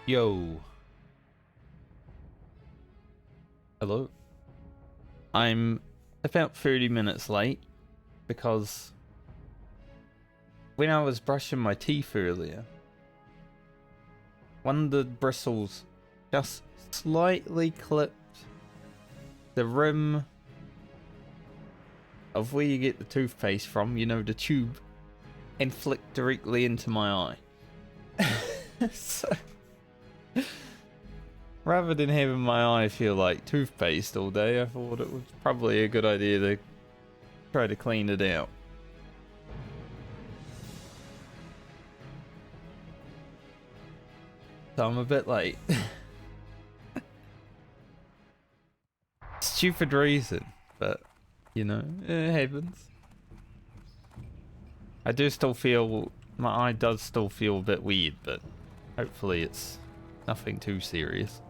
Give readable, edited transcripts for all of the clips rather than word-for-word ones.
Yo. Hello. I'm about 30 minutes late because when I was brushing my teeth earlier, one of the bristles just slightly clipped the rim of where you get the toothpaste from, you know, the tube, and flicked directly into my eye. So, rather than having my eye feel like toothpaste all day, I thought it was probably a good idea to try to clean it out. So I'm a bit late. Stupid reason, but you know, it happens. I do still feel, my eye does still feel a bit weird, but hopefully it's nothing too serious.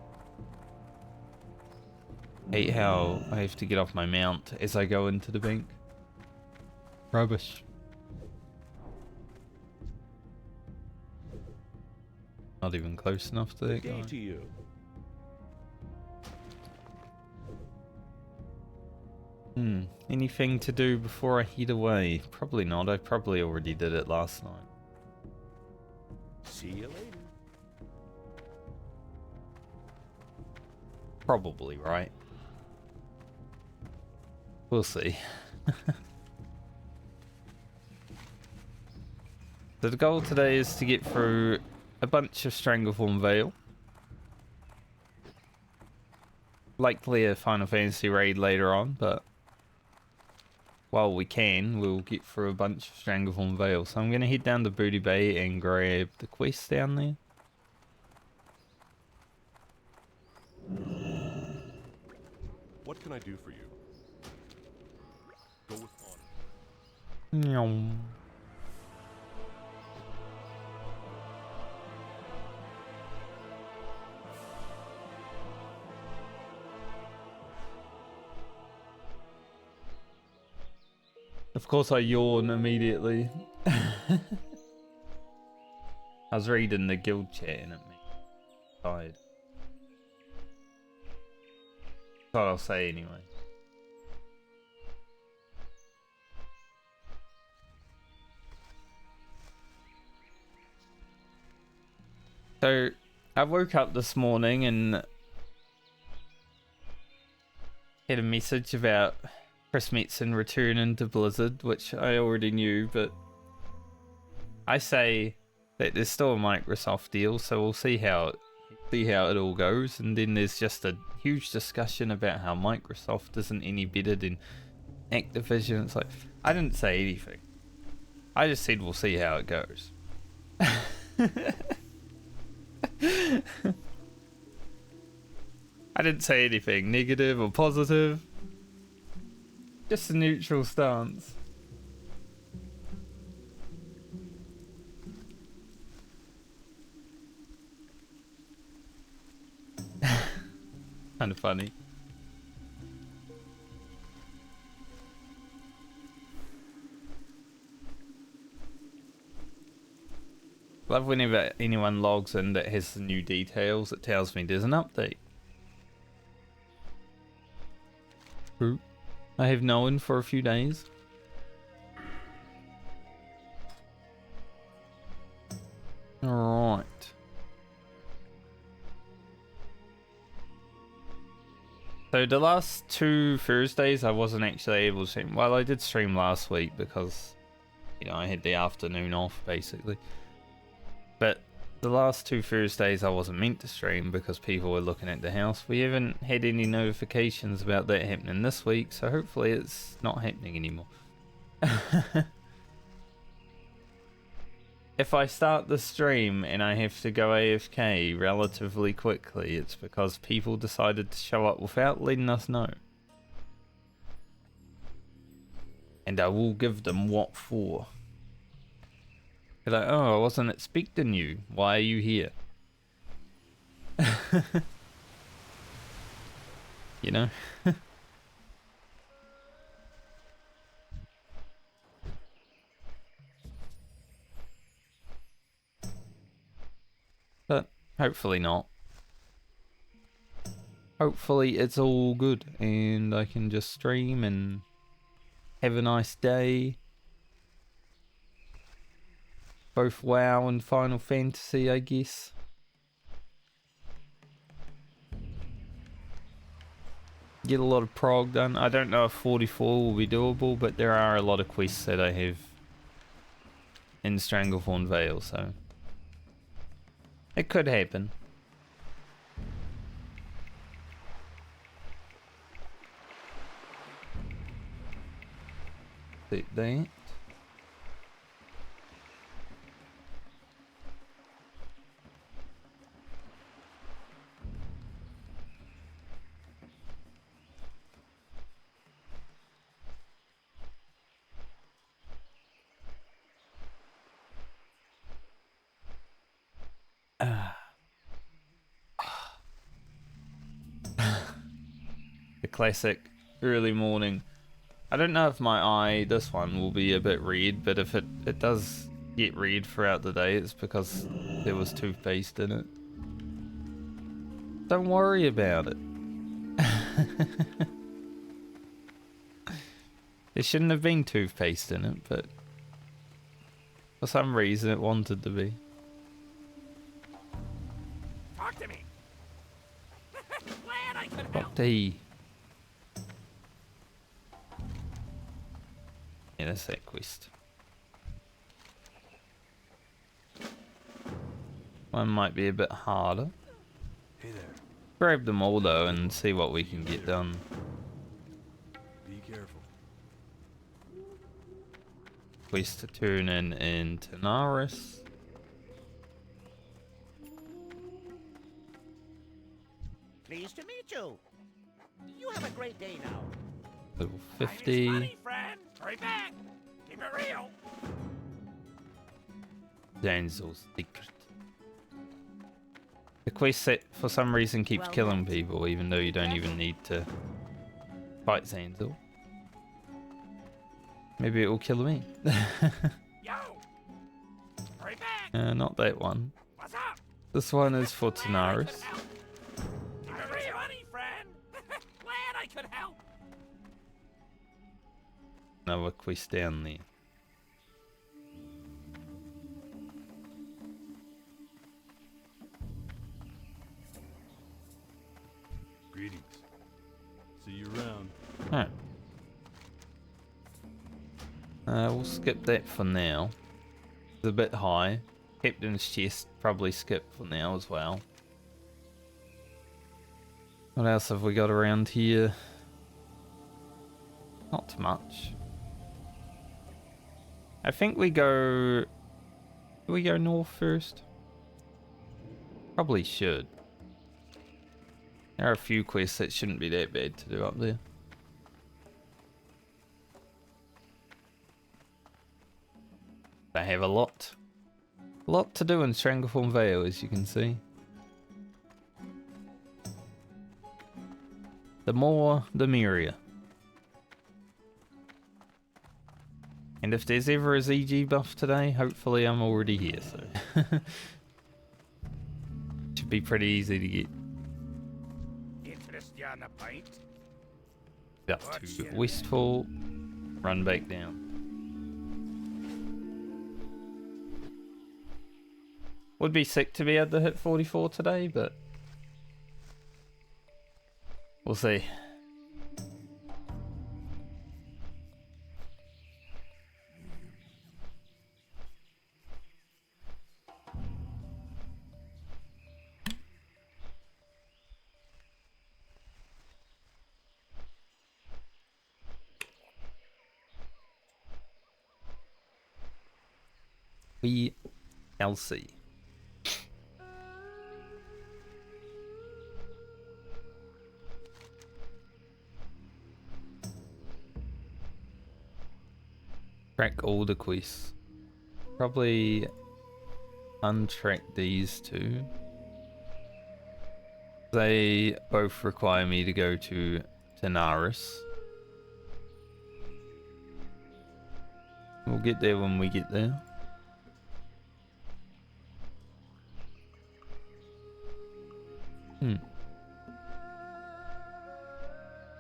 Hate how I have to get off my mount as I go into the bank. Rubbish. Not even close enough to that guy. To you. Anything to do before I head away? Probably not. I probably already did it last night. See you later. Probably, right? We'll see. So the goal today is to get through a bunch of Strangleform Vale. Likely a Final Fantasy raid later on, but while we can, we'll get through a bunch of Strangleform Vale. So I'm going to head down to Booty Bay and grab the quest down there. What can I do for you? Go with honor. Nyom. Of course I yawn immediately. I was reading the guild chat and it made me tired. That's what I'll say anyway. So, I woke up this morning and had a message about Chris Metzen returning to Blizzard, which I already knew, but I say that there's still a Microsoft deal, so we'll see how it all goes. And then there's just a huge discussion about how Microsoft isn't any better than Activision. It's like, I didn't say anything. I just said we'll see how it goes. I didn't say anything negative or positive. Just a neutral stance. Kind of funny. Love whenever anyone logs in that has the new details, it tells me there's an update. True. I have known for a few days. Alright. So the last 2 Thursdays I wasn't actually able to stream. Well, I did stream last week because, you know, I had the afternoon off basically. But the last 2 Thursdays I wasn't meant to stream because people were looking at the house. We haven't had any notifications about that happening this week, so hopefully it's not happening anymore. If I start the stream and I have to go AFK relatively quickly, it's because people decided to show up without letting us know. And I will give them what for. They're like, oh, I wasn't expecting you. Why are you here? You know? But Hopefully not. Hopefully it's all good and I can just stream and have a nice day. Both WoW and Final Fantasy, I guess. Get a lot of prog done. I don't know if 44 will be doable, but there are a lot of quests that I have in Stranglethorn Vale, so it could happen. Take that. The classic early morning. I don't know if my eye, this one, will be a bit red, but if it does get red throughout the day, it's because there was toothpaste in it. Don't worry about it. There shouldn't have been toothpaste in it, but for some reason it wanted to be. Talk to me. Glad I could What help. the? Yeah, that's that quest. One might be a bit harder. Hey there. Grab them all though and see what we can get done. Be careful. Quest to turn in Tanaris. Pleased to meet you. You have a great day now. Level Time is 50. money, friend. Hurry back. Keep it real. Danzel's secret. The quest set for some reason keeps Well killing met. people even though you don't even need to fight Zanzel. Maybe it will kill me. Yo. Hurry back. Not that one. What's up? This one is for Glad I could Tanaris. help. Keep it real. Money, friend. Glad I could help. Another quest down there. Greetings. See you around. Alright. We'll skip that for now. It's a bit high. Captain's chest, probably skip for now as well. What else have we got around here? Not much. I think we go... Do we go north first? Probably should. There are a few quests that shouldn't be that bad to do up there. They have a lot to do in Stranglethorn Vale, as you can see. The more, the merrier. And if there's ever a ZG buff today, hopefully I'm already here, so... Should be pretty easy to get. Interest you on a pint? Up to Westfall, run back down. Would be sick to be able to hit 44 today, but we'll see. We shall see. Track all the quests. Probably untrack these two. They both require me to go to Tanaris. We'll get there when we get there. Hmm.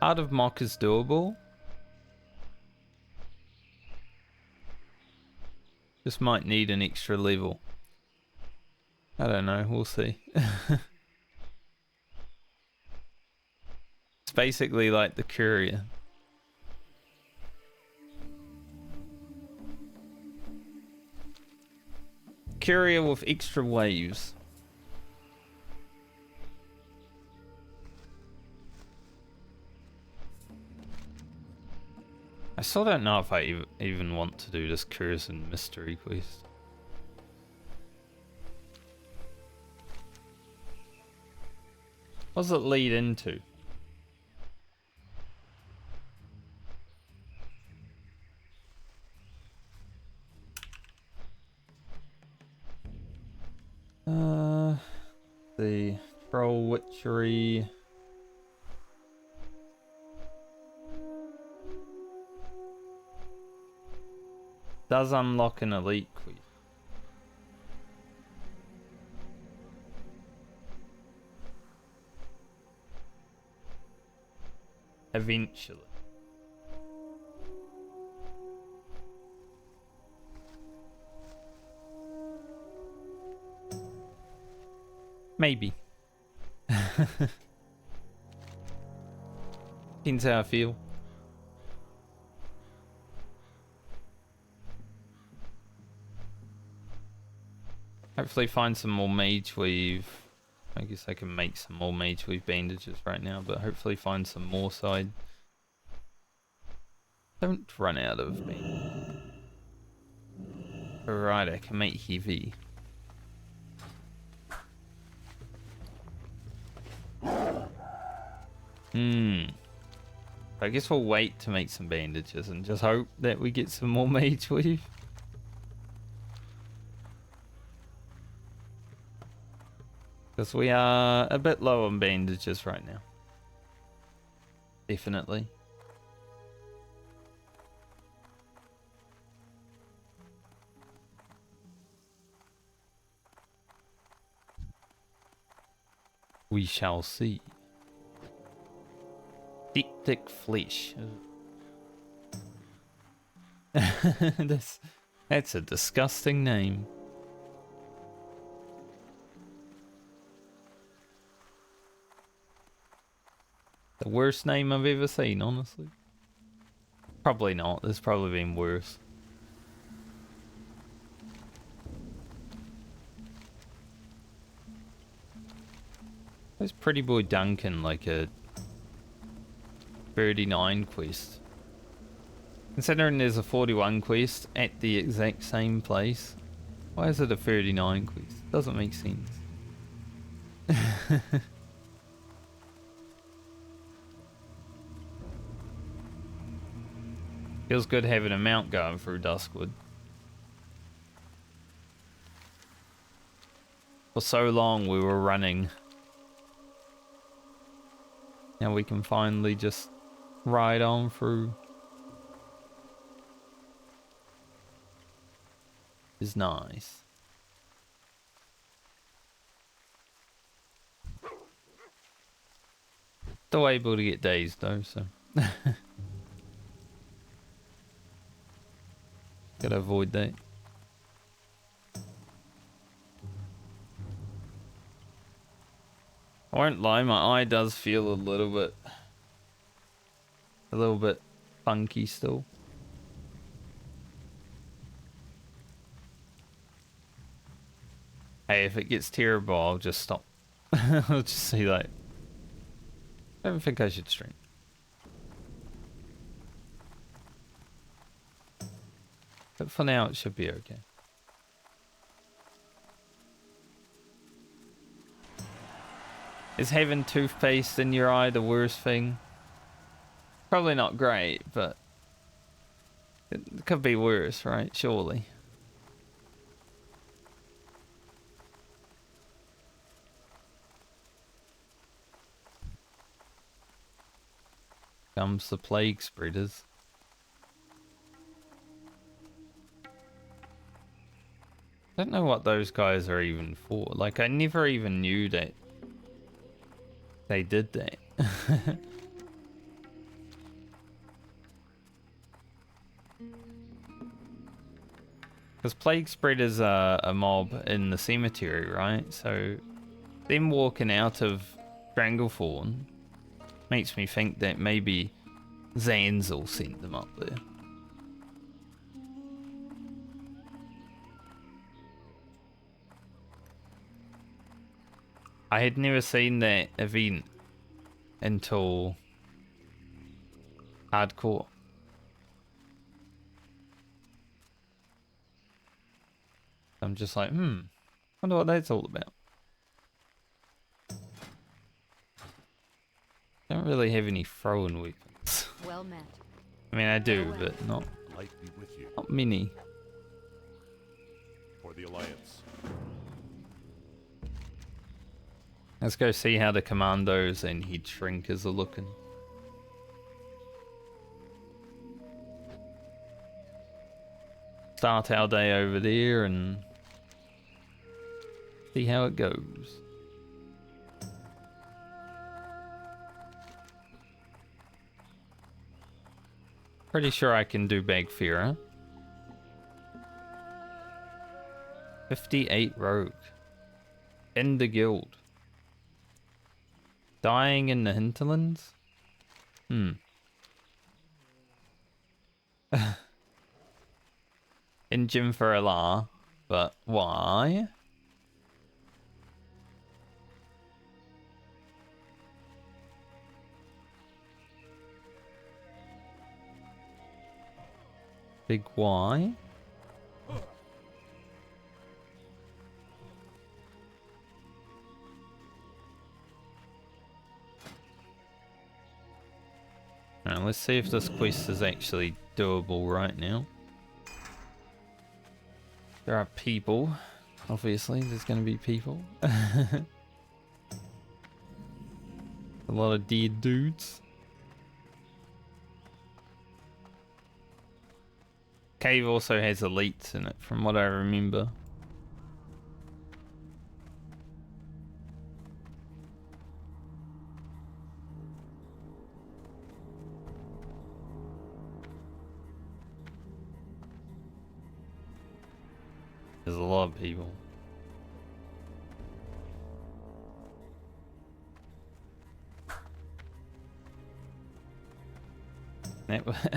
Heart of Mock is doable. Just might need an extra level. I don't know, we'll see. It's basically like the courier. Courier with extra waves. I still don't know if I even want to do this Curse and Mystery quest. What does it lead into? The Troll Witchery. Does unlock an elite quest. Eventually. Maybe. Depends how I feel. Hopefully find some more mage weave. I guess I can make some more mage weave bandages right now, but hopefully find some more so I don't run out of bandages. Alright, I can make heavy. I guess we'll wait to make some bandages and just hope that we get some more mage weave. Because we are a bit low on bandages right now. Definitely. We shall see. Thick flesh. That's a disgusting name. The worst name I've ever seen, honestly. Probably not. There's probably been worse. There's Pretty Boy Duncan like a 39 quest. Considering there's a 41 quest at the exact same place, why is it a 39 quest? Doesn't make sense. Feels good having a mount going through Duskwood. For so long we were running. Now we can finally just ride on through. Is nice. Still able to get dazed though, so. Gotta avoid that. I won't lie, my eye does feel a little bit funky still. Hey, if it gets terrible, I'll just stop. I'll just see like, I don't think I should stream. But for now, it should be okay. Is having toothpaste in your eye the worst thing? Probably not great, but it could be worse, right? Surely. Comes the plague spreaders. I don't know what those guys are even for. Like, I never even knew that They did that. Because Plague Spread is a mob in the cemetery, right? So them walking out of Stranglethorn makes me think that maybe Zanzil sent them up there. I had never seen that event until hardcore. I'm just like, wonder what that's all about. Don't really have any throwing weapons. Well met. I mean, I do, but not Light be with you. many. For the Alliance. Let's go see how the commandos and head shrinkers are looking. Start our day over there and see how it goes. Pretty sure I can do Bagfira. 58 rogue. In the guild. Dying in the hinterlands? In Jim for a la, but why? Big why? Now let's see if this quest is actually doable right now. There are people. Obviously, there's going to be people. A lot of dead dudes. Cave also has elites in it, from what I remember. There's a lot of people.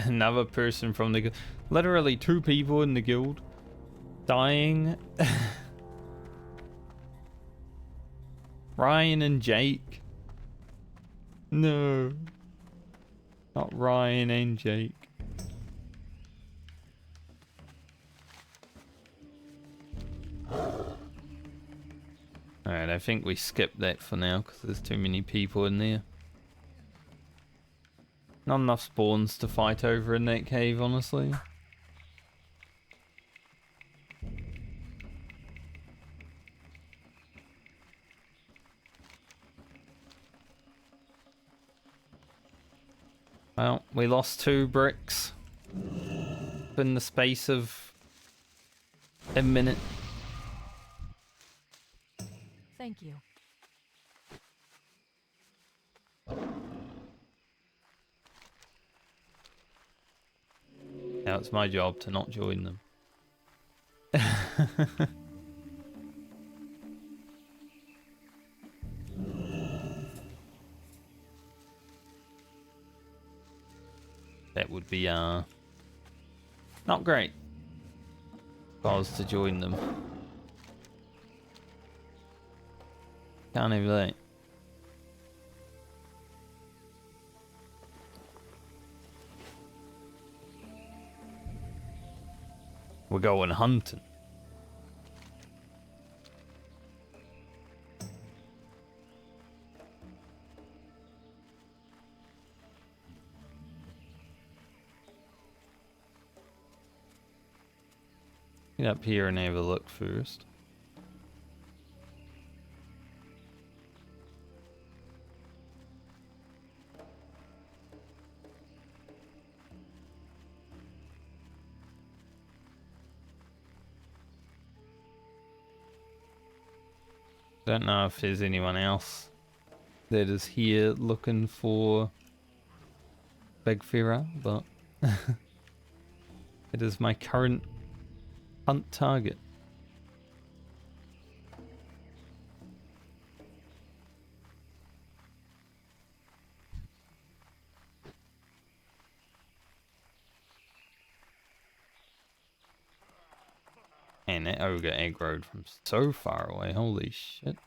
Another person from the guild. Literally 2 people in the guild. Dying. Ryan and Jake. No. Not Ryan and Jake. Alright, I think we skip that for now because there's too many people in there. Not enough spawns to fight over in that cave, honestly. Well, we lost 2 bricks in the space of a minute. Thank you. Now it's my job to not join them. That would be not great if I was to join them. Can't even that. We're going hunting. Get up here and have a look first. Don't know if there's anyone else that is here looking for Big Fira, but it is my current hunt target. And that ogre aggroed from so far away, holy shit.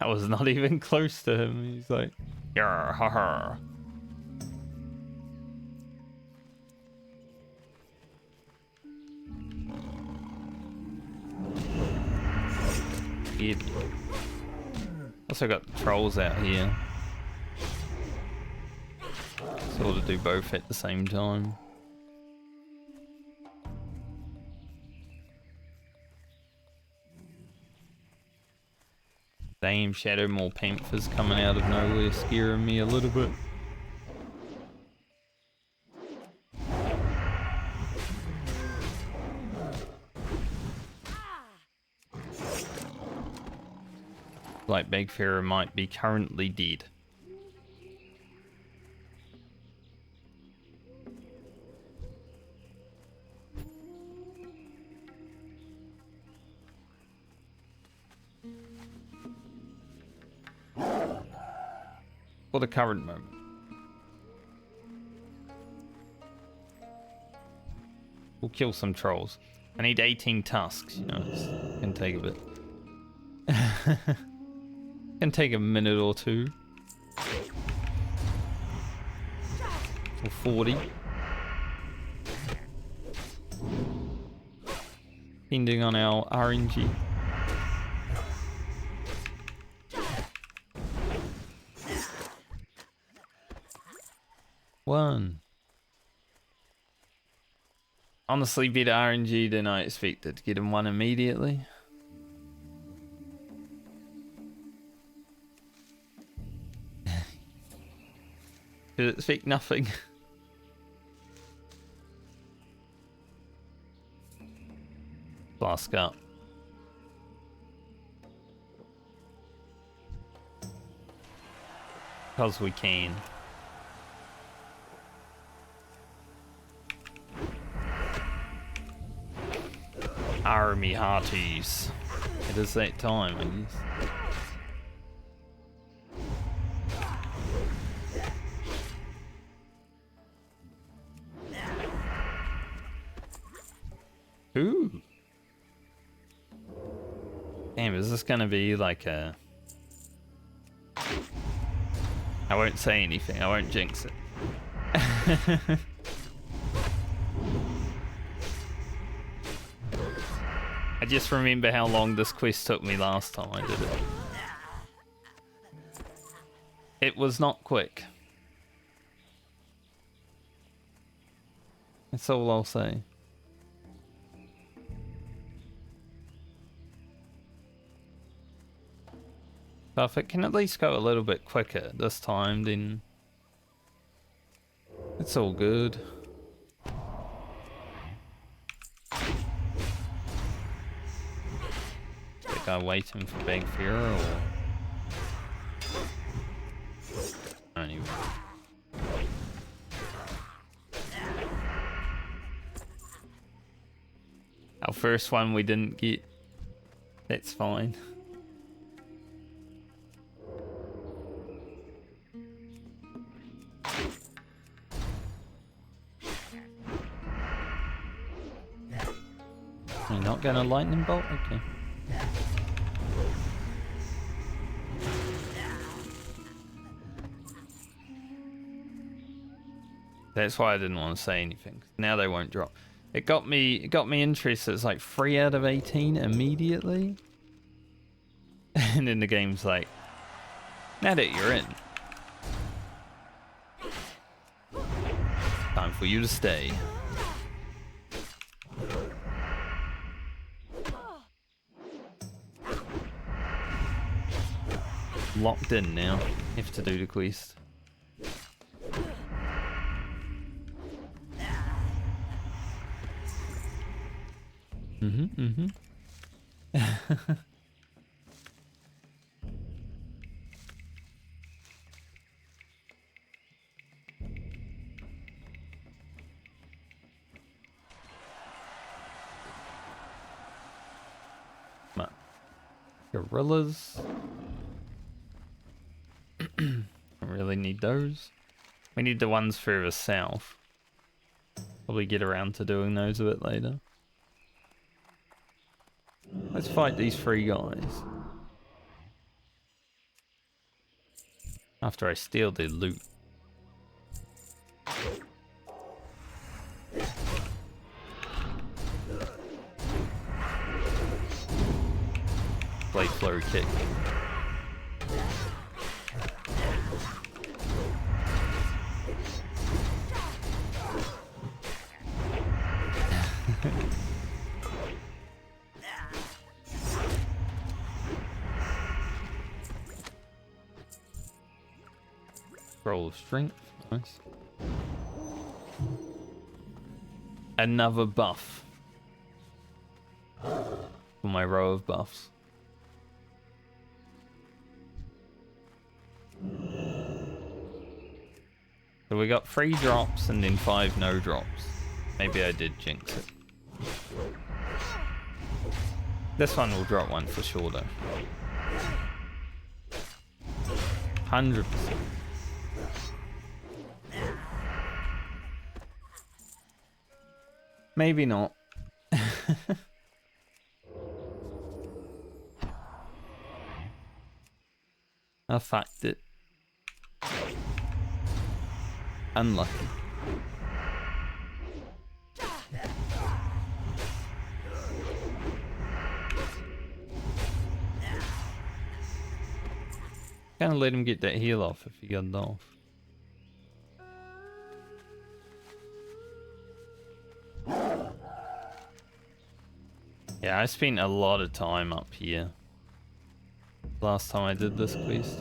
I was not even close to him. He's like, "Yarr, ha ha." Scared me. Also got trolls out here. Sort of do both at the same time. Damn, Shadow Maw Panthers coming out of nowhere, scaring me a little bit. Like Bagfarer might be currently dead. For the current moment. We'll kill some trolls. I need 18 tusks, you know, it's gonna take a bit. Can take a minute or two. Or 40. Depending on our RNG. One. Honestly, better RNG than I expected. Get him one immediately. Did expect nothing. Flask up. Because we can. Army hearties. It is that time, I guess. Ooh. Damn, is this gonna be like a... I won't say anything, I won't jinx it. I just remember how long this quest took me last time I did it. It was not quick. That's all I'll say. But if it can at least go a little bit quicker this time, then it's all good. That guy waiting for Big Fear or... Anyway. Our first one we didn't get. That's fine. You're not gonna lightning bolt? Okay. That's why I didn't want to say anything. Now they won't drop. It got me interested. It's like 3 out of 18 immediately. And then the game's like, now that you're in, time for you to stay. Locked in now. Have to do the quest. Gorillas. Don't really need those. We need the ones further south. Probably get around to doing those a bit later. Let's fight these 3 guys. After I steal their loot. Blade flow kick. Roll of strength, nice. Another buff for my row of buffs. So we got 3 drops and then 5 no drops. Maybe I did jinx it. This one will drop one for sure though. 100%. Maybe not. I fucked it. Unlucky. Kinda let him get that heal off if he got it off. Yeah, I spent a lot of time up here. Last time I did this quest.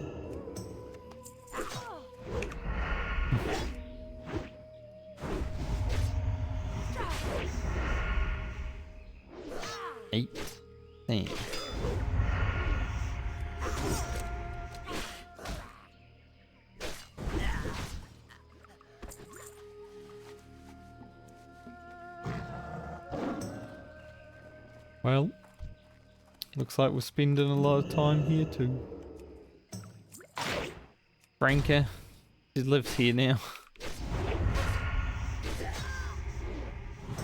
Eight. Damn. Well, looks like we're spending a lot of time here too. Franca, she lives here now.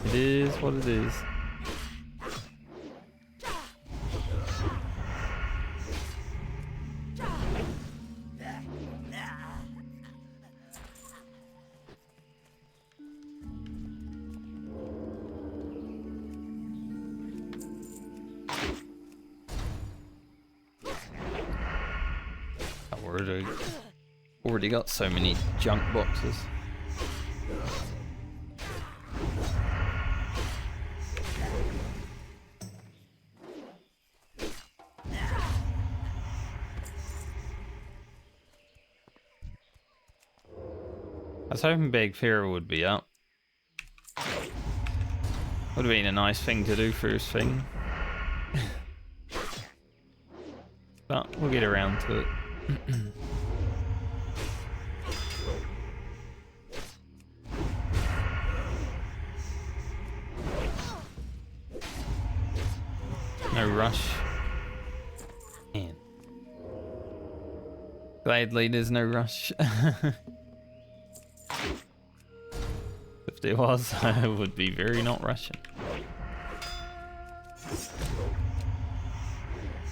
It is what it is. Already got so many junk boxes. I was hoping Big Pharaoh would be up. Would have been a nice thing to do first thing. But we'll get around to it. No rush. Man. Gladly there's no rush. If there was, I would be very not rushing.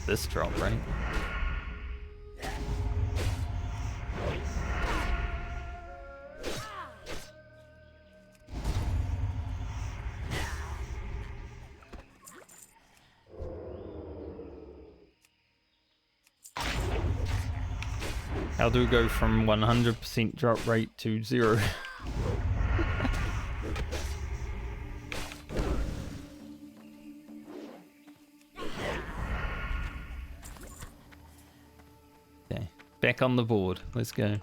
This drop, right? How do we go from 100% drop rate to 0? Okay, back on the board. Let's go.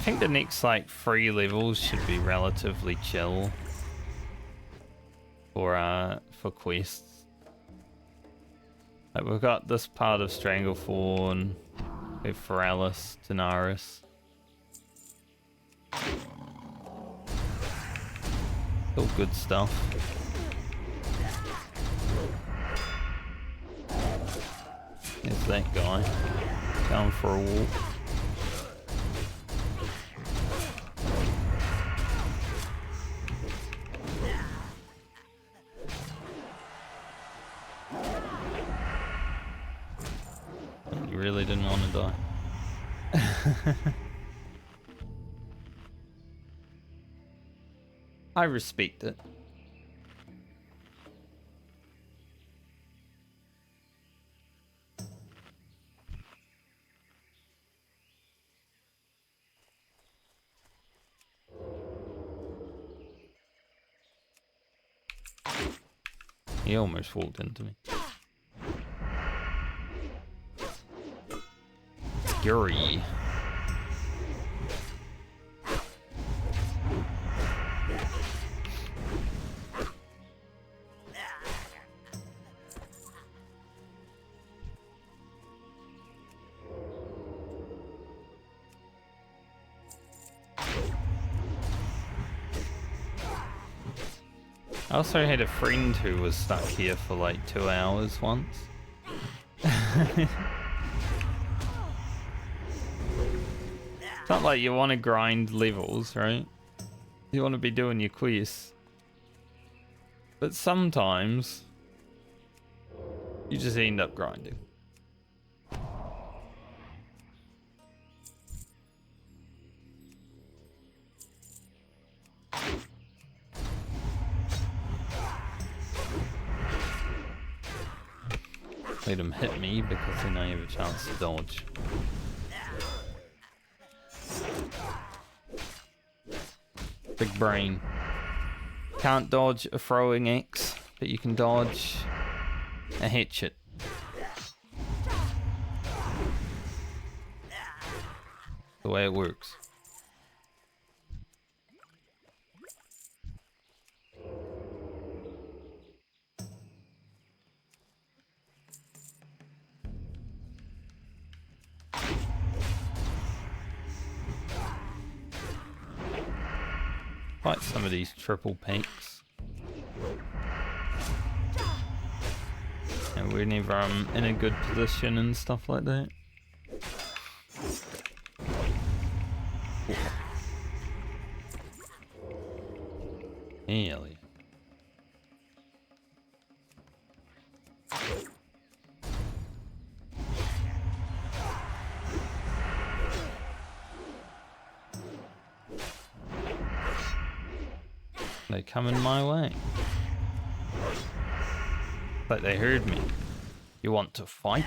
think the next like 3 levels should be relatively chill for quests. Like we've got this part of Stranglethorn, we have Foralis, Daenerys. All good stuff. There's that guy going for a walk. You really didn't want to die. I respect it. He almost walked into me. Scary. I also had a friend who was stuck here for like 2 hours once. It's not like you want to grind levels, right? You want to be doing your quests. But sometimes you just end up grinding. Let him hit me because then I have a chance to dodge. Big brain. Can't dodge a throwing axe, but you can dodge a hatchet. The way it works. Fight some of these triple packs. And whenever I'm in a good position and stuff like that. Hell yeah. They coming my way. Like they heard me. You want to fight?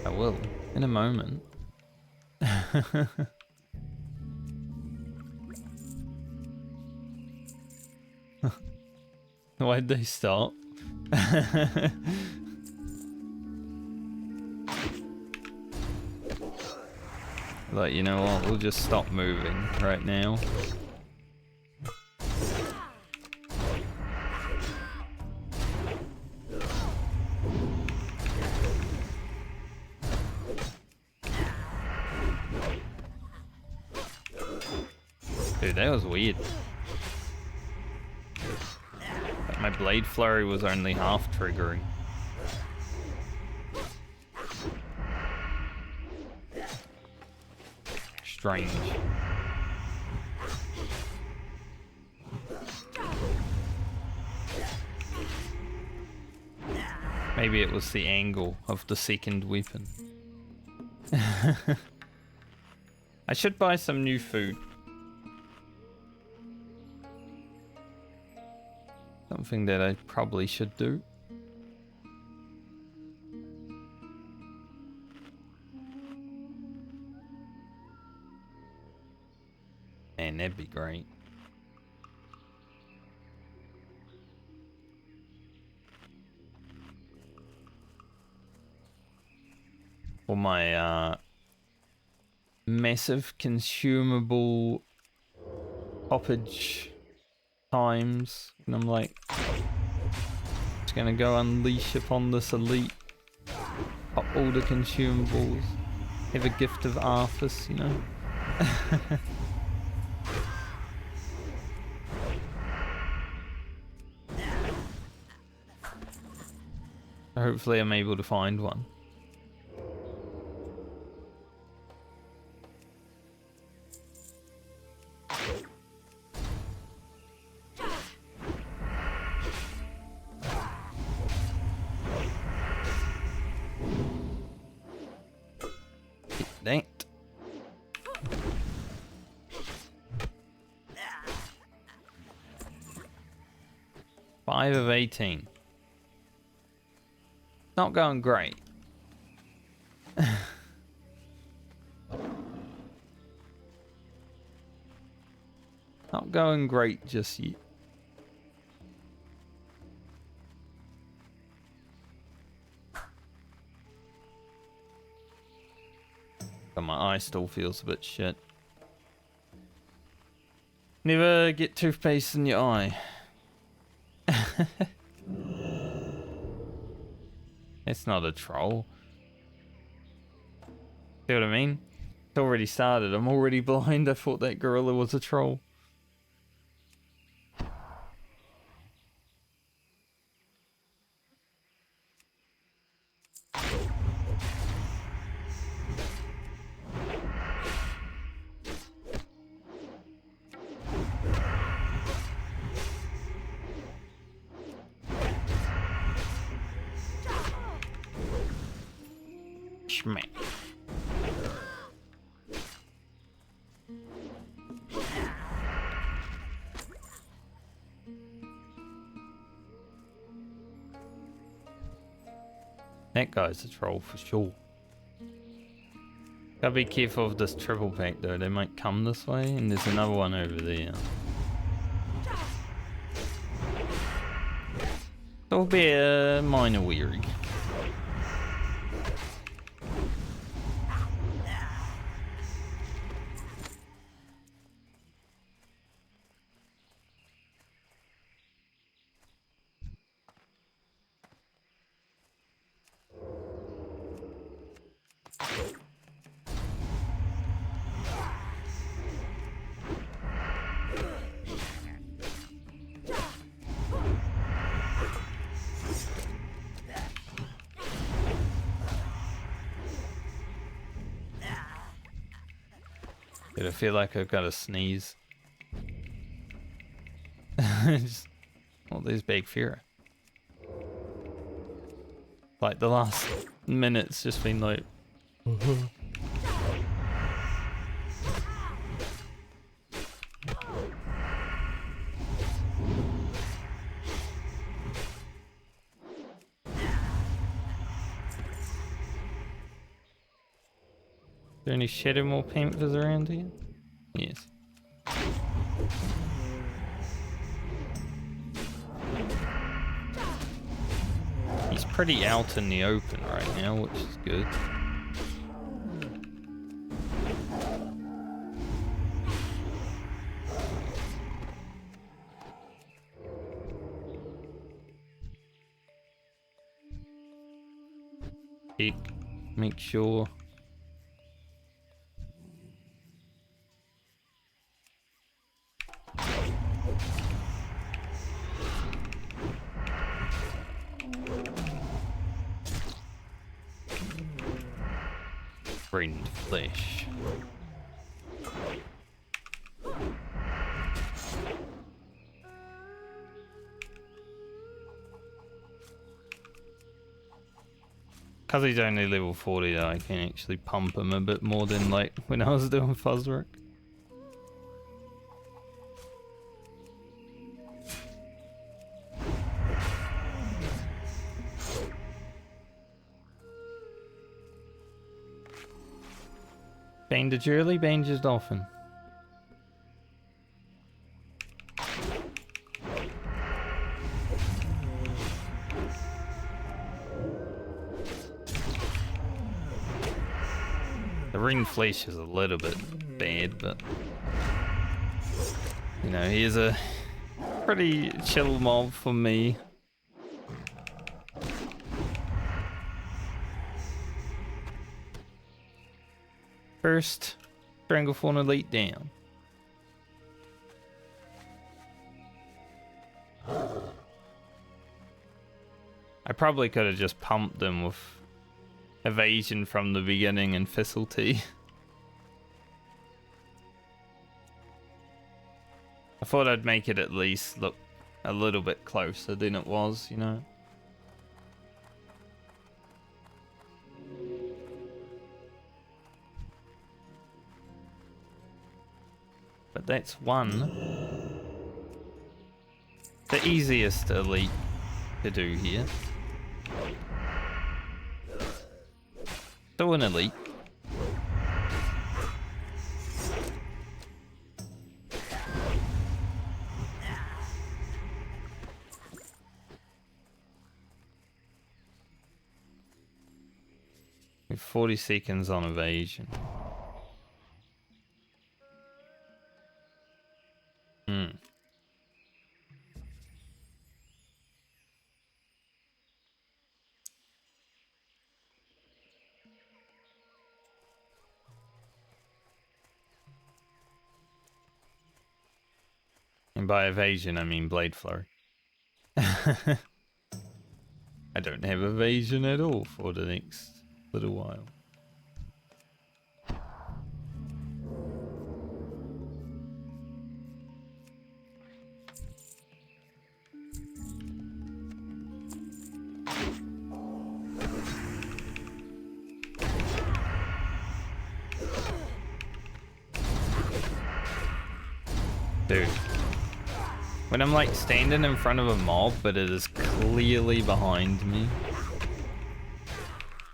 I will, in a moment. Why'd they stop? Like, you know what? We'll just stop moving right now. Dude, that was weird. Like my blade flurry was only half triggering. Strange. Maybe it was the angle of the second weapon. I should buy some new food. Something that I probably should do. Man, that'd be great. For my massive consumable hoppage times, and I'm like, just gonna go unleash upon this elite, pop all the consumables, have a gift of Arthas, you know. Hopefully I'm able to find one. Dang it. Five of 18. Not going great. Not going great just yet. But my eye still feels a bit shit. Never get toothpaste in your eye. It's not a troll. See what I mean? It's already started. I'm already blind. I thought that gorilla was a troll. Schmack. That guy's a troll for sure. Gotta be careful of this triple pack though, they might come this way, and there's another one over there. It'll be a minor weary. I feel like I've got to sneeze. Just all these big fear. Like the last minute's just been like. Is there any shadow more panthers around here? Yes. He's pretty out in the open right now, which is good. Peek, make sure. Brained flesh. Because he's only level 40 though, I can actually pump him a bit more than like when I was doing Fuzzwork. Bandaged early, bandaged often. The ring flesh is a little bit bad, but you know, he is a pretty chill mob for me. First, Stranglefawn Elite down. I probably could have just pumped them with evasion from the beginning and facility. I thought I'd make it at least look a little bit closer than it was, you know. But that's one. The easiest elite to do here. So an elite. With 40 seconds on evasion. And by evasion, I mean blade flurry. I don't have evasion at all for the next little while. Dude. When I'm like standing in front of a mob, but it is clearly behind me.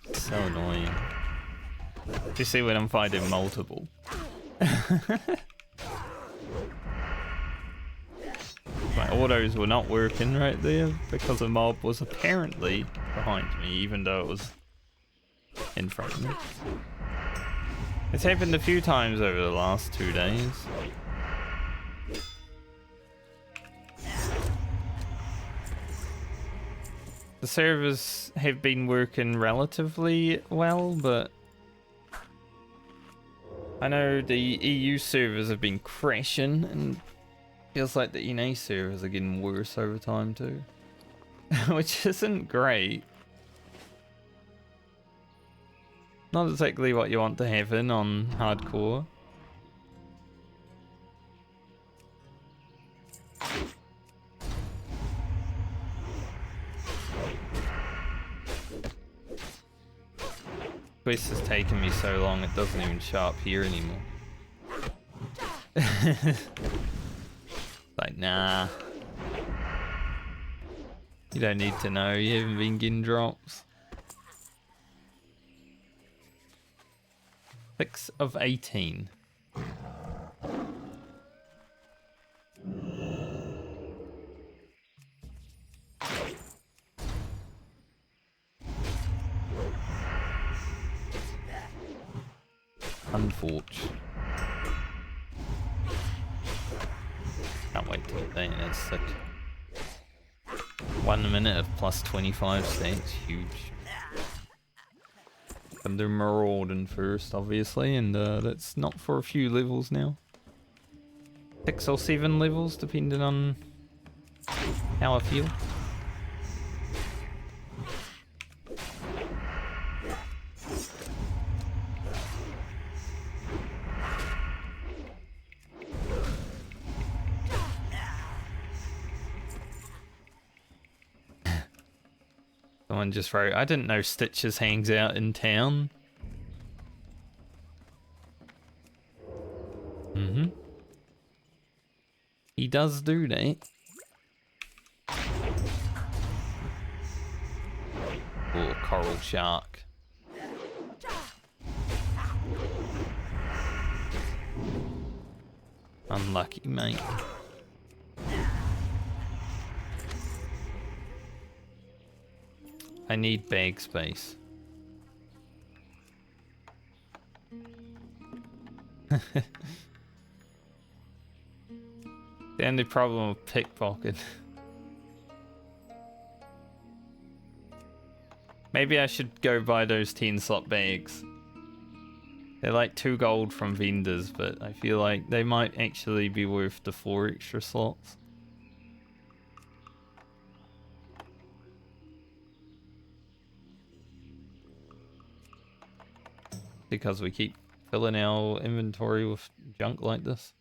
It's so annoying. You see when I'm fighting multiple. My autos were not working right there because a mob was apparently behind me, even though it was in front of me. It's happened a few times over the last 2 days. The servers have been working relatively well, but I know the EU servers have been crashing, and feels like the NA servers are getting worse over time too, which isn't great. Not exactly what you want to happen on hardcore. Quest has taken me so long it doesn't even show up here anymore. Like, nah. You don't need to know, you haven't been getting drops. 6 of 18. Unfortunate. Can't wait to get that. That's sick. 1 minute of plus 25 stats, huge. Gonna do Marauding first, obviously, and that's not for a few levels now. 6 or 7 levels, depending on how I feel. Someone just wrote, I didn't know Stitches hangs out in town. He does do that. Oh, coral shark. Unlucky, mate. I need bag space. The only problem with pickpocket. Maybe I should go buy those 10 slot bags. They're like 2 gold from vendors, but I feel like they might actually be worth the 4 extra slots. Because we keep filling our inventory with junk like this.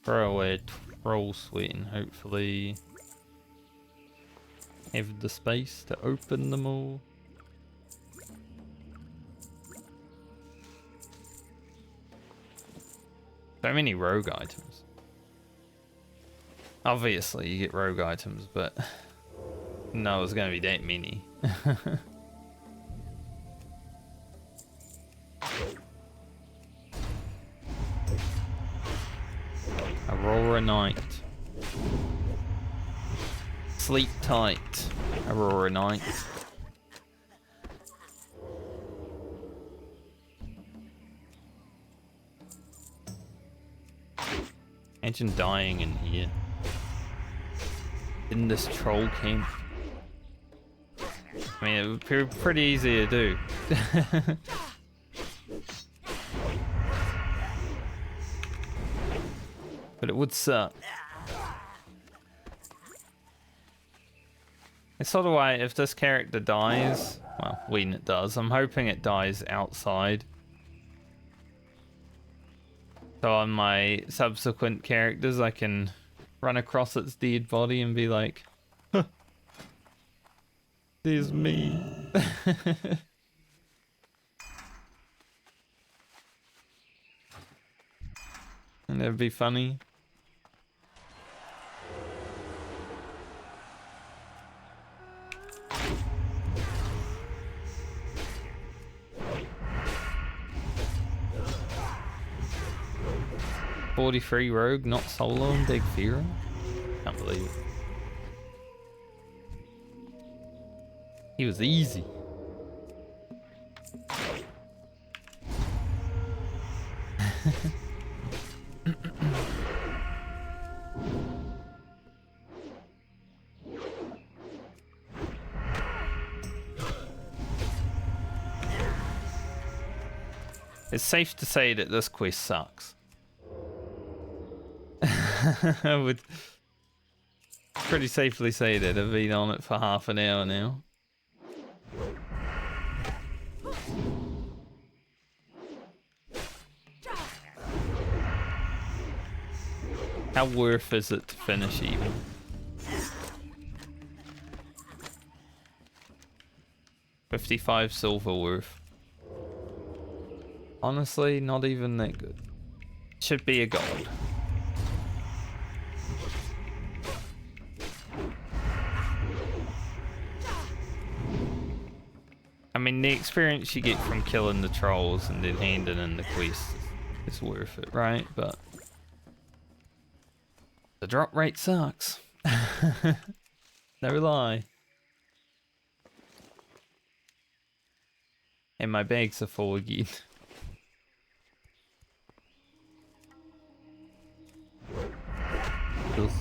Throw away a troll sweat and hopefully have the space to open them all. So many rogue items. Obviously you get rogue items, but no, it's gonna be that many. Aurora Knight. Sleep tight, Aurora Knight. Imagine dying in here. In this troll camp. I mean, it would be pretty easy to do. But it would suck. It's sort of why if this character dies, well, when it does, I'm hoping it dies outside. So on my subsequent characters, I can run across its dead body and be like, huh, there's me. And that'd be funny. .43 rogue, not solo and Big Fear. Can't believe it. He was easy. It's safe to say that this quest sucks. I would pretty safely say that I've been on it for half an hour now. How worth is it to finish even? $55 silver worth. Honestly, not even that good. Should be a gold. I mean, the experience you get from killing the trolls and then handing in the quest is worth it, right? But the drop rate sucks. No lie. And my bags are full again. Ugh.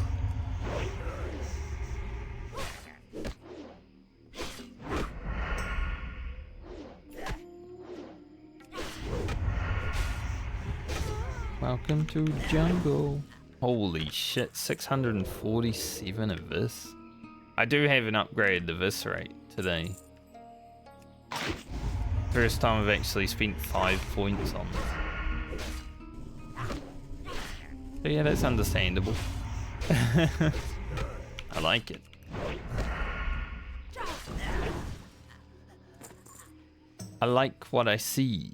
Welcome to jungle. Holy shit, 647 of this. I do have an upgrade to Viscerate today. First time I've actually spent 5 points on it. So yeah, that's understandable. I like it. I like what I see.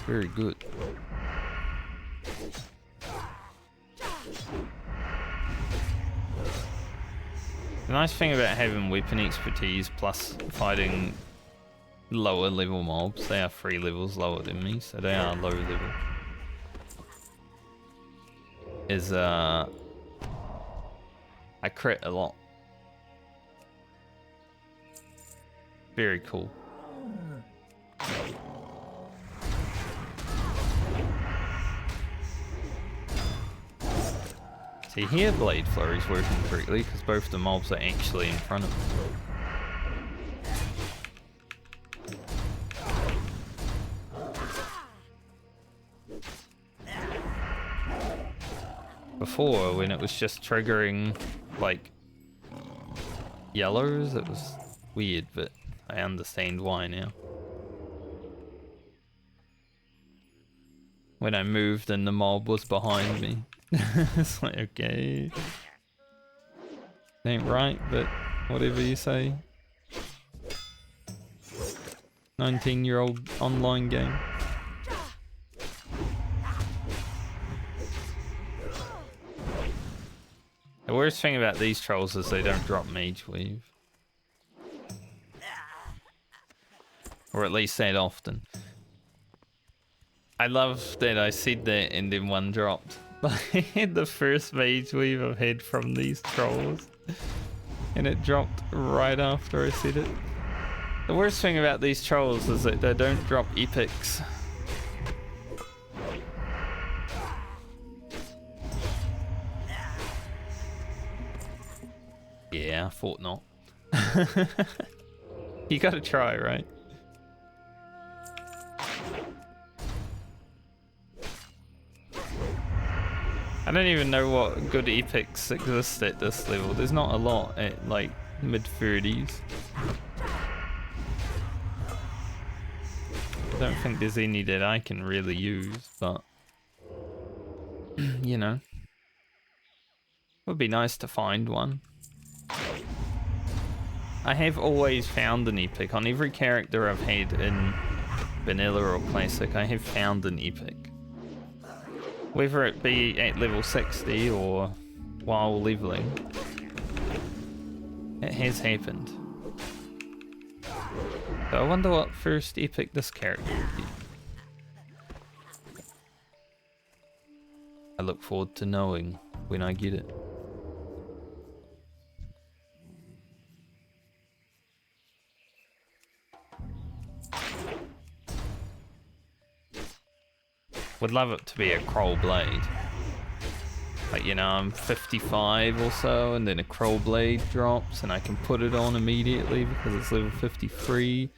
Very good. The nice thing about having weapon expertise plus fighting lower level mobs, they are 3 levels lower than me, so they are low level, is I crit a lot. Very cool. See here, Blade Flurry's working correctly because both the mobs are actually in front of me. Before, when it was just triggering like yellows, it was weird, but I understand why now. When I moved and the mob was behind me. It's like, okay. Ain't right, but whatever you say. 19-year-old online game. The worst thing about these trolls is they don't drop Mage Weave. Or at least that often. I love that I said that and then one dropped. I had the first Mage Weave I've had from these trolls. And it dropped right after I said it. The worst thing about these trolls is that they don't drop epics. Yeah, I thought not. You gotta try, right? I don't even know what good epics exist at this level. There's not a lot at like mid-30s. I don't think there's any that I can really use, but you know, it would be nice to find one. I have always found an epic. On every character I've had in Vanilla or Classic, I have found an epic. Whether it be at level 60 or while leveling, it has happened. So I wonder what first epic this character will get. I look forward to knowing when I get it. Would love it to be a Kroll Blade. Like, you know, I'm 55 or so, and then a Kroll Blade drops, and I can put it on immediately because it's level 53.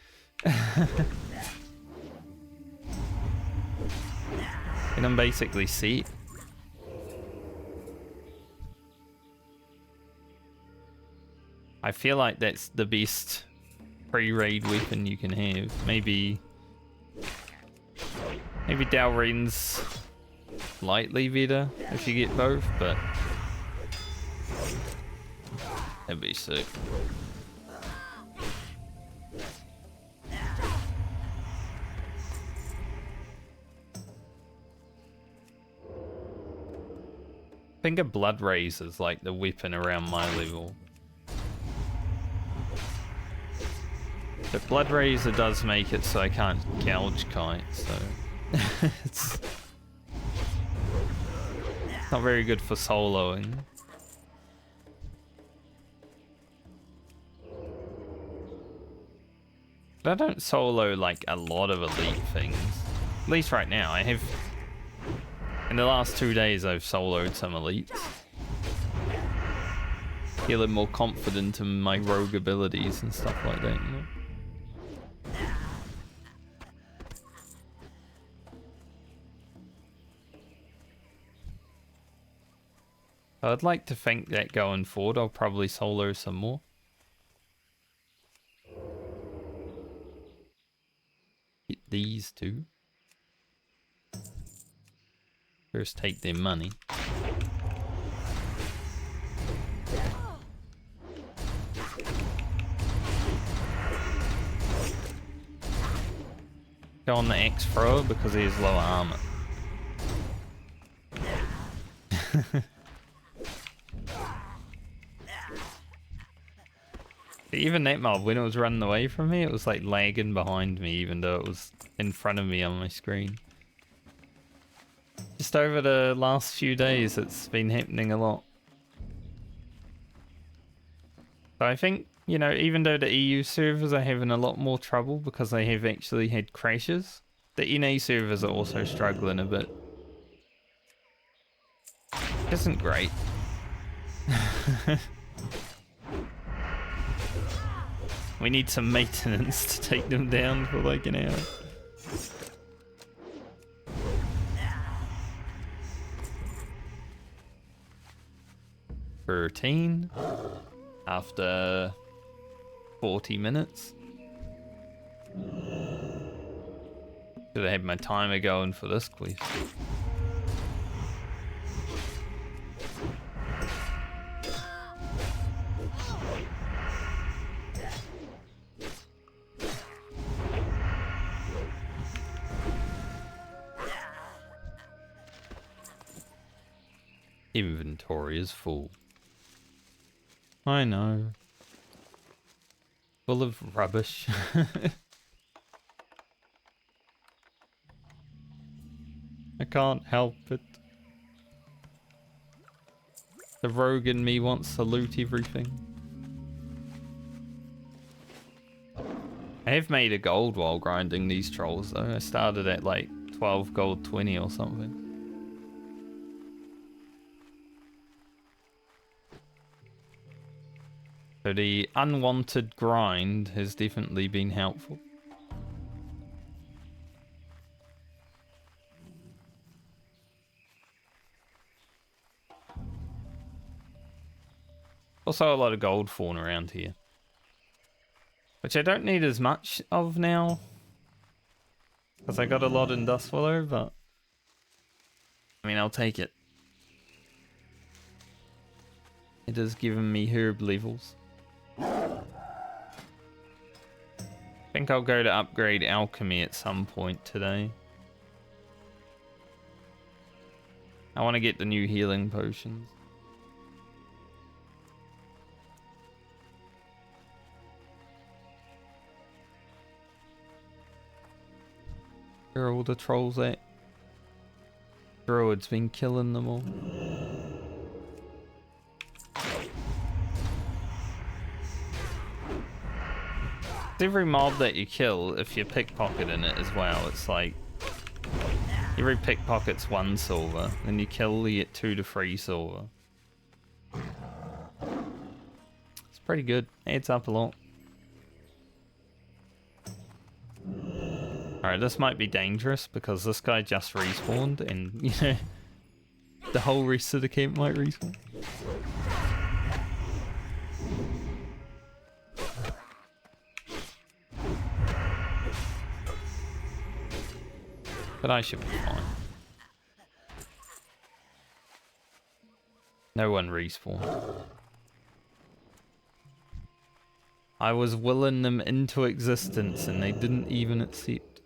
And I'm basically set. I feel like that's the best pre-raid weapon you can have. Maybe Dalren's slightly better if you get both, but that'd be sick. I think a Blood Raise is like the weapon around my level. But Blood Razor does make it so I can't gouge kite, so it's not very good for soloing. But I don't solo like a lot of elite things. At least right now. I have, in the last 2 days I've soloed some elites. Feeling more confident in my rogue abilities and stuff like that, you know? I'd like to think that going forward I'll probably solo some more. Get these two. First take their money. Go on the Axe Thrower because he has lower armor. Even that mob, when it was running away from me, it was like lagging behind me, even though it was in front of me on my screen. Just over the last few days, it's been happening a lot. So I think, you know, even though the EU servers are having a lot more trouble because they have actually had crashes, the NA servers are also struggling a bit. Isn't great. We need some maintenance to take them down for like an hour. Routine after 40 minutes. Should have had my timer going for this quest. Inventory is full. I know. Full of rubbish. I can't help it. The rogue in me wants to loot everything. I have made a gold while grinding these trolls though. I started at like 12 gold 20 or something. So the unwanted grind has definitely been helpful. Also a lot of gold fawn around here. Which I don't need as much of now. Because I got a lot in Dustwallow, but... I mean, I'll take it. It has given me herb levels. I think I'll go to upgrade alchemy at some point today. I want to get the new healing potions. Where are all the trolls at? Druid's been killing them all. Every mob that you kill, if you pickpocket in it as well, it's like every pickpocket's 1 silver, then you kill, you get 2 to 3 silver. It's pretty good, adds up a lot. Alright, this might be dangerous because this guy just respawned and, you know, the whole rest of the camp might respawn. But I should be fine. No one respawned. I was willing them into existence and they didn't even accept.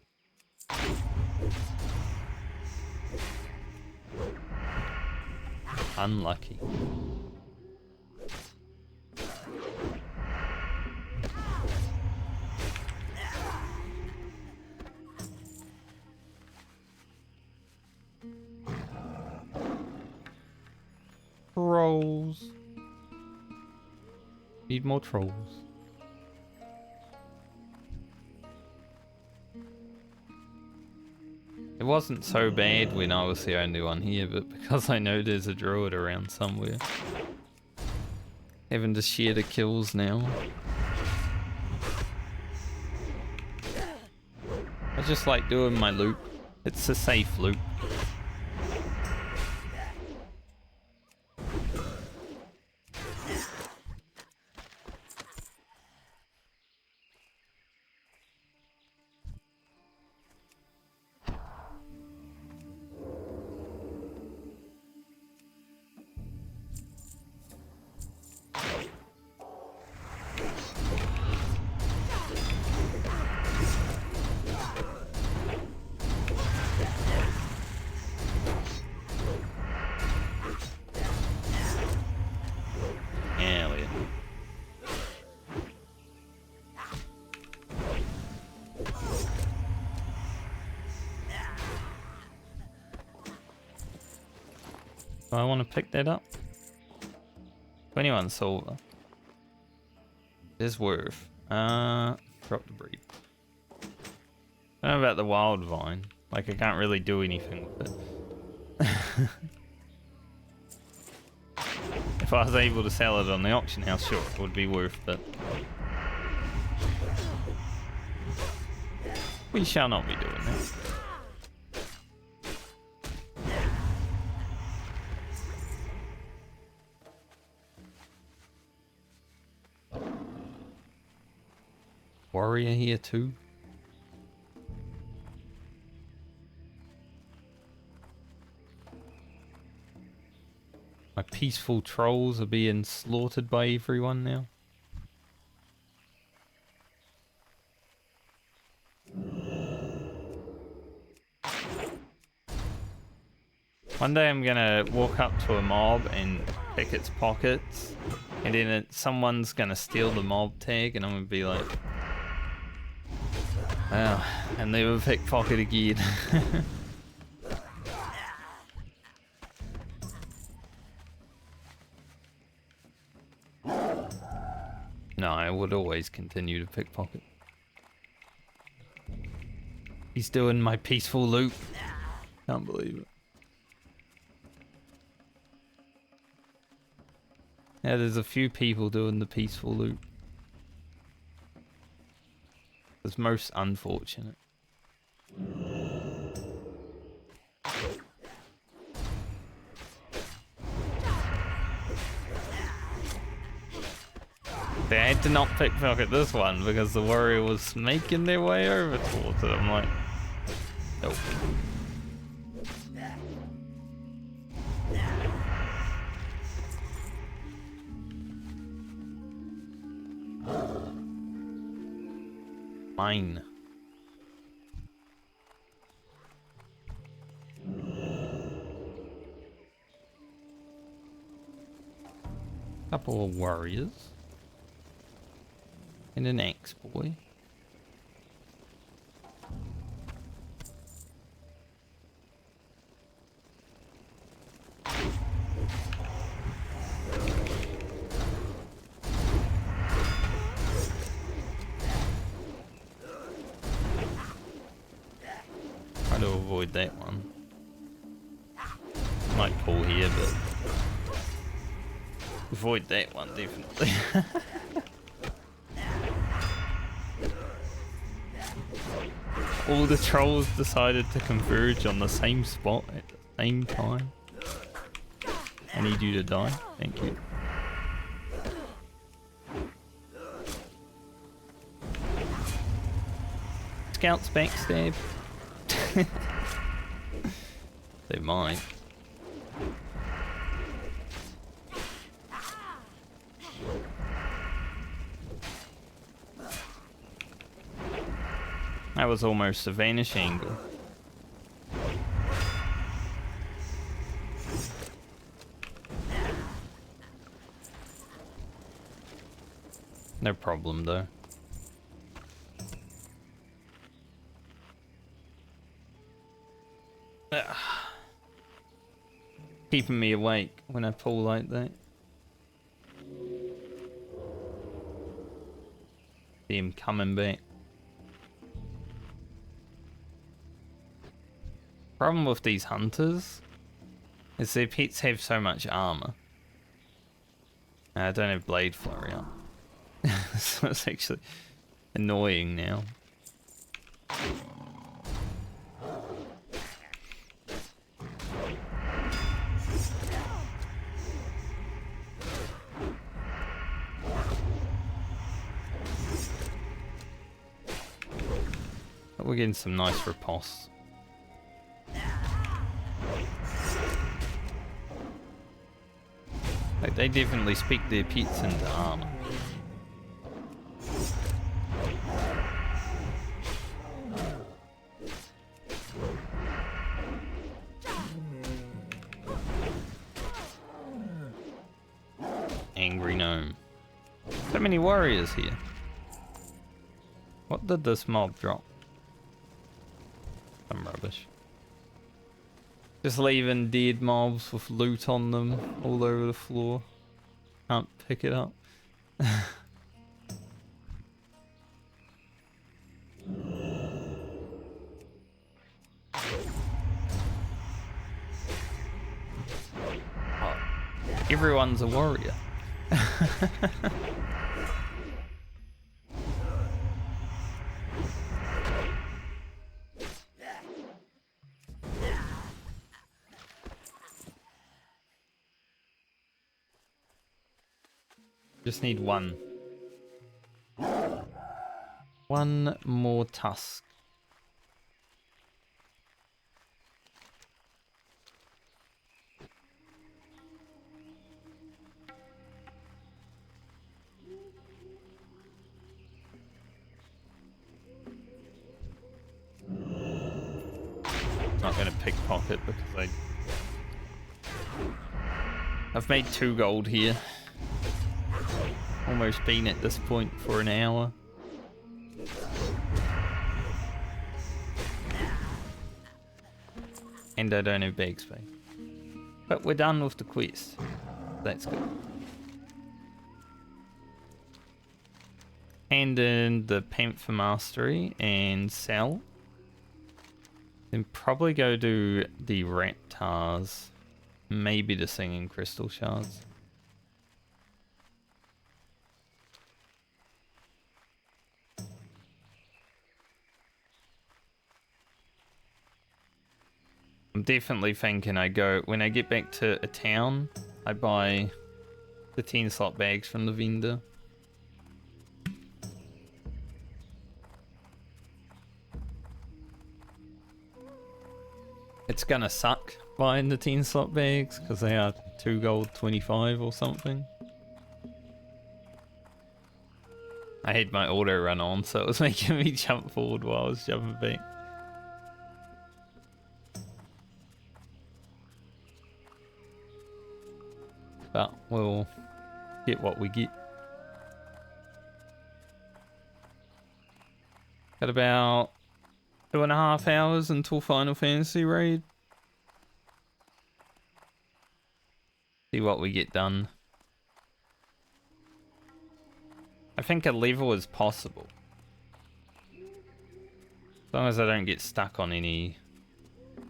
Unlucky. Trolls. Need more trolls. It wasn't so bad when I was the only one here, but because I know there's a druid around somewhere. Having to share the kills now. I just like doing my loop. It's a safe loop. Do I want to pick that up? 21 silver. Is worth. Drop the breed. I don't know about the wild vine. Like, I can't really do anything with it. If I was able to sell it on the auction house, sure, it would be worth it. We shall not be doing that. Warrior here too. My peaceful trolls are being slaughtered by everyone now. One day I'm gonna walk up to a mob and pick its pockets, and then someone's gonna steal the mob tag, and I'm gonna be like, wow, and never pickpocket again. No, I would always continue to pickpocket. He's doing my peaceful loot. Can't believe it. Yeah, there's a few people doing the peaceful loot. It's most unfortunate. They had to not pickpocket this one because the warrior was making their way over towards it. I'm like, nope. Mine. Couple of warriors. And an ex-boy. Try to avoid that one. Might pull here, but avoid that one definitely. All the trolls decided to converge on the same spot at the same time. I need you to die. Thank you. Scouts backstab. They might. That was almost a vanish angle. No problem though. Keeping me awake when I pull like that. See him coming back. Problem with these hunters is their pets have so much armor. I don't have blade flurry up. So it's actually annoying now. But we're getting some nice riposte. Like, they definitely speak their pets into armor. Angry gnome. So many warriors here. What did this mob drop? Some rubbish. Just leaving dead mobs with loot on them all over the floor. Can't pick it up. Oh, everyone's a warrior. Just need one. One more tusk. Not gonna pickpocket because I've made 2 gold here. Almost been at this point for an hour. And I don't have bag space. But we're done with the quest. That's good. Hand in the Panther Mastery and sell. Then probably go do the Raptors. Maybe the Singing Crystal Shards. I'm definitely thinking when I get back to a town, I buy the 10 slot bags from the vendor. It's gonna suck buying the 10 slot bags because they are 2 gold 25 or something. I had my auto run on, so it was making me jump forward while I was jumping back. But we'll get what we get. Got about 2.5 hours until Final Fantasy raid. See what we get done. I think a level is possible. As long as I don't get stuck on any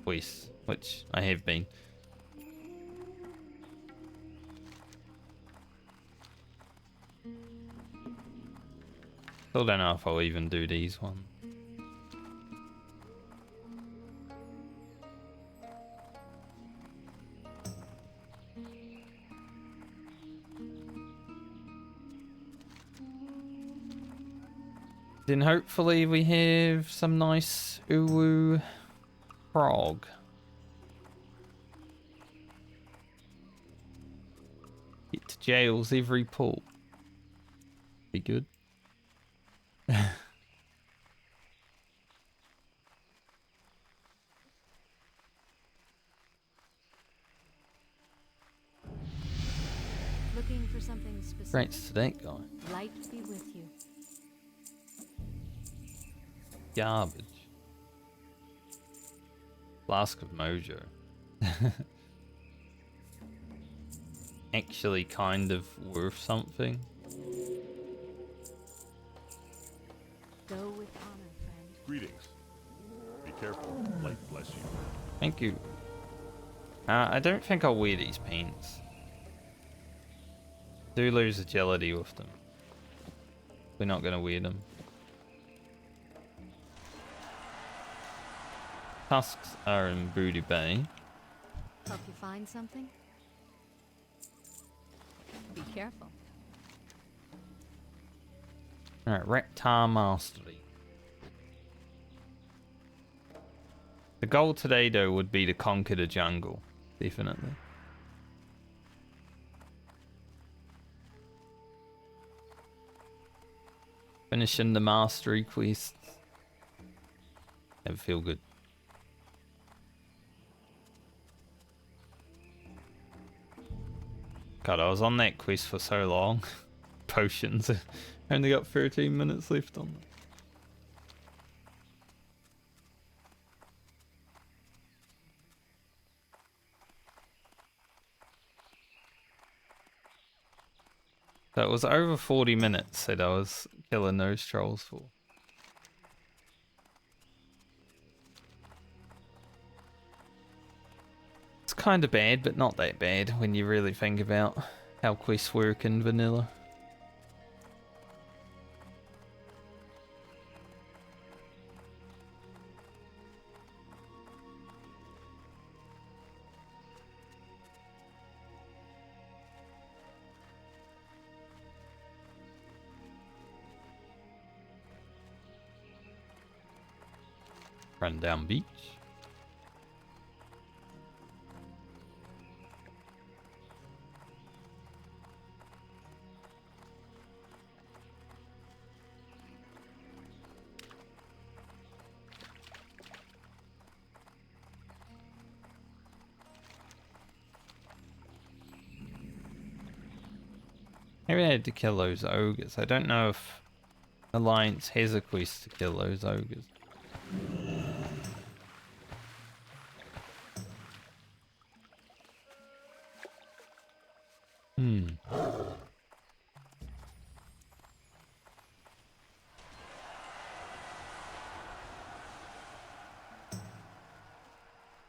quests, which I have been. Still don't know if I'll even do these ones. Then hopefully we have some nice UWU Prog. Get to jails every pull. Be good. Looking for something specific? Great to that guy. Light be with you. Garbage. Flask of Mojo. Actually kind of worth something. Go with honor, friend. Greetings. Be careful. Light bless you. Thank you. I don't think I'll wear these pants. Do lose agility with them. We're not going to wear them. Tusks are in Booty Bay. Help you find something? Be careful. Alright, Raptor Mastery. The goal today, though, would be to conquer the jungle. Definitely. Finishing the mastery quests. That feel good. God, I was on that quest for so long. Potions. Only got 13 minutes left on them. So it was over 40 minutes that I was killing those trolls for. It's kind of bad, but not that bad when you really think about how quests work in vanilla. Run down beach. Maybe I had to kill those ogres. I don't know if Alliance has a quest to kill those ogres.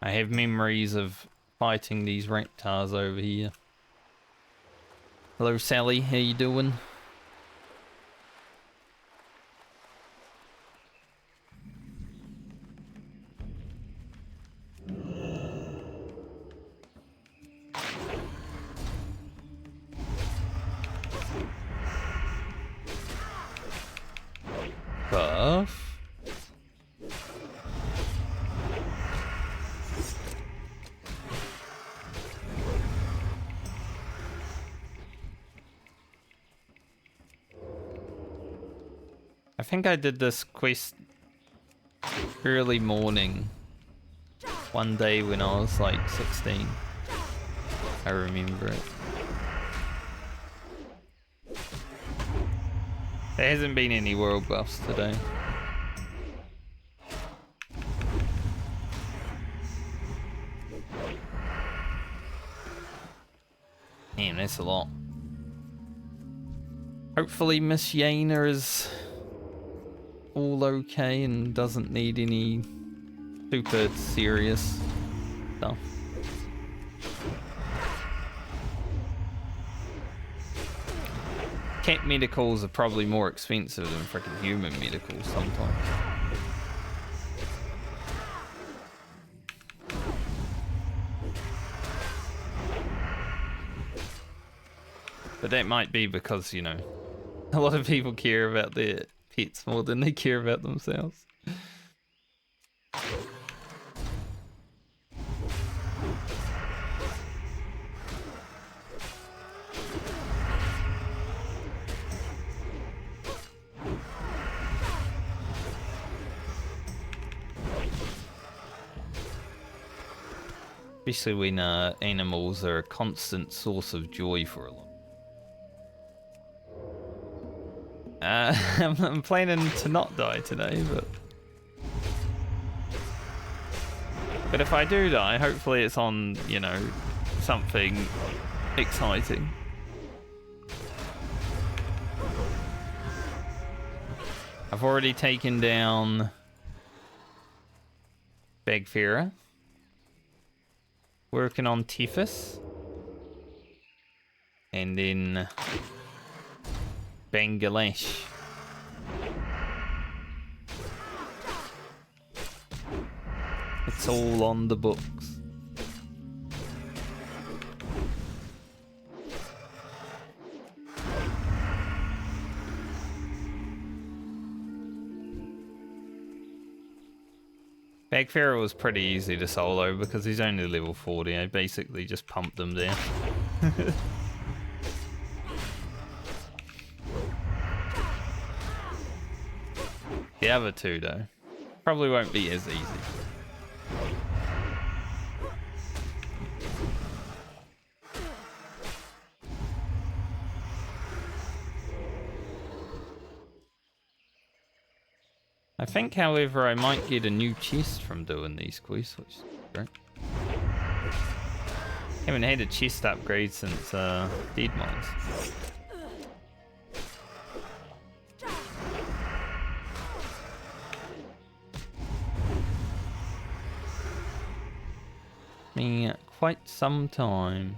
I have memories of fighting these reptiles over here. Hello Sally, how you doing? Buff. I think I did this quest early morning one day when I was like 16. I remember it. There hasn't been any world buffs today. Damn, that's a lot. Hopefully Miss Yaina is all okay and doesn't need any super serious stuff. Cat medicals are probably more expensive than freaking human medicals sometimes. But that might be because, you know, a lot of people care about their pets more than they care about themselves. Especially when animals are a constant source of joy for a lot. I'm planning to not die today, but if I do die, hopefully it's on, you know, something exciting. I've already taken down Bagfera. Working on Tiphys. And then Bangladesh. It's all on the books. Bagfera was pretty easy to solo because he's only level 40. I basically just pumped them down. The other two, though, probably won't be as easy. I think, however, I might get a new chest from doing these quests, which is great. Haven't had a chest upgrade since Dead Mines. me quite some time.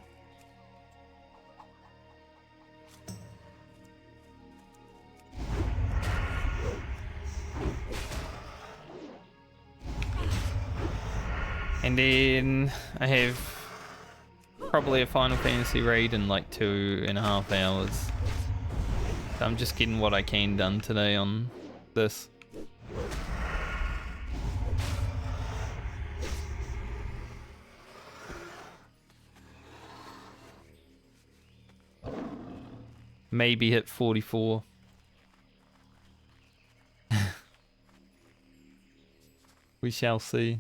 And then I have probably a Final Fantasy raid in like 2.5 hours. So I'm just getting what I can done today on this. Maybe hit 44. We shall see.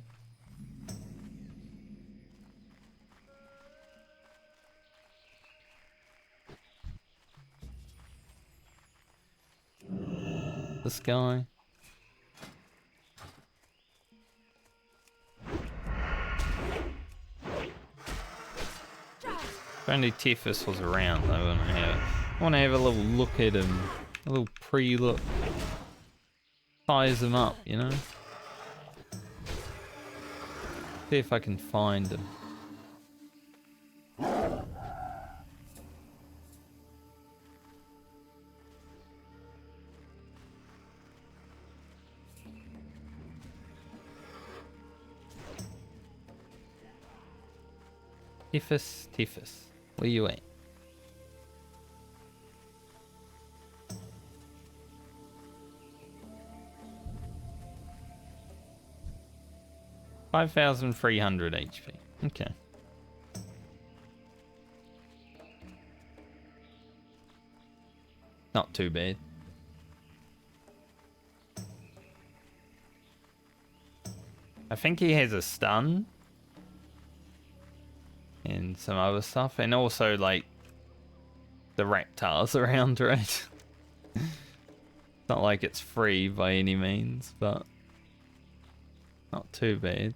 This guy. If only Tethys was around, I want to have a little look at him, a little pre-look, size him up, you know. See if I can find him. Tethys, where you at? $5,300 HP. Okay. Not too bad. I think he has a stun. And some other stuff. And also, like, the reptiles around, right? Not like it's free by any means, but not too bad.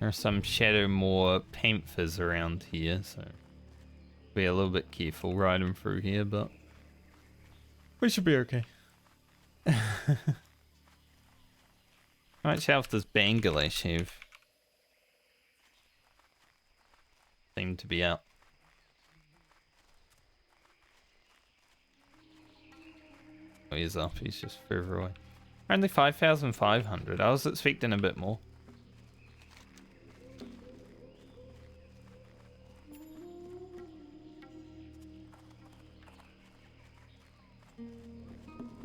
There are some Shadowmoor Panthers around here, so be a little bit careful riding through here, but we should be okay. How much health does Bangladesh have? Seem to be out. Oh, he's up, he's just further away. Only 5,500. I was expecting a bit more.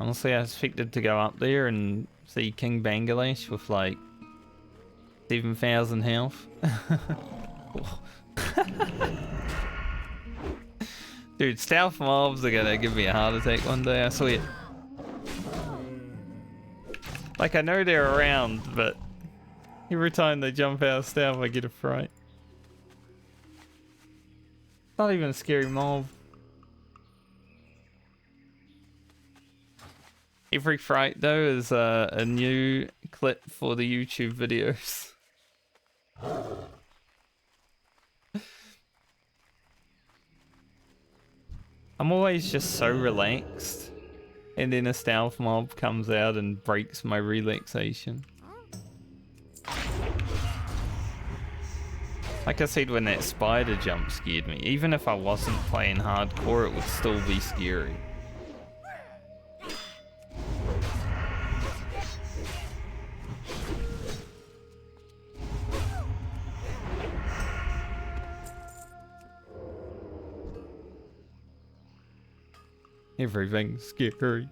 Honestly, I expected to go up there and see King Bangladesh with like 7,000 health. Dude, stealth mobs are gonna give me a heart attack one day, I swear. Like, I know they're around, but every time they jump out of stealth, I get a fright. Not even a scary mob. Every fright, though, is a new clip for the YouTube videos. I'm always just so relaxed, and then a stealth mob comes out and breaks my relaxation. Like I said, when that spider jump scared me, even if I wasn't playing hardcore, it would still be scary. Everything's scary.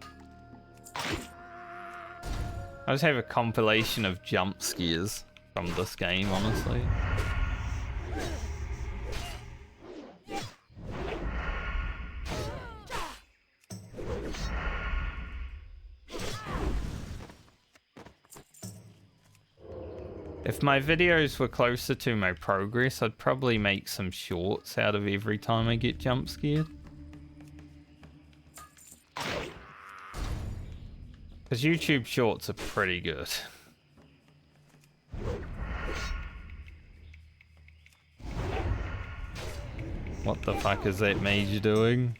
I just have a compilation of jump scares from this game, honestly. If my videos were closer to my progress, I'd probably make some shorts out of every time I get jump scared. Because YouTube shorts are pretty good. What the fuck is that mage doing?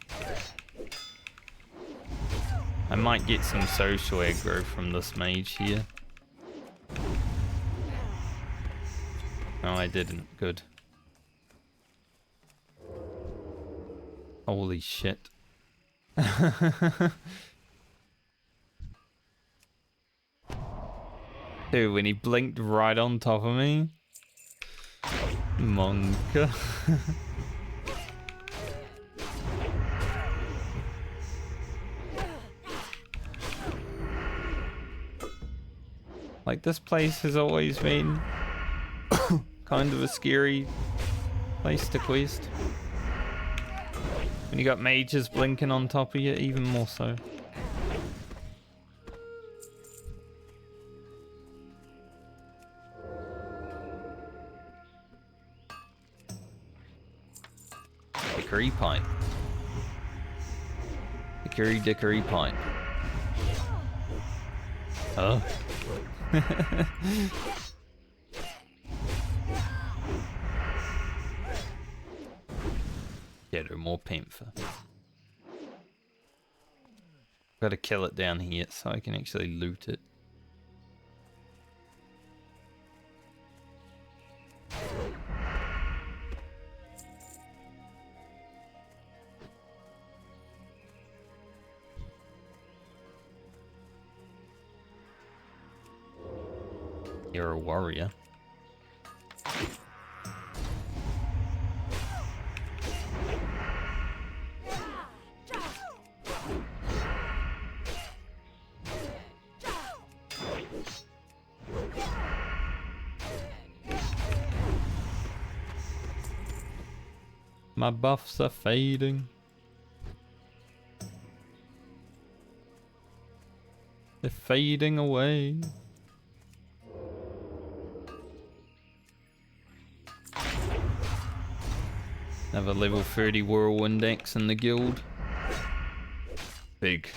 I might get some social aggro from this mage here. No, I didn't. Good. Holy shit. Dude, when he blinked right on top of me. Monka. Like, this place has always been kind of a scary place to quest. When you got mages blinking on top of you, even more so. Dickory pipe. Dickory pipe. Oh. Get her more panther. Gotta kill it down here so I can actually loot it. You're a warrior. My buffs are fading. They're fading away. Have a level 30 whirlwind axe in the guild. Big.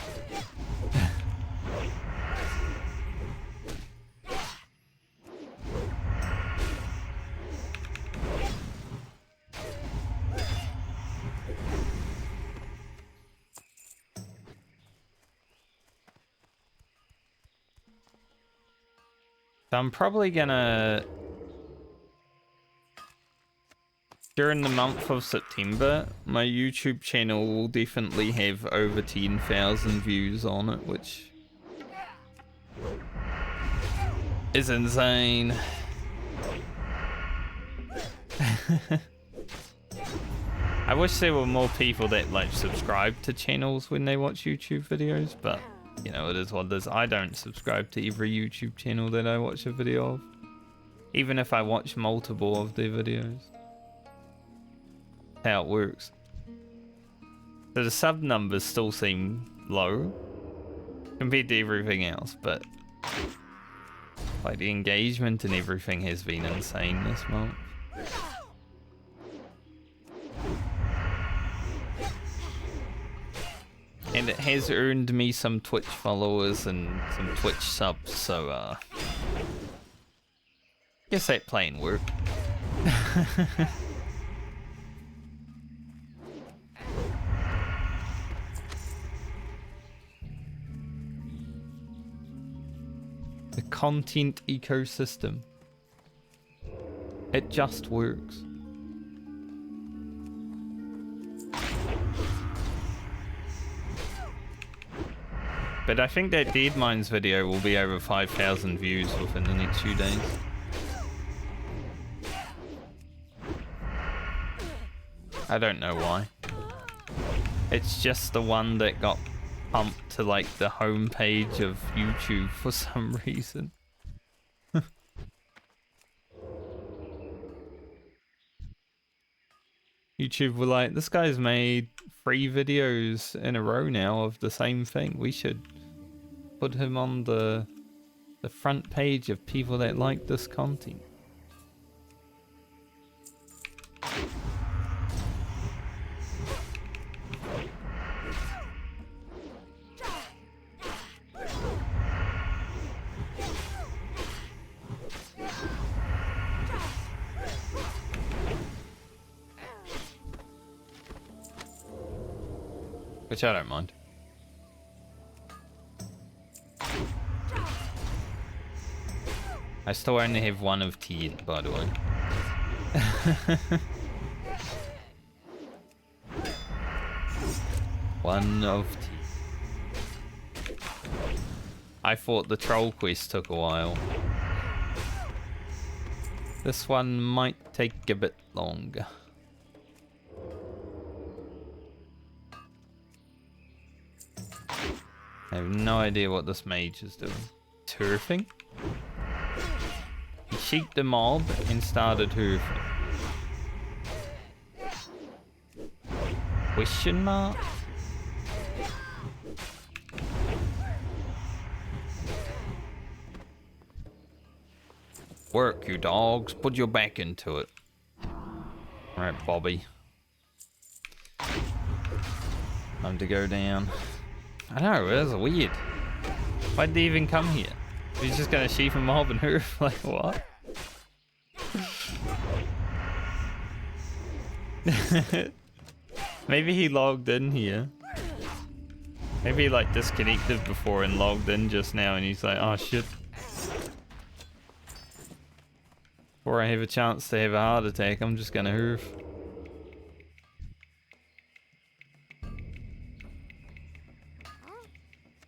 So I'm probably gonna, during the month of September, my YouTube channel will definitely have over 10,000 views on it, which is insane. I wish there were more people that like subscribe to channels when they watch YouTube videos, but you know, it is what it is. I don't subscribe to every YouTube channel that I watch a video of, even if I watch multiple of their videos. How it works. So the sub numbers still seem low compared to everything else, but like the engagement and everything has been insane this month. And it has earned me some Twitch followers and some Twitch subs, so guess that plan worked. The content ecosystem. It just works. But I think that Dead Mines video will be over 5,000 views within the next few days. I don't know why. It's just the one that got pumped to like the homepage of YouTube for some reason. YouTube were like, this guy's made 3 videos in a row now of the same thing. We should put him on the front page of people that like this content. which I don't mind. I still only have one of 10, by the way. One of 10. I thought the troll quest took a while. This one might take a bit longer. I have no idea what this mage is doing. Turfing? He cheeked the mob and started hoofing. Question mark? Work, you dogs. Put your back into it. Alright, Bobby. Time to go down. I know, it was weird. Why'd they even come here? He's just gonna sheep a mob and hoof? Like, what? Maybe he logged in here. Maybe he like disconnected before and logged in just now and he's like, oh shit. Before I have a chance to have a heart attack, I'm just gonna hoof.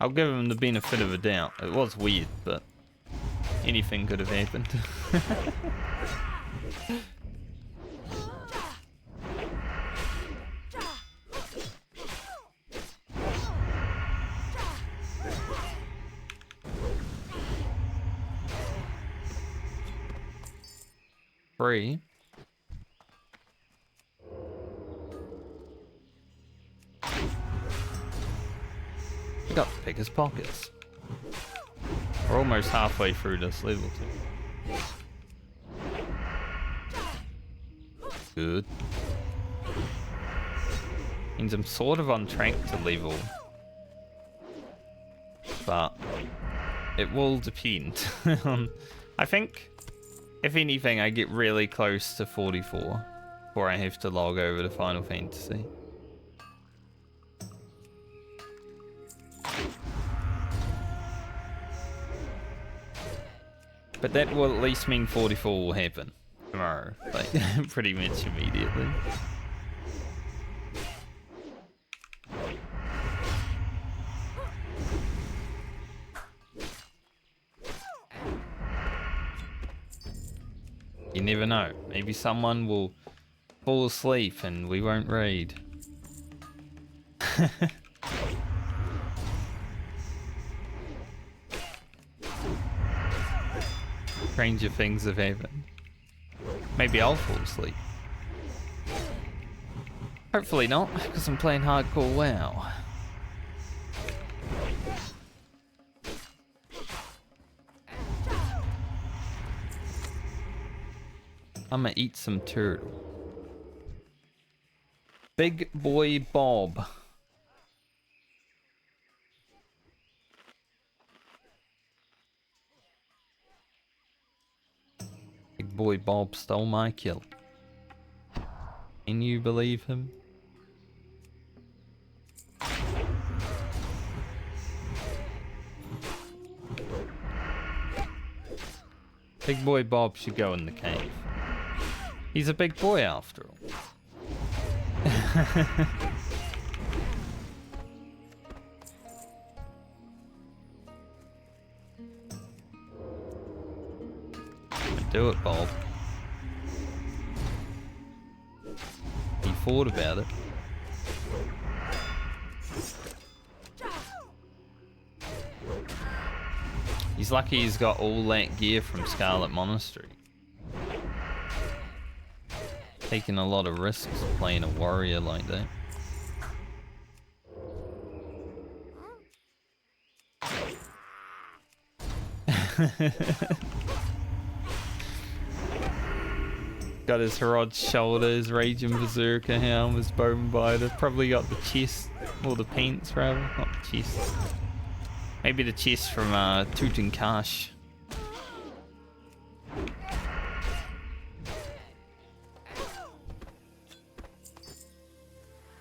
I'll give him the benefit of a doubt. It was weird, but anything could have happened. Free. We got to pick his pockets. We're almost halfway through this level too. Good. Means I'm sort of on track to level. But it will depend. I think, if anything, I get really close to 44 before I have to log over to Final Fantasy. But that will at least mean 44 will happen tomorrow, like pretty much immediately. You never know. Maybe someone will fall asleep and we won't raid. Stranger things have happened. Maybe I'll fall asleep. Hopefully not, because I'm playing hardcore WoW. I'ma eat some turtle. Big boy Bob. Big boy Bob stole my kill. Can you believe him? Big boy Bob should go in the cave. He's a big boy after all. Do it, Bob. He thought about it. He's lucky he's got all that gear from Scarlet Monastery. Taking a lot of risks playing a warrior like that. Got his Herod's shoulders, raging berserker helm, his bone biter. Probably got the chest, or the pants rather, not the chest. Maybe the chest from Tutankhamun.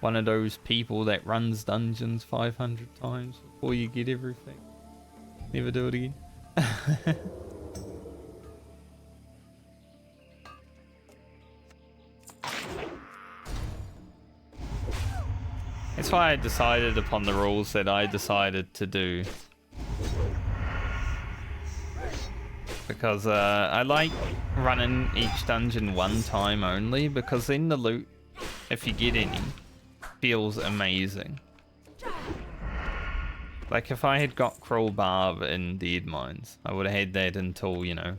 one of those people that runs dungeons 500 times before you get everything. Never do it again. That's why I decided upon the rules that I decided to do. Because I like running each dungeon one time only, because then the loot, if you get any, feels amazing. Like if I had got Cruel Barb in Dead Mines, I would have had that until, you know,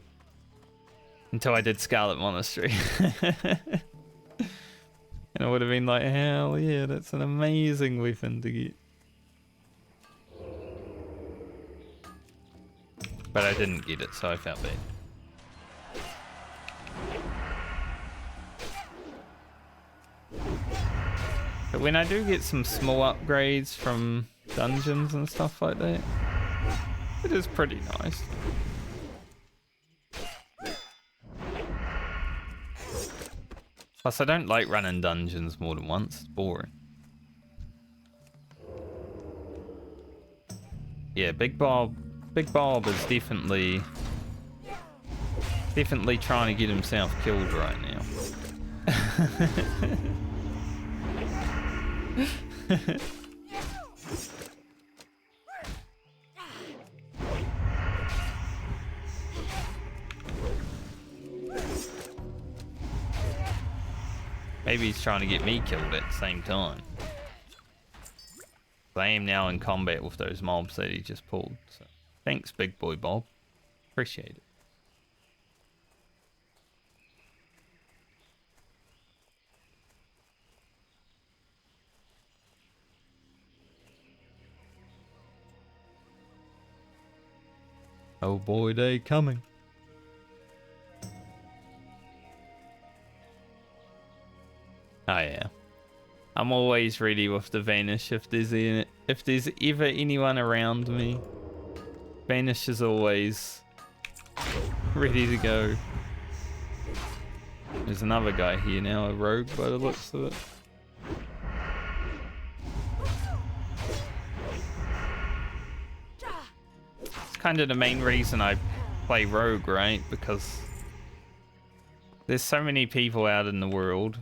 until I did Scarlet Monastery. And I would have been like, hell yeah, that's an amazing weapon to get. But I didn't get it, so I felt bad. But when I do get some small upgrades from dungeons and stuff like that, it is pretty nice. Plus, I don't like running dungeons more than once. It's boring. Yeah, Big Bob is definitely trying to get himself killed right now. Maybe he's trying to get me killed at the same time. I am now in combat with those mobs that he just pulled. So thanks, Big Boy Bob. Appreciate it. Oh boy, they coming. Oh yeah. I'm always ready with the Vanish if there's ever anyone around me. Vanish is always ready to go. There's another guy here now, a rogue by the looks of it. It's kind of the main reason I play rogue, right? Because there's so many people out in the world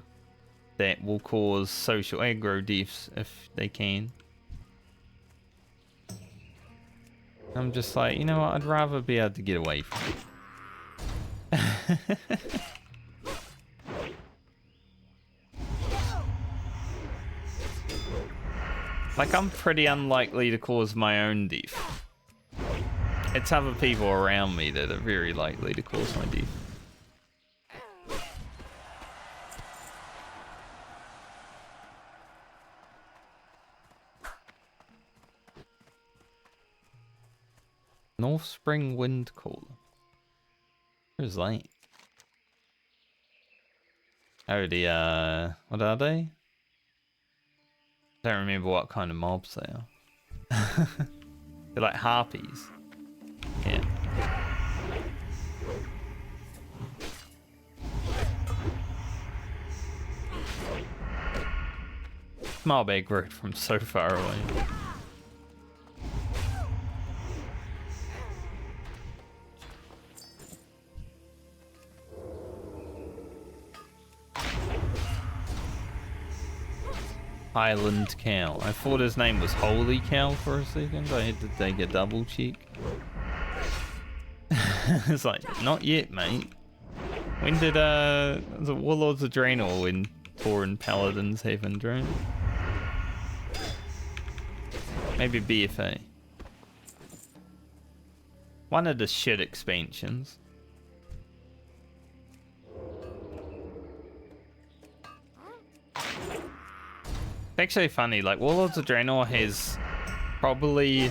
that will cause social aggro deaths if they can. I'm just like, you know what, I'd rather be able to get away from it. Like, I'm pretty unlikely to cause my own death. It's other people around me that are very likely to cause my death. North Spring Wind Cooler. Where's that? Oh, the, what are they? I don't remember what kind of mobs they are. They're like harpies. Yeah. Mob aggroed from so far away. Highland Cow. I thought his name was Holy Cow for a second. I had to take a double check. It's like, not yet, mate. When did was it Warlords Adrenal when Tauren Paladins have Indra? Maybe BFA. One of the shit expansions. It's actually funny, like Warlords of Draenor has probably...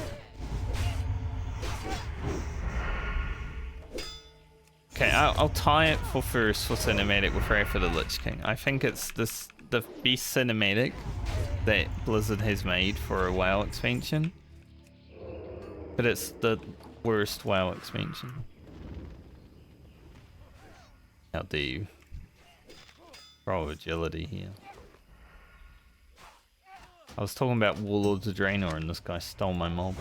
Okay, I'll tie it for first for cinematic with Wrath of the Lich King. I think it's the best cinematic that Blizzard has made for a WoW expansion. But it's the worst WoW expansion. How do you roll agility here? I was talking about Warlords of Draenor and this guy stole my mob.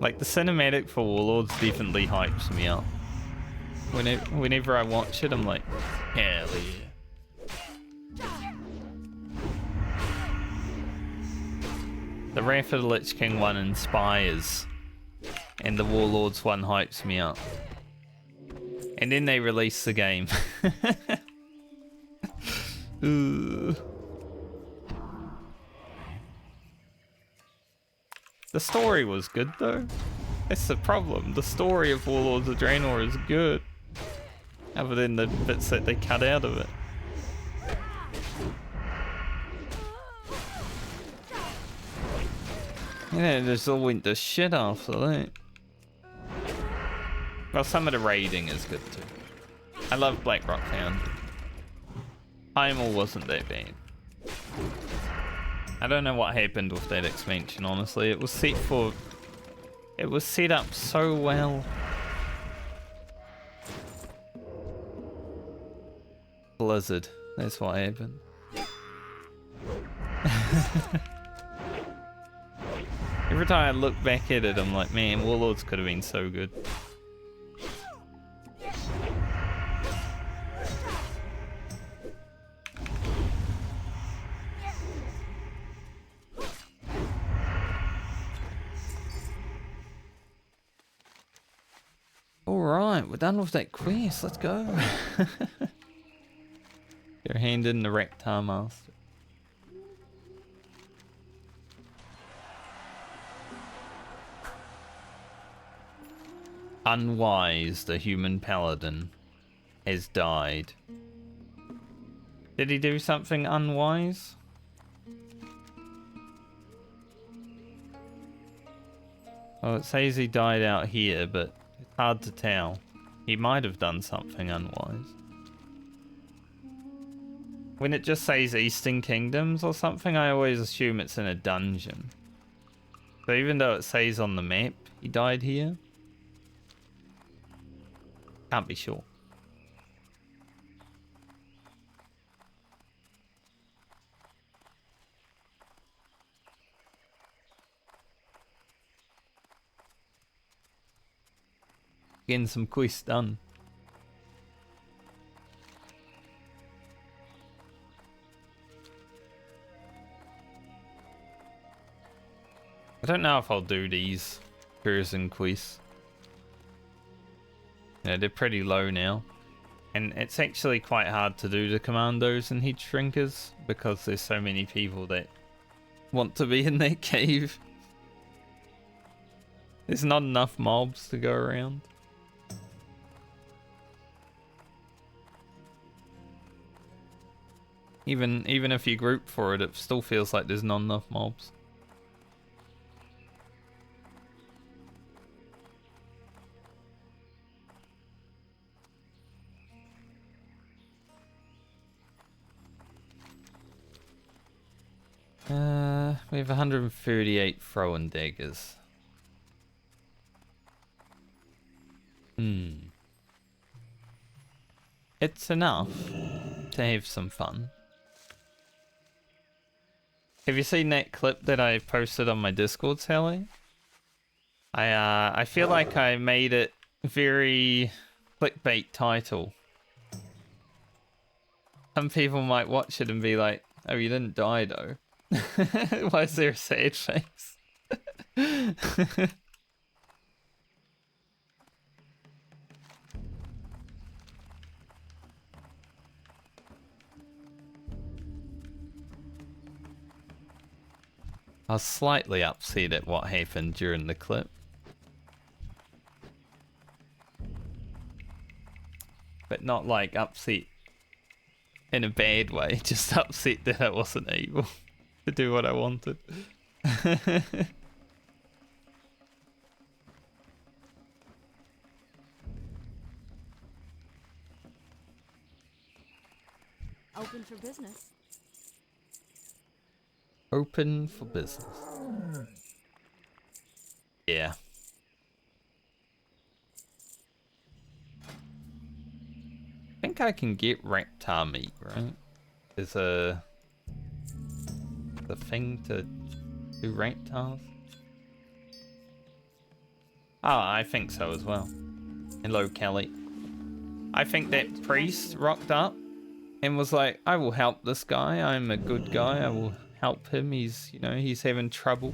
Like, the cinematic for Warlords definitely hypes me up. Whenever I watch it, I'm like, hell yeah. The Wrath of the Lich King one inspires, and the Warlords one hypes me up. And then they release the game. Ooh. The story was good though. That's the problem. The story of Warlords of Draenor is good. Other than the bits that they cut out of it. Yeah, it just all went to shit after that. Well, some of the raiding is good too. I love Blackrock Foundry. Primal wasn't that bad. I don't know what happened with that expansion, honestly. It was set up so well. Blizzard, that's what happened. Every time I look back at it, I'm like, man, Warlords could have been so good. Alright, we're done with that quest, let's go. Your hand in the Reptar Master. Unwise, the human paladin, has died. Did he do something unwise? Well, it says he died out here, but it's hard to tell. He might have done something unwise. When it just says Eastern Kingdoms or something, I always assume it's in a dungeon. So even though it says on the map he died here, can't be sure. Getting some quests done. I don't know if I'll do these person quests. Yeah, they're pretty low now. And it's actually quite hard to do the commandos and heat shrinkers because there's so many people that want to be in that cave. There's not enough mobs to go around. Even if you group for it, it still feels like there's not enough mobs. We have 138 throwing daggers. It's enough to have some fun. Have you seen that clip that I posted on my Discord, Sally? I feel like I made it very clickbait title. Some people might watch it and be like, "Oh, you didn't die though." Why is there a sad face? I was slightly upset at what happened during the clip. But not like upset in a bad way, just upset that I wasn't able to do what I wanted. Open for business. Open for business. Yeah. think I can get reptar meat, right? There's the thing to do reptars. Oh, I think so as well. Hello, Kelly. I think that priest rocked up and was like, I will help this guy. I'm a good guy. I will help him. He's, you know, he's having trouble.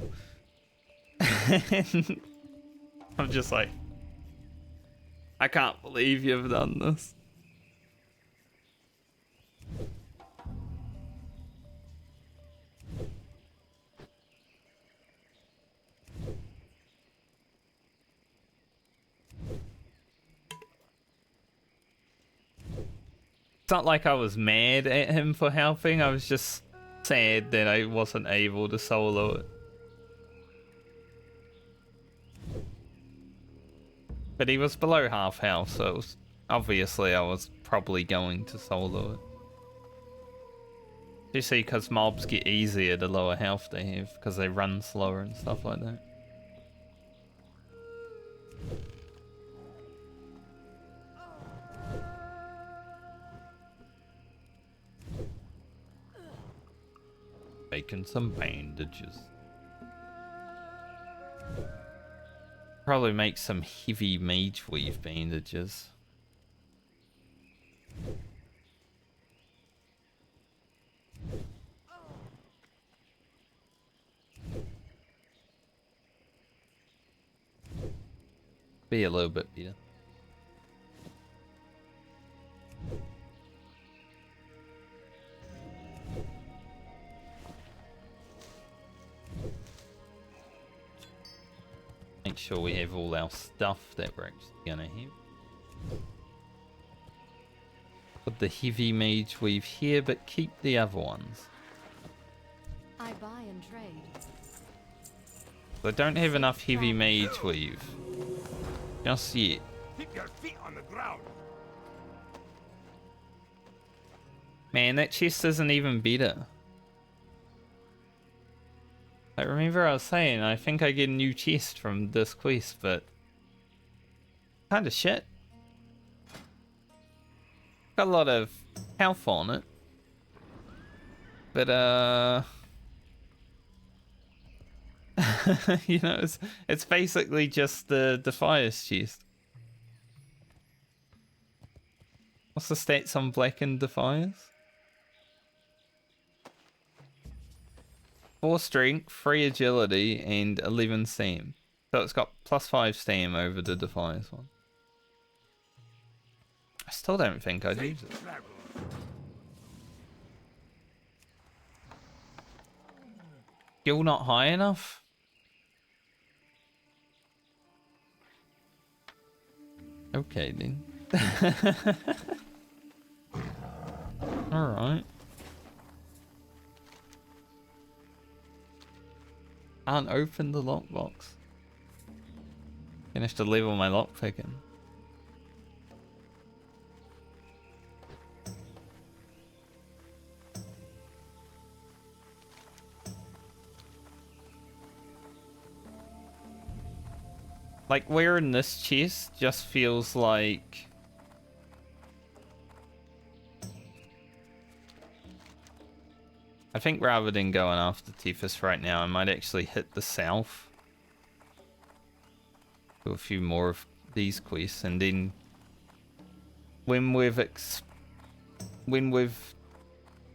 And I'm just like, I can't believe you've done this. It's not like I was mad at him for helping. I was just sad that I wasn't able to solo it. But he was below half health, so it was, obviously I was probably going to solo it. You see, because mobs get easier the lower health they have, because they run slower and stuff like that. Making some bandages. Probably make some heavy mage weave bandages. Be a little bit better. Make sure we have all our stuff that we're actually gonna have. Put the heavy mage weave here, but keep the other ones. I buy and trade. I don't have enough heavy mage weave. Just yet. Keep your feet on the ground. Man, that chest isn't even better. I remember I was saying, I think I get a new chest from this quest, but kinda shit. Got a lot of health on it. But you know, it's basically just the Defier's chest. What's the stats on Black and Defiers? 4 strength, 3 agility, and 11 stam. So it's got +5 stam over the Defiers one. I still don't think I'd use it. Skill not high enough? Okay then. Alright. Can't open the lockbox. Gonna have to level my lockpicking. Like, where in this chest just feels like... I think rather than going after Tethys right now, I might actually hit the south. Do a few more of these quests, and then... When we've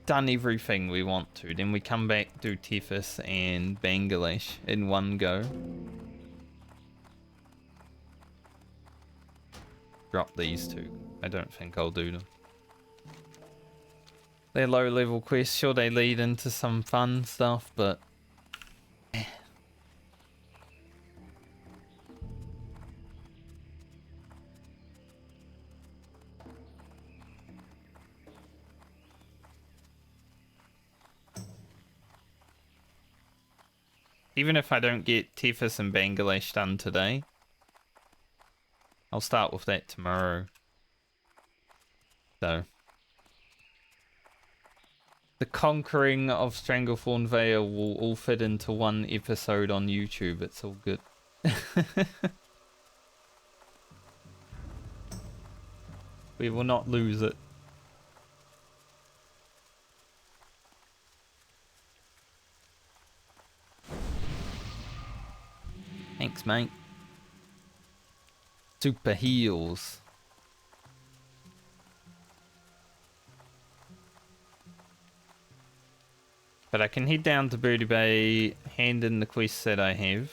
done everything we want to, then we come back, do Tethys and Bangladesh in one go. Drop these two. I don't think I'll do them. They're low level quests. Sure, they lead into some fun stuff, but... Even if I don't get Tethys and Bangladesh done today, I'll start with that tomorrow. So, the conquering of Stranglethorn Vale will all fit into one episode on YouTube. It's all good. We will not lose it. Thanks, mate. Super heals. But I can head down to Booty Bay, hand in the quests that I have.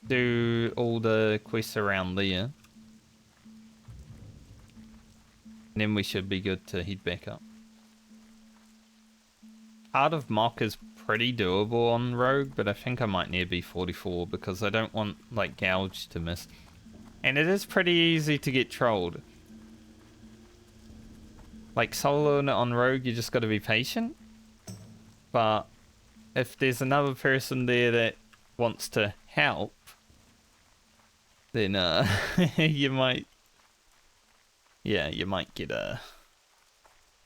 Do all the quests around there. And then we should be good to head back up. Heart of Mock is pretty doable on Rogue, but I think I might need B44 because I don't want, like, Gouge to miss. And it is pretty easy to get trolled. Like, soloing it on Rogue, you just gotta be patient. But if there's another person there that wants to help, then you might, yeah, you might get a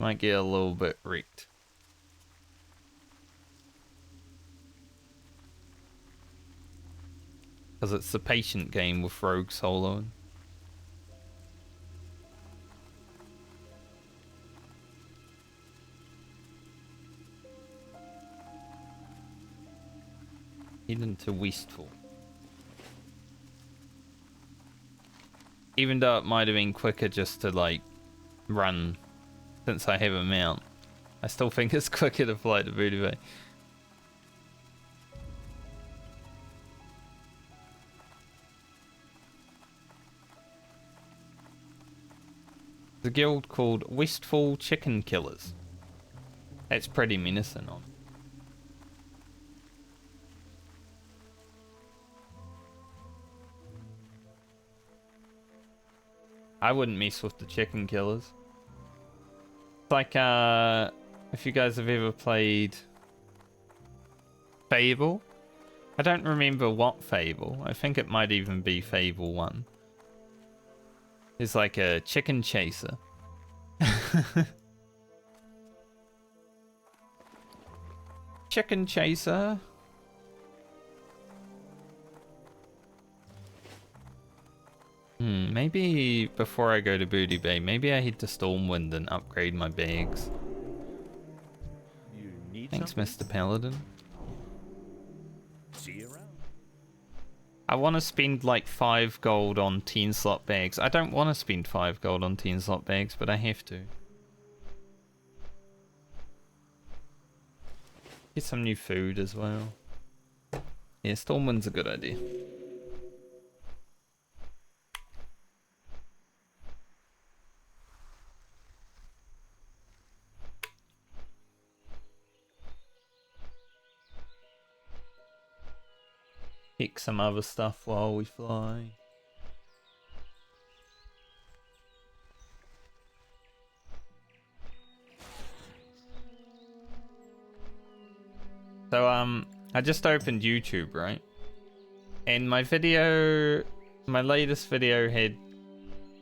little bit wrecked. Because it's the patient game with Rogue soloing. Head into Westfall. Even though it might have been quicker just to, like, run since I have a mount, I still think it's quicker to fly to Booty Bay. There's a guild called Westfall Chicken Killers. That's pretty menacing on. I wouldn't mess with the chicken killers. It's like, if you guys have ever played Fable. I don't remember what Fable. I think it might even be Fable 1. There's like a chicken chaser. Chicken chaser. Maybe before I go to Booty Bay, maybe I head to Stormwind and upgrade my bags. You need Thanks, something? Mr. Paladin. See you around. I want to spend like 5 gold on 10 slot bags. I don't want to spend 5 gold on 10 slot bags, but I have to. Get some new food as well. Yeah, Stormwind's a good idea. Pick some other stuff while we fly. So I just opened YouTube, right? And my latest video had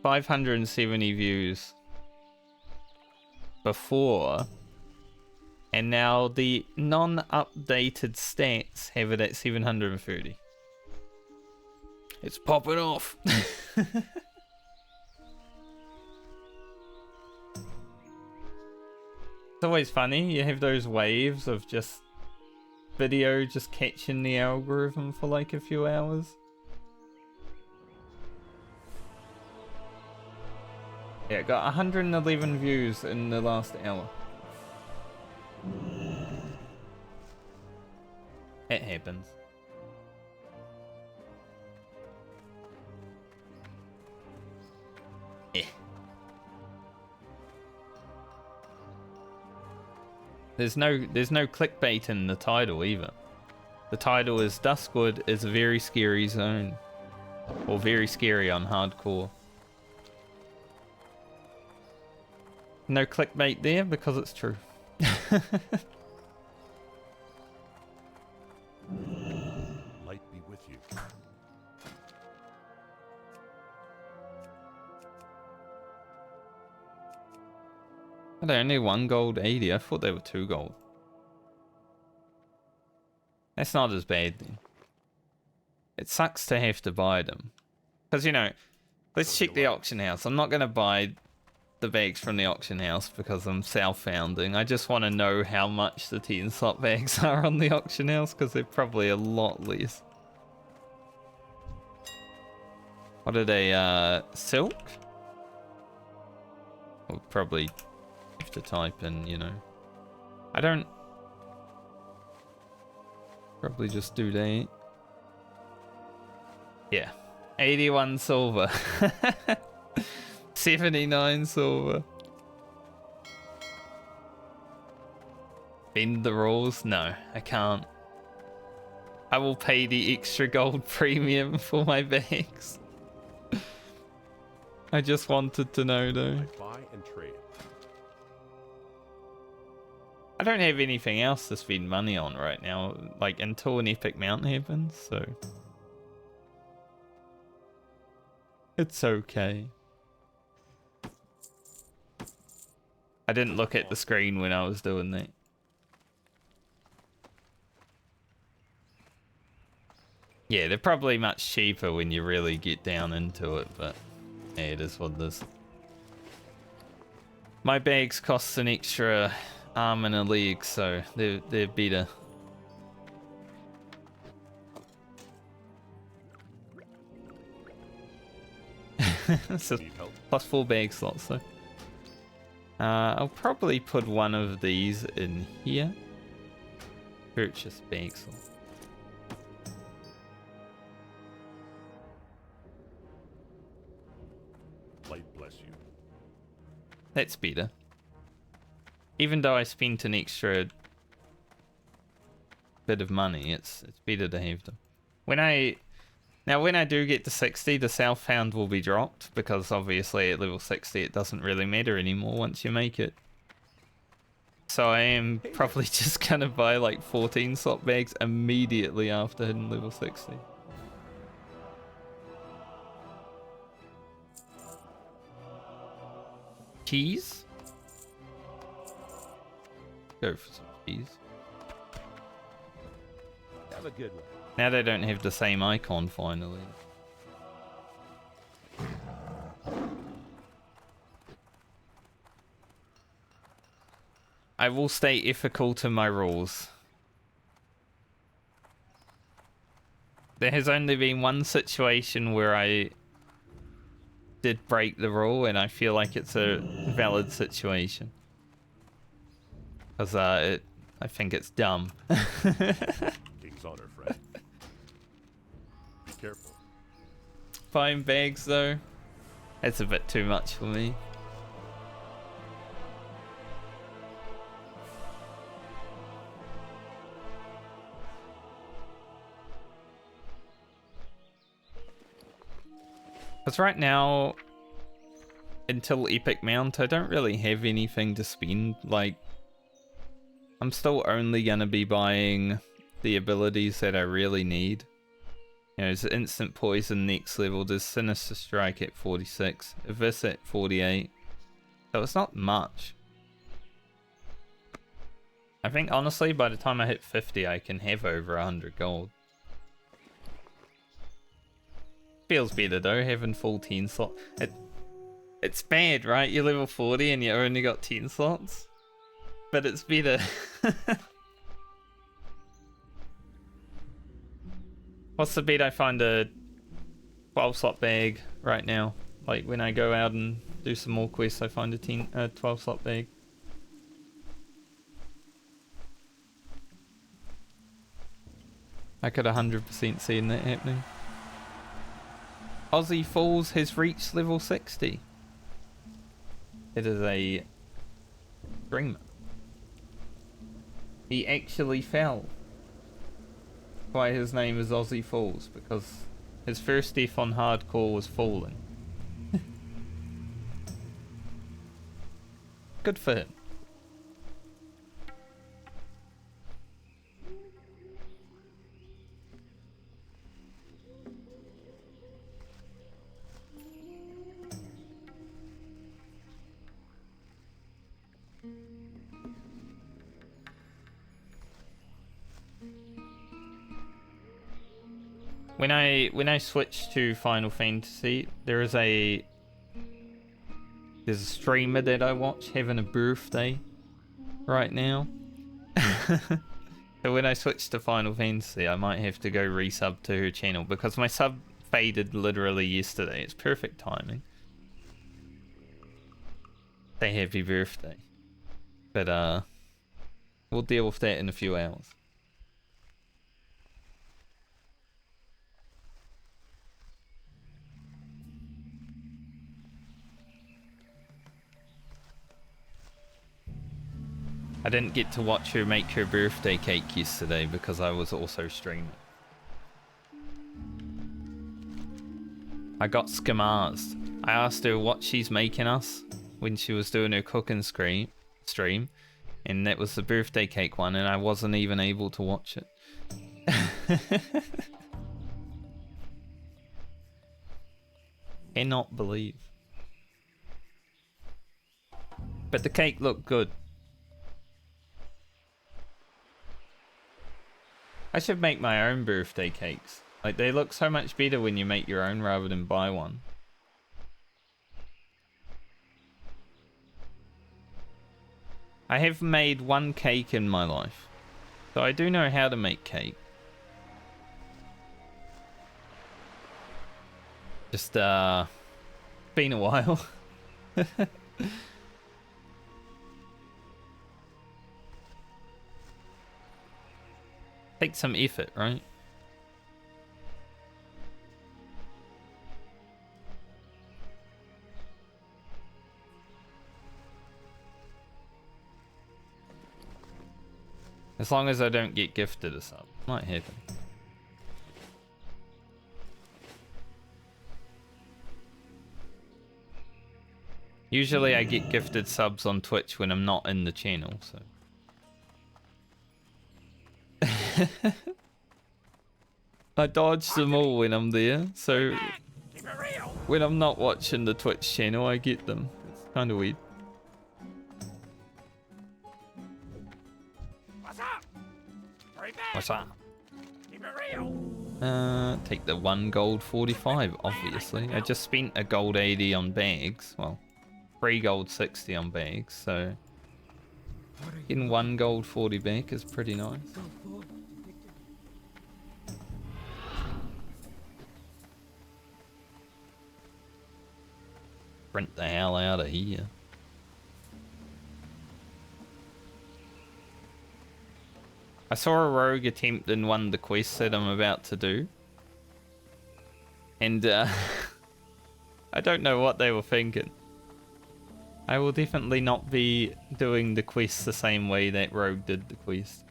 570 views before, and now the non-updated stats have it at 730. It's popping off. It's always funny, you have those waves of just video just catching the algorithm for like a few hours. Yeah, it got 111 views in the last hour. It happens. There's no clickbait in the title either. The title is Duskwood is a very scary zone. Or very scary on hardcore. No clickbait there because it's true. Light be with you. Are they only 1 gold 80? I thought they were 2 gold. That's not as bad then. It sucks to have to buy them. Because, you know, let's check the auction house. I'm not going to buy the bags from the auction house because I'm self-founding. I just want to know how much the 10 slot bags are on the auction house because they're probably a lot less. What are they, silk? We'll probably have to type in, you know. I don't... Probably just do that. Yeah. 81 silver. 79 silver. Bend the rules? No, I can't. I will pay the extra gold premium for my bags. I just wanted to know though. I buy and trade. I don't have anything else to spend money on right now, like until an epic mount happens, so it's okay. I didn't look at the screen when I was doing that. Yeah, they're probably much cheaper when you really get down into it, but yeah, it is what it is. My bags cost an extra arm and a leg, so they're better. So plus 4 bag slots though. I'll probably put one of these in here. Purchase bag slot. Light bless you. That's better. Even though I spent an extra bit of money, it's better to have them. When I do get to 60, the Southhound will be dropped, because obviously at level 60 it doesn't really matter anymore once you make it. So I am probably just gonna buy like 14 slot bags immediately after hitting level 60. Cheese? Go for some cheese. Have a good one. Now they don't have the same icon finally. I will stay ethical to my rules. There has only been one situation where I did break the rule, and I feel like it's a valid situation. Because I think it's dumb. King's honor, friend. Be careful. Buying bags though, that's a bit too much for me. Because right now, until Epic Mount, I don't really have anything to spend. Like, I'm still only going to be buying the abilities that I really need. You know, there's Instant Poison next level, there's Sinister Strike at 46, Abyss at 48. So it's not much. I think honestly, by the time I hit 50, I can have over 100 gold. Feels better though, having full 10 slot. It's bad, right? You're level 40 and you only got 10 slots. But it's better. What's the bet I find a 12 slot bag right now? Like when I go out and do some more quests, I find a 12 slot bag. I could 100% see that happening. Aussie Falls has reached level 60. It is a streamer. He actually fell. Why his name is Aussie Falls, because his first death on hardcore was falling. Good for him. When I switch to Final Fantasy, there is a There's a streamer that I watch having a birthday right now. So when I switch to Final Fantasy, I might have to go resub to her channel because my sub faded literally yesterday. It's perfect timing. Say happy birthday. But we'll deal with that in a few hours. I didn't get to watch her make her birthday cake yesterday because I was also streaming. I got skimazed. I asked her what she's making us when she was doing her cooking stream, and that was the birthday cake one, and I wasn't even able to watch it. Cannot believe. But the cake looked good. I should make my own birthday cakes. Like, they look so much better when you make your own rather than buy one. I have made one cake in my life, so I do know how to make cake. Just, been a while. Takes some effort, right? As long as I don't get gifted a sub. Might happen. Usually I get gifted subs on Twitch when I'm not in the channel, so... I dodge them all when I'm there, so when I'm not watching the Twitch channel, I get them. It's kind of weird. What's up? Take the 1 gold 45, obviously. I just spent a gold 80 on bags. Well, 3 gold 60 on bags, so getting 1 gold 40 back is pretty nice. Sprint the hell out of here. I saw a rogue attempt in one of the quests that I'm about to do. And I don't know what they were thinking. I will definitely not be doing the quest the same way that rogue did the quest.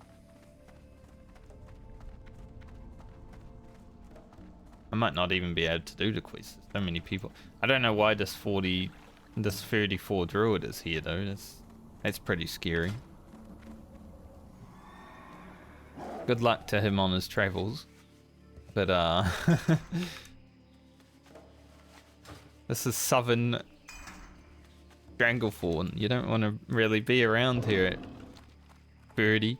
I might not even be able to do the quest. There's so many people. I don't know why this 34 druid is here though. That's pretty scary. Good luck to him on his travels. But this is Southern Stranglethorn. You don't want to really be around here, birdie.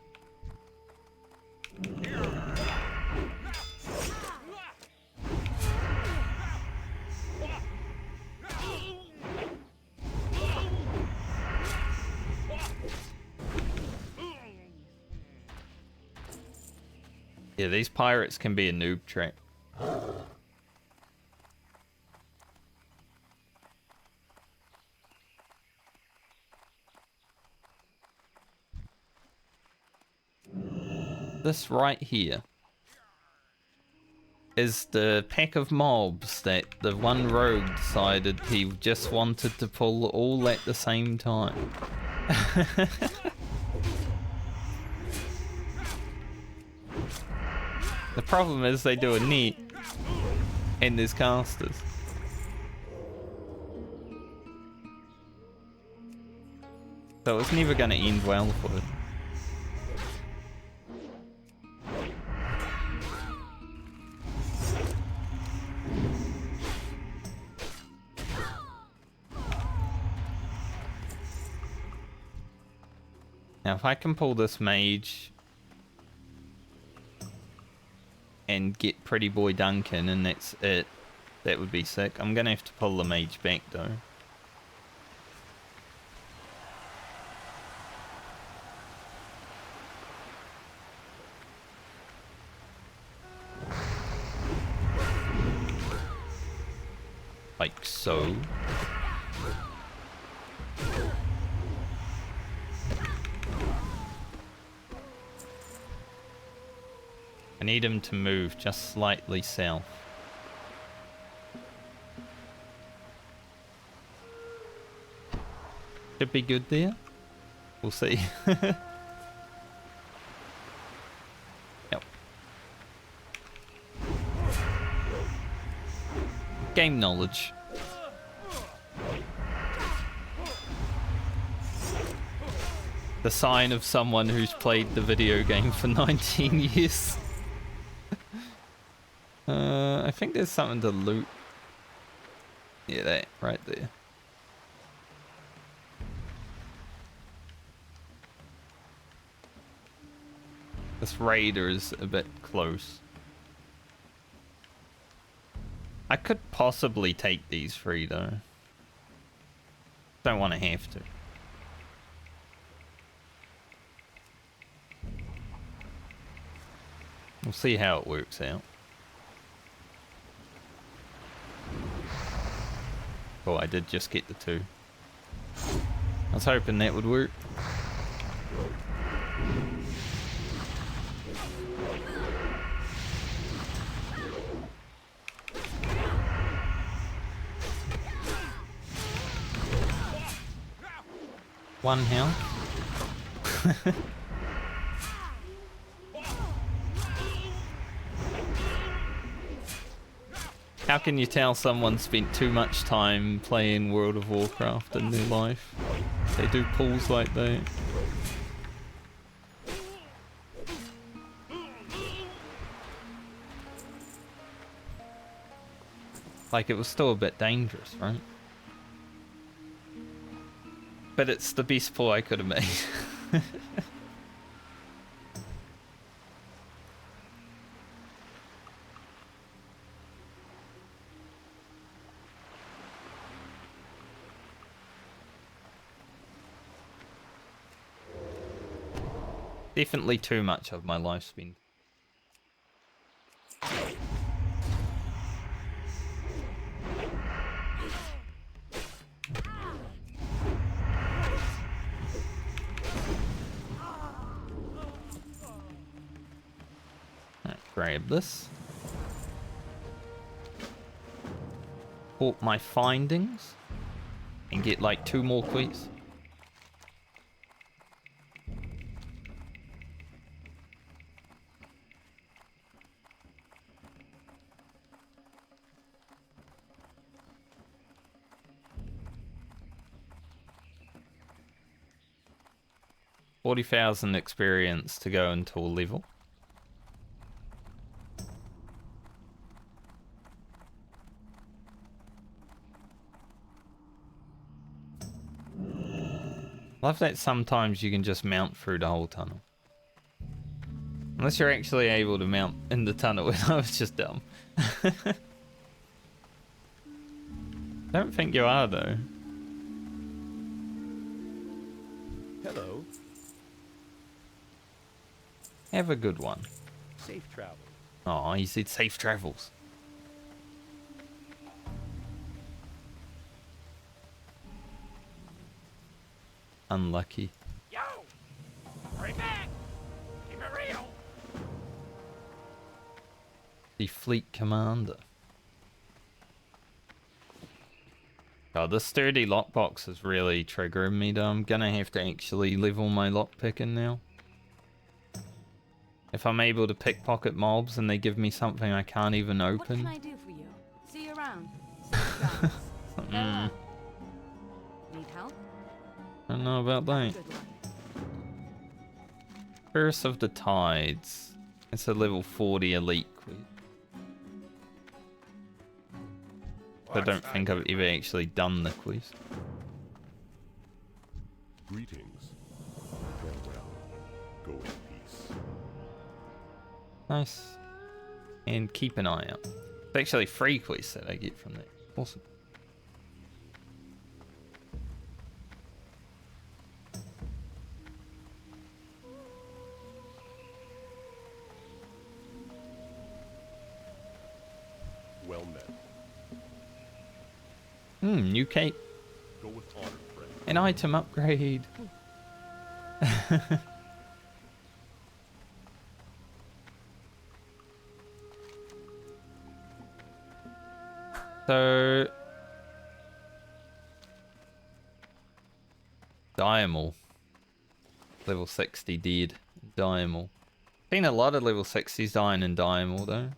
Yeah, these pirates can be a noob trap. This right here is the pack of mobs that the one rogue decided he just wanted to pull all at the same time. The problem is they do a net and there's casters. So it's never going to end well for them. Now if I can pull this mage and get Pretty Boy Duncan and that's it, that would be sick. I'm gonna have to pull the mage back though. Like so. I need him to move just slightly south. Should be good there. We'll see. Yep. Game knowledge. The sign of someone who's played the video game for 19 years. I think there's something to loot. Yeah, that right there. This raider is a bit close. I could possibly take these three though. Don't want to have to. We'll see how it works out. Oh, I did just get the two. I was hoping that would work. One health. How can you tell someone spent too much time playing World of Warcraft in their life? They do pulls like that. Like, it was still a bit dangerous, right? But it's the best pull I could have made. Definitely too much of my life spent. Right, grab this. Port my findings and get like 2 more quests. $40,000 experience to go until level. Love that sometimes you can just mount through the whole tunnel. Unless you're actually able to mount in the tunnel, and I was just dumb. Don't think you are though. Hello. Have a good one. Safe travel. Oh, he said safe travels. Unlucky. Yo! Hurry back! Keep it real! The fleet commander. God, this sturdy lockbox is really triggering me though. I'm gonna have to actually level my lockpicking now. If I'm able to pickpocket mobs and they give me something I can't even What open. can I do for you? See you around. Safe travels. Farewell. Need help? I don't know about that. Good luck. Curse of the Tides. It's a level 40 elite quest. I don't think I've ever actually done the quest. Greetings. Farewell. Go in peace. Nice. And keep an eye out. It's actually free quests that I get from that. Awesome. Well met. New cape. Go with honor, friend. An item upgrade. So... Diamal. Level 60 dead. Diamal. Seen a lot of level 60s dying in Diamal though.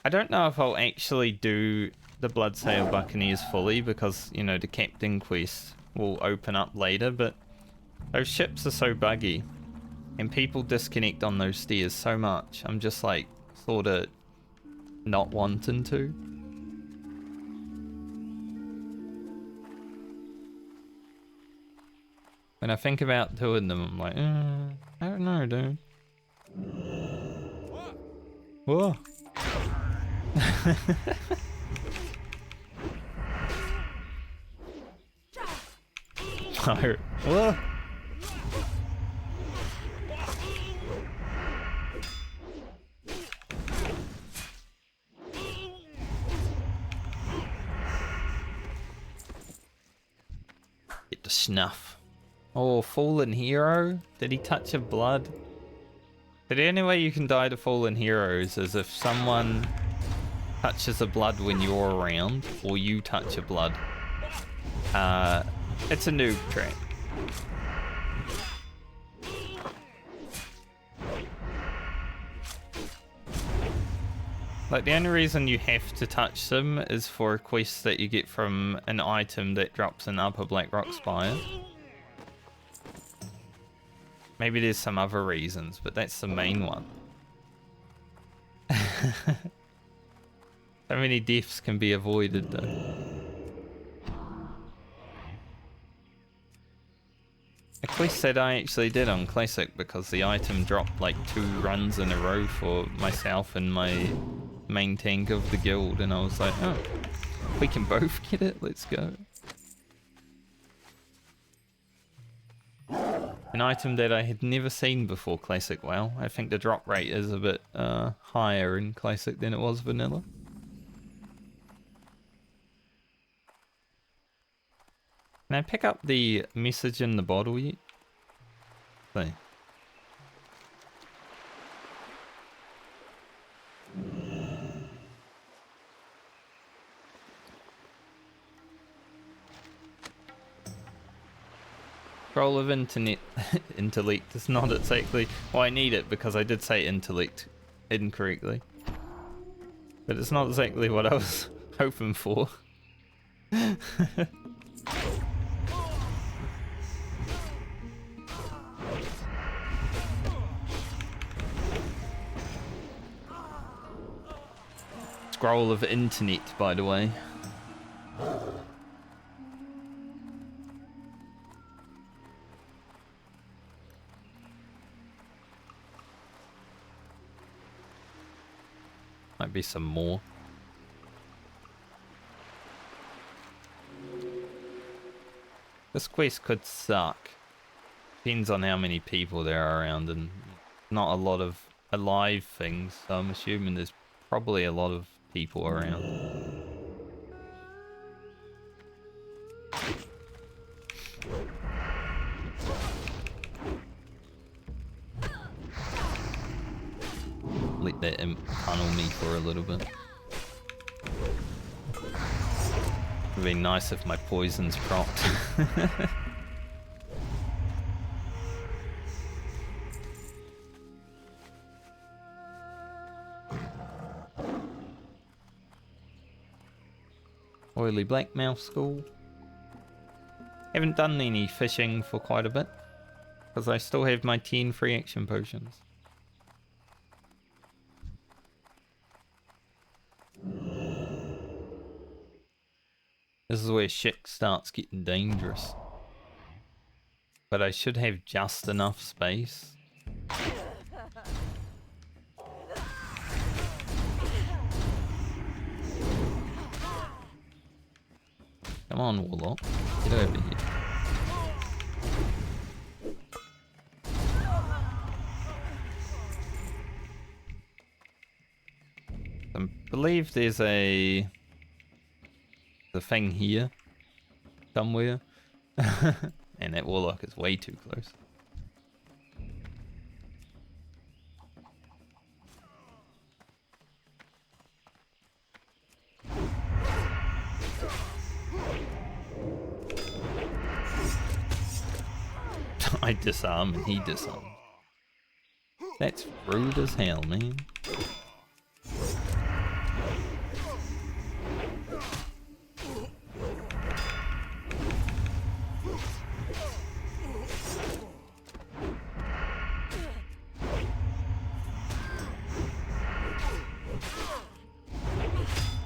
I don't know if I'll actually do the Bloodsail Buccaneers fully because, you know, the Captain quest will open up later, but those ships are so buggy and people disconnect on those stairs so much. I'm just like sort of not wanting to. When I think about doing them, I'm like, I don't know, dude. Whoa. Whoa. Get the snuff. Oh, fallen hero? Did he touch a blood? The only way you can die to fallen heroes is if someone touches a blood when you're around, or you touch a blood. It's a noob trick. Like, the only reason you have to touch them is for a quest that you get from an item that drops in Upper Blackrock Spire. Maybe there's some other reasons, but that's the main one. So many deaths can be avoided though. A quest that I actually did on Classic because the item dropped like 2 runs in a row for myself and my main tank of the guild, and I was like, oh, we can both get it, let's go. An item that I had never seen before Classic WoW. I think the drop rate is a bit higher in Classic than it was vanilla. Can I pick up the message in the bottle yet? See. Scroll of internet intellect is not exactly, well, I need it because I did say intellect incorrectly, but it's not exactly what I was hoping for. Scroll of internet, by the way. Might be some more. This quest could suck. Depends on how many people there are around, and not a lot of alive things, so I'm assuming there's probably a lot of people around. Let that imp tunnel me for a little bit. It'd be nice if my poison's propped. Oily Blackmouth School. Haven't done any fishing for quite a bit, because I still have my 10 free action potions. This is where shit starts getting dangerous. But I should have just enough space. Come on, Warlock. Get over here. I believe there's a the thing here somewhere. And that warlock is way too close. I disarm and he disarms. That's rude as hell, man.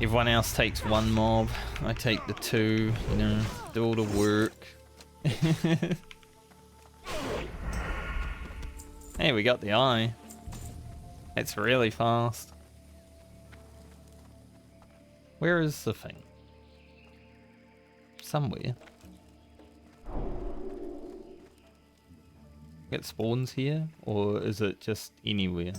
Everyone else takes one mob. I take the two, you know, do all the work. Hey, we got the eye. It's really fast. Where is the thing? Somewhere. It spawns here, or is it just anywhere?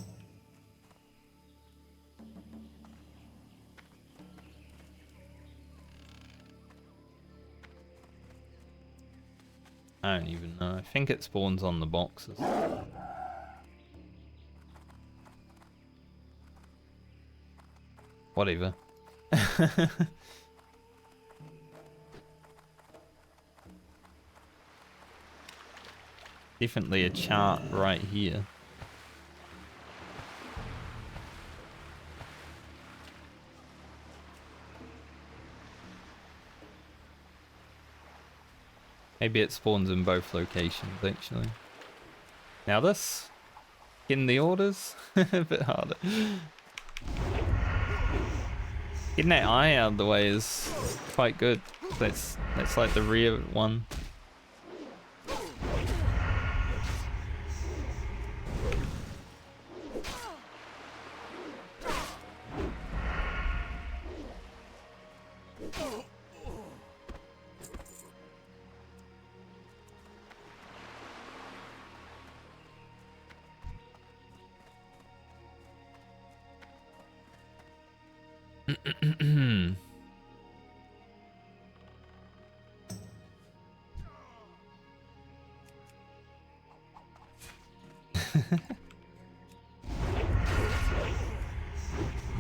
I don't even know. I think it spawns on the boxes. Whatever. Definitely a chart right here. Maybe it spawns in both locations, actually. Now this, getting the orders, a bit harder. Getting that eye out of the way is quite good. That's like the rear one.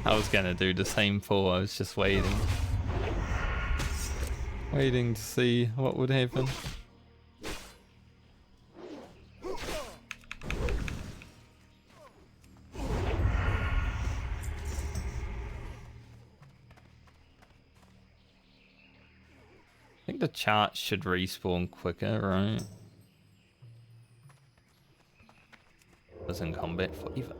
I was gonna do the same for, I was just waiting. Waiting to see what would happen. I think the chart should respawn quicker, right? Was in combat forever.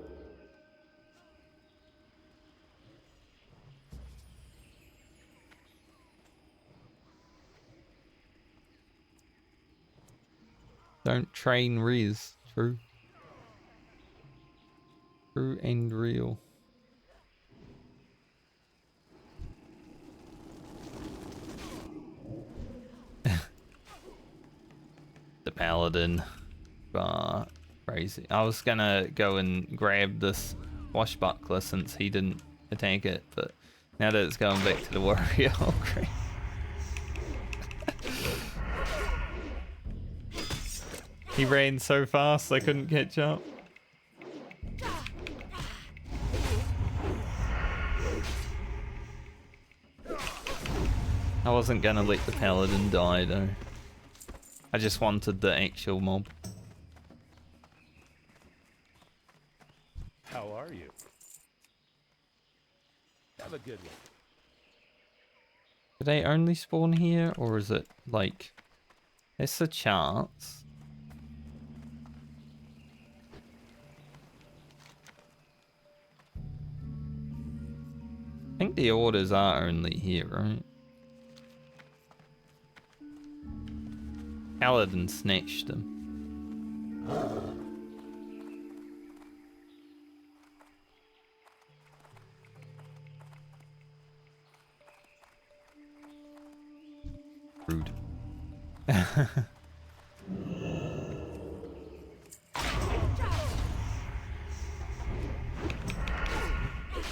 Don't train res. True. True and real. The paladin. Crazy. I was gonna go and grab this swashbuckler since he didn't attack it, but now that it's going back to the warrior, oh great. He ran so fast I couldn't catch up. I wasn't gonna let the paladin die though. I just wanted the actual mob. How are you? Have a good one. Do they only spawn here, or is it like... It's the charts. I think the orders are only here, right? Paladin snatched them. Rude.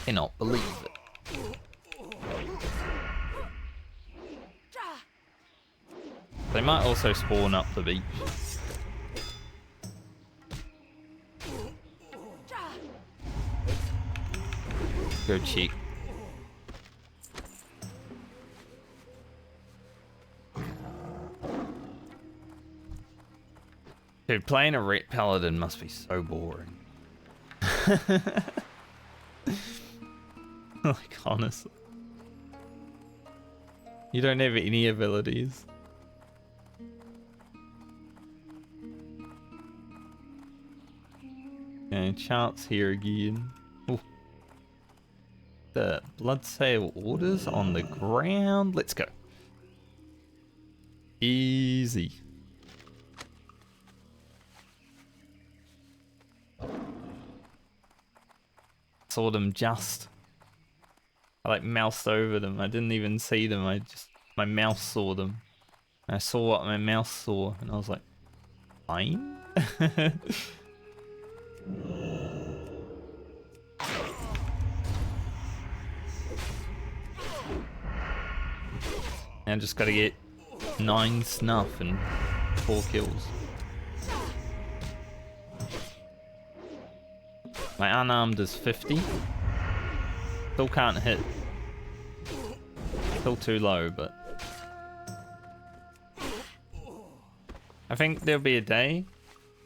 Cannot believe it. They might also spawn up the beach. Go cheek. Dude, playing a Ret Paladin must be so boring. Like, honestly. You don't have any abilities. Okay, chance here again. Ooh. The Bloodsail orders on the ground. Let's go. Easy. Saw them just. I like moused over them. I didn't even see them. My mouse saw them. I saw what my mouse saw, and I was like, fine. I just gotta get 9 snuff and 4 kills. My unarmed is 50. Still can't hit. Still too low, but I think there'll be a day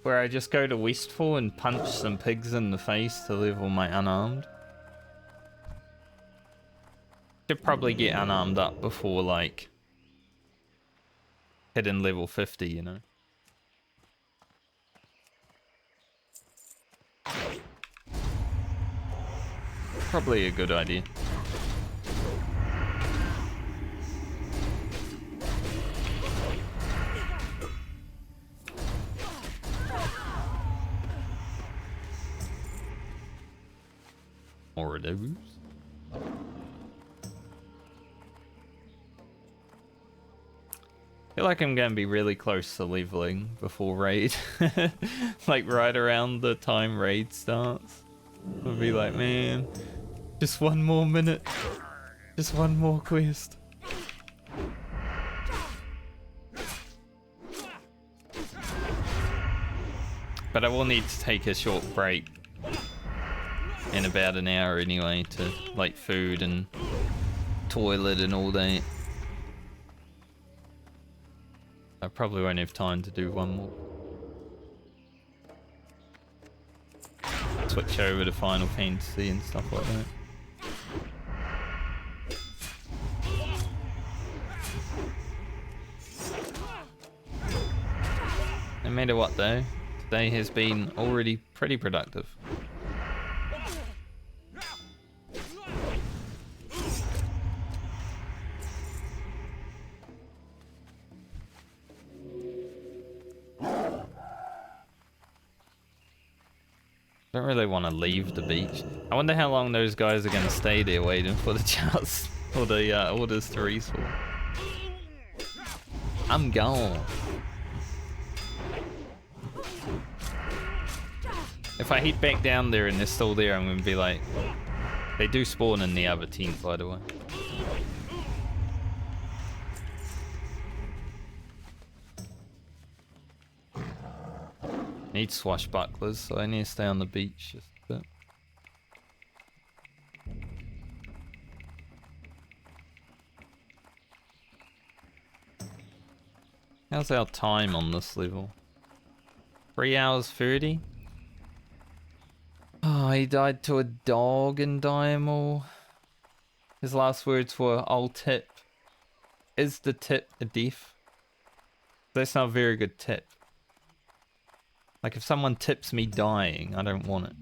where I just go to Westfall and punch some pigs in the face to level my unarmed. Should probably get unarmed up before like hitting level 50, you know. Probably a good idea. Or it is. I feel like I'm gonna be really close to leveling before raid. Like right around the time raid starts. I'll be like, man, just 1 more minute. Just 1 more quest. But I will need to take a short break in about an hour anyway to like food and toilet and all that. I probably won't have time to do 1 more. Switch over to Final Fantasy and stuff like that. No matter what though, today has been already pretty productive. I don't really want to leave the beach. I wonder how long those guys are going to stay there waiting for the chance for the orders to respawn. I'm gone. If I head back down there and they're still there, I'm going to be like... They do spawn in the other tent, by the way. Need swashbucklers, so I need to stay on the beach just a bit. How's our time on this level? 3 hours 30? Oh, he died to a dog in Diamol. His last words were, "I'll tip." Is the tip a death? That's not a very good tip. Like, if someone tips me dying, I don't want it.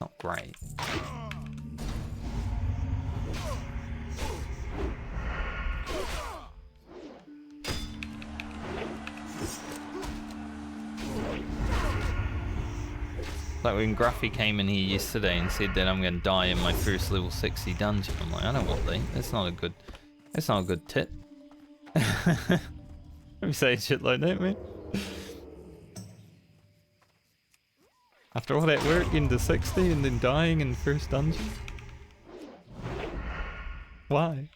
Not great. Like when Gruffy came in here yesterday and said that I'm gonna die in my first level 60 dungeon. I'm like, I don't want that. That's not a good tip. Don't be saying shit like that, man. After all that work into 60 and then dying in the first dungeon? Why?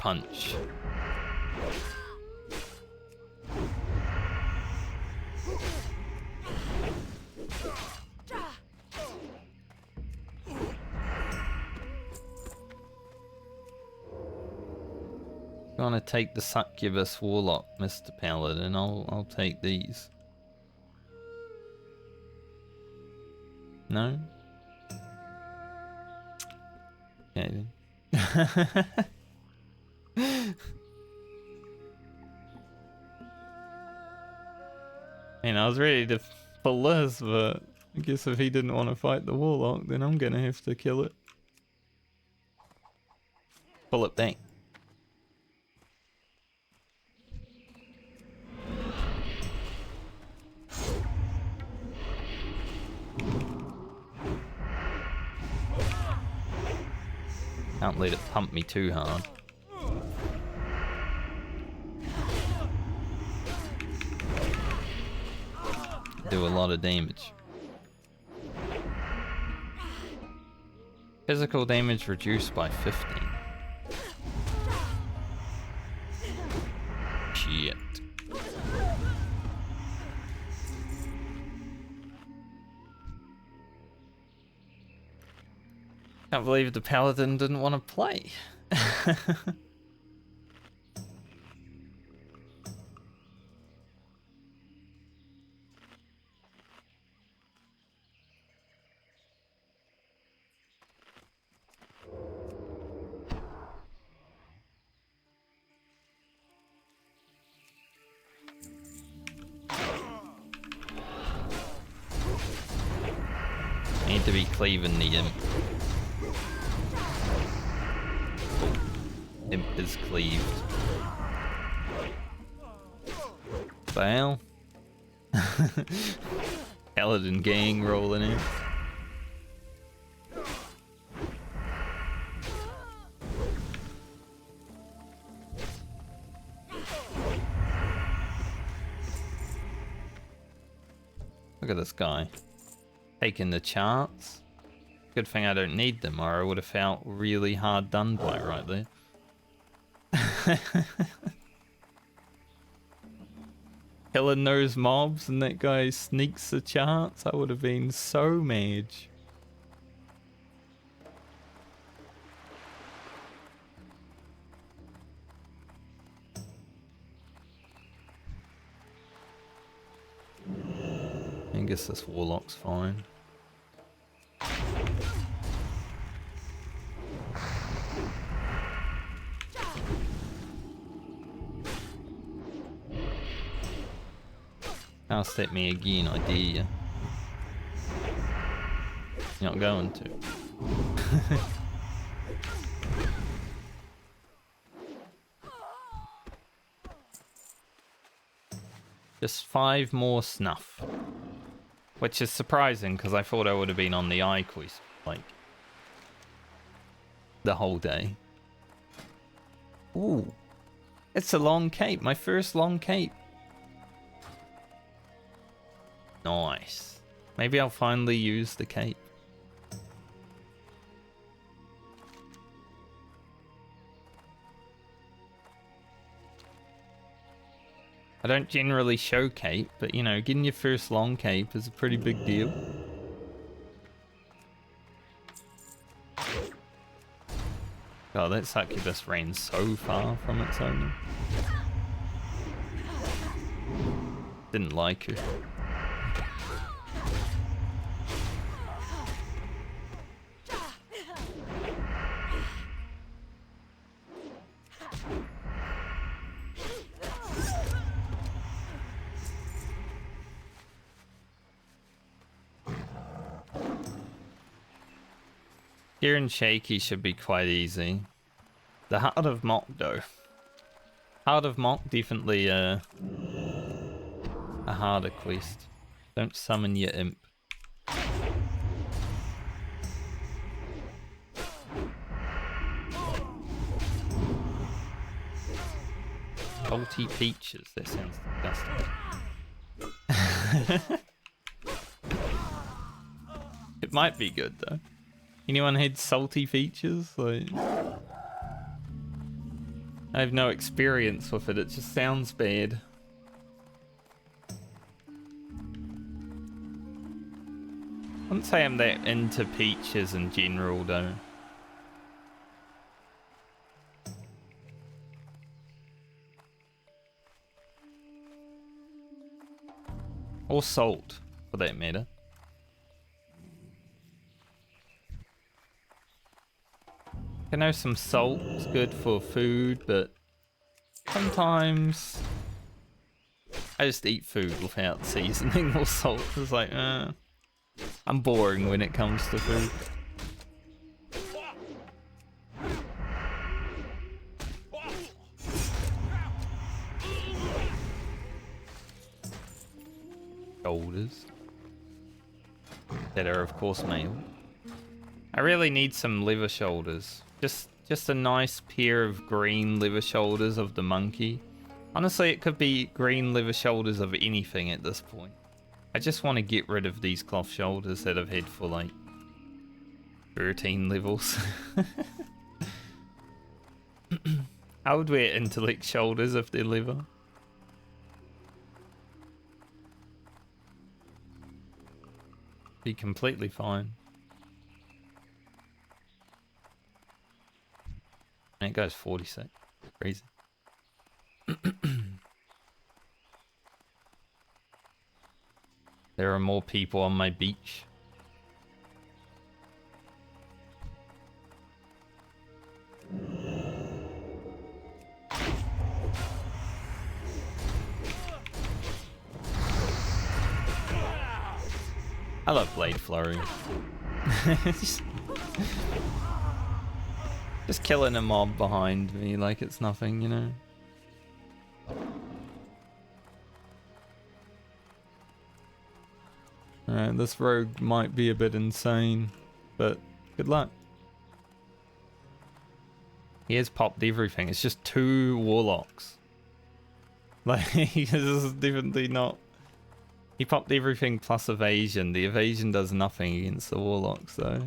punch. You want to take the succubus warlock, Mr. Paladin? I'll take these. No? Okay. I was ready to pull this, but I guess if he didn't want to fight the warlock, then I'm gonna have to kill it. Pull it back. Can't let it pump me too hard. Do a lot of damage. Physical damage reduced by 15. Shit. Can't believe the paladin didn't want to play. Need to be cleaving the imp. Imp is cleaved. Well. Paladin gang rolling in. Look at this guy. Taking the charts. Good thing I don't need them, or I would have felt really hard done by right there. Killing those mobs and that guy sneaks the charts, I would have been so mad. I guess this warlock's fine. Cast at me again, I dare you. You're not going to. Just 5 more snuff. Which is surprising, because I thought I would have been on the eye quest, like, the whole day. Ooh. It's a long cape, my first long cape. Nice. Maybe I'll finally use the cape. I don't generally show cape, but you know, getting your first long cape is a pretty big deal. God, that succubus ran so far from its owner. Didn't like her. Gear and Shaky should be quite easy. The Heart of Mock though. Heart of Mock definitely a harder quest. Don't summon your imp. Salty peaches, that sounds disgusting. It might be good though. Anyone had salty features? Like, I have no experience with it. It just sounds bad. I wouldn't say I'm that into peaches in general, though. Or salt, for that matter. I know some salt's good for food, but sometimes I just eat food without seasoning or salt. It's like, I'm boring when it comes to food. Shoulders. That are of course male. I really need some liver shoulders. Just a nice pair of green liver shoulders of the monkey. Honestly, it could be green liver shoulders of anything at this point. I just want to get rid of these cloth shoulders that I've had for like 13 levels. I would wear intellect shoulders if they're liver. Be completely fine. And it goes 46. Crazy. There are more people on my beach. I love Blade Flurry. Just killing a mob behind me like it's nothing, you know? Alright, this rogue might be a bit insane, but good luck. He has popped everything. It's just 2 warlocks. Like, this is definitely not... He popped everything plus evasion. The evasion does nothing against the warlocks, though.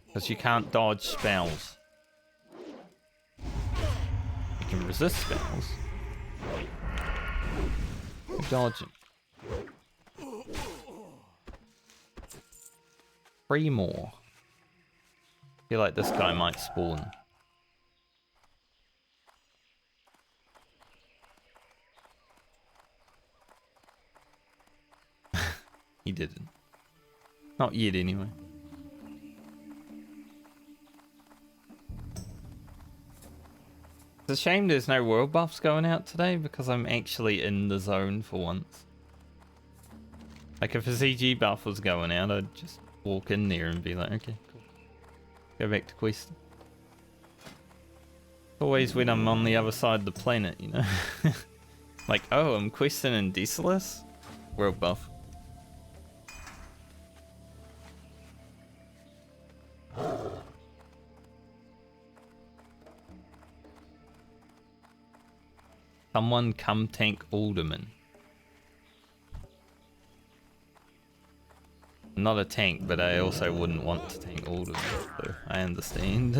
Because you can't dodge spells. You can resist spells. You dodge them. 3 more. I feel like this guy might spawn. He didn't. Not yet, anyway. It's a shame there's no world buffs going out today because I'm actually in the zone for once. Like if a CG buff was going out, I'd just walk in there and be like, okay, cool. Go back to questing. Always when I'm on the other side of the planet, you know? Like, oh, I'm questing in Desolus? World buff. Someone come tank Alderman. I'm not a tank, but I also wouldn't want to tank Alderman, so I understand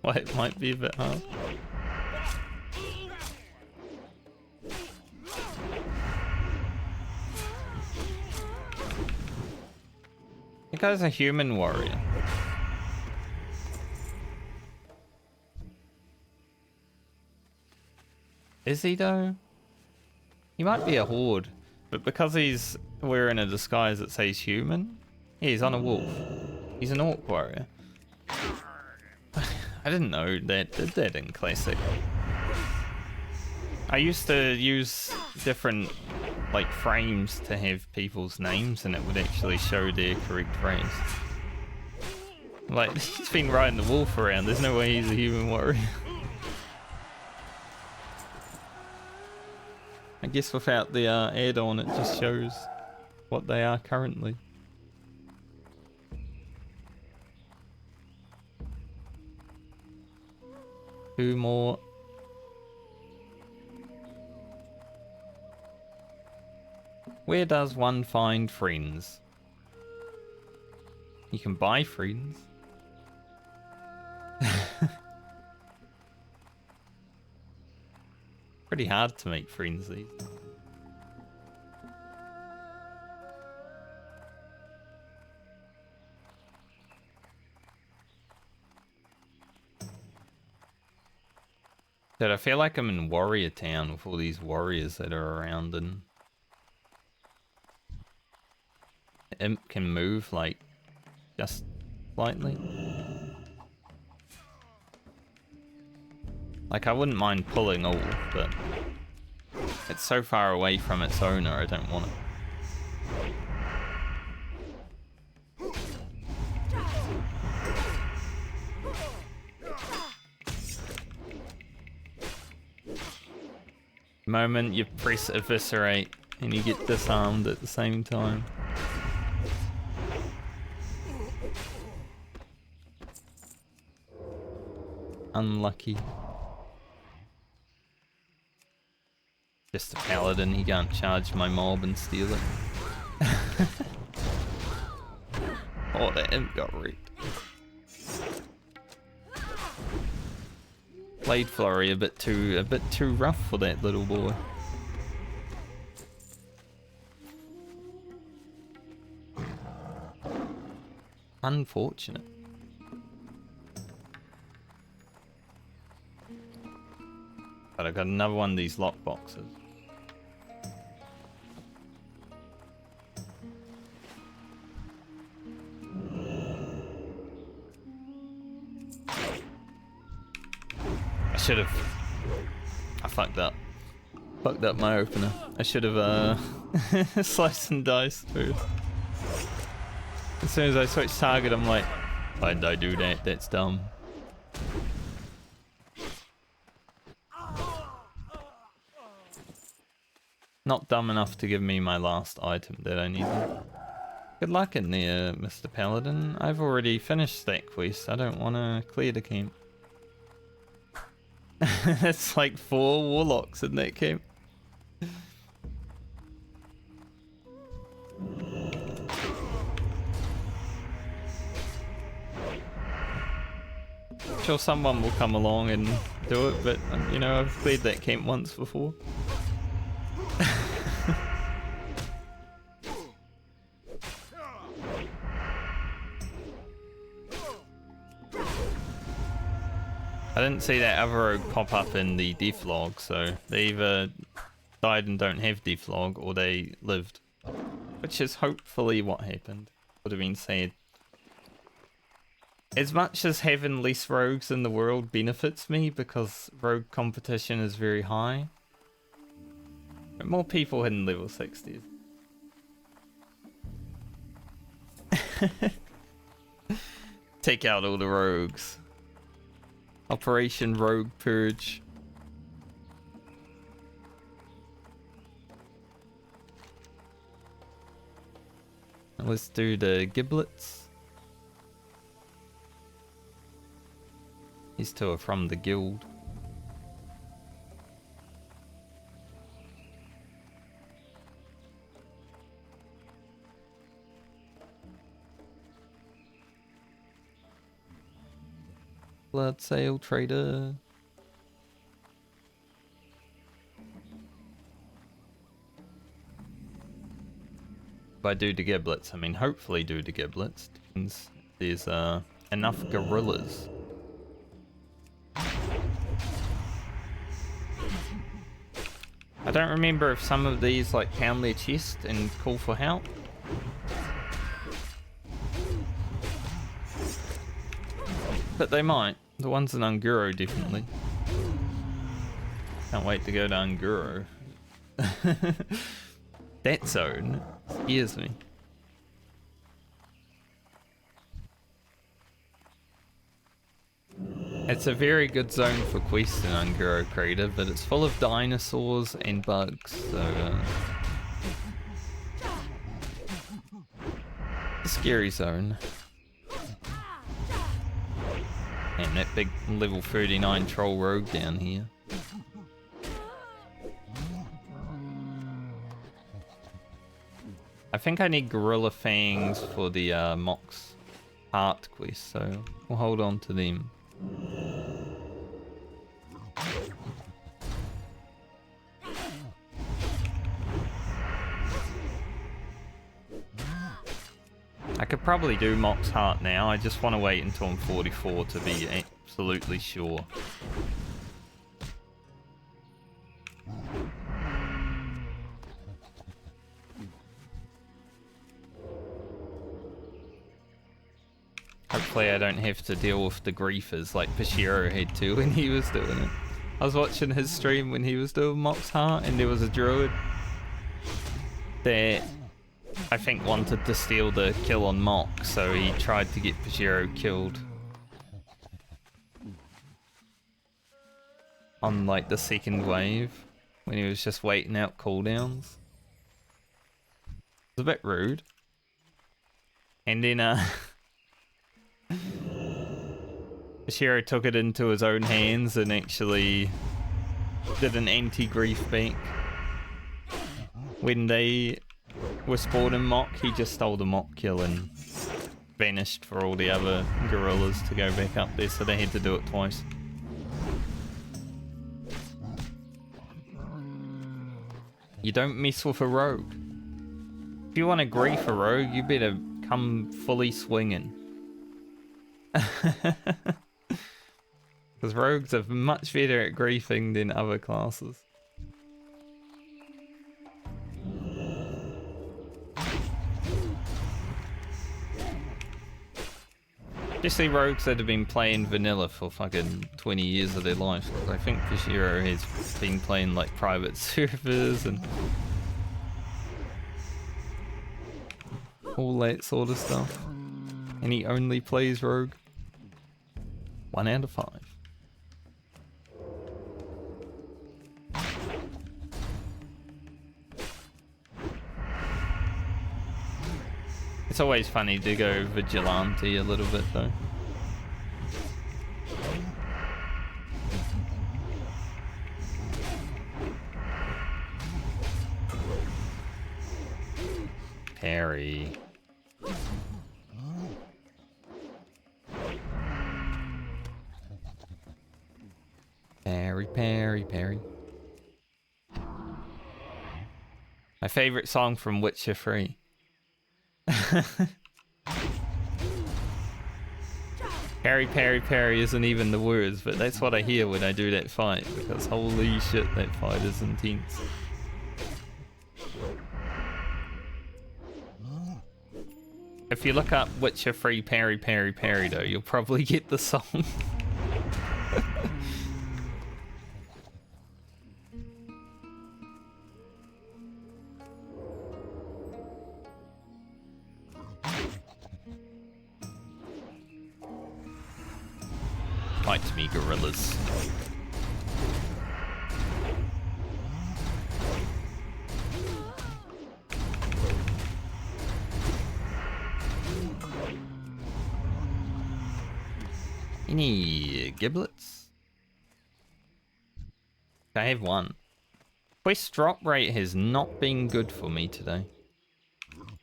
why it might be a bit hard. That guy's a human warrior. Is he though? He might be a horde, but because he's wearing a disguise that says human, yeah, he's on a wolf. He's an orc warrior. I didn't know that did that in Classic. I used to use different like frames to have people's names and it would actually show their correct phrase. Like, he's been riding the wolf around, there's no way he's a human warrior. I guess without the add-on, it just shows what they are currently. Two more Where does one find friends? You can buy friends. Pretty hard to make friends these days. Dude, I feel like I'm in Warrior Town with all these warriors that are around, and Imp can move like just slightly. Like, I wouldn't mind pulling all, but it's so far away from its owner, I don't want it. The moment you press eviscerate and you get disarmed at the same time. Unlucky. Just a paladin, he can't charge my mob and steal it. Oh, that imp got wrecked. Blade flurry a bit too rough for that little boy. Unfortunate. But I've got another one of these lock boxes. I fucked up. Fucked up my opener. I should have sliced and diced first. As soon as I switched target, I'm like, why did I do that? That's dumb. Not dumb enough to give me my last item that I needed. Good luck in there, Mr. Paladin. I've already finished that quest. I don't want to clear the camp. That's like 4 warlocks in that camp. I'm sure someone will come along and do it, but you know, I've cleared that camp once before. I didn't see that other rogue pop up in the deflog, so they either died and don't have deflog, or they lived. Which is hopefully what happened. Would have been sad. As much as having less rogues in the world benefits me, because rogue competition is very high, but more people hitting level 60s. Take out all the rogues. Operation Rogue Purge. Let's do the giblets. These two are from the guild. Blood sale trader. By do the giblets, I mean hopefully do the giblets. Depends if there's enough gorillas. I don't remember if some of these like pound their chest and call for help. But they might. The ones in Unguro definitely. Can't wait to go to Unguro. That zone scares me. It's a very good zone for quests in Unguro Crater, but it's full of dinosaurs and bugs, so a scary zone. And that big level 39 troll rogue down here. I think I need Gorilla Fangs for the Mox Heart quest, so we'll hold on to them. I could probably do Mox Heart now, I just want to wait until I'm 44 to be absolutely sure. Hopefully I don't have to deal with the griefers like Pashiro had to when he was doing it. I was watching his stream when he was doing Mox Heart and there was a druid that I think wanted to steal the kill on Mox, so he tried to get Pashiro killed on like the second wave when he was just waiting out cooldowns. It was a bit rude. And then Pashiro took it into his own hands and actually did an anti-grief bank. When they were spawned in Mock, he just stole the Mock kill and vanished for all the other gorillas to go back up there, so they had to do it twice. You don't mess with a rogue. If you want to grief a rogue, you better come fully swinging. Because rogues are much better at griefing than other classes. Especially rogues that have been playing vanilla for fucking 20 years of their life. I think Pashiro has been playing like private servers and all that sort of stuff. And he only plays rogue. 1 out of 5. It's always funny to go vigilante a little bit though. Parry. Parry, parry, parry. My favorite song from Witcher 3. Parry, parry, parry isn't even the words, but that's what I hear when I do that fight, because holy shit, that fight is intense. If you look up Witcher 3 parry, parry, parry though, you'll probably get the song. Fight me, gorillas. Any giblets? I have one. Quest drop rate has not been good for me today.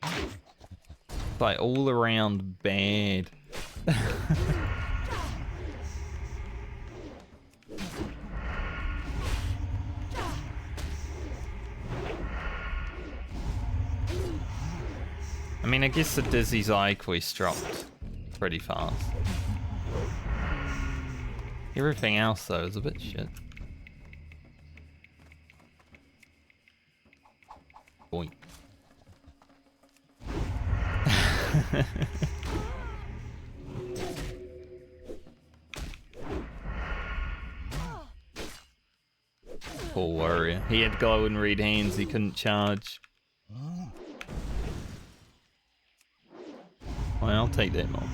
It's like all around bad. I mean, I guess the Dizzy's Eye quest dropped pretty fast. Everything else, though, is a bit shit. Boink. Poor warrior. He had glowing red hands, he couldn't charge. Well, I'll take that mod.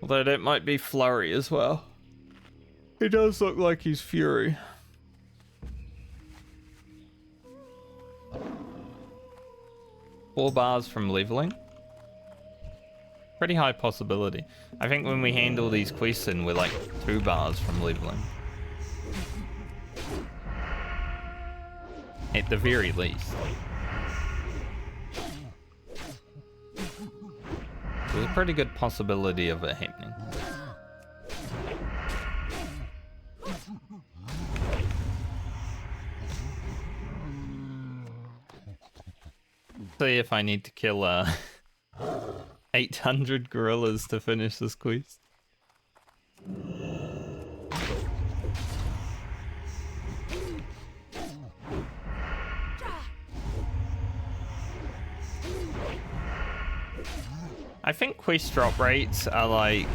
Although that might be Flurry as well. He does look like he's Fury. Four bars from leveling. Pretty high possibility. I think when we handle these quests in, we're like 2 bars from leveling. At the very least. There's a pretty good possibility of it happening. See if I need to kill 800 gorillas to finish this quest. I think quest drop rates are like,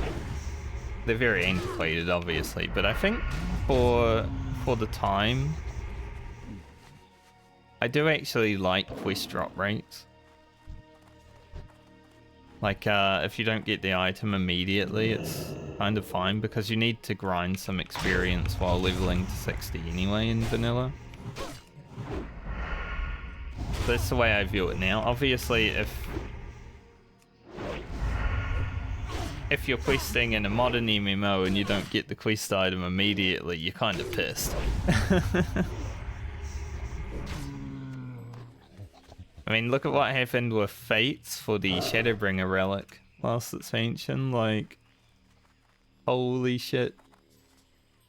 they're very antiquated obviously, but I think for the time, I do actually like quest drop rates. Like if you don't get the item immediately, it's kind of fine because you need to grind some experience while leveling to 60 anyway in vanilla. That's the way I view it now. Obviously if you're questing in a modern MMO and you don't get the quest item immediately, you're kind of pissed. I mean, look at what happened with Fates for the Shadowbringer relic last expansion. Like, holy shit.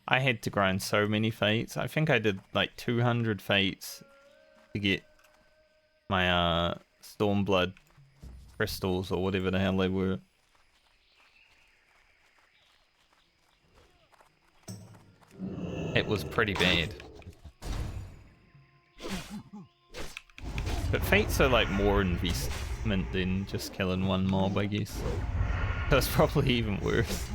I had to grind so many Fates. I think I did like 200 Fates to get my Stormblood crystals or whatever the hell they were. It was pretty bad. But Fates are like more investment than just killing one mob, I guess. That's probably even worse.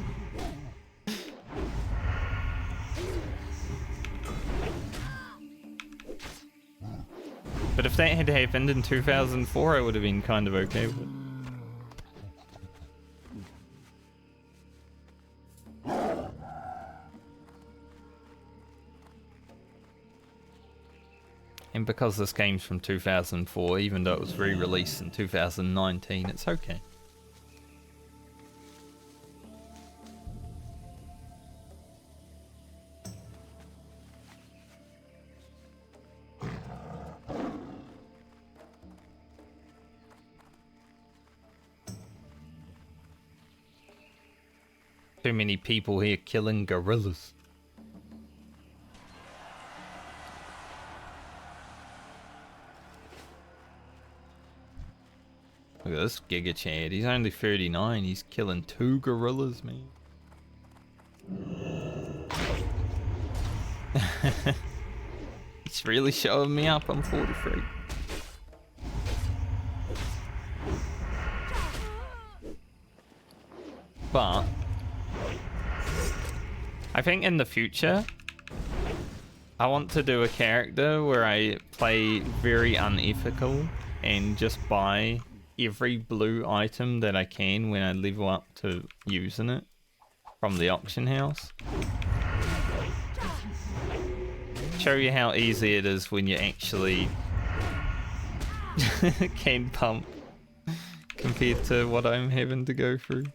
But if that had happened in 2004, I would have been kind of okay with it. And because this game's from 2004, even though it was re-released in 2019, it's okay. Too many people here killing gorillas. Look at this Giga Chad. He's only 39. He's killing 2 gorillas, man. He's really showing me up. I'm 43. But I think in the future, I want to do a character where I play very unethical and just buy every blue item that I can when I level up to using it from the auction house. Show you how easy it is when you actually can pump compared to what I'm having to go through.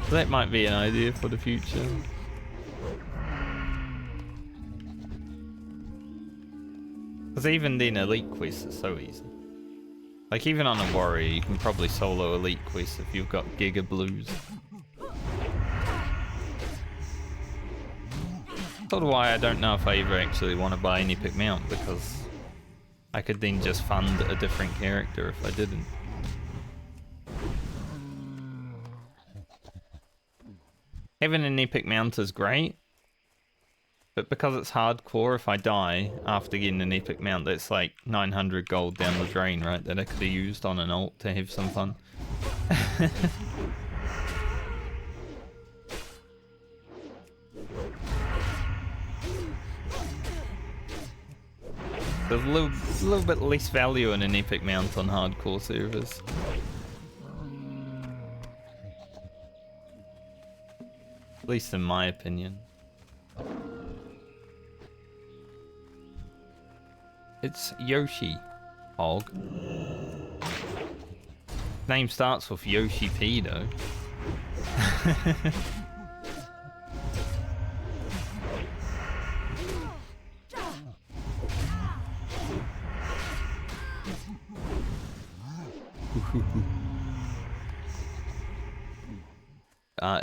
So that might be an idea for the future. Because even then, elite quests are so easy. Like, even on a warrior, you can probably solo elite quests if you've got Giga Blues. Sort of why I don't know if I ever actually want to buy an epic mount, because I could then just fund a different character if I didn't. Having an epic mount is great, but because it's hardcore, if I die after getting an epic mount, that's like 900 gold down the drain, right? That I could have used on an ult to have some fun. There's a little bit less value in an epic mount on hardcore servers. At least in my opinion. It's Yoshi, Hog. Name starts with Yoshi P though.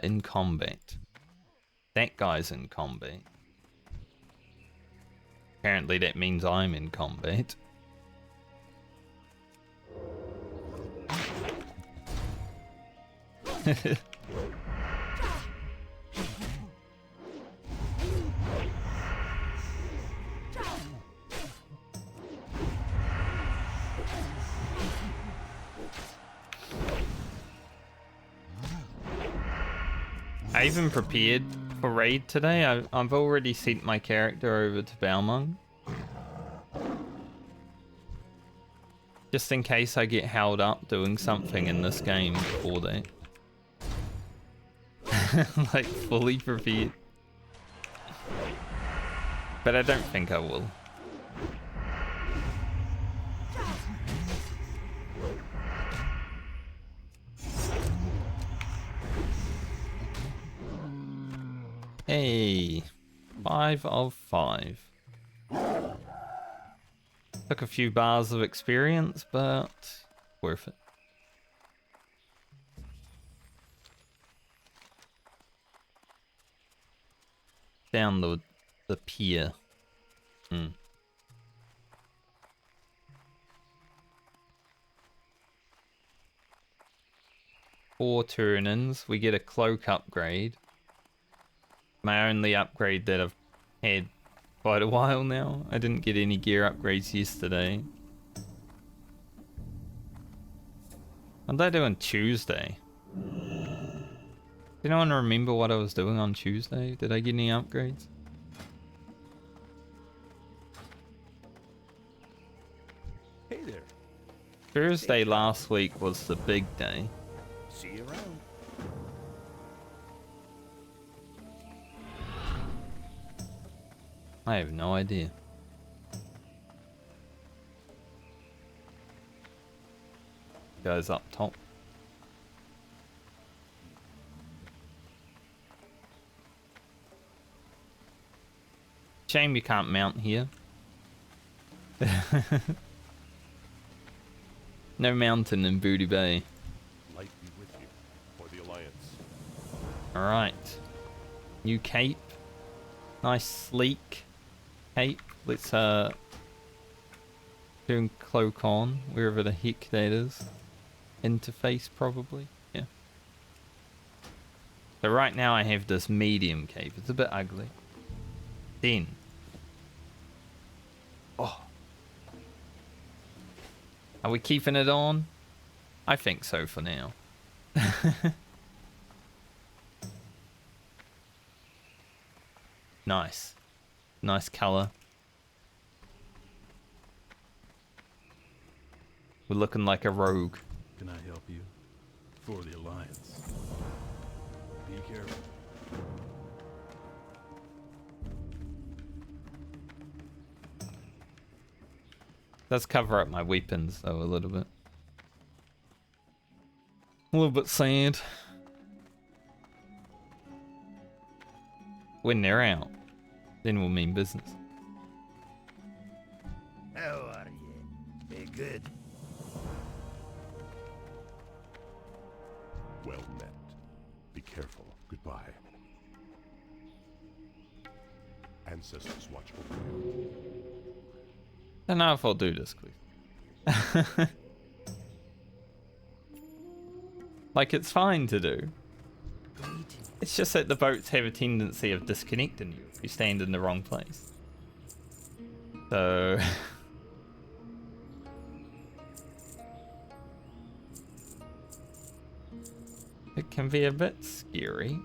In combat. That guy's in combat. Apparently that means I'm in combat. I even prepared for raid today. I've already sent my character over to Balmung. Just in case I get held up doing something in this game before that. Like fully prepared. But I don't think I will. Hey, 5 of 5. Took a few bars of experience, but worth it. Down the pier. 4 turn-ins, we get a cloak upgrade. My only upgrade that I've had quite a while now. I didn't get any gear upgrades yesterday. What did I do on Tuesday? Did anyone remember what I was doing on Tuesday? Did I get any upgrades? Hey there. Thursday last week was the big day. See you around. I have no idea. Guys up top. Shame you can't mount here. No mountain in Booty Bay. Light be with you for the Alliance. Alright. New cape. Nice sleek cape. Let's turn cloak on, wherever the heck that is. Interface probably. Yeah. So right now I have this medium cape. It's a bit ugly. Then. Oh. Are we keeping it on? I think so for now. Nice. Nice color. We're looking like a rogue. Can I help you? For the Alliance. Be careful. Does cover up my weapons though a little bit. A little bit sad. When they're out, then we'll mean business. How are you? Be good. Well met. Be careful. Goodbye. Ancestors watch over you. Don't know if I'll do this, please. Like, it's fine to do. It's just that the boats have a tendency of disconnecting you if you stand in the wrong place. So... it can be a bit scary.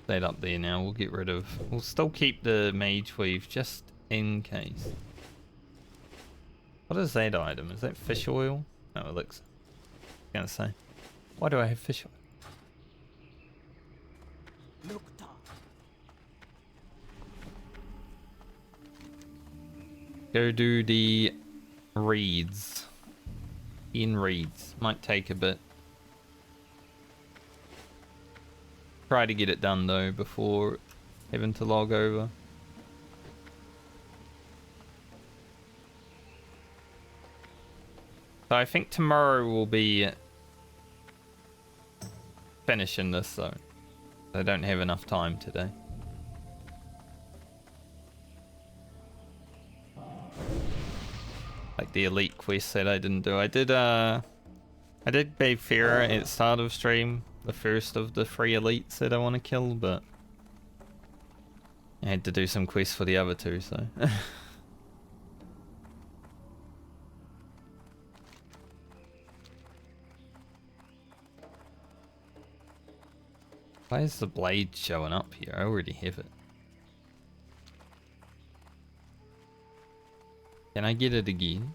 That up there now, we'll get rid of... we'll still keep the mage weave just in case. What is that item? Is that fish oil? No, elixir. I was gonna say. Why do I have fish oil? Look, Tom. Go do the reads. In reads. Might take a bit. Try to get it done though before having to log over. So I think tomorrow will be finishing this though. I don't have enough time today. Like the elite quest that I didn't do. I did Babe Farah at the start of stream, the first of the 3 elites that I want to kill, but I had to do some quests for the other 2, so. Why is the blade showing up here? I already have it. Can I get it again?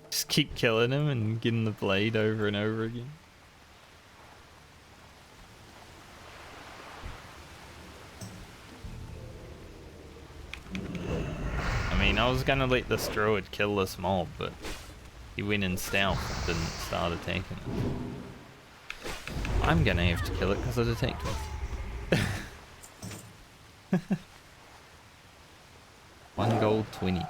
Just keep killing him and getting the blade over and over again. I mean, I was gonna let this druid kill this mob, but he went in stealth and didn't start attacking it. I'm gonna have to kill it because it attacked me. 1 gold 20.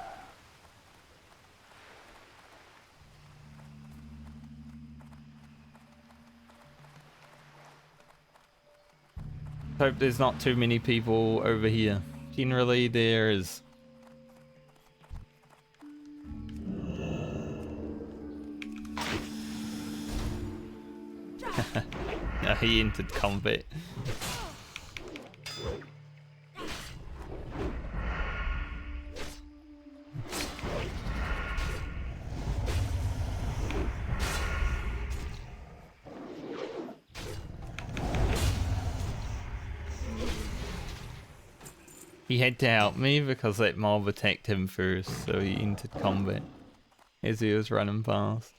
Hope there's not too many people over here. Generally there is. No, he entered combat. He had to help me because that mob attacked him first, so he entered combat as he was running past.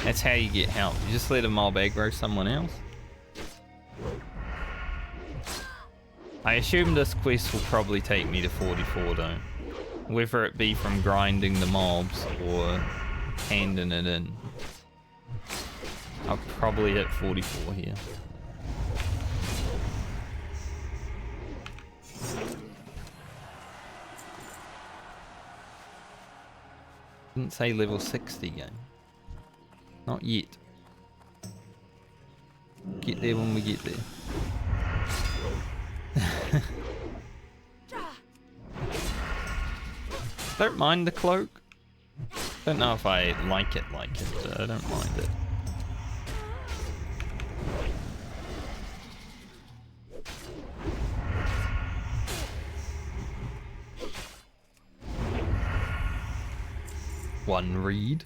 That's how you get help. You just let a mob aggro someone else. I assume this quest will probably take me to 44 though. Whether it be from grinding the mobs or handing it in. I'll probably hit 44 here. Didn't say level 60 game. Not yet. Get there when we get there. Don't mind the cloak. Don't know if I like it, but I don't mind it. One read.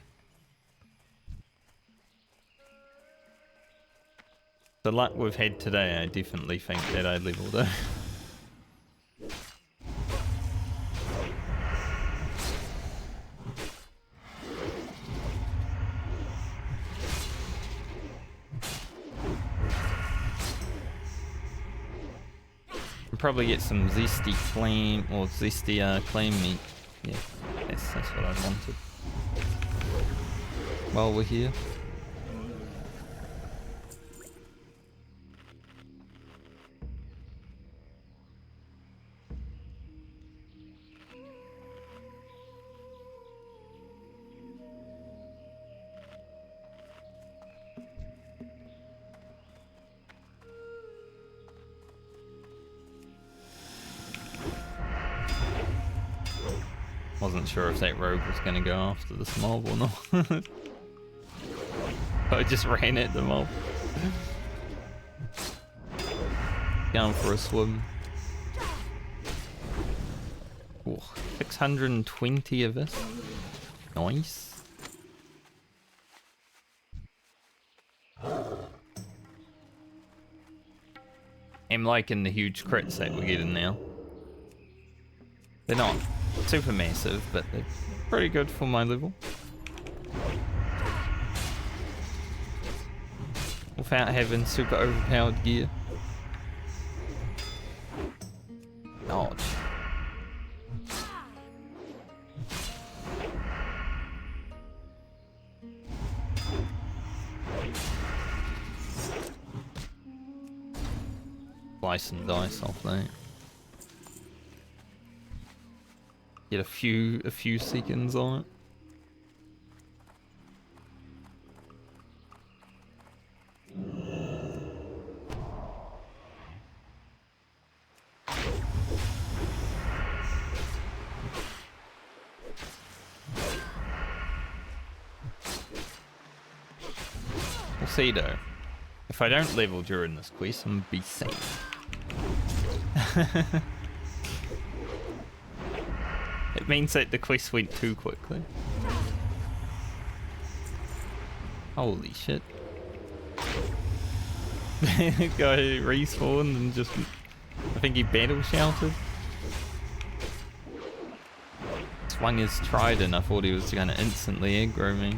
The luck we've had today, I definitely think that I leveled it. Probably get some zesty flame or zesty clam meat. Yeah, that's what I wanted. While we're here. Wasn't sure if that rogue was going to go after this mob or not. I just ran at the mob. Going for a swim. Ooh, 620 of this. Nice. I'm liking the huge crits that we're getting now. They're not super massive, but they're pretty good for my level. Without having super overpowered gear. slice and dice off that. Get a few seconds on it. We'll see though. If I don't level during this quest, I'm gonna be safe. It means that the quest went too quickly. Holy shit. Guy respawned and just... I think he battle shouted. Swung his trident, I thought he was gonna instantly aggro me.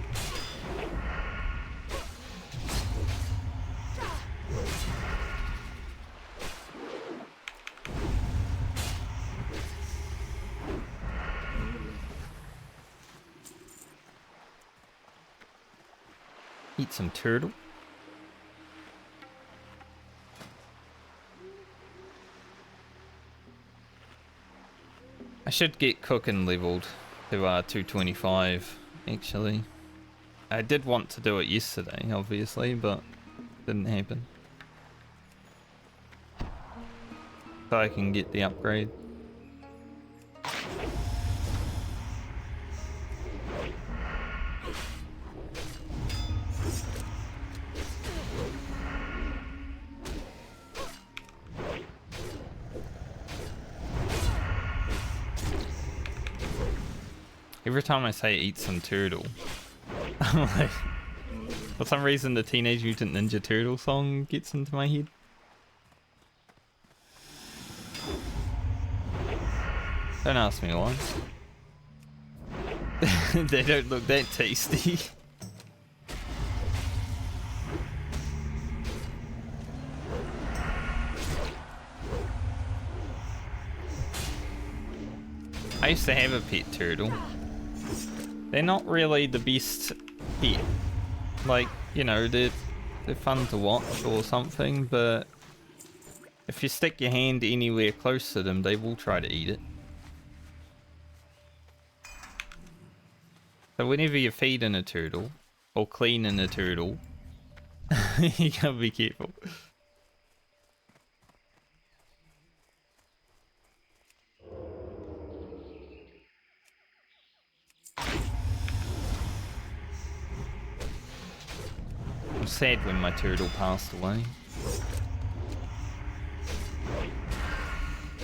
Eat some turtle. I should get cooking leveled to 225 actually. I did want to do it yesterday obviously, but didn't happen. So I can get the upgrade. Every time I say eat some turtle, I'm like, for some reason the Teenage Mutant Ninja Turtle song gets into my head. Don't ask me why. They don't look that tasty. I used to have a pet turtle. They're not really the best pet. Like, you know, they're fun to watch or something, but if you stick your hand anywhere close to them, they will try to eat it. So whenever you're feeding a turtle, or cleaning a turtle, you gotta be careful. I'm sad when my turtle passed away.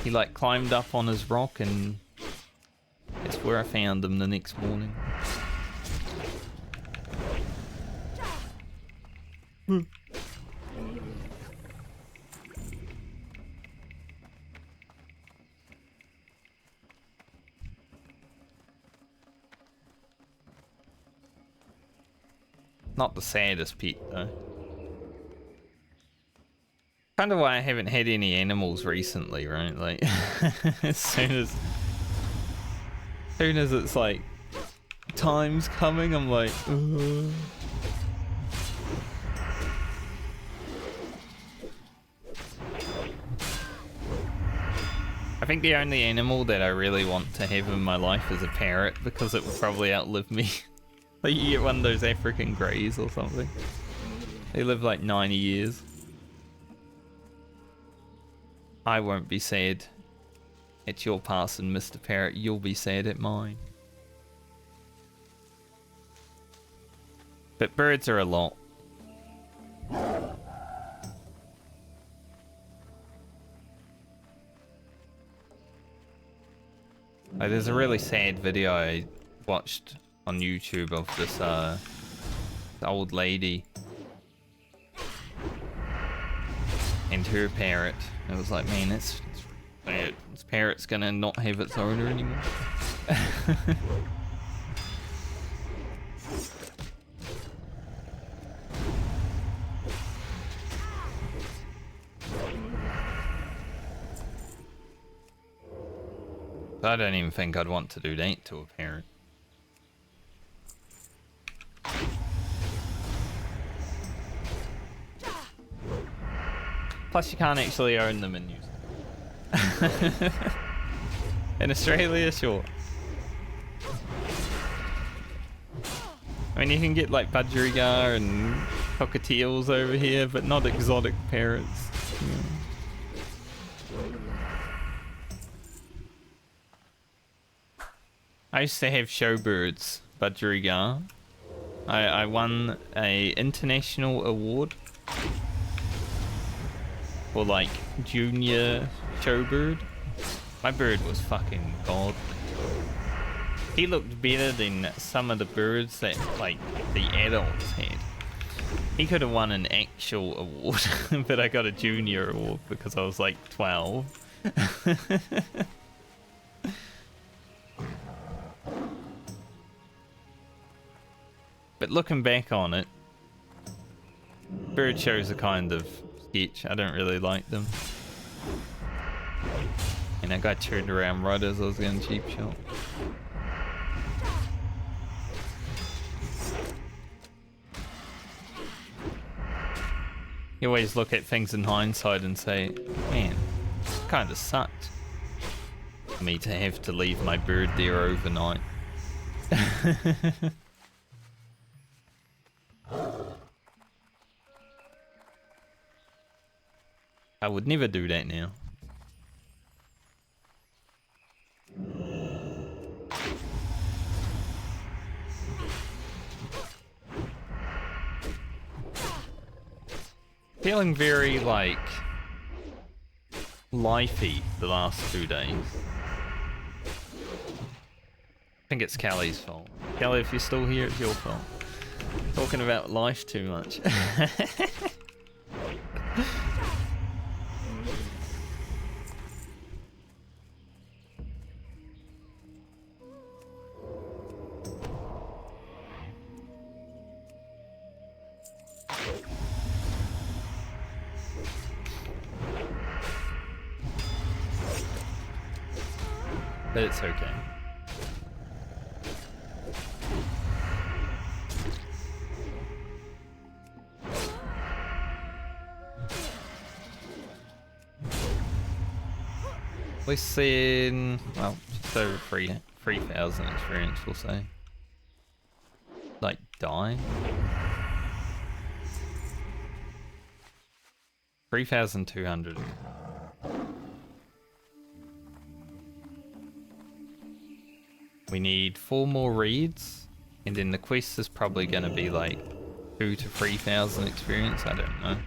He like climbed up on his rock and that's where I found him the next morning. Not the saddest pet though. Kind of why I haven't had any animals recently, right? Like, as soon as it's like time's coming, I'm like, ugh. I think the only animal that I really want to have in my life is a parrot because it will probably outlive me. Like you get one of those African greys or something. They live like 90 years. I won't be sad at your passing, Mr. Parrot. You'll be sad at mine. But birds are a lot. Like, there's a really sad video I watched on YouTube of this old lady and her parrot. It was like, man, it's bad. This parrot's gonna not have its owner anymore. I don't even think I'd want to do that to a parrot. Plus, you can't actually own them and use them. In Australia, sure. I mean, you can get like budgerigar and cockatiels over here, but not exotic parrots. Yeah. I used to have showbirds, budgerigar. I won a international award for like junior showbird. My bird was fucking godly. He looked better than some of the birds that like the adults had. He could have won an actual award, but I got a junior award because I was like 12. But looking back on it, bird shows are kind of sketch. I don't really like them. And I got turned around right as I was getting cheap shot. You always look at things in hindsight and say, man, this kind of sucked for me to have to leave my bird there overnight. I would never do that now. Feeling very, like, lifey the last 2 days. I think it's Callie's fault. Callie, if you're still here, it's your fault. Talking about life too much. But it's okay. We're seeing, well, just over 3,000 experience, we'll say. Like, die? 3,200. We need 4 more reads, and then the quest is probably going to be like 2,000 to 3,000 experience. I don't know.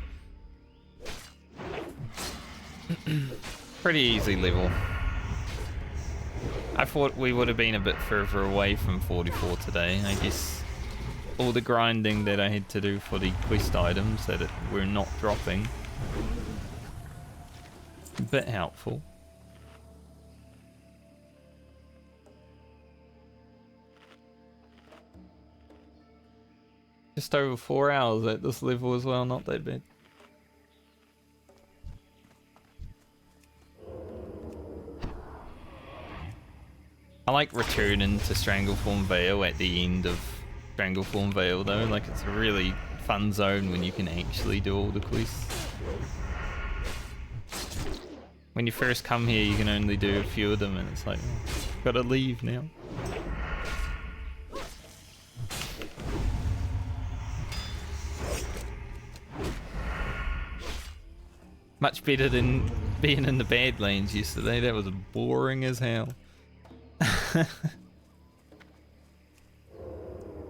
Pretty easy level. I thought we would have been a bit further away from 44 today. I guess all the grinding that I had to do for the quest items that were not dropping. A bit helpful. Just over 4 hours at this level as well, not that bad. I like returning to Strangleform Vale at the end of Strangleform Vale though, like it's a really fun zone when you can actually do all the quests. When you first come here you can only do a few of them and it's like, oh, gotta leave now. Much better than being in the Badlands yesterday. That was boring as hell.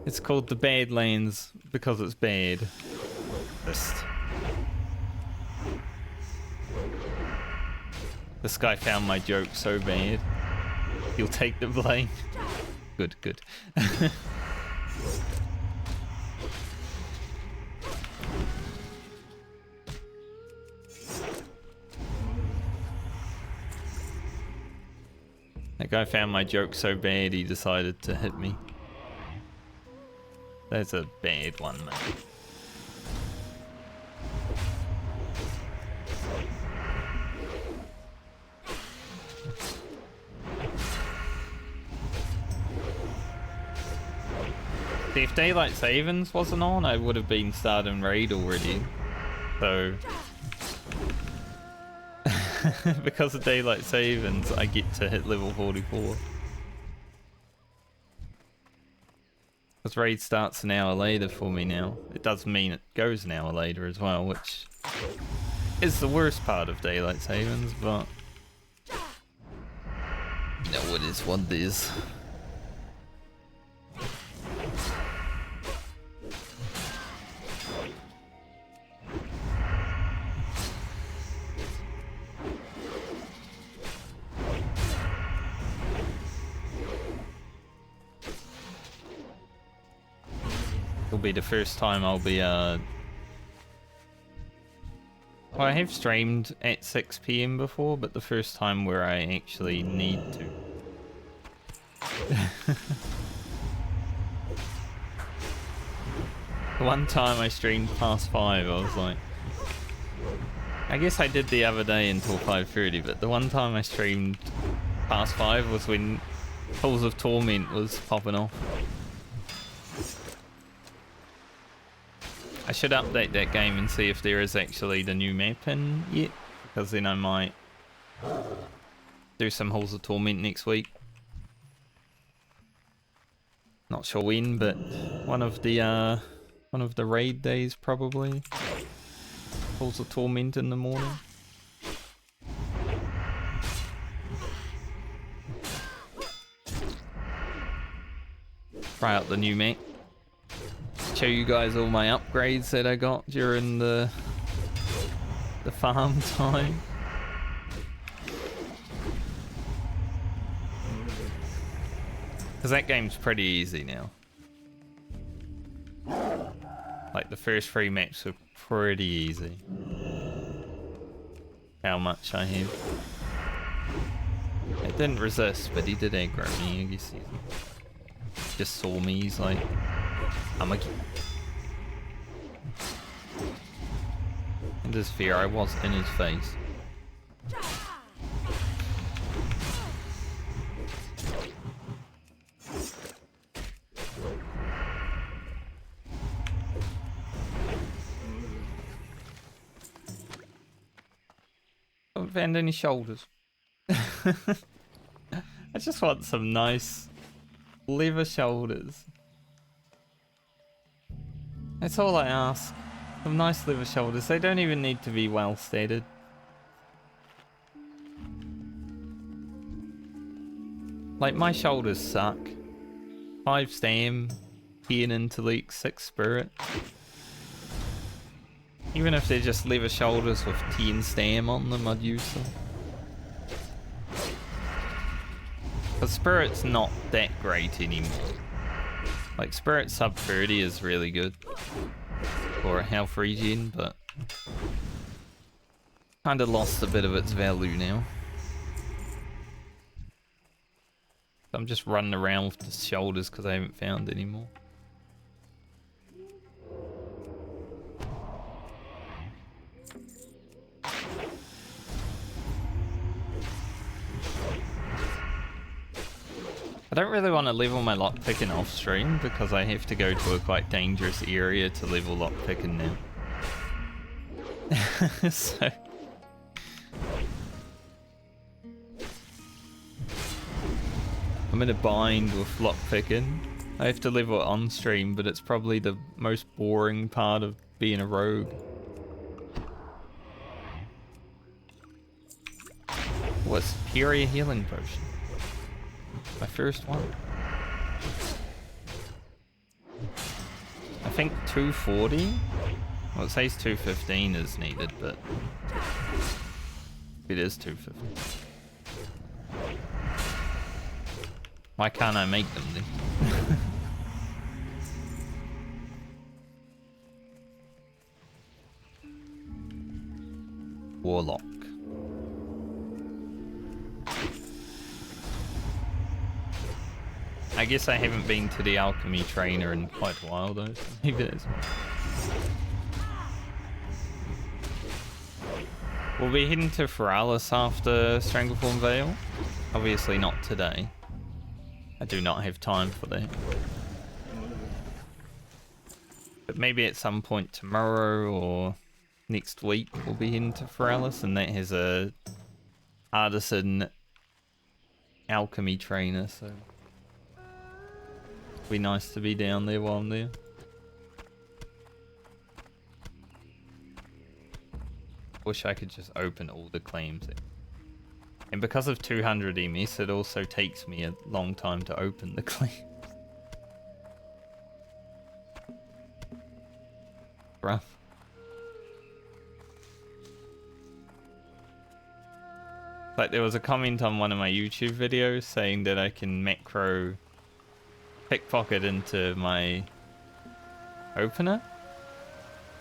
It's called the Badlands because it's bad. This guy found my joke so bad. He'll take the blame. Good, good. That guy found my joke so bad he decided to hit me. That's a bad one, man. See, if Daylight Savings wasn't on, I would have been starting raid already. So Because of daylight savings, I get to hit level 44. Because raid starts an hour later for me now. It does mean it goes an hour later as well, which is the worst part of daylight savings, but you know what is what it is. It'll be the first time I'll be well, I have streamed at 6 PM before, but the first time where I actually need to. The one time I streamed past 5, I was like, I guess I did the other day until 5:30, but the one time I streamed past 5 was when Pools of Torment was popping off. I should update that game and see if there is actually the new map in yet, because then I might do some Halls of Torment next week. Not sure when, but one of the raid days probably. Halls of Torment in the morning. Try out the new map. Show you guys all my upgrades that I got during the farm time. Because that game's pretty easy now. Like the first 3 maps were pretty easy. How much I have. It didn't resist, but he did aggro me. I guess he just saw me. He's like, I'm a... In this fear, I was in his face. Haven't found any shoulders. I just want some nice leather shoulders. That's all I ask. Some nice leather shoulders. They don't even need to be well stated. Like, my shoulders suck. 5 stam, 10 intellect, 6 spirit. Even if they're just leather shoulders with 10 stam on them, I'd use them. But spirit's not that great anymore. Like, spirit sub 30 is really good for a health regen, but kind of lost a bit of its value now. I'm just running around with the shoulders because I haven't found any more. I don't really want to level my lockpicking off stream because I have to go to a quite dangerous area to level lockpicking now. So I'm in a bind with lockpicking. I have to level it on stream, but it's probably the most boring part of being a rogue. What's Superior Healing Potion? My first one. I think 240? Well, it says 215 is needed, but it is 250. Why can't I make them then? Warlock. I guess I haven't been to the alchemy trainer in quite a while though, so maybe that's why. We'll be heading to Feralis after Stranglethorn Vale. Obviously not today. I do not have time for that. But maybe at some point tomorrow or next week we'll be into Ferralis, and that has a artisan alchemy trainer, so it'll be nice to be down there while I'm there. Wish I could just open all the claims. And because of 200 MS, it also takes me a long time to open the claims. Rough. Like, there was a comment on one of my YouTube videos saying that I can macro pickpocket into my opener.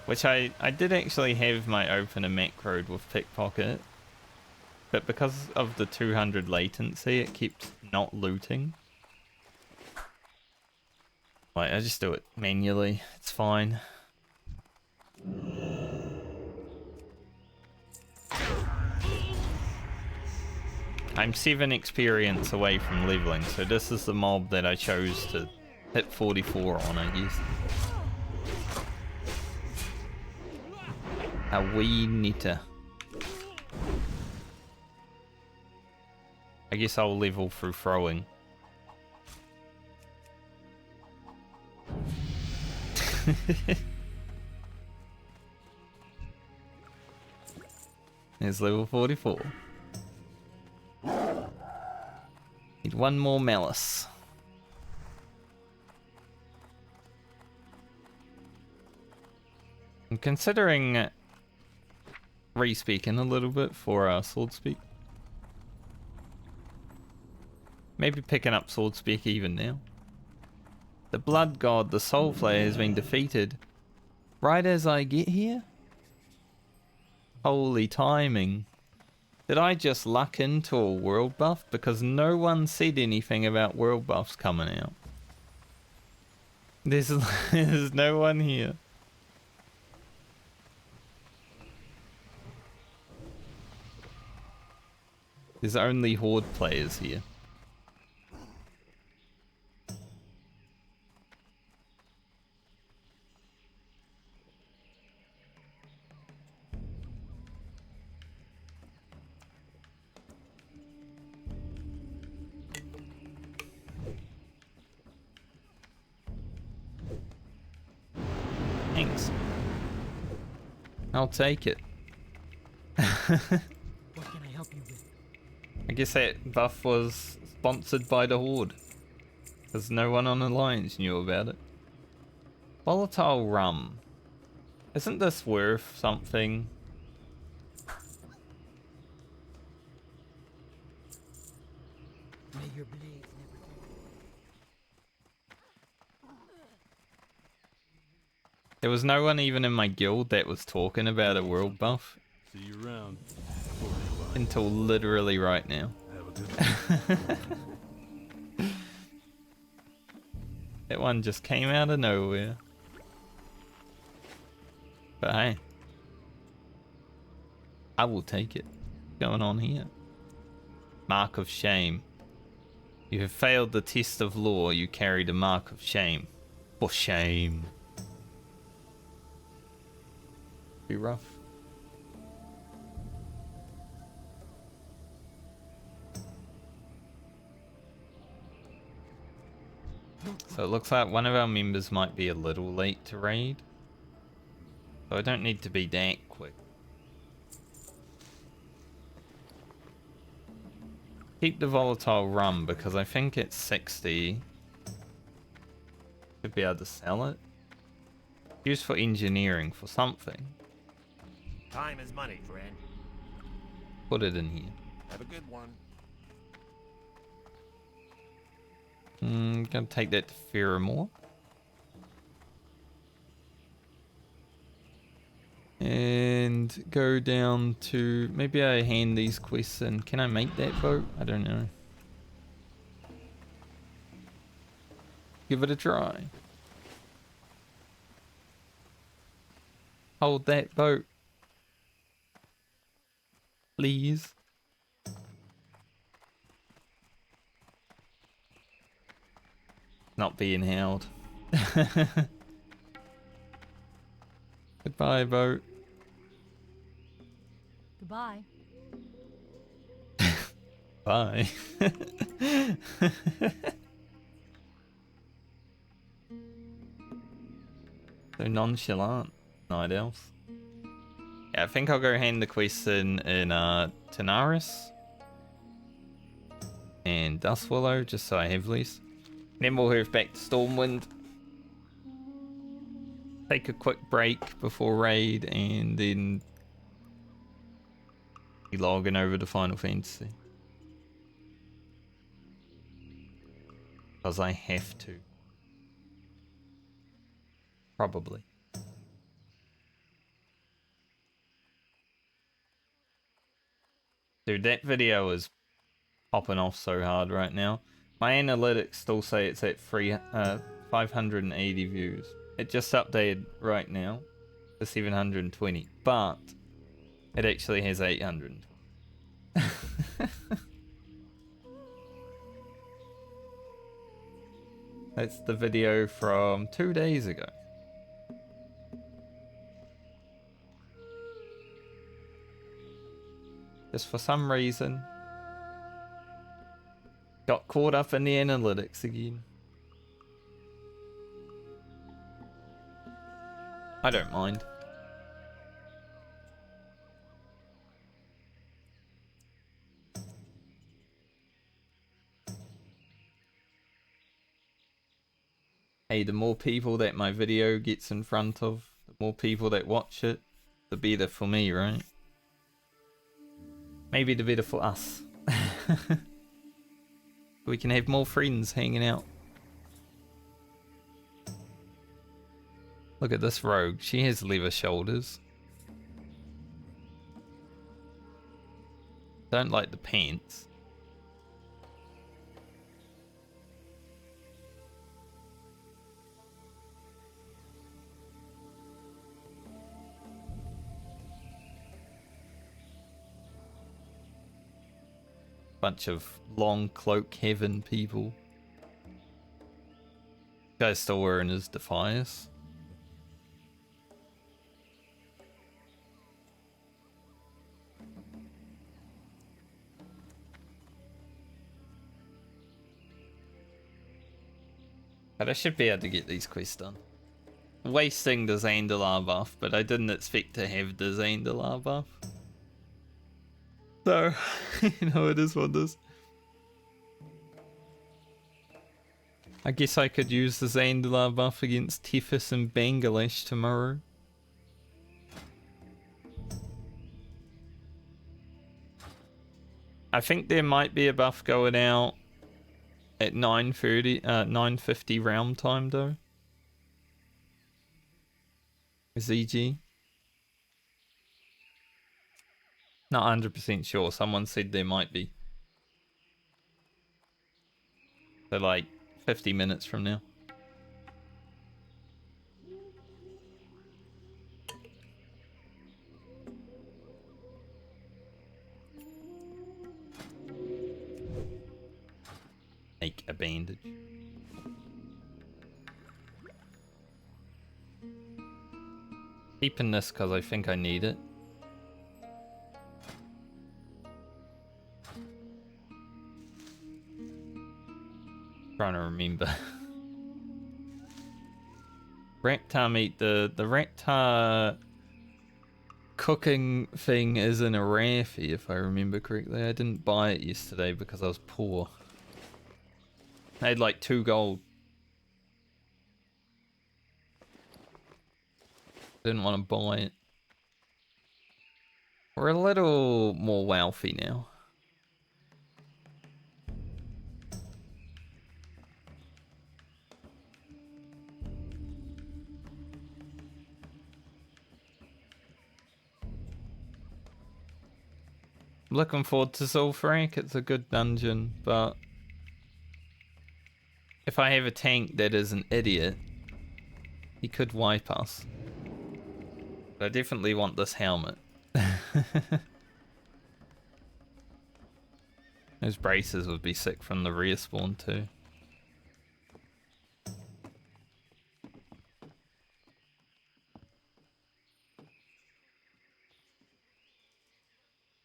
Which I did actually have my opener macroed with pickpocket. But because of the 200 latency, it keeps not looting. Like, I just do it manually. It's fine. I'm 7 experience away from leveling, so this is the mob that I chose to hit 44 on, I guess. A wee knitter. I guess I'll level through throwing. There's level 44. Need one more malice. I'm considering re-speaking a little bit for sword speak. Maybe picking up sword speak even now. The blood god, the soul flare, has been defeated. Right as I get here? Holy timing. Did I just luck into a world buff? Because no one said anything about world buffs coming out. There's no one here. There's only horde players here. Thanks. I'll take it. What can I help you with? I guess that buff was sponsored by the Horde, because no one on Alliance knew about it. Volatile rum. Isn't this worth something? May your blades never There was no one even in my guild that was talking about a world buff See you around. For the Alliance. until literally right now. Have a good one. That one just came out of nowhere. But hey, I will take it. What's going on here? Mark of shame. You have failed the test of law. You carried a mark of shame. For shame. Be rough. So it looks like one of our members might be a little late to raid. So I don't need to be that quick. Keep the volatile rum because I think it's 60. Should be able to sell it. Used for engineering for something. Time is money, friend. Put it in here. Have a good one. Gonna take that to Pheromore. And go down to... Maybe I hand these quests in. Can I make that boat? I don't know. Give it a try. Hold that boat. Please. Not being held. Goodbye, boat. Goodbye. Bye. So nonchalant, night elf. Yeah, I think I'll go hand the quest in Tanaris and Dustwallow, just so I have these. Then we'll move back to Stormwind. Take a quick break before raid, and then be logging over to Final Fantasy. Because I have to. Probably. Dude, that video is popping off so hard right now. My analytics still say it's at 580 views. It just updated right now to 720, but it actually has 800. That's the video from 2 days ago. Just for some reason, got caught up in the analytics again. I don't mind. Hey, the more people that my video gets in front of, the more people that watch it, the better for me, right? Maybe the better for us. We can have more friends hanging out. Look at this rogue. She has leather shoulders. Don't like the pants. Bunch of long cloak heaven people. Guy's still wearing his Defias. But I should be able to get these quests done. Wasting the Zandalar buff, but I didn't expect to have the Zandalar buff. So, you know, it is what it is. I guess I could use the Zandalar buff against Tefis and Bangladesh tomorrow. I think there might be a buff going out at 9:50 round time though. ZG. Not 100% sure. Someone said there might be. So like 50 minutes from now. Make a bandage. Keeping this because I think I need it. Trying to remember. Raptor meat, the Raptor cooking thing is in a rare fee if I remember correctly. I didn't buy it yesterday because I was poor. I had like 2 gold. Didn't want to buy it. We're a little more wealthy now. Looking forward to Zul'Farrak. It's a good dungeon, but if I have a tank that is an idiot, he could wipe us. But I definitely want this helmet. Those braces would be sick from the rear spawn too.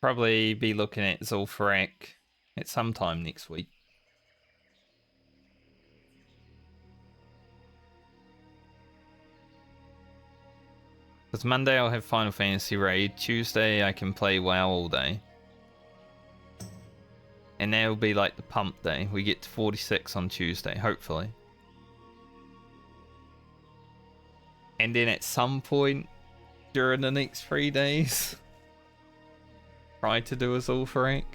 Probably be looking at Zul'Farrak at some time next week. Because Monday I'll have Final Fantasy Raid. Tuesday I can play WoW all day. And that'll be like the pump day. We get to 46 on Tuesday, hopefully. And then at some point during the next 3 days, try to do a Zul'Farrak.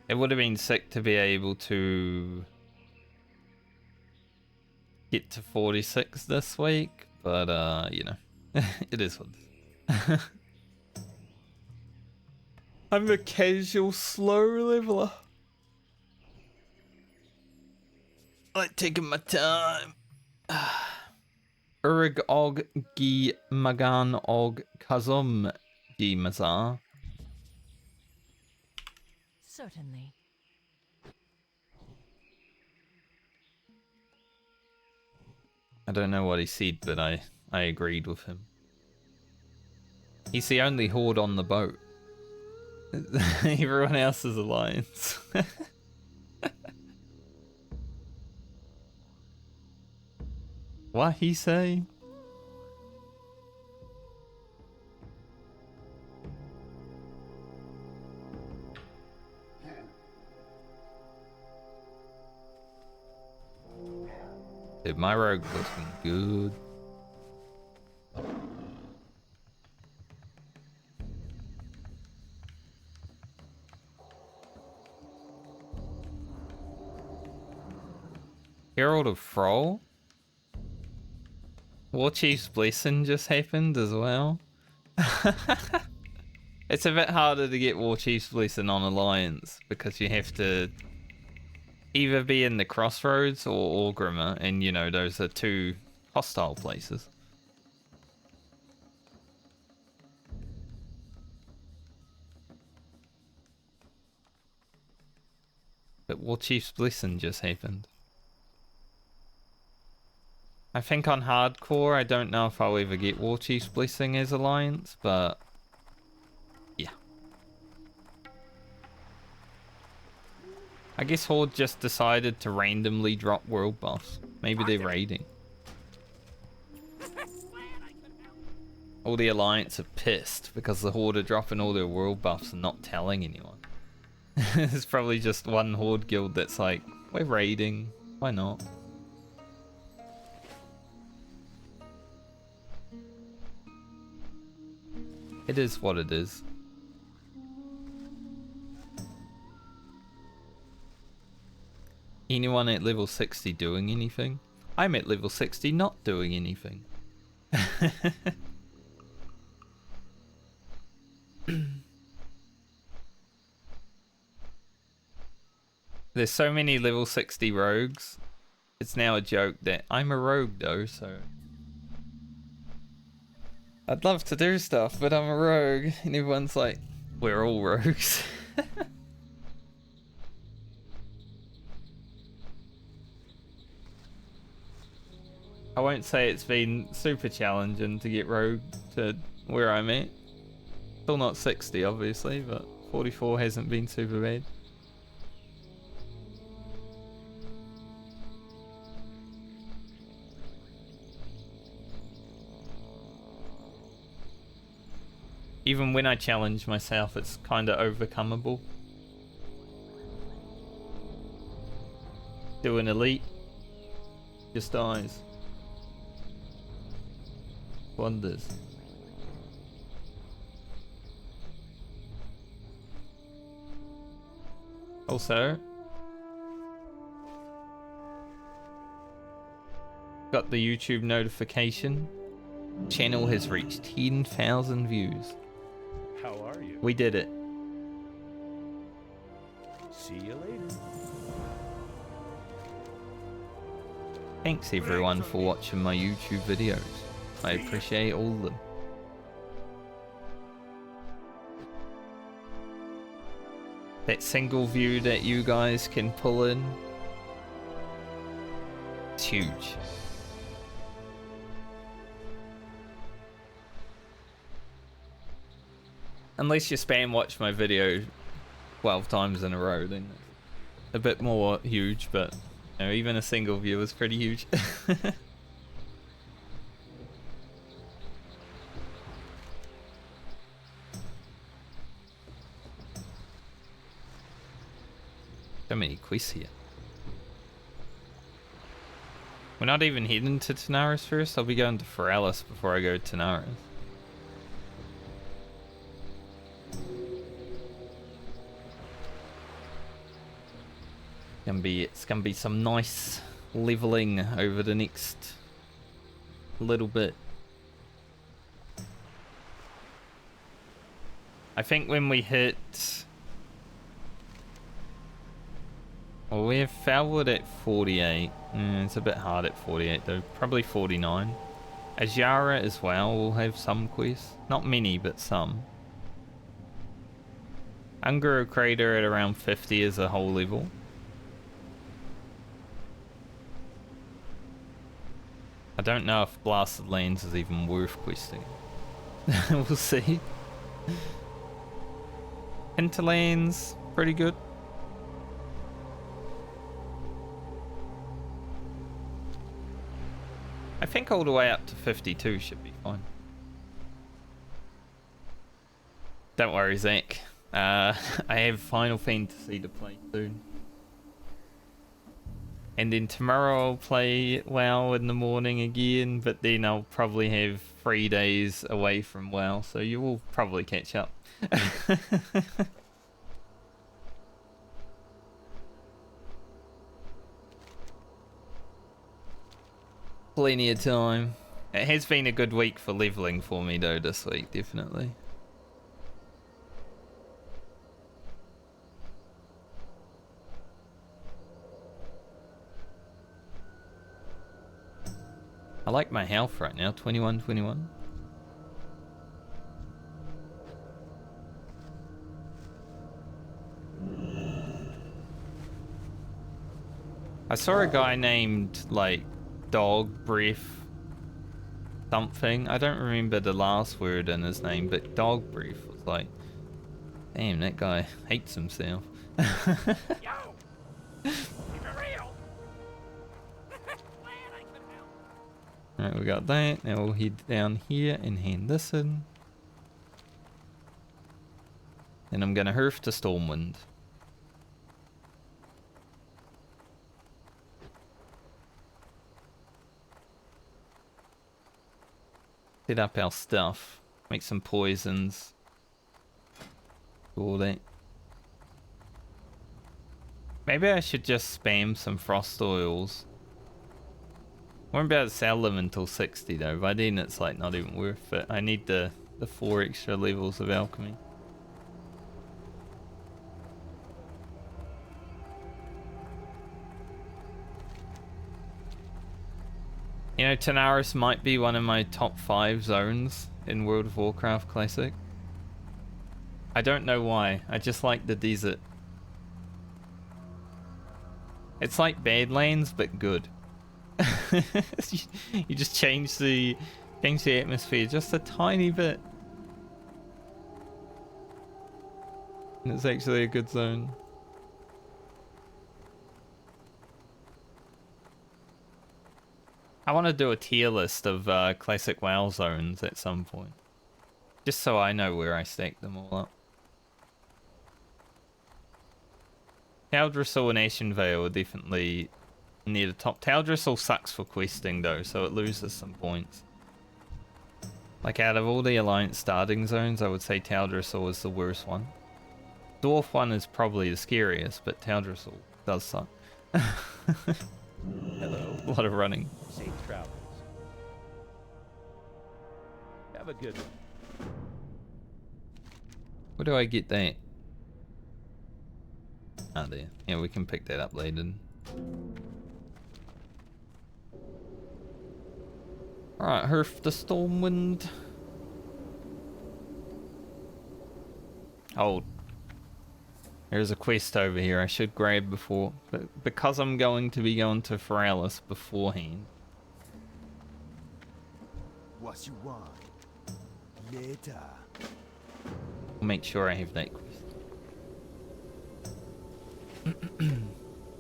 It would have been sick to be able to get to 46 this week, but you know, it is what it is. I'm a casual slow leveler. I like taking my time. Urg og gi magan og kazum gi mazar. Certainly. I don't know what he said, but I agreed with him. He's the only horde on the boat. Everyone else is alliance. What he say? Dude, my rogue looking good. Herald of Thrall? War Chief's Blessing just happened as well. It's a bit harder to get War Chief's Blessing on Alliance because you have to either be in the Crossroads or Orgrimmar, and you know, those are two hostile places. But War Chief's Blessing just happened. I think on hardcore, I don't know if I'll ever get War Chief's Blessing as Alliance, but yeah. I guess Horde just decided to randomly drop world buffs. Maybe they're raiding. All the Alliance are pissed because the Horde are dropping all their world buffs and not telling anyone. There's probably just one Horde guild that's like, we're raiding, why not? It is what it is. Anyone at level 60 doing anything? I'm at level 60 not doing anything. There's so many level 60 rogues. It's now a joke that I'm a rogue though, so... I'd love to do stuff, but I'm a rogue. And everyone's like, we're all rogues. I won't say it's been super challenging to get rogue to where I'm at. Still not 60 obviously, but 44 hasn't been super bad. Even when I challenge myself, it's kinda overcomeable. Do an elite, just dies. Wonders. Also, got the YouTube notification. Channel has reached 10,000 views. How are you? We did it. See you later. Thanks everyone for watching my YouTube videos. I appreciate all of them. that single view that you guys can pull in. It's huge. Unless you spam watch my video 12 times in a row, then it's a bit more huge, but you know, even a single view is pretty huge. So many quests here. We're not even heading to Tanaris first. I'll be going to Foralis before I go to Tanaris. It's gonna be some nice leveling over the next little bit. I think when we hit, well, we have Falwood at 48. It's a bit hard at 48 though. Probably 49. Ajara as well will have some quests. Not many, but some. Ungaro Crater at around 50 is a whole level. I don't know if Blasted Lands is even worth questing. We'll see. Hinterlands, pretty good. I think all the way up to 52 should be fine. Don't worry, Zach. I have Final Fantasy to play soon. And then tomorrow I'll play WoW in the morning again, but then I'll probably have 3 days away from WoW, so you will probably catch up. Plenty of time. It has been a good week for leveling for me though this week, definitely. I like my health right now, 21. I saw a guy named, like, Dog Breath something. I don't remember the last word in his name, but Dog Breath was like, damn, that guy hates himself. Yo! Keep it real! Glad I could help. Alright, we got that. Now we'll head down here and hand this in. And I'm gonna hurf to Stormwind. Set up our stuff. Make some poisons. Do all that. Maybe I should just spam some frost oils. Won't be able to sell them until 60 though. By then it's like not even worth it. I need the 4 extra levels of alchemy. You know, Tanaris might be one of my top 5 zones in World of Warcraft Classic. I don't know why. I just like the desert. It's like Badlands, but good. You just change the atmosphere just a tiny bit. And it's actually a good zone. I want to do a tier list of classic WoW zones at some point. Just so I know where I stack them all up. Taldrassil and Ashen Vale are definitely near the top. Taldrassil sucks for questing though, so it loses some points. Like out of all the Alliance starting zones, I would say Taldrassil is the worst one. Dwarf one is probably the scariest, but Taldrassil does suck. Hello, a lot of running. Safe travels. Have a good one. Where do I get that? Ah, there. Yeah, we can pick that up later. Alright, hurf the Stormwind. Oh. There's a quest over here I should grab before, but because I'm going to be going to Feralis beforehand. What you want? Later. I'll make sure I have that quest.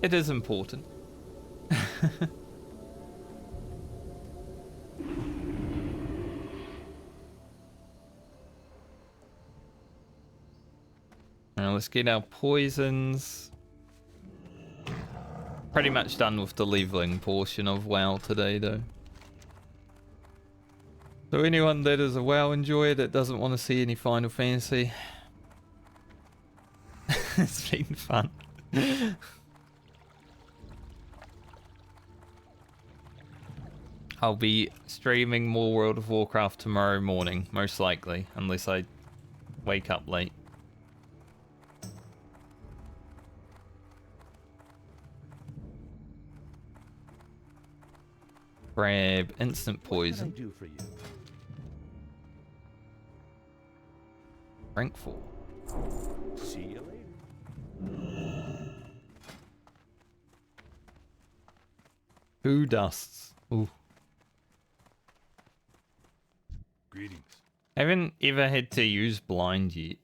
It is important. Now let's get our poisons. Pretty much done with the leveling portion of WoW today though. So anyone that is a WoW enjoyer that doesn't want to see any Final Fantasy, it's been fun. I'll be streaming more World of Warcraft tomorrow morning, most likely, unless I wake up late. Grab instant poison. What can I do for you? Rank 4. See you later. Who dusts? Ooh. Greetings. I haven't ever had to use blind yet.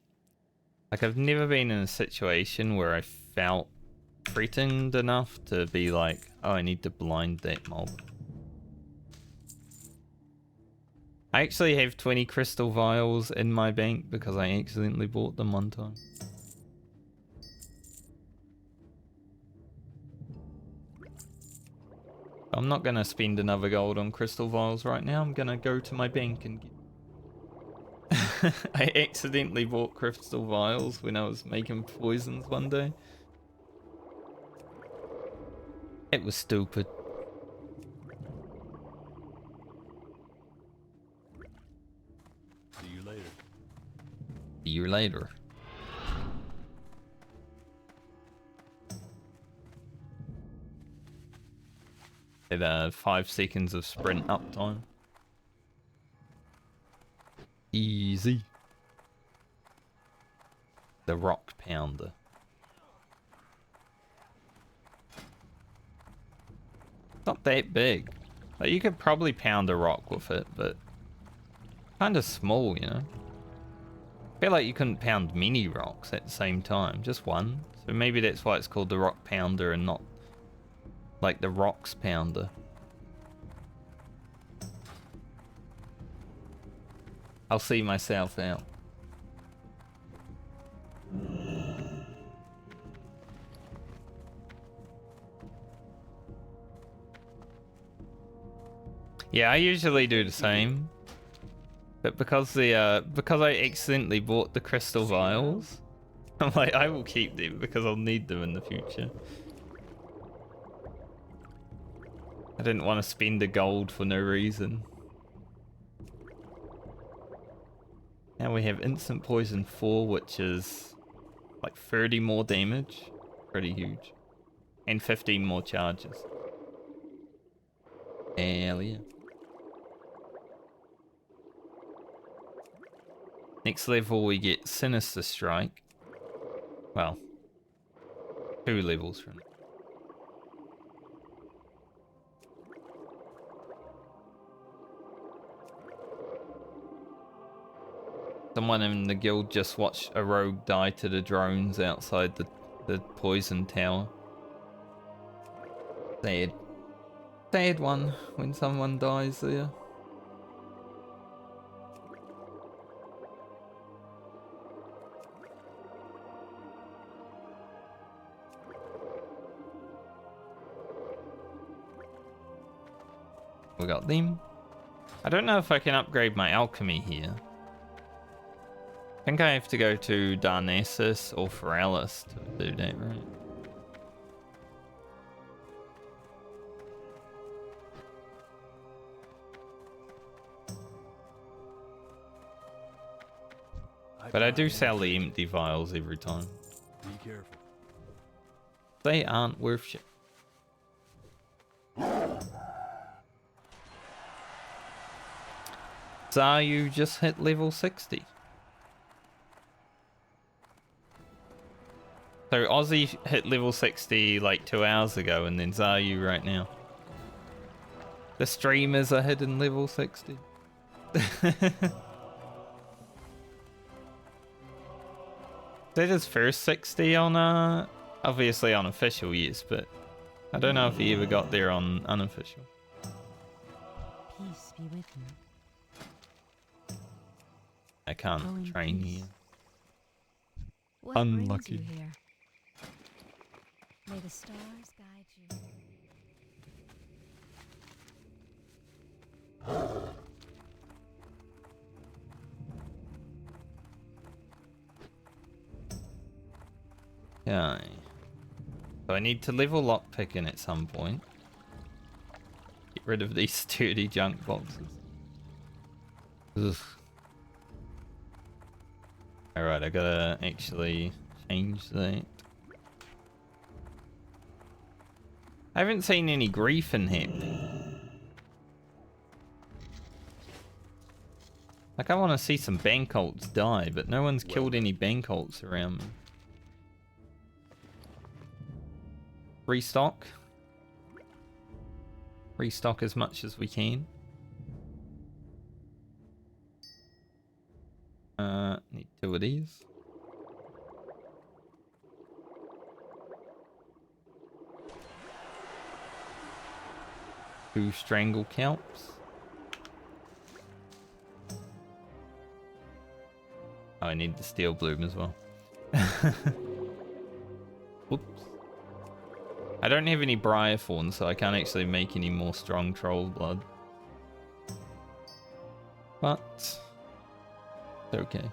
Like, I've never been in a situation where I felt threatened enough to be like, oh, I need to blind that mob. I actually have 20 crystal vials in my bank because I accidentally bought them one time. I'm not going to spend another gold on crystal vials right now. I'm going to go to my bank and get... I accidentally bought crystal vials when I was making poisons one day. It was stupid. See you later. See you later. At 5 seconds of sprint uptime. Easy. The rock pounder. Not that big. Like, you could probably pound a rock with it, but kind of small, you know. I feel like you couldn't pound many rocks at the same time, just one. So maybe that's why it's called the rock pounder and not like the rocks pounder. I'll see myself out. Yeah, I usually do the same. But because I accidentally bought the crystal vials, I'm like, I will keep them because I'll need them in the future. I didn't want to spend the gold for no reason. Now we have instant poison 4, which is like 30 more damage. Pretty huge. And 15 more charges. Hell yeah. Next level we get Sinister Strike. Well, 2 levels from it. Someone in the guild just watched a rogue die to the drones outside the poison tower. Sad. Sad one when someone dies there. We got them. I don't know if I can upgrade my alchemy here. I think I have to go to Darnassus or Feralis to do that, right? But I do sell the empty vials every time. Be careful. They aren't worth shit. So you just hit level 60. So Aussie hit level 60 like 2 hours ago, and then Zayu right now. The streamers are hitting level 60. That is first 60 on obviously on official, yes, but I don't know if he ever got there on unofficial. Peace be with you. I can't Go in train peace. here. What Unlucky. brings you here? May the stars guide you. Okay. So I need to level lockpicking at some point. Get rid of these sturdy junk boxes. Ugh. Alright, I gotta actually change that. I haven't seen any griefing happening. Like, I want to see some bankolts die, but no one's killed any bankolts around me. Restock. Restock as much as we can. Need 2 of these. Two strangle kelps. Oh, I need the steel bloom as well. Oops. I don't have any briar thorn, so I can't actually make any more strong troll blood. But it's okay.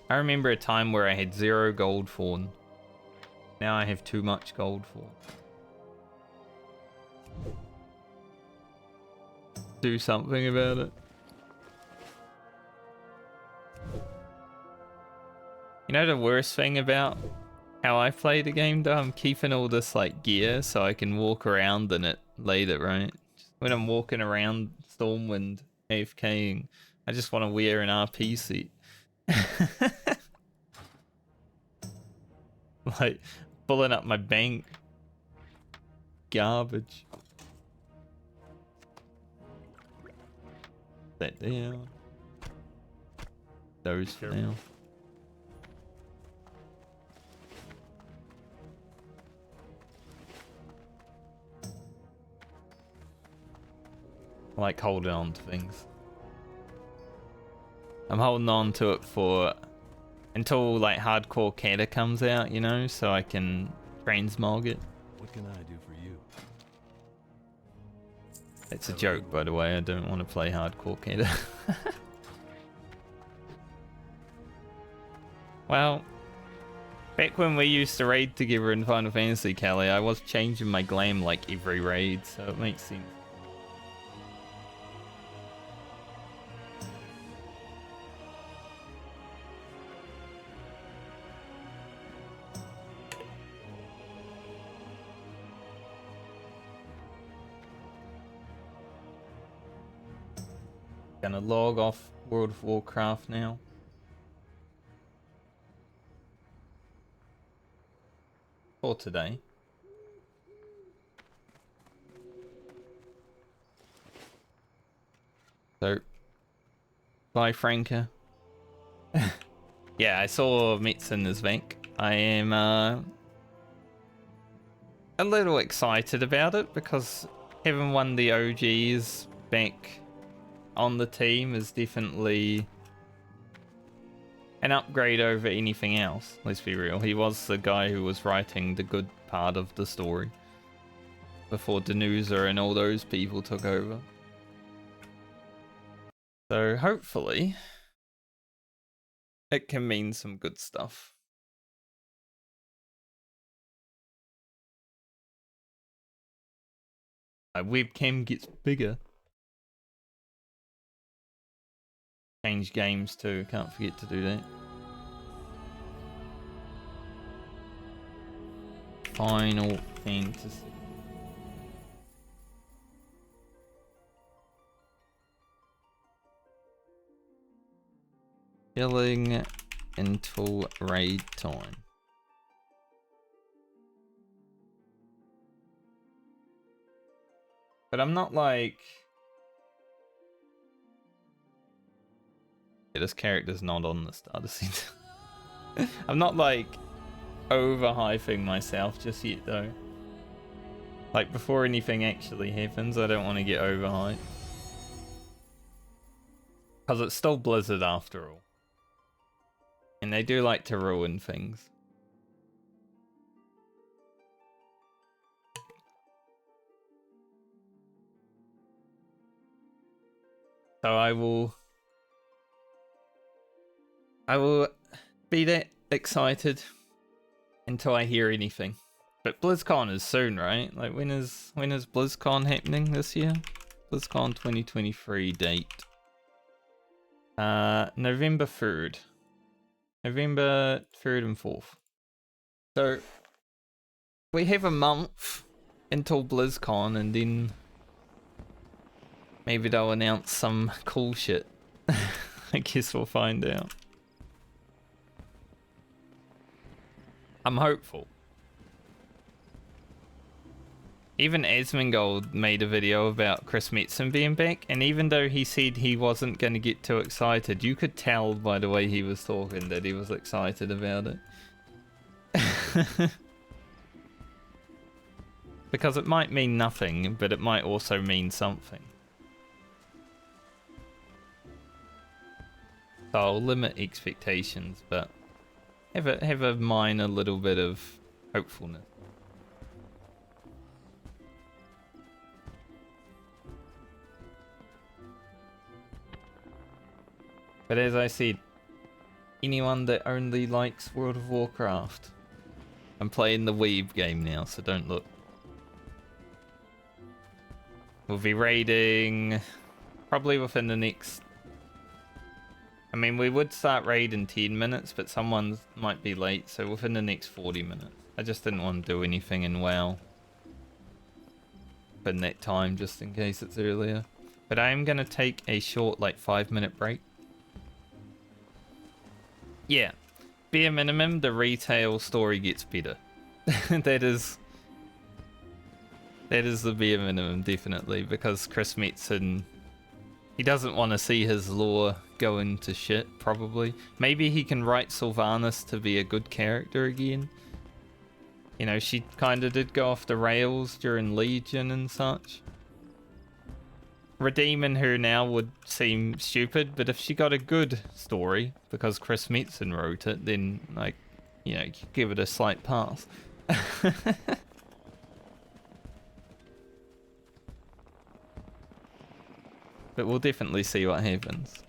I remember a time where I had 0 gold fawn. Now I have too much gold fawn. Do something about it. You know the worst thing about how I play the game though? I'm keeping all this like gear so I can walk around in it later, right? When I'm walking around Stormwind AFKing, I just want to wear an RP suit. Like, pulling up my bank. Garbage. That down. Those for now. I like holding on to things. I'm holding on to it for until like hardcore Kata comes out, you know, so I can transmog it. What can I do for you? It's a joke, by the way. I don't want to play hardcore Kata. Well, back when we used to raid together in Final Fantasy, Callie, I was changing my glam like every raid, so it makes sense. Gonna log off World of Warcraft now. For today. So, bye Franca. Yeah, I saw Metzen as Vank. I am a little excited about it because having one of the OGs back on the team is definitely an upgrade over anything else. Let's be real. He was the guy who was writing the good part of the story before Danusa and all those people took over. So hopefully it can mean some good stuff. My webcam gets bigger. Change games too, can't forget to do that. Final Fantasy. Chilling until raid time. But I'm not like... Yeah, this character's not on the starter scene. I'm not like overhyping myself just yet though. Like before anything actually happens, I don't want to get overhyped. Because it's still Blizzard after all. And they do like to ruin things. So I will be that excited until I hear anything. But BlizzCon is soon, right? Like when is BlizzCon happening this year? BlizzCon 2023 date. November 3rd. November 3rd and 4th. So we have a month until BlizzCon and then maybe they'll announce some cool shit. I guess we'll find out. I'm hopeful. Even Asmongold made a video about Chris Metzen being back, and even though he said he wasn't going to get too excited, you could tell by the way he was talking that he was excited about it. Because it might mean nothing, but it might also mean something. So I'll limit expectations, but have a minor little bit of hopefulness. But as I said, anyone that only likes World of Warcraft, I'm playing the Weeb game now, so don't look. We'll be raiding probably within the next... I mean, we would start raid in 10 minutes, but someone might be late, so within the next 40 minutes. I just didn't want to do anything in WoW in that time, just in case it's earlier. But I am going to take a short, like, 5-minute break. Yeah, bare minimum, the retail story gets better. That is the bare minimum, definitely, because Chris Metzen, he doesn't want to see his lore go into shit, probably. Maybe he can write Sylvanas to be a good character again. You know, she kind of did go off the rails during Legion and such. Redeeming her now would seem stupid, but if she got a good story, because Chris Metzen wrote it, then, like, you know, you could give it a slight pass. But we'll definitely see what happens.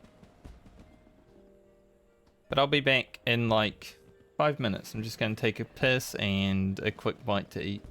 But I'll be back in, like, 5 minutes. I'm just going to take a piss and a quick bite to eat.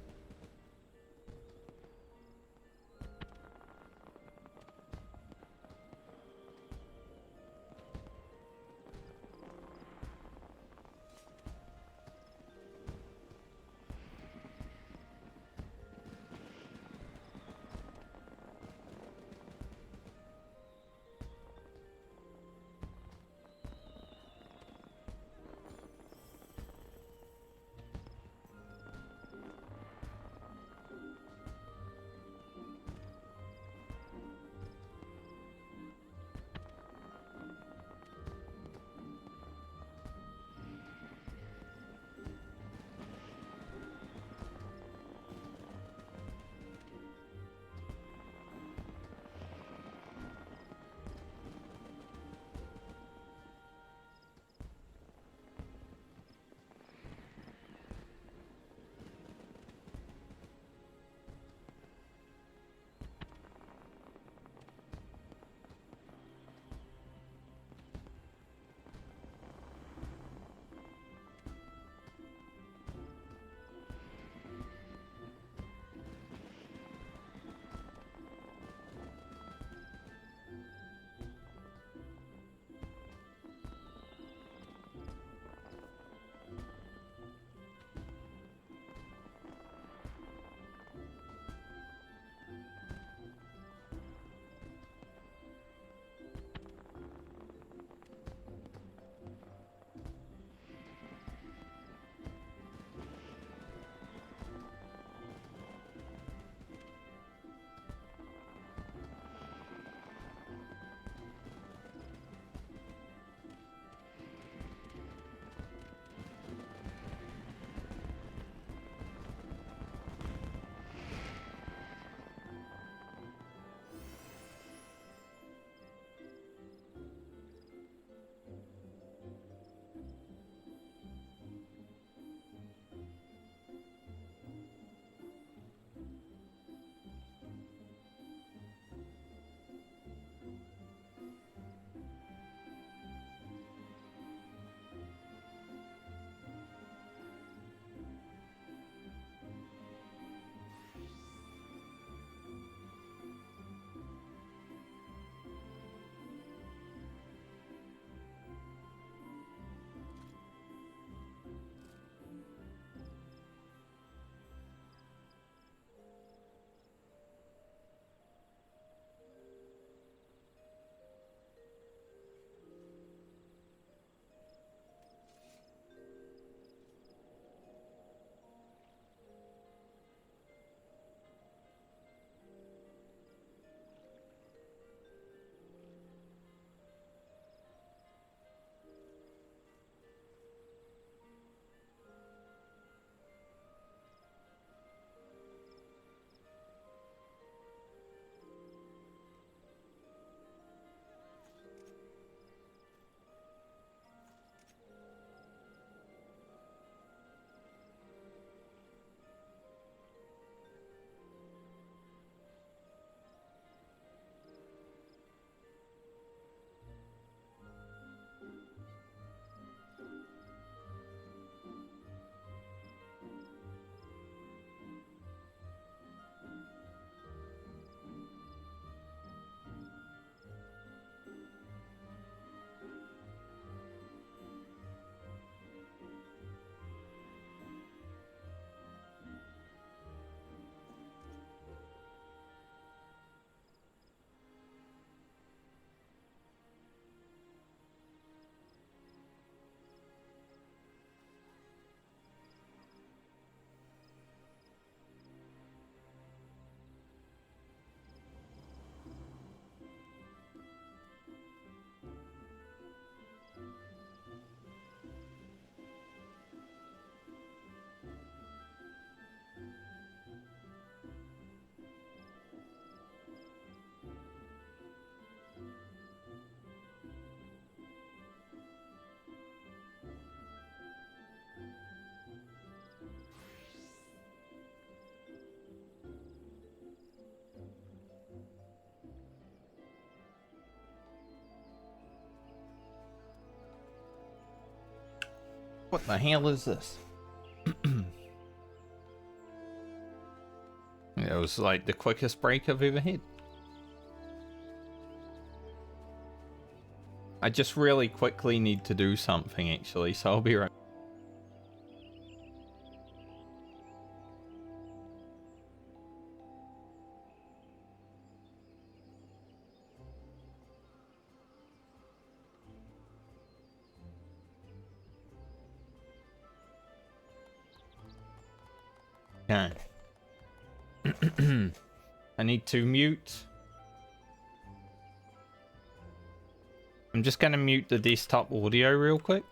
What the hell is this? It was like the quickest break I've ever had. I just really quickly need to do something actually, so I'll be right. Okay. I need to mute. I'm just gonna mute the desktop audio real quick.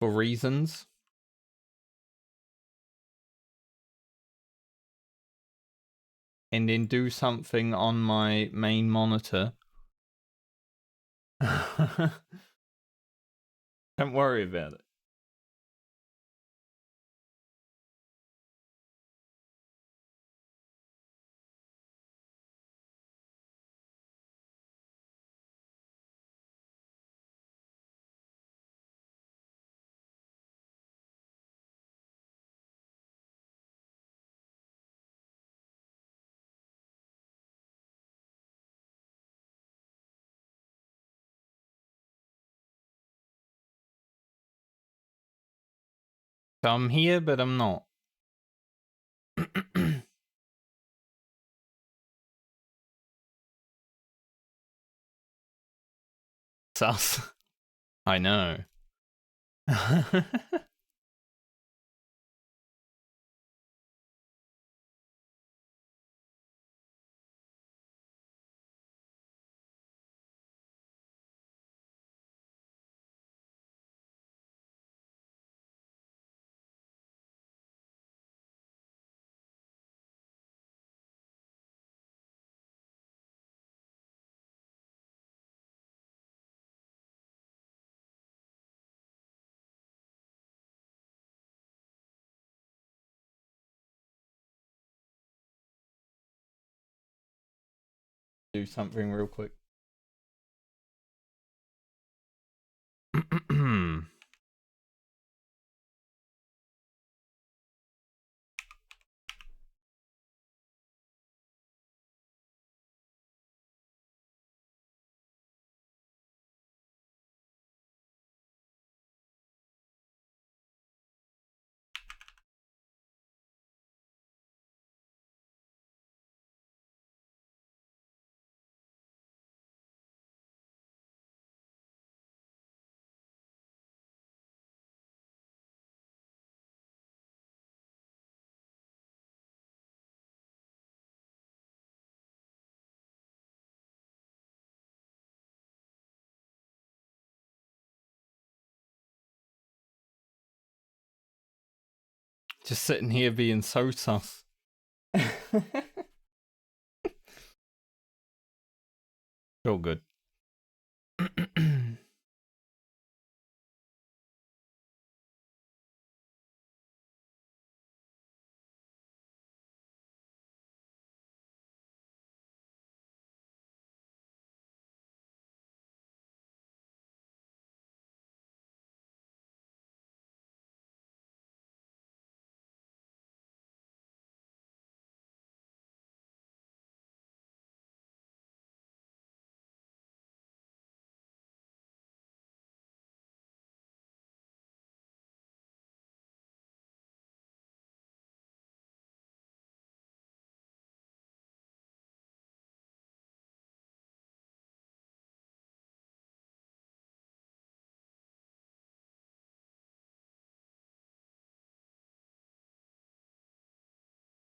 For reasons. And then do something on my main monitor. Don't worry about it. So I'm here, but I'm not. Sus. I know. Do something real quick. Just sitting here being so sus. All good.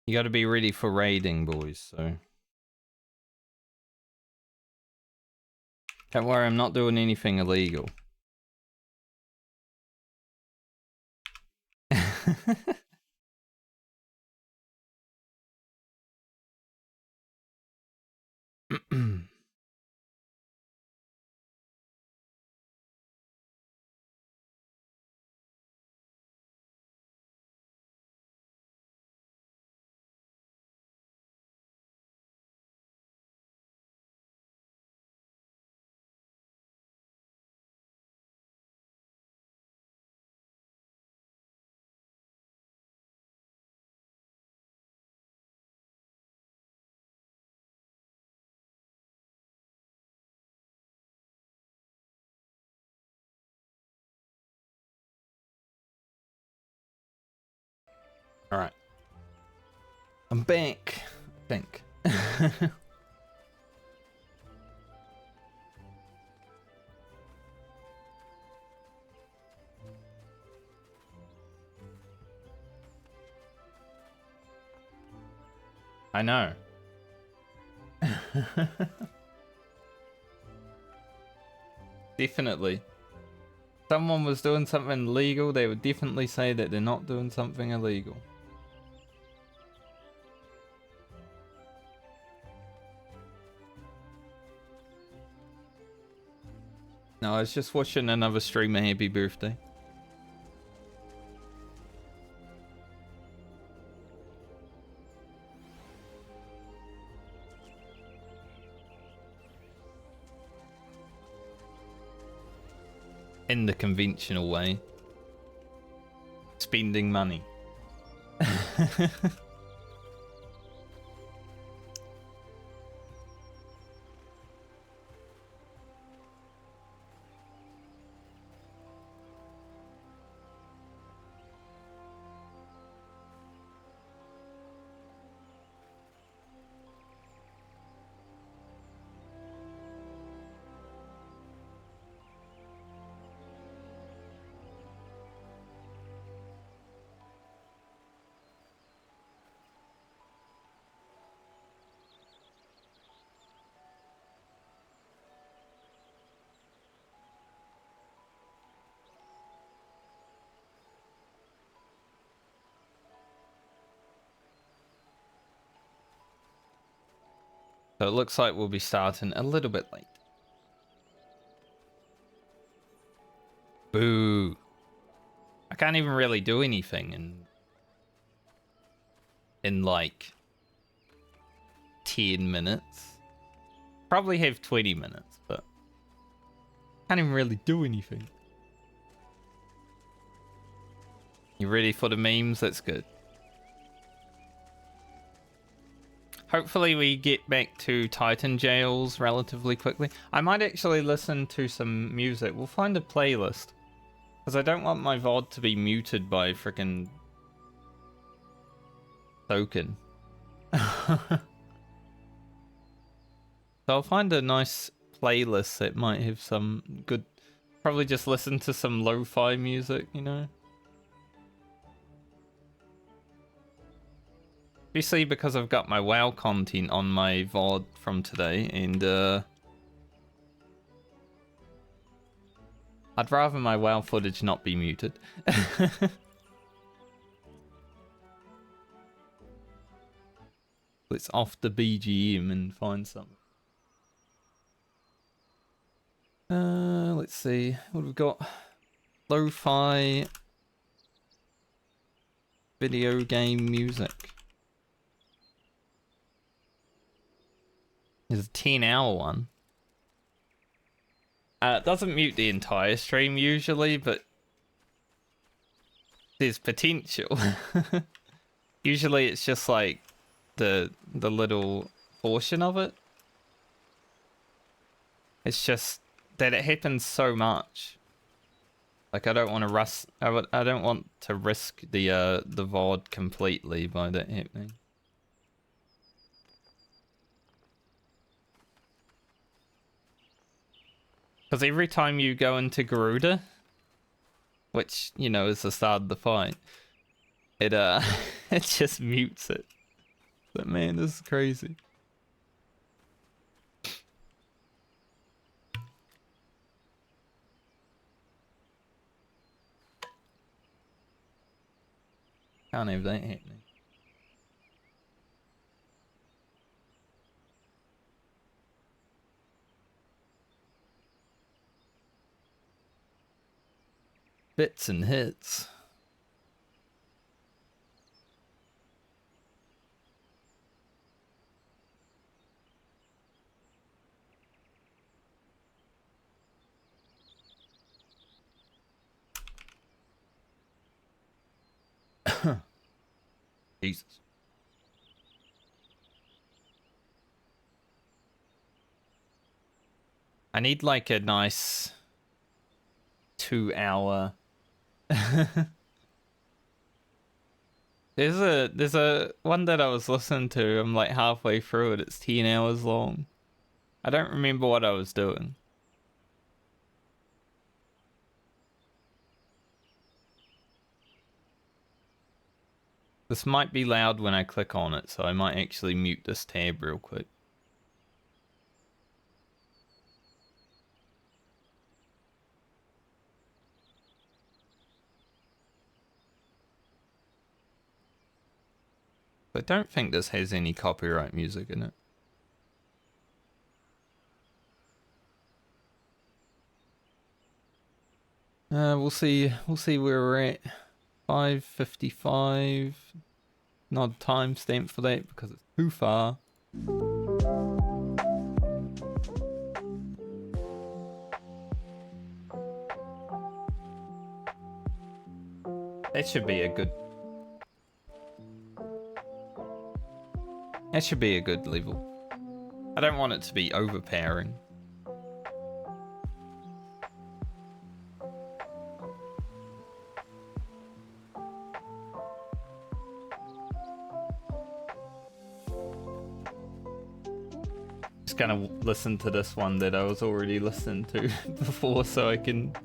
You gotta be ready for raiding, boys, so. Don't worry, I'm not doing anything illegal. Alright. I'm back. Think. I know. Definitely. Someone was doing something illegal, they would definitely say that they're not doing something illegal. No, I was just watching another streamer happy birthday. In the conventional way. Spending money. So it looks like we'll be starting a little bit late. Boo. I can't even really do anything in like 10 minutes. Probably have 20 minutes, but can't even really do anything. You ready for the memes? That's good. Hopefully we get back to Titan Jails relatively quickly. I might actually listen to some music. We'll find a playlist. Because I don't want my VOD to be muted by freaking token. So I'll find a nice playlist that might have some good... Probably just listen to some lo-fi music, you know? Obviously, because I've got my WoW content on my VOD from today, and I'd rather my WoW footage not be muted. Let's off the BGM and find something. Let's see what we've got. Lo-fi video game music. There's a 10-hour one. It doesn't mute the entire stream usually, but there's potential. Usually it's just like the little portion of it. It's just that it happens so much. Like I don't want to I don't want to risk the VOD completely by that happening. Because every time you go into Garuda, which, you know, is the start of the fight, it it just mutes it. But man, this is crazy. Can't have that happening. Bits and hits. Jesus. I need like a nice 2-hour There's a one that I was listening to. I'm like halfway through it. It's 10 hours long. I don't remember what I was doing. This might be loud when I click on it, so I might actually mute this tab real quick. I don't think this has any copyright music in it. We'll see where we're at. 5:55. Not a timestamp for that because it's too far. That should be a good. That should be a good level. I don't want it to be overpowering. Just gonna listen to this one that I was already listening to before so I can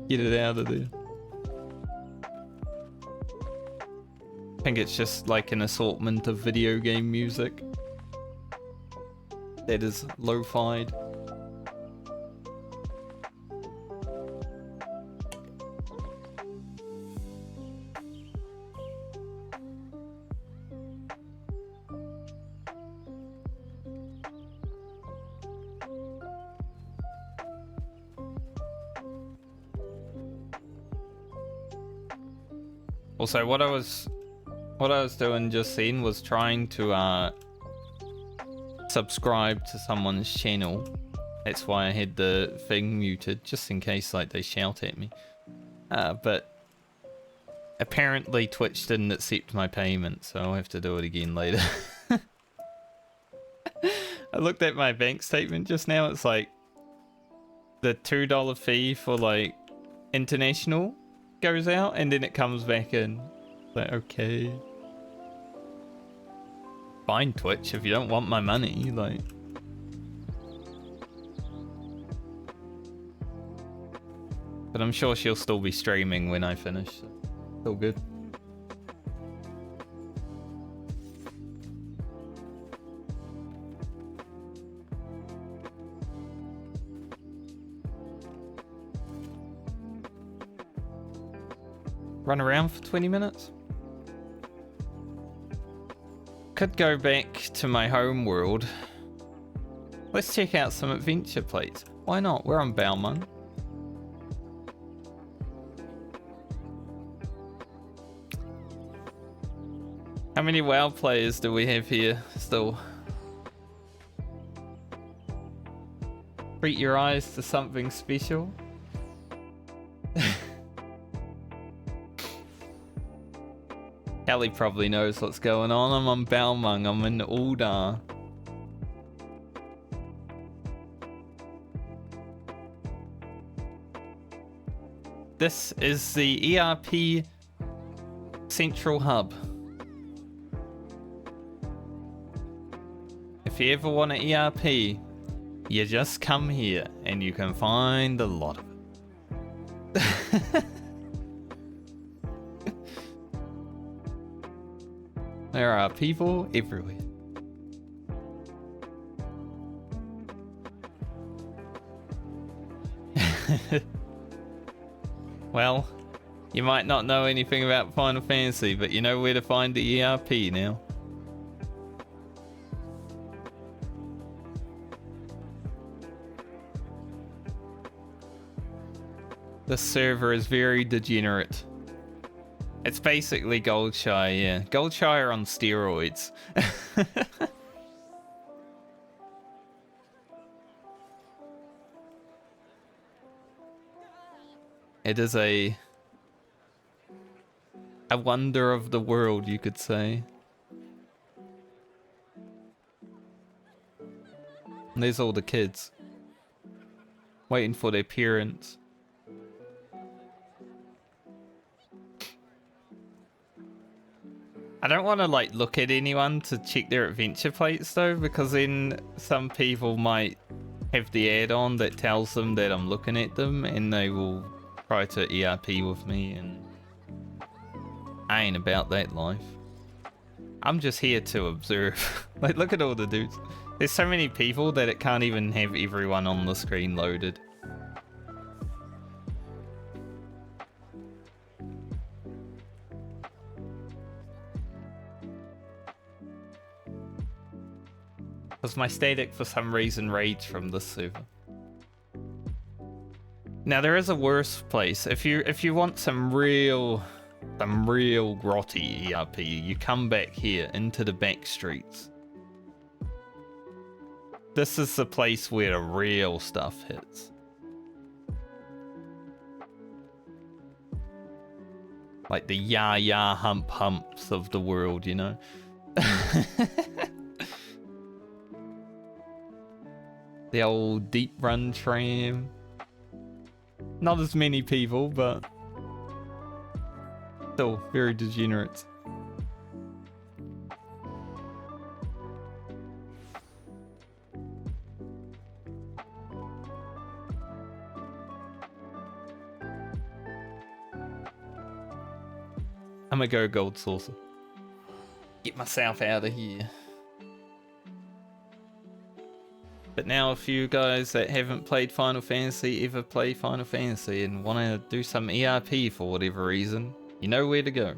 get it out of there. I think it's just like an assortment of video game music that is lo-fied. Also, what I was doing just then was trying to subscribe to someone's channel. That's why I had the thing muted, just in case like they shout at me. But apparently Twitch didn't accept my payment, so I'll have to do it again later. I looked at my bank statement just now. It's like the $2 fee for like international goes out and then it comes back in. Like, okay. Fine, Twitch, if you don't want my money, like. But I'm sure she'll still be streaming when I finish, so it's all good. Run around for 20 minutes? Could go back to my home world. Let's check out some adventure plates. Why not? We're on Balmung. How many WoW players do we have here still? Treat your eyes to something special. Kelly probably knows what's going on. I'm on Balmung. I'm in Uldar. This is the ERP Central Hub. If you ever want an ERP, you just come here and you can find a lot of it. There are people everywhere. Well, you might not know anything about Final Fantasy, but you know where to find the ERP now. The server is very degenerate. It's basically Goldshire, yeah. Goldshire on steroids. It is a wonder of the world, you could say. And there's all the kids waiting for their parents. I don't want to like look at anyone to check their adventure plates though, because then some people might have the add-on that tells them that I'm looking at them and they will try to ERP with me, and I ain't about that life. I'm just here to observe. Like, look at all the dudes. There's so many people that it can't even have everyone on the screen loaded. Because my static for some reason raged from this server. Now there is a worse place. If you want some real grotty ERP, you come back here into the back streets. This is the place where the real stuff hits. Like the ya humps of the world, you know? The old deep run tram. Not as many people, but still very degenerate. I'm gonna go gold saucer. Get myself out of here. But now if you guys that haven't played Final Fantasy ever play Final Fantasy and want to do some ERP for whatever reason, you know where to go.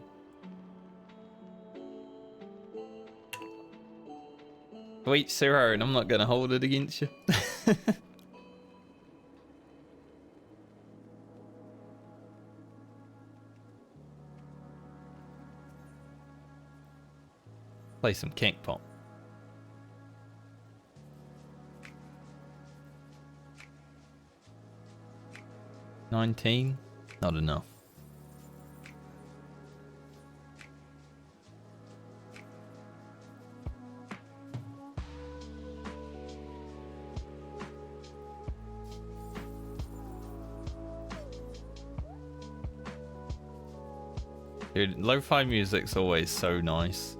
To each their own, I'm not going to hold it against you. Play some Kank Pop. 19? Not enough. Dude, lo-fi music's always so nice.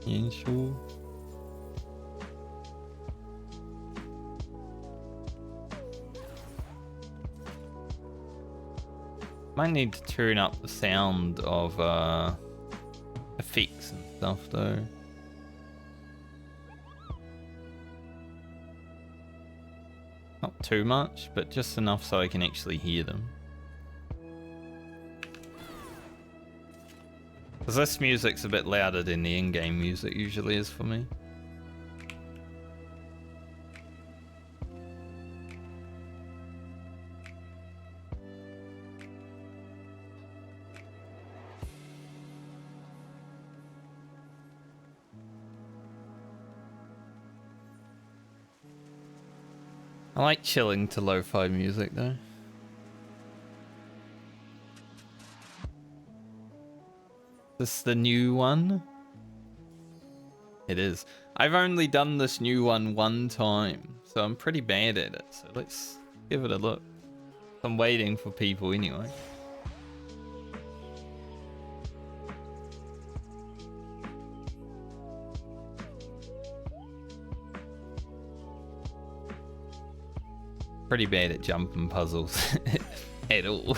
Yeah, sure. Might need to turn up the sound of effects and stuff though. Not too much, but just enough so I can actually hear them. Because this music's a bit louder than the in-game music usually is for me. I like chilling to lo-fi music though. This the new one? It is. I've only done this new one time, so I'm pretty bad at it. So let's give it a look. I'm waiting for people anyway. Pretty bad at jumping puzzles at all.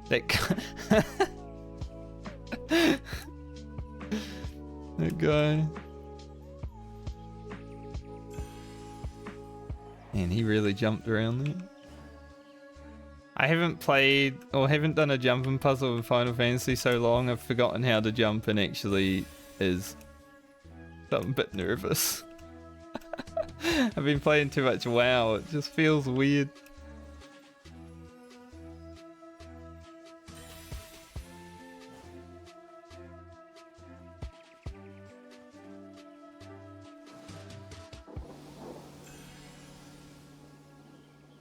That guy. Man, he really jumped around there. I haven't played or haven't done a jumping puzzle in Final Fantasy so long, I've forgotten how to jump and actually is. So I'm a bit nervous. I've been playing too much WoW, it just feels weird.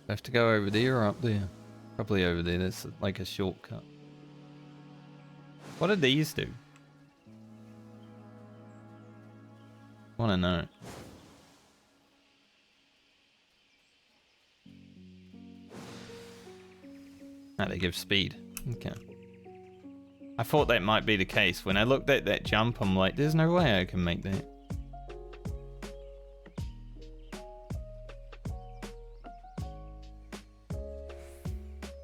I have to go over there or up there? Probably over there, that's like a shortcut. What did these do? Wanna know. Ah, they give speed. Okay. I thought that might be the case. When I looked at that jump, I'm like, there's no way I can make that.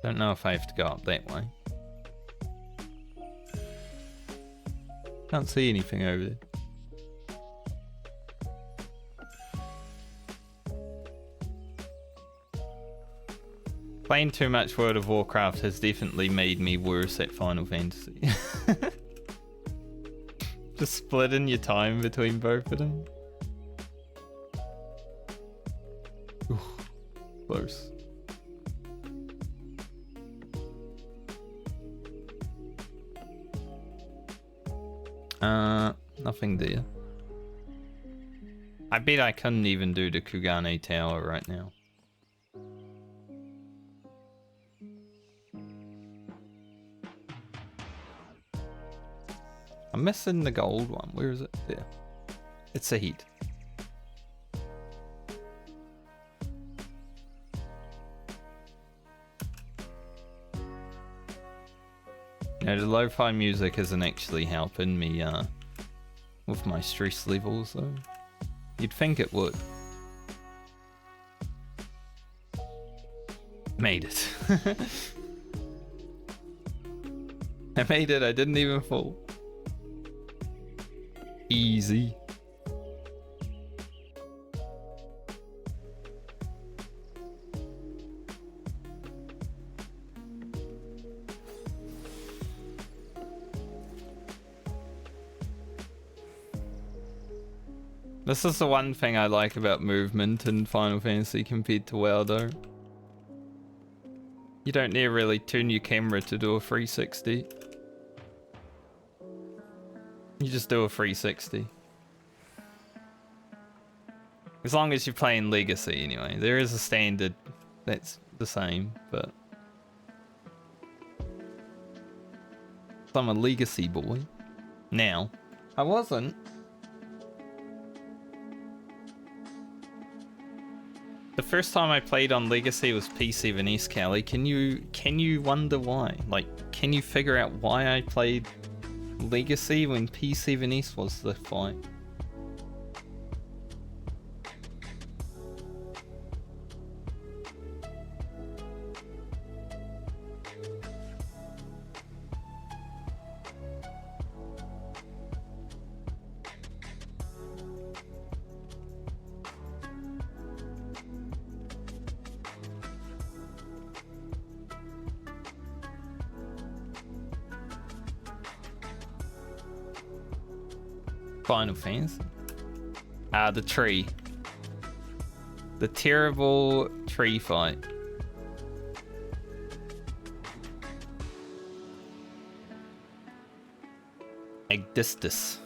Don't know if I have to go up that way. Can't see anything over there. Playing too much World of Warcraft has definitely made me worse at Final Fantasy. Just splitting your time between both of them. Ooh, close. Nothing there. I bet I couldn't even do the Kugane Tower right now. I'm missing the gold one. Where is it? There. It's a heat. No, the lo-fi music isn't actually helping me with my stress levels though. You'd think it would. Made it. I made it, I didn't even fall. Easy. This is the one thing I like about movement in Final Fantasy compared to WoW though. You don't need to really turn your camera to do a 360. You just do a 360. As long as you're playing Legacy anyway. There is a standard that's the same, but... I'm a Legacy boy. Now. I wasn't. The first time I played on Legacy was P7S, Callie. Can you wonder why? Like, can you figure out why I played Legacy when P7S was the fight? Final Fantasy. The tree. The terrible tree fight. Agdistis.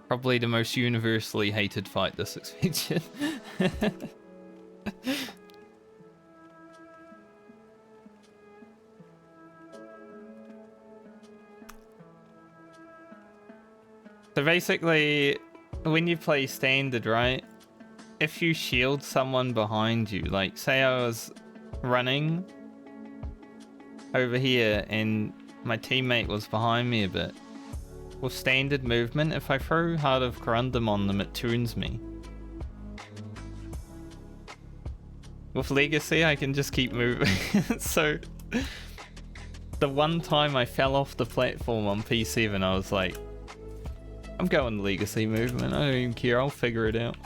Probably the most universally hated fight this expansion. So basically, when you play standard, right? If you shield someone behind you, like say I was running over here and my teammate was behind me a bit. With standard movement, if I throw Heart of Corundum on them, it turns me. With Legacy, I can just keep moving. So, the one time I fell off the platform on P7, I was like, I'm going Legacy movement, I don't even care, I'll figure it out.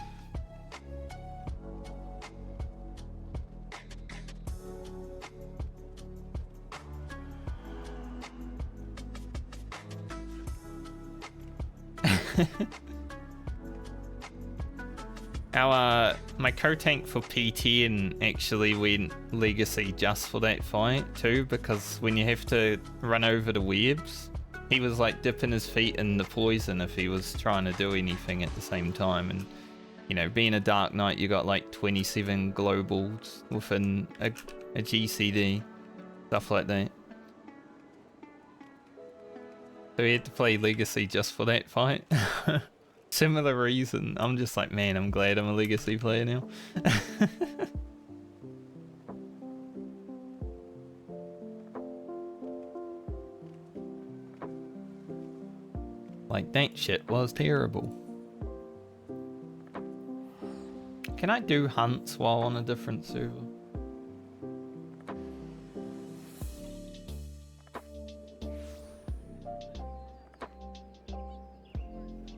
My co-tank for P10 actually went Legacy just for that fight too, because when you have to run over the webs, he was like dipping his feet in the poison if he was trying to do anything at the same time. And you know, being a Dark Knight, you got like 27 globals within a GCD, stuff like that. So he had to play Legacy just for that fight. Similar reason. I'm just like, man, I'm glad I'm a Legacy player now. Like, that shit was terrible. Can I do hunts while on a different server?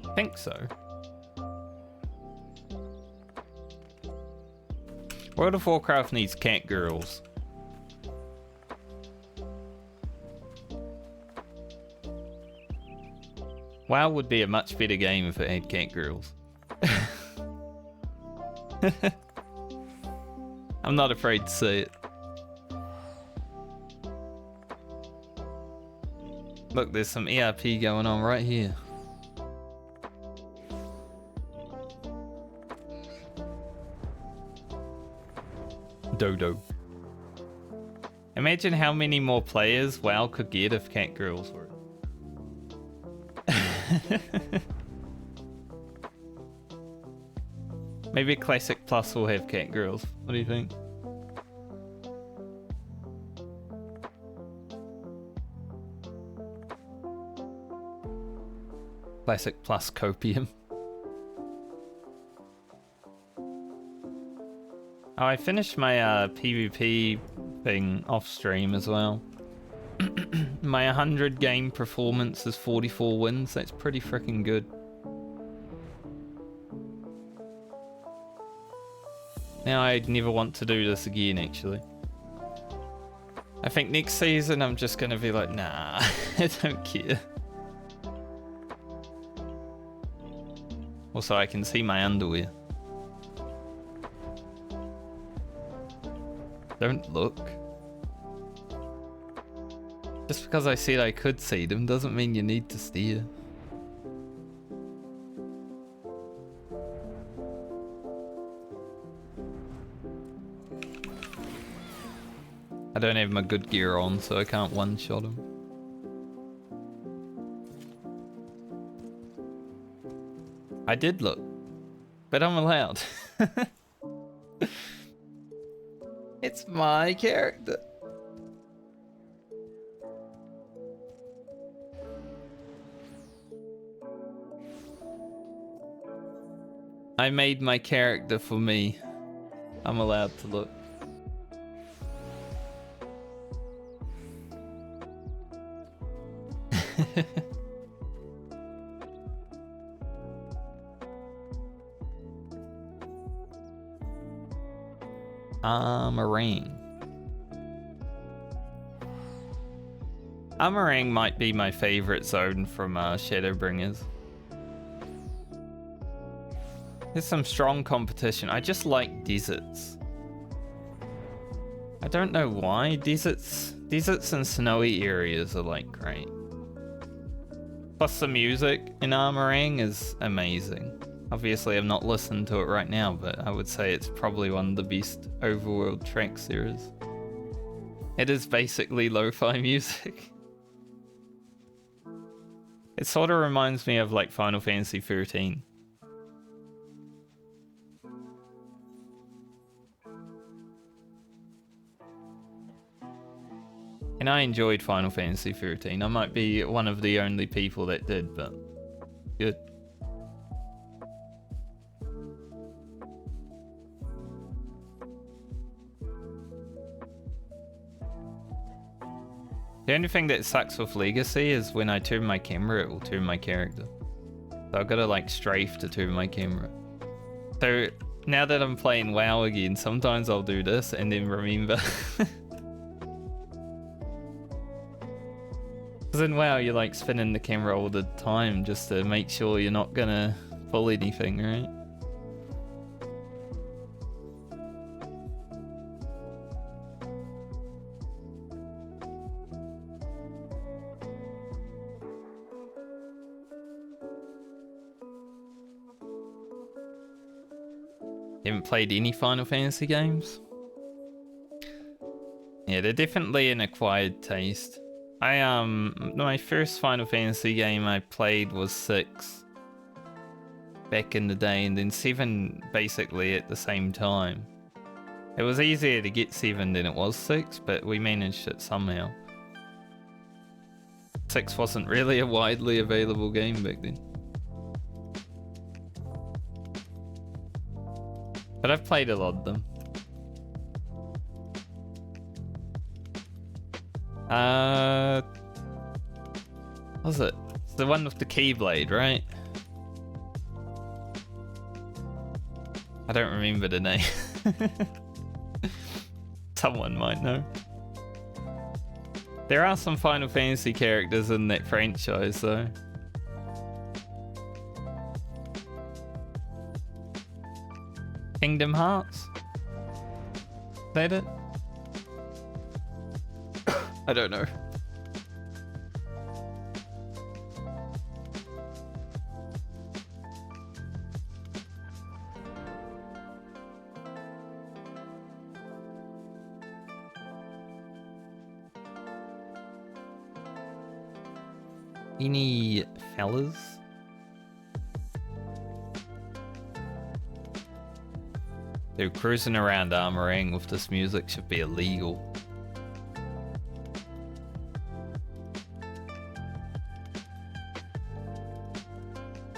I think so. World of Warcraft needs cat girls. WoW would be a much better game if it had cat girls. I'm not afraid to say it. Look, there's some ERP going on right here. Dodo. Imagine how many more players WoW could get if cat girls were. Maybe Classic Plus will have cat girls. What do you think? Classic Plus Copium. Oh, I finished my PvP thing off stream as well. My 100 game performance is 44 wins. That's pretty freaking good. Now I'd never want to do this again, actually. I think next season I'm just gonna be like, nah, I don't care. Also, I can see my underwear. Don't look. Just because I said I could see them doesn't mean you need to steer. I don't have my good gear on, so I can't one-shot him. I did look, but I'm allowed. It's my character. I made my character for me. I'm allowed to look. Amarang. Amarang might be my favorite zone from Shadowbringers. There's some strong competition. I just like deserts. I don't know why. Deserts and snowy areas are like great. Plus the music in Amarang is amazing. Obviously I'm not listening to it right now, but I would say it's probably one of the best overworld tracks there is. It is basically lo-fi music. It sort of reminds me of like Final Fantasy XIII. And I enjoyed Final Fantasy XIII. I might be one of the only people that did, but good. The only thing that sucks with Legacy is when I turn my camera, it will turn my character. So I've got to like strafe to turn my camera. So now that I'm playing WoW again, sometimes I'll do this and then remember. Because in WoW you're like spinning the camera all the time just to make sure you're not gonna pull anything, right? You haven't played any Final Fantasy games? Yeah, they're definitely an acquired taste. My first Final Fantasy game I played was 6 back in the day, and then 7 basically at the same time. It was easier to get 7 than it was 6, but we managed it somehow. 6 wasn't really a widely available game back then. But I've played a lot of them. What was it? It's the one with the Keyblade, right? I don't remember the name. Someone might know. There are some Final Fantasy characters in that franchise, though. Kingdom Hearts? Is that it? I don't know. Any fellas? Dude, cruising around Armorang with this music should be illegal.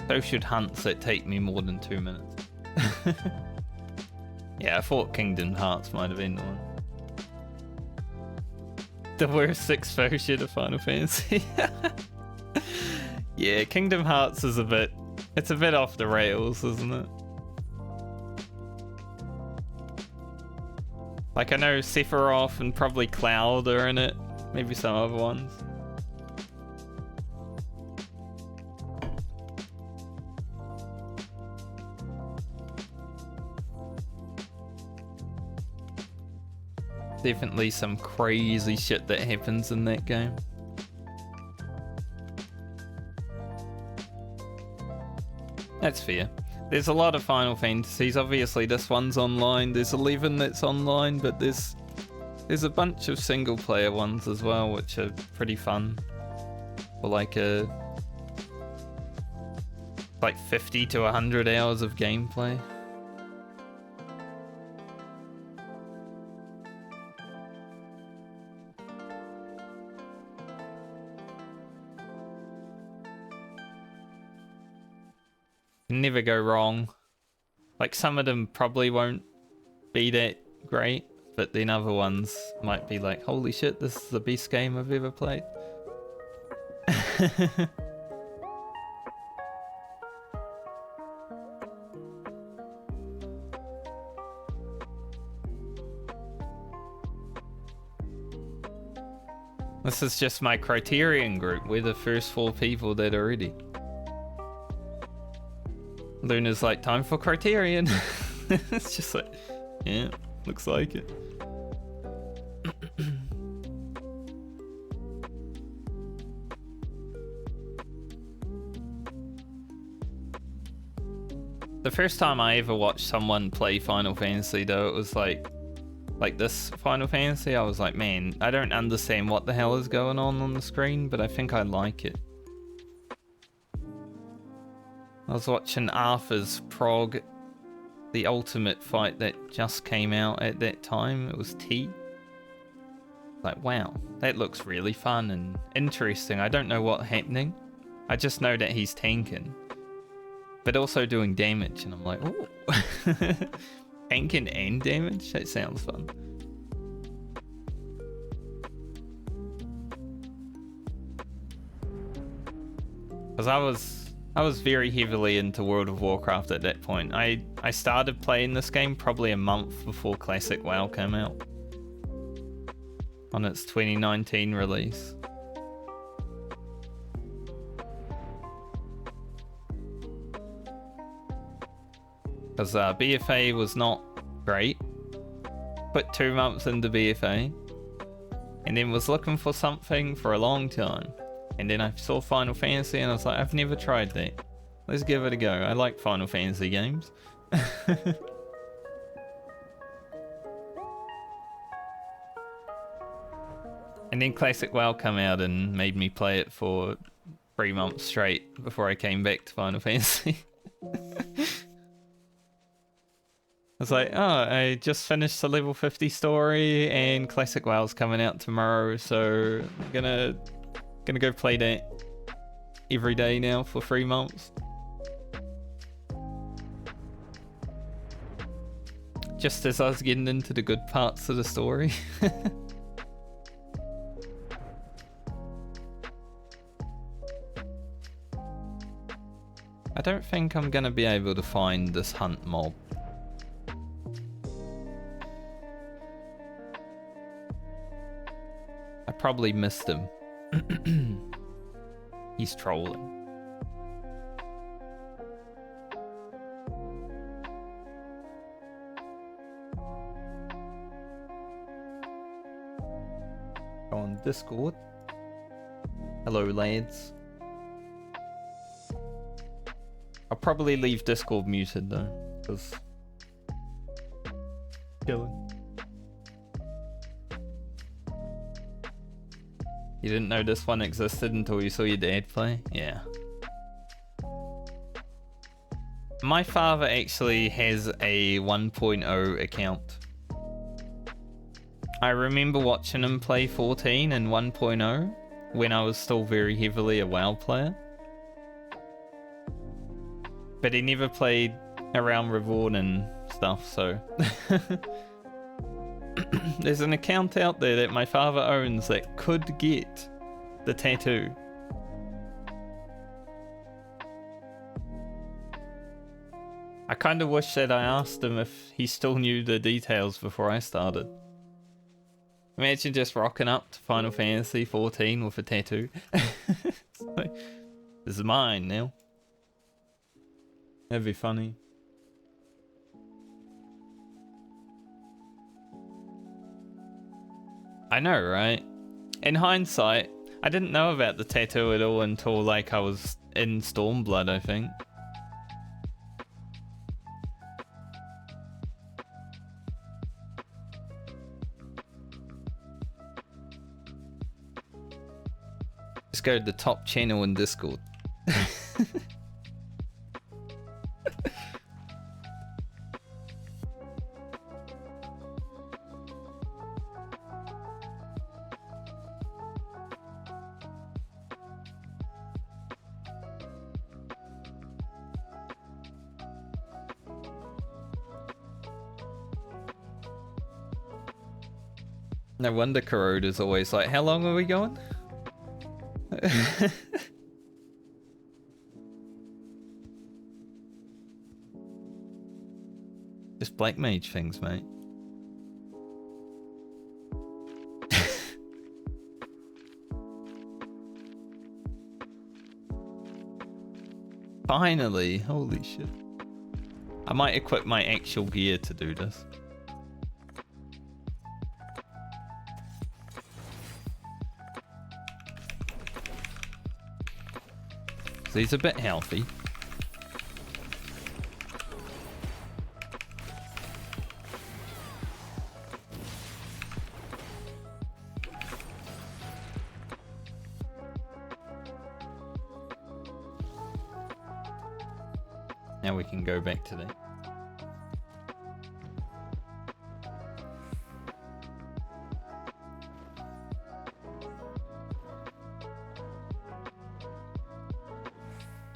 So should hunts that take me more than 2 minutes. Yeah, I thought Kingdom Hearts might have been the one. The worst exposure to Final Fantasy. Yeah, Kingdom Hearts is it's a bit off the rails, isn't it? Like, I know Sephiroth and probably Cloud are in it. Maybe some other ones. Definitely some crazy shit that happens in that game. That's fair. There's a lot of Final Fantasies. Obviously, this one's online. There's 11 that's online, but there's a bunch of single player ones as well, which are pretty fun. For like 50 to 100 hours of gameplay. Never go wrong. Like, some of them probably won't be that great, but then other ones might be like, holy shit, this is the best game I've ever played. This is just my Criterion group. We're the first 4 people that are ready. Luna's like, time for Criterion. It's just like, yeah, looks like it. The first time I ever watched someone play Final Fantasy, though, it was like this Final Fantasy. I was like, man, I don't understand what the hell is going on the screen, but I think I like it. I was watching Arthur's Prog, the Ultimate Fight that just came out at that time. It was T. Like, wow, that looks really fun and interesting. I don't know what's happening. I just know that he's tanking, but also doing damage, and I'm like, oh, tanking and damage? That sounds fun. Because I was very heavily into World of Warcraft at that point. I started playing this game probably a month before Classic WoW came out. On its 2019 release. Because BFA was not great. Put 2 months into BFA. And then was looking for something for a long time. And then I saw Final Fantasy and I was like, I've never tried that. Let's give it a go. I like Final Fantasy games. And then Classic WoW came out and made me play it for 3 months straight before I came back to Final Fantasy. I was like, oh, I just finished the level 50 story and Classic WoW's coming out tomorrow, so I'm gonna Gonna go play that every day now for 3 months. Just as I was getting into the good parts of the story. I don't think I'm gonna be able to find this hunt mob. I probably missed him. He's trolling. Go on Discord. Hello, lads. I'll probably leave Discord muted though, because killing. You didn't know this one existed until you saw your dad play? Yeah. My father actually has a 1.0 account. I remember watching him play 14 and 1.0 when I was still very heavily a WoW player. But he never played around Reborn and stuff, so... There's an account out there that my father owns that could get the tattoo. I kind of wish that I asked him if he still knew the details before I started. Imagine just rocking up to Final Fantasy 14 with a tattoo. It's like, this is mine now. That'd be funny. I know, right? In hindsight, I didn't know about the tattoo at all until like I was in Stormblood, I think. Just go to the top channel in Discord. No wonder Kuroda's always like, how long are we going? Just black mage things, mate. Finally, holy shit. I might equip my actual gear to do this. So he's a bit healthy. Now we can go back to that.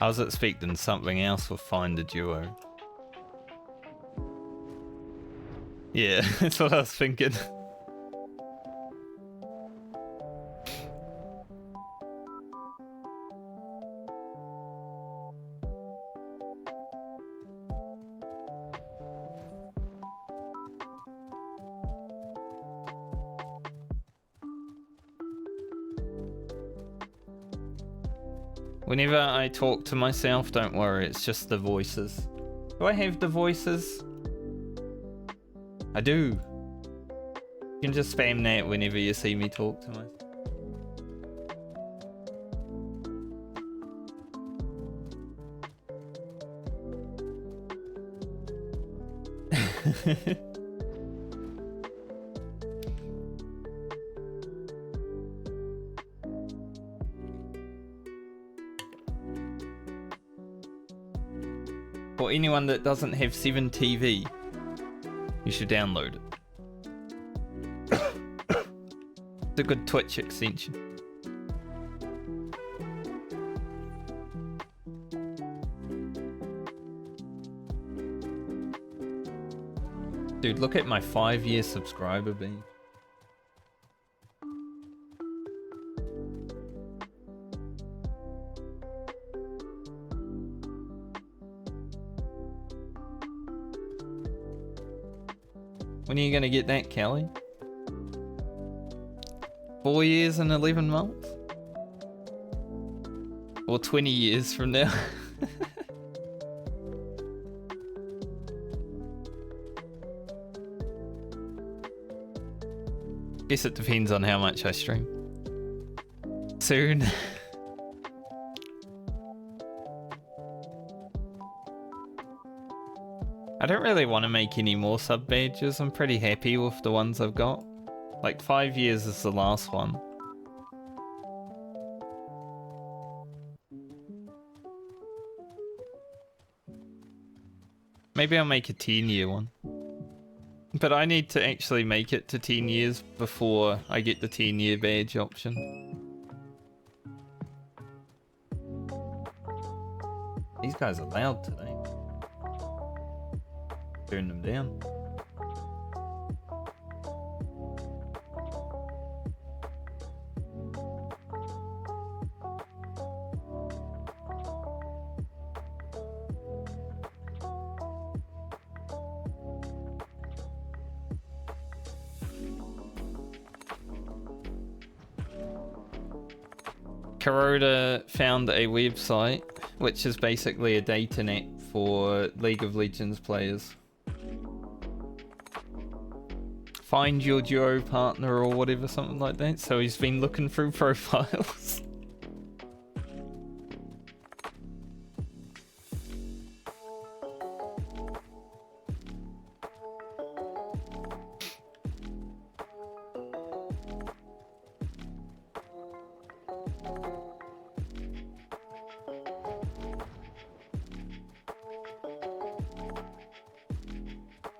I was expecting something else with Find a Duo. Yeah, that's what I was thinking. Whenever I talk to myself, don't worry, it's just the voices. Do I have the voices? I do. You can just spam that whenever you see me talk to myself. For anyone that doesn't have 7TV, you should download it. It's a good Twitch extension. Dude, look at my 5-year subscriber being. When are you gonna get that, Kelly? 4 years and 11 months? Or 20 years from now? Guess it depends on how much I stream. Soon. I don't really want to make any more sub badges. I'm pretty happy with the ones I've got. Like 5 years is the last one. Maybe I'll make a 10-year one. But I need to actually make it to 10 years before I get the 10-year badge option. These guys are loud today. Turn them down. Kuroda found a website which is basically a data net for League of Legends players. Find your duo partner or whatever, something like that. So he's been looking through profiles.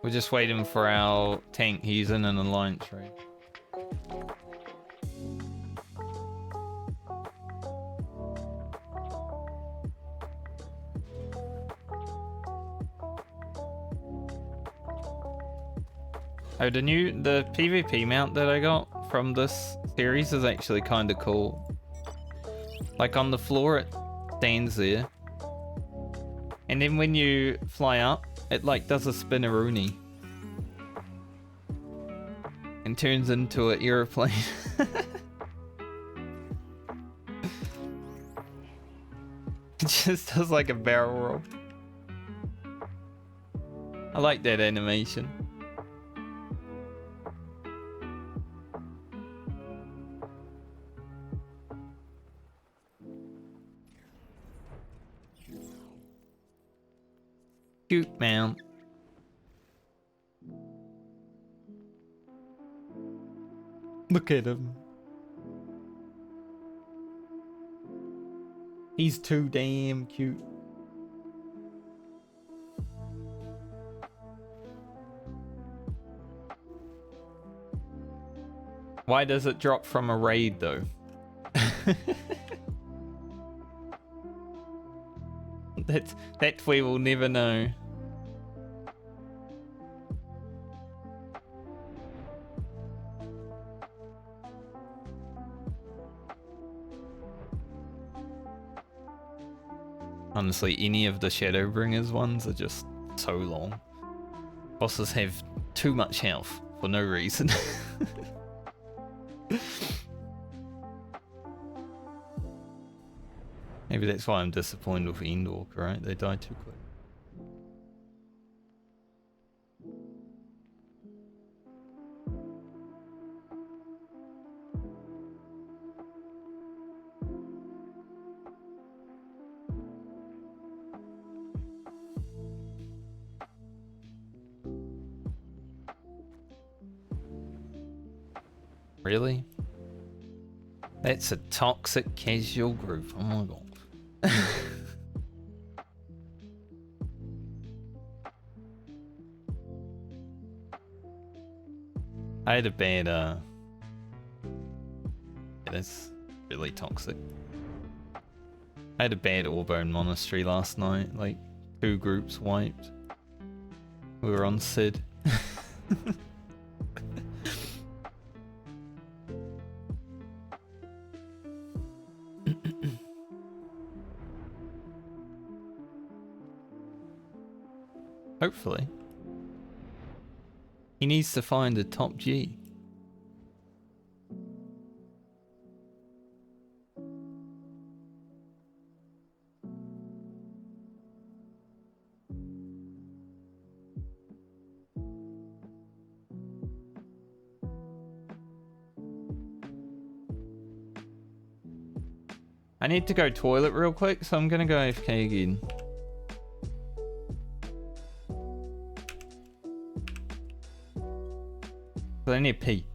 We're just waiting for our tank. He's in an alliance raid. Oh, the PvP mount that I got from this series is actually kind of cool. Like on the floor it stands there. And then when you fly up, it like does a spinneroonie. And turns into an aeroplane. It just does like a barrel roll. I like that animation. Cute man. Look at him. He's too damn cute. Why does it drop from a raid though? That we will never know. Honestly, any of the Shadowbringers ones are just so long. Bosses have too much health for no reason. Maybe that's why I'm disappointed with Endwalker, right? They die too quick. Really? That's a toxic casual group. Oh my god. I had a bad that's really toxic. I had a bad Orbone Monastery last night, like 2 groups wiped. We were on Sid. Hopefully. He needs to find a top G. I need to go toilet real quick, so I'm gonna go AFK again. I need to pee.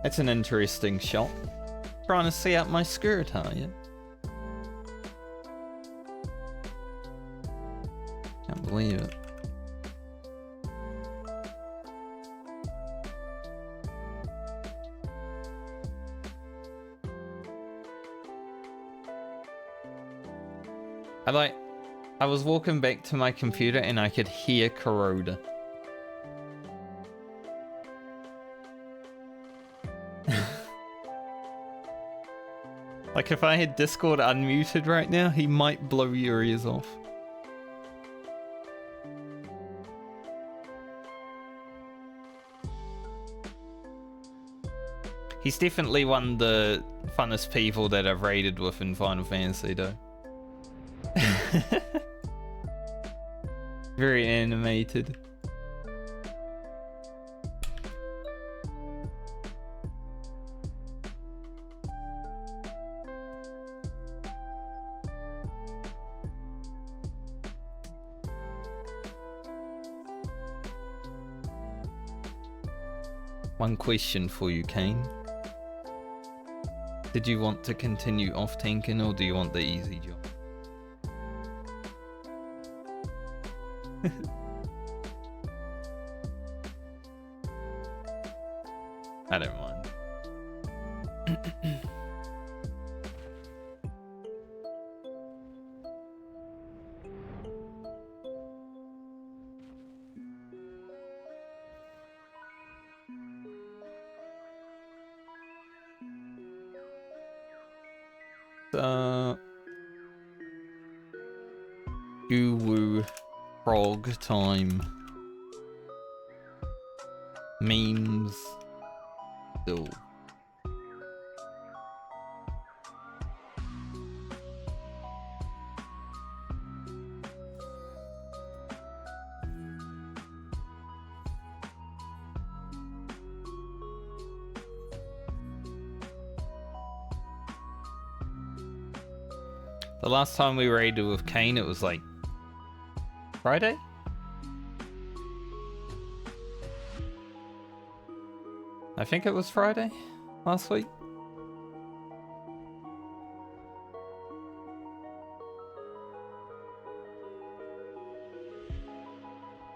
That's an interesting shot. Trying to see out my skirt, are you? Can't believe it. I was walking back to my computer and I could hear Kuroda. Like if I had Discord unmuted right now, he might blow your ears off. He's definitely one of the funnest people that I've raided with in Final Fantasy though. Very animated. One question for you, Kane. Did you want to continue off tanking or do you want the easy job? I don't mind. UWU Prog time. Memes. Still. The last time we raided with Kane, it was like Friday? I think it was Friday last week.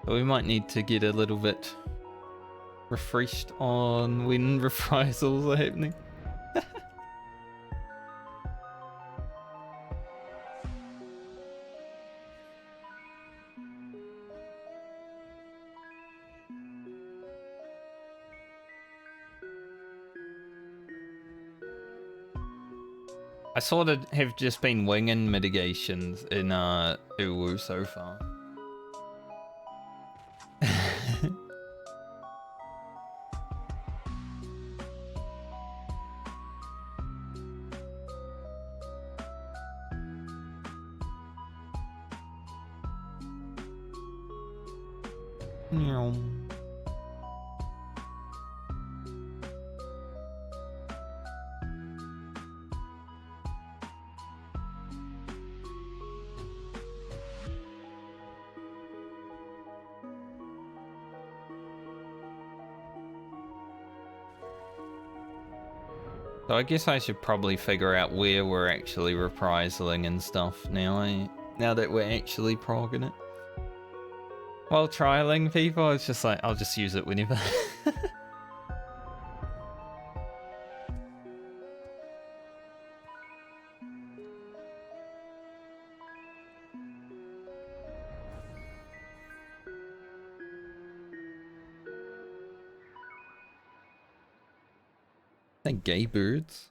But we might need to get a little bit refreshed on when reprisals are happening. I sort of have just been winging mitigations in UWU so far. So I guess I should probably figure out where we're actually reprisaling and stuff now, now that we're actually progging it. While trialing people, it's just like, I'll just use it whenever. Thank gay birds.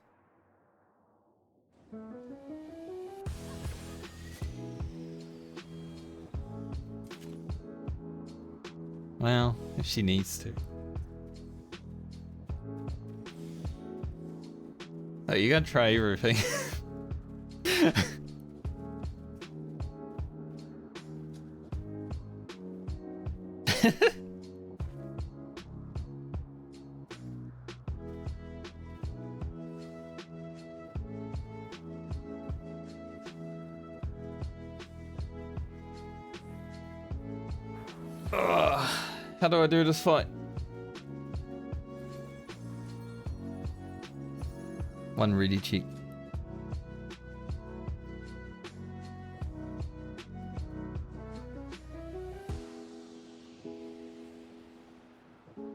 Well, if she needs to. Oh, you gotta try everything. How do I do this fight? One really cheap.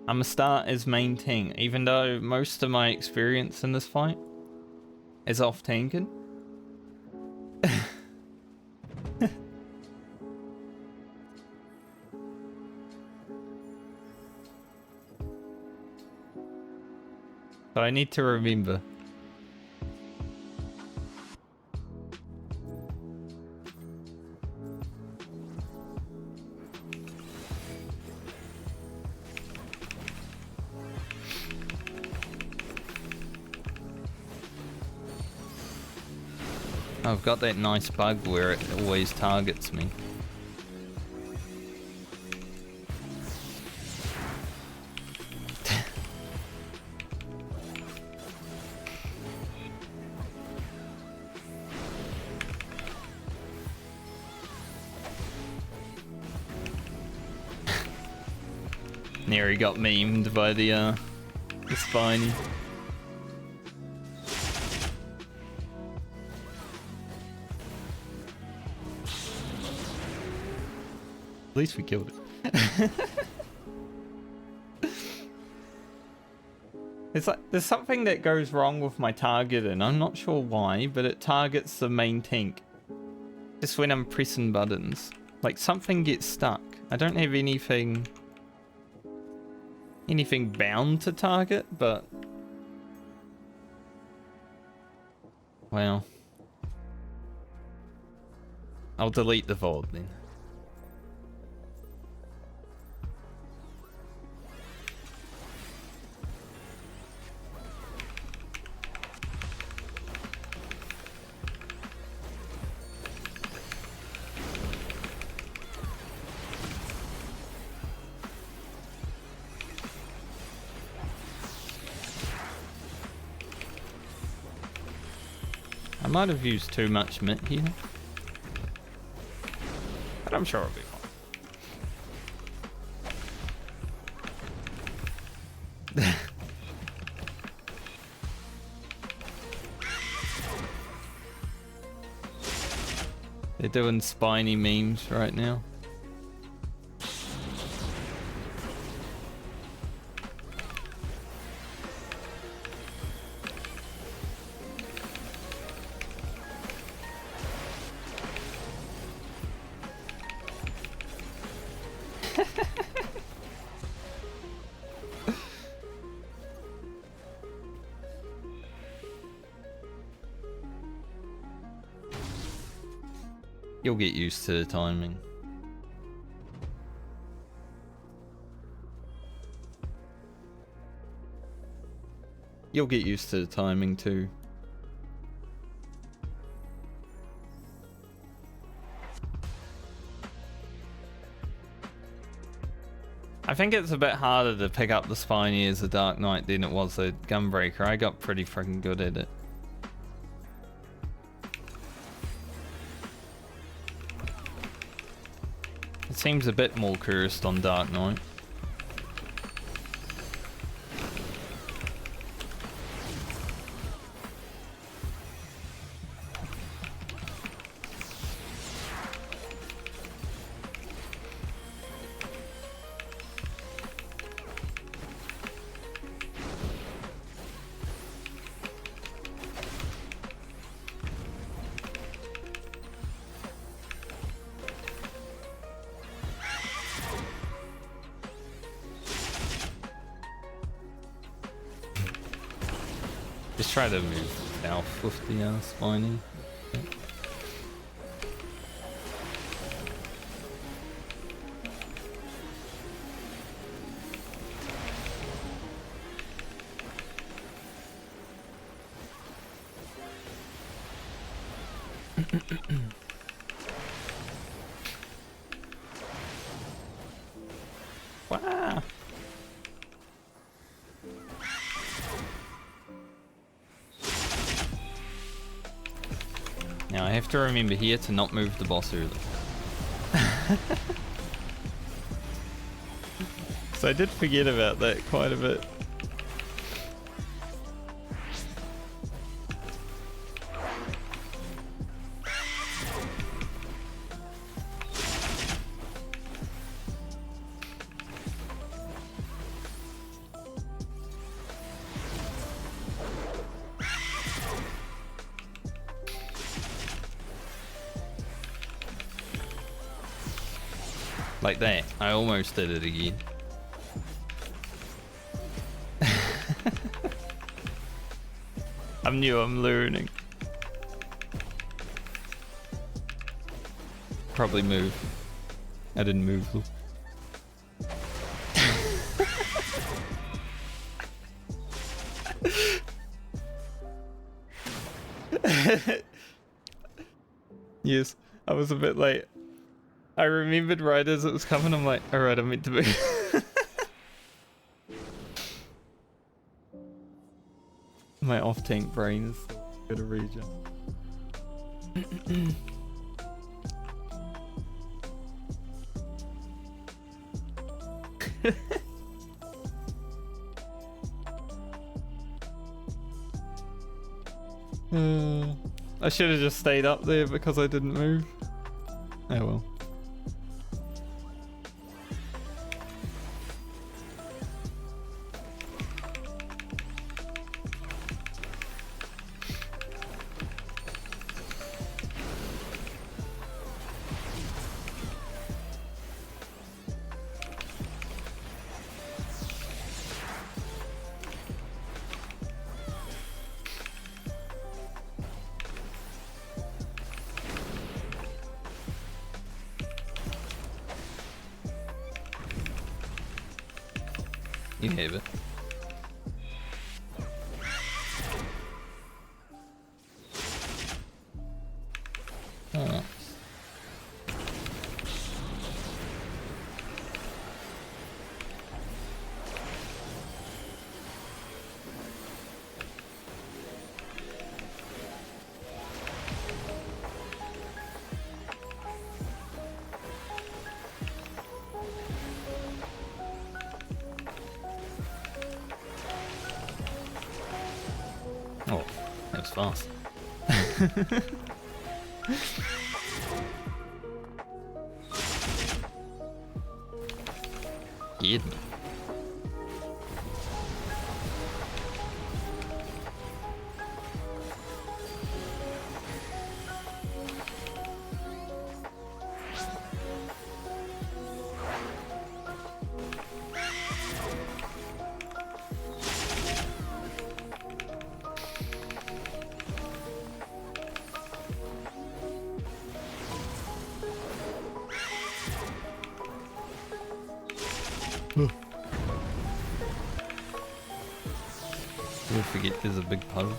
I'ma start as main tank, even though most of my experience in this fight is off tanking. But I need to remember. I've got that nice bug where it always targets me. Nearly got memed by the spiny. At least we killed it. It's like there's something that goes wrong with my target, and I'm not sure why, but it targets the main tank just when I'm pressing buttons. Like something gets stuck. I don't have anything bound to target, but well, I'll delete the VOD then. I might have used too much mint here, but I'm sure it'll be fine. They're doing spiny memes right now. You'll get used to the timing. You'll get used to the timing too. I think it's a bit harder to pick up the spiny as a Dark Knight than it was a Gunbreaker. I got pretty freaking good at it. It seems a bit more cursed on Dark Knight. Just try to move south with the spiny. Wow. Now I have to remember here to not move the boss early. So I did forget about that quite a bit. Like that. I almost did it again. I'm new, I'm learning. Probably move. I didn't move though. Yes, I was a bit late. I remembered right as it was coming, I'm like, alright, I'm meant to move. My off-tank brain is good a region. I should have just stayed up there because I didn't move. Oh well. You have it. Oh. Oh, that was fast. Get me. Don't forget there's a big puddle.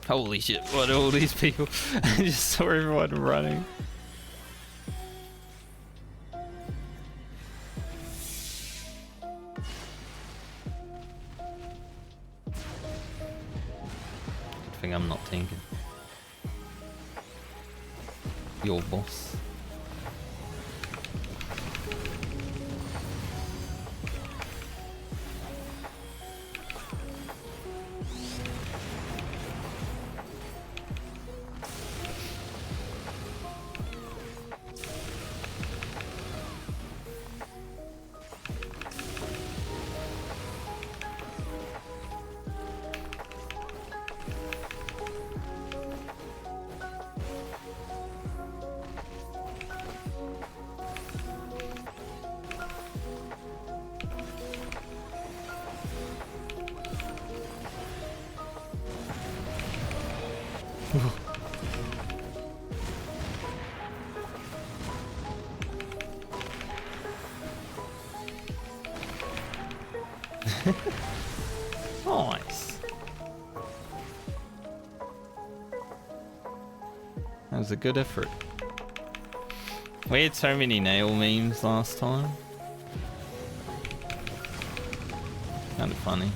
Holy shit, what are all these people? I just saw everyone running. Good thing I'm not tanking. Your boss. Nice. That was a good effort. We had so many nail memes last time. Kind of funny.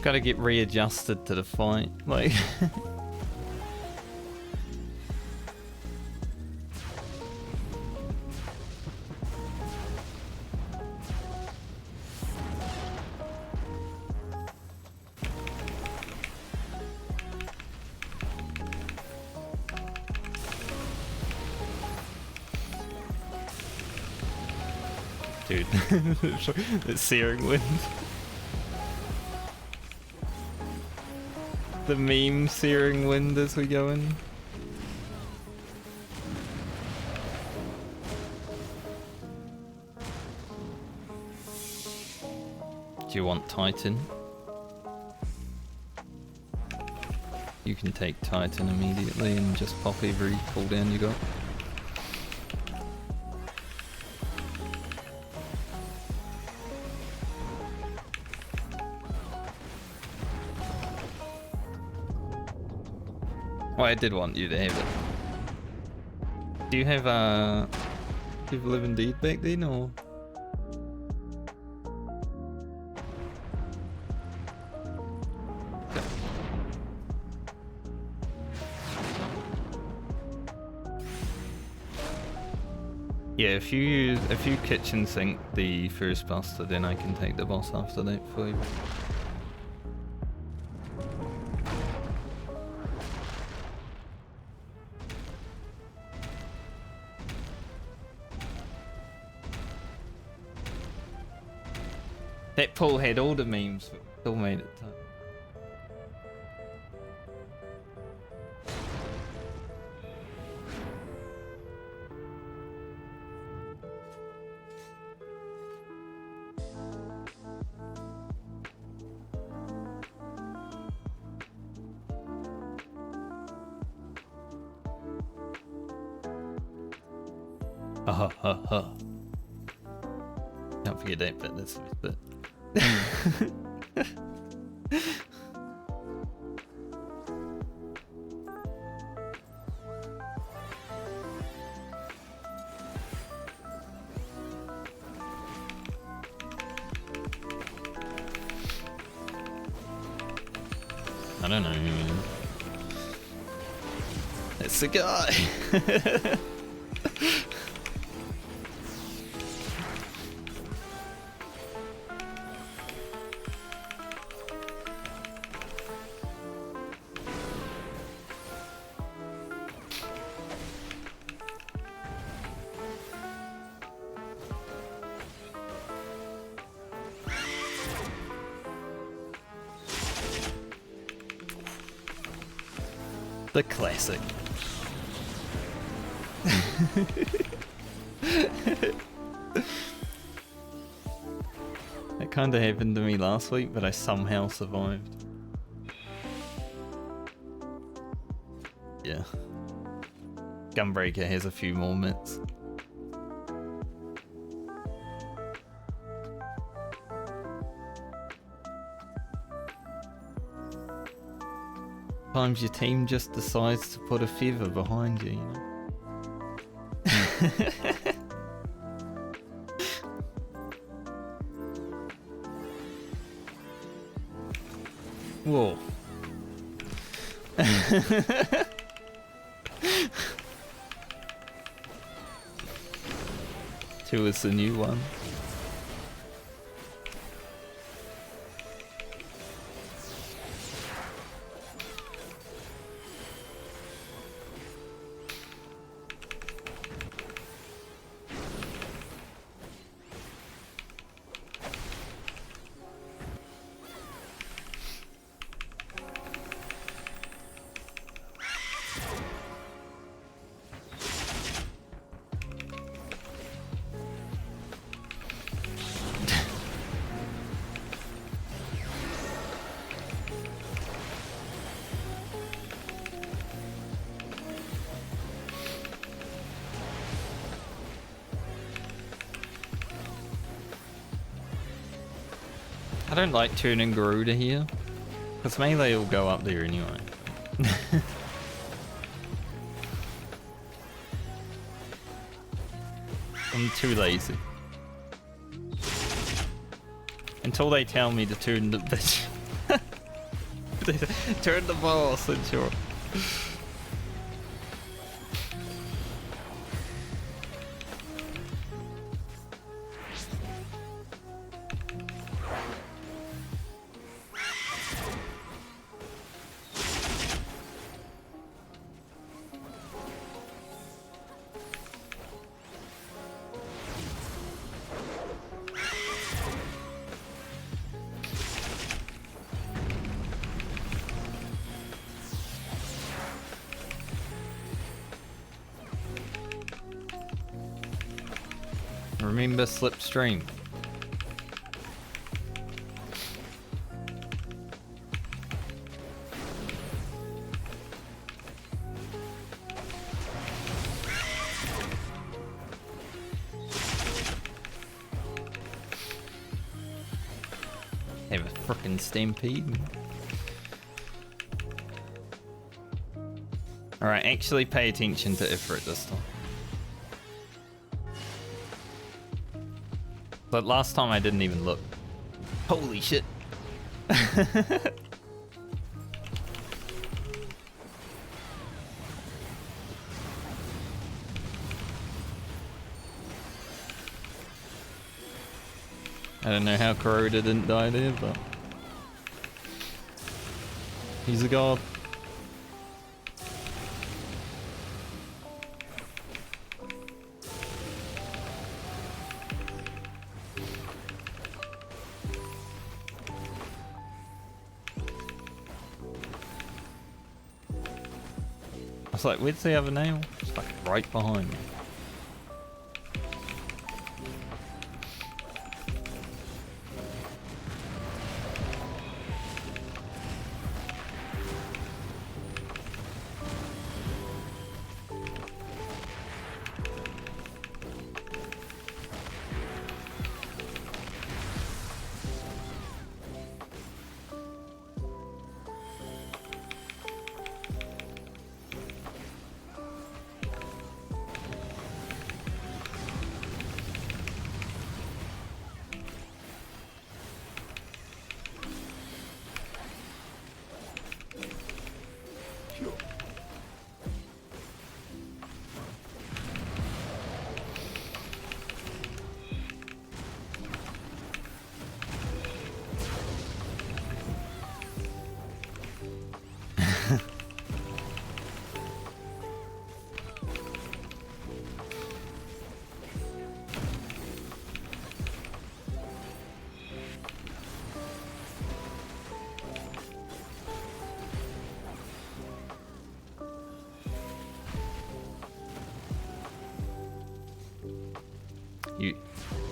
Got to get readjusted to the fight, like. Dude, it's searing wind. The meme searing wind as we go in. Do you want Titan? You can take Titan immediately and just pop every cooldown you got. Well, I did want you to have it. Do you have people live indeed back then, or? Okay. Yeah, if you kitchen sink the first buster, then I can take the boss after that for you. That pool had all the memes, but still made it tough. Ha ha ha. Can't forget that bit, that's the best bit. I don't know. It's the guy. The classic. That kinda happened to me last week, but I somehow survived. Yeah. Gunbreaker has a few more mitts. Sometimes your team just decides to put a feather behind you, you know? Whoa. Two is the new one. I don't like turning Garuda here, because melee will go up there anyway. I'm too lazy. Until they tell me to turn the bitch. Turn the boss, and sure. Remember slipstream. Have a frickin' stampede. Alright, actually pay attention to Ifrit this time. But last time I didn't even look. Holy shit. I don't know how Kuroda didn't die there, but he's a god. I was like, where's the other nail? It's like right behind me.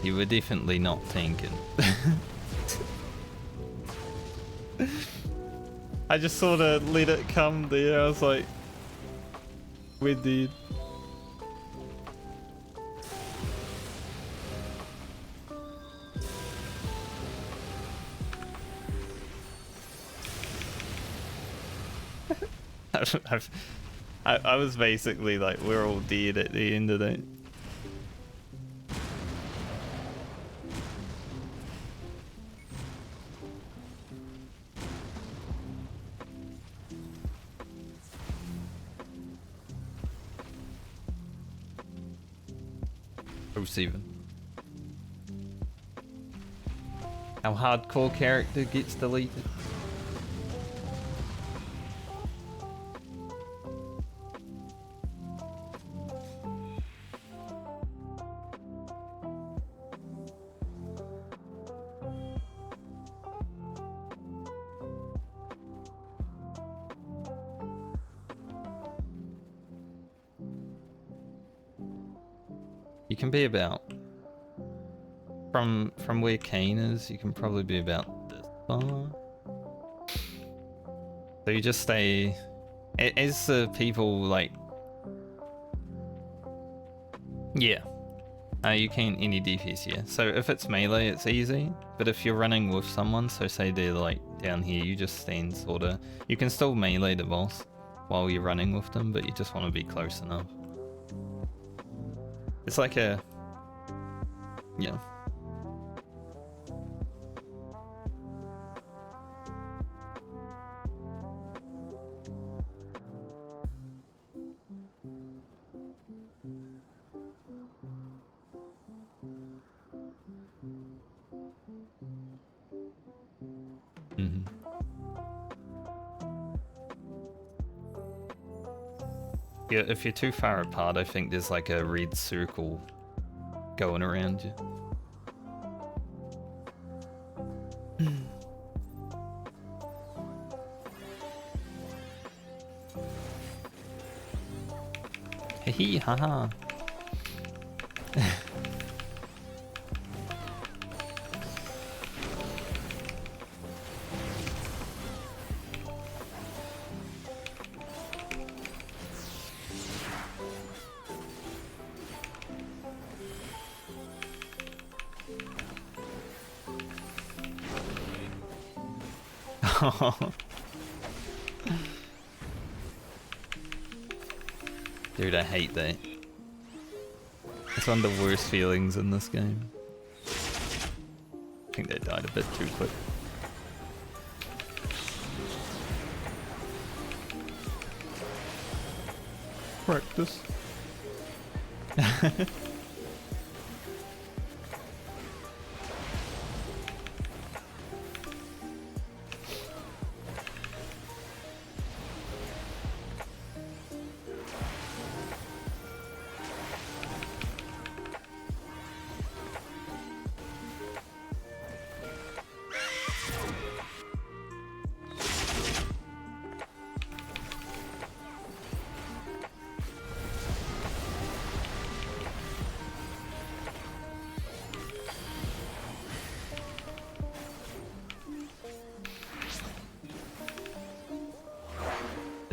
You were definitely not tanking. I just sort of let it come there. I was like, we're dead. I was basically like, we're all dead at the end of that. Seven. Our hardcore character gets deleted. You can be about from where Kane is, you can probably be about this far. So you just stay as the people like, yeah. You can't any DPS here. So if it's melee, it's easy. But if you're running with someone, so say they're like down here, you just stand sorta. You can still melee the boss while you're running with them, but you just want to be close enough. It's like a, yeah. Yeah, if you're too far apart, I think there's like a red circle going around you. Hee haha. Dude, I hate that. It's one of the worst feelings in this game. I think they died a bit too quick. Practice.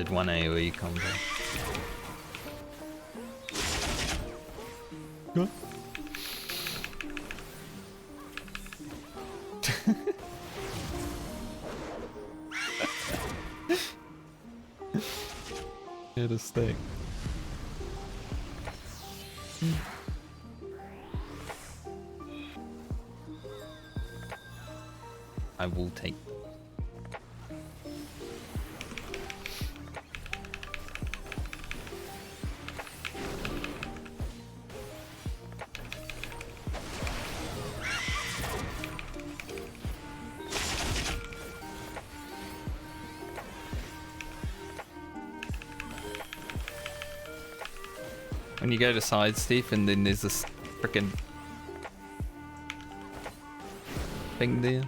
Did one AoE combo. Good. Hit a stick. I will take. When you go to side step and then there's this freaking thing there.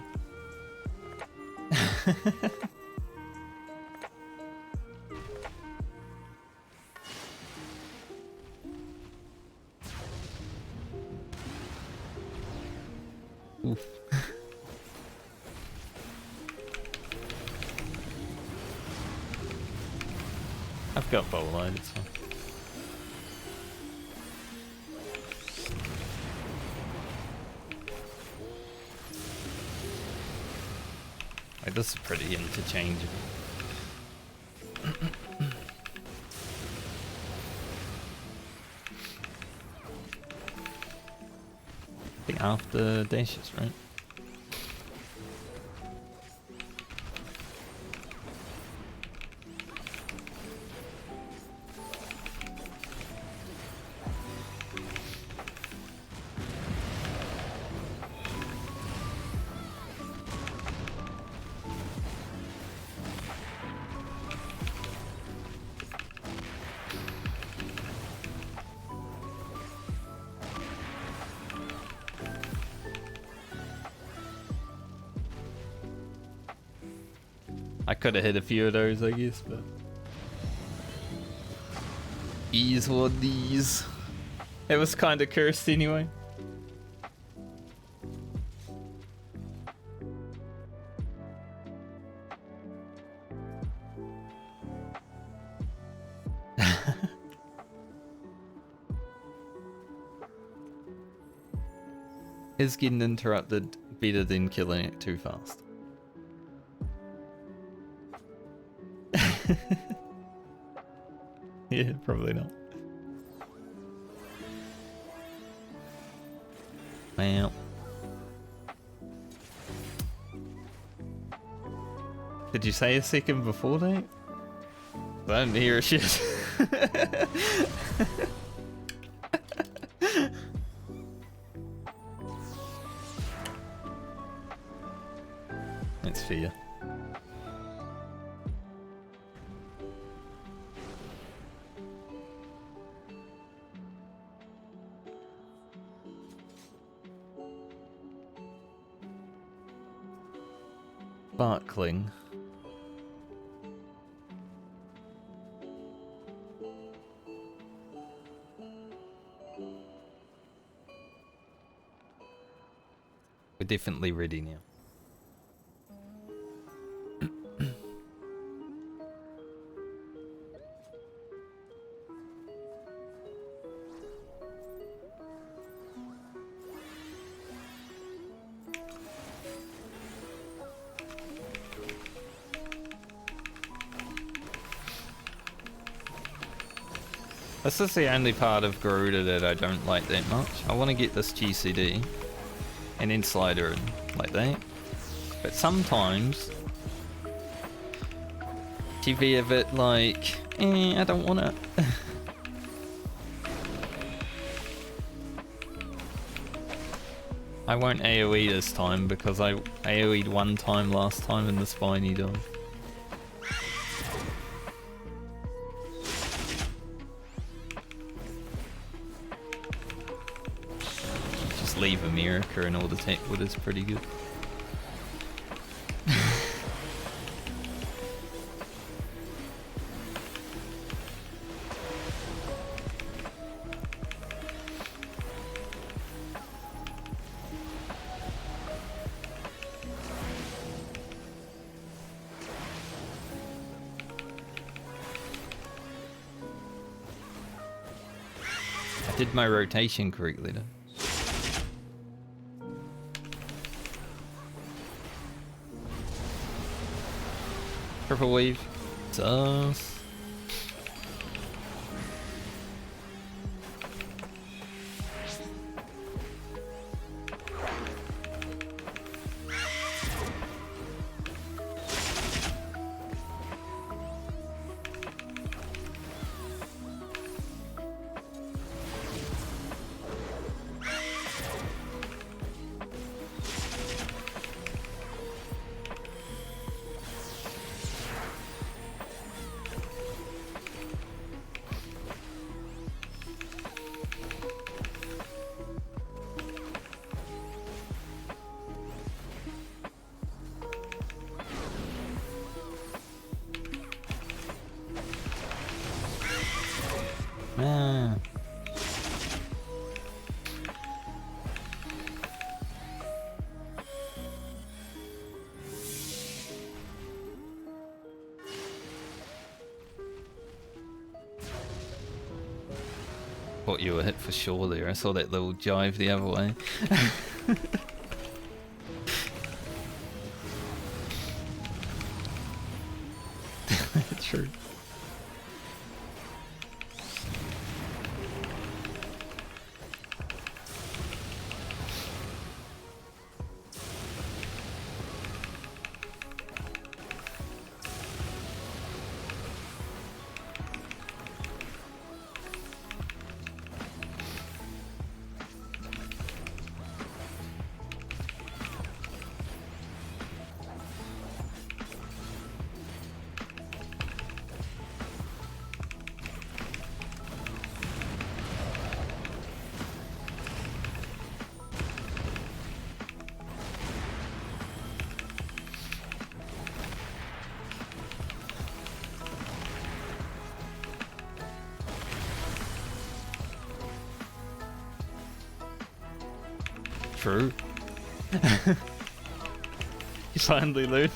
Oof. I've got bow line, it's fine. Like, this is pretty interchangeable. I think after dashes, right? I could have hit a few of those, I guess, but these were these. It was kind of cursed anyway. Is getting interrupted better than killing it too fast? Yeah, probably not. Well. Did you say a second before that? I didn't hear a shit. That's fair. Sparkling. We're definitely ready now. This is the only part of Garuda that I don't like that much. I want to get this GCD and then slide her in like that. But sometimes she be a bit like, I don't want it. I won't AoE this time because I AoE'd one time last time and the spiny died. Leave America and all the tech wood is pretty good. Did my rotation correctly though. Triple weave. Sus. Man. Thought you were hit for sure there. I saw that little jive the other way. True. True. You finally learned.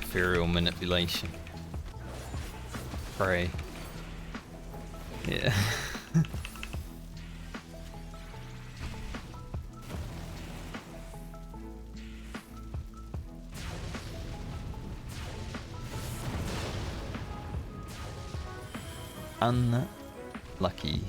Ethereal manipulation. Pray. Yeah. Unlucky.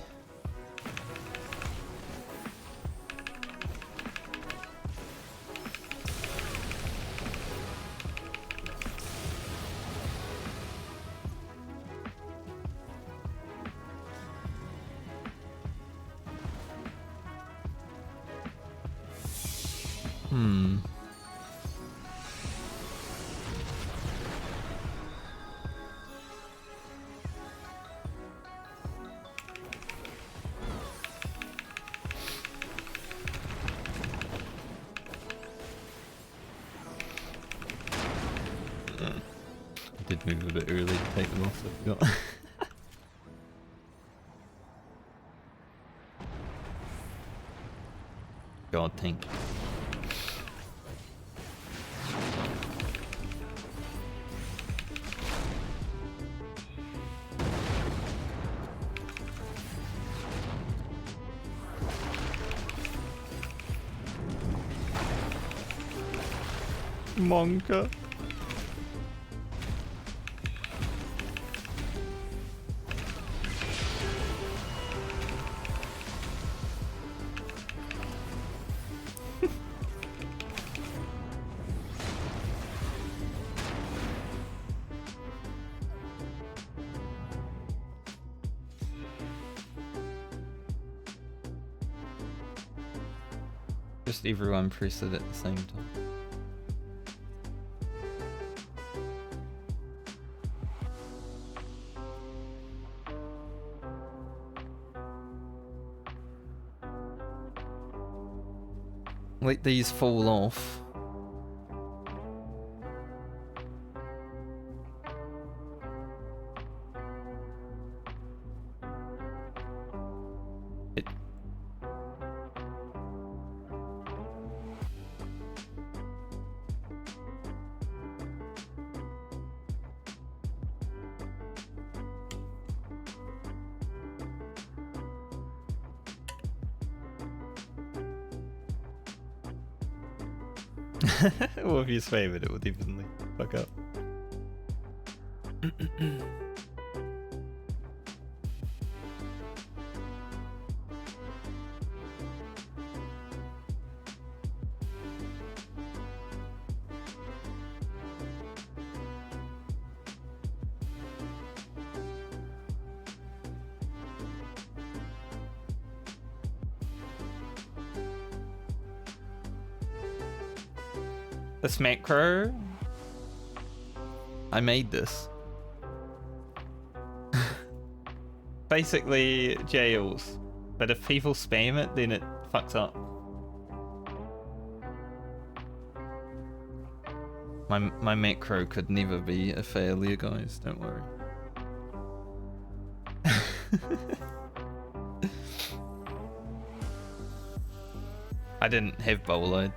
Did move a bit early to take them off, I forgot. God tank. Monka. Just everyone press it at the same time. let these fall off. It Well, if you favoured, it would evenly fuck up. This macro, I made this. Basically jails, but if people spam it, then it fucks up. My macro could never be a failure, guys, don't worry. I didn't have bowlide.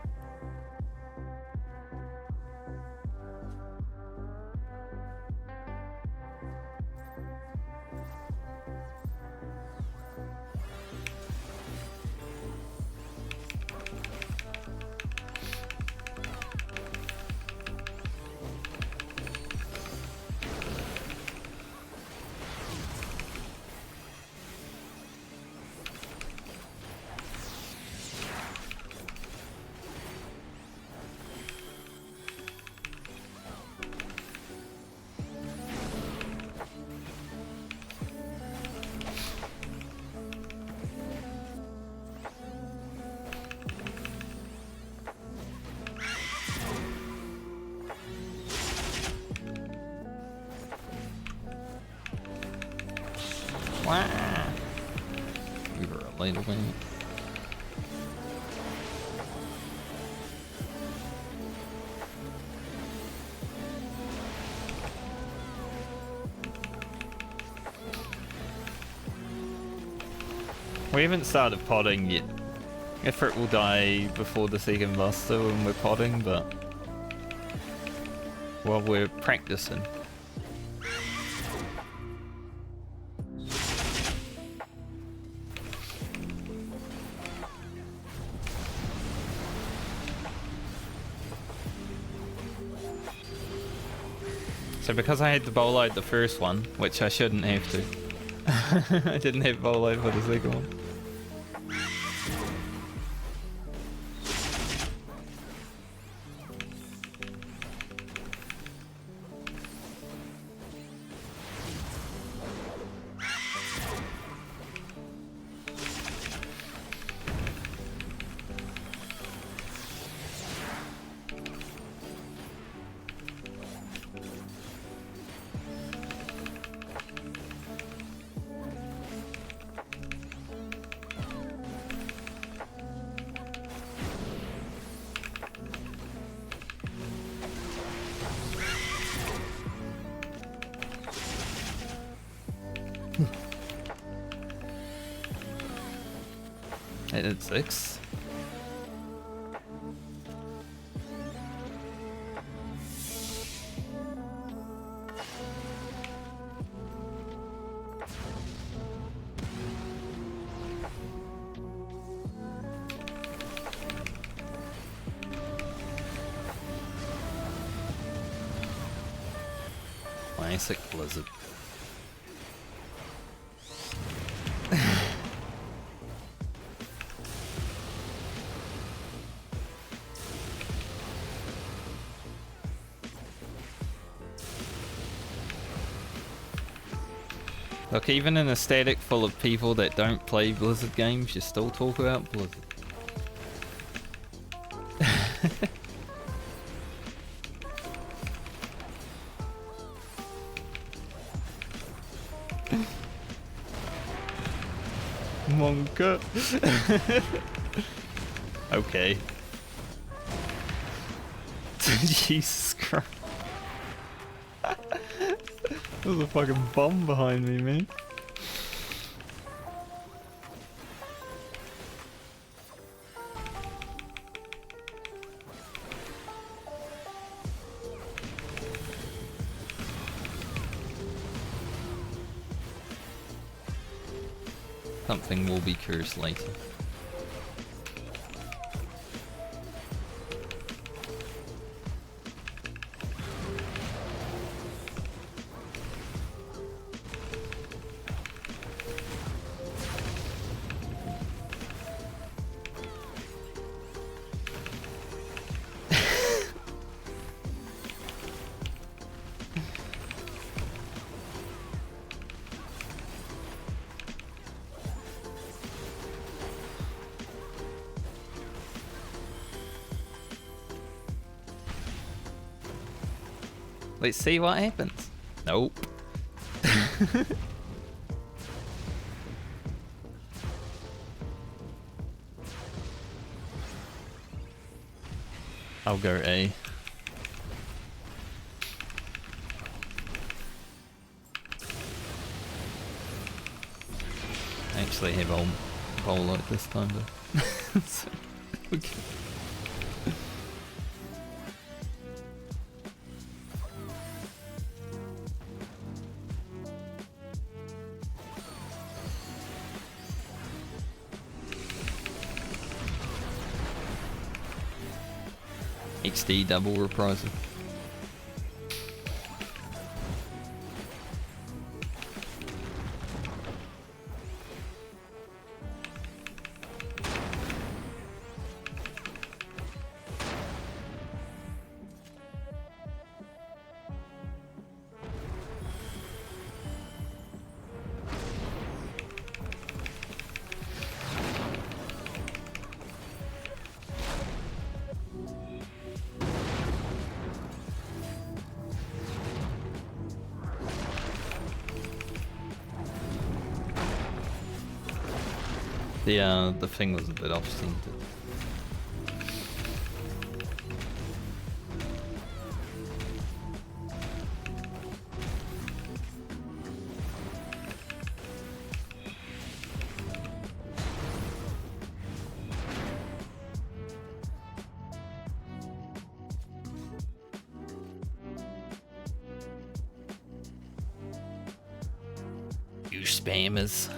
Wow. We were a little bit. We haven't started potting yet. Effort will die before the second buster when we're potting, but well, we're practicing. So because I had the bowlide the first one, which I shouldn't have to, I didn't have bowlide for the second one. I did 6. Classic Blizzard. Look, even in a static full of people that don't play Blizzard games, you still talk about Blizzard. Monka. Okay. Jesus Christ. There's a fucking bomb behind me, man. Something will be cursed later. Let's see what happens. Nope. I'll go A. I actually have a bowl like this time though. So, okay. XD double reprisal. The thing was a bit off-centered. You spammers.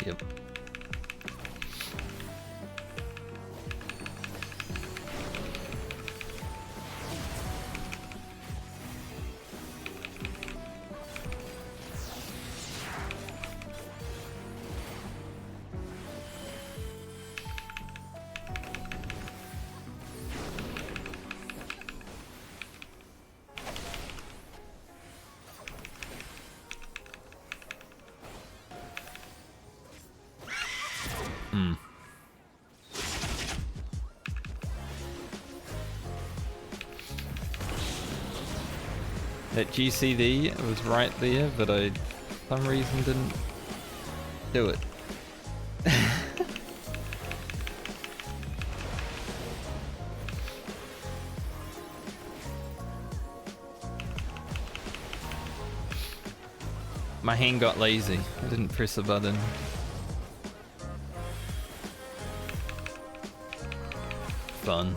Yep. That GCD was right there, but I, for some reason, didn't do it. My hand got lazy. I didn't press a button. Fun.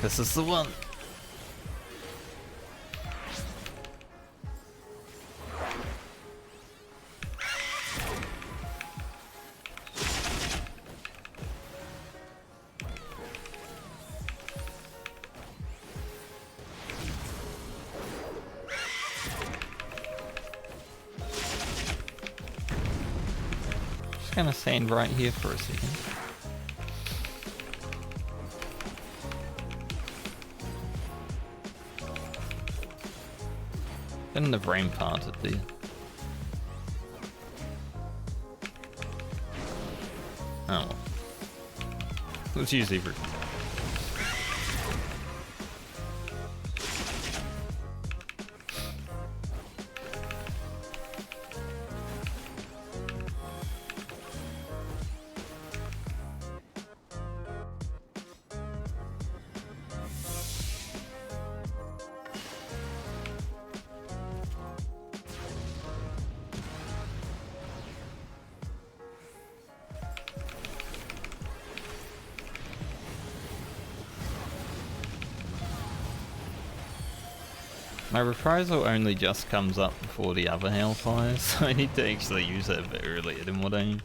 This is the one. gonna stand right here for a second. Couldn't have ramparted there. Oh. Let's use everything. My reprisal only just comes up before the other Hellfires, so I need to actually use it a bit earlier than what I am.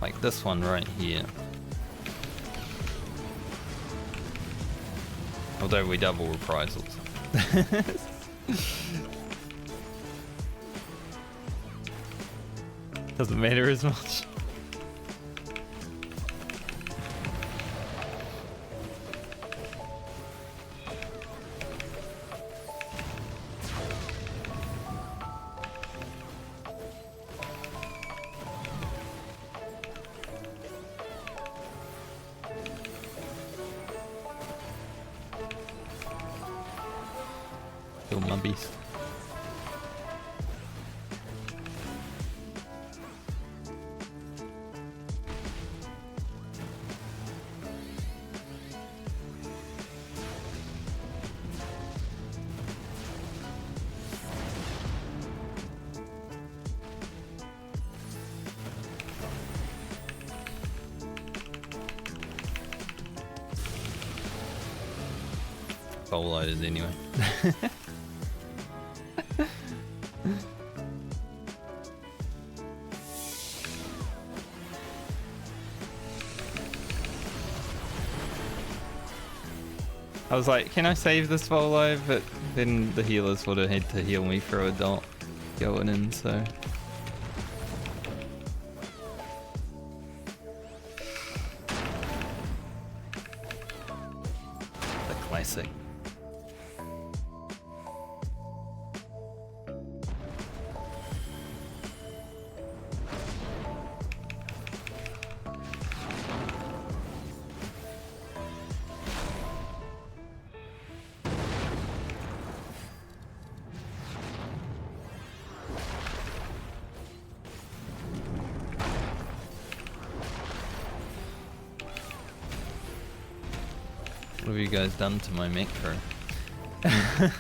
Like this one right here. Although we double reprisals. Doesn't matter as much. Kill my beast. Full loaded anyway. I was like, can I save this follow? But then the healers would have had to heal me for a dot going in, so. The classic. What have you guys done to my macro? I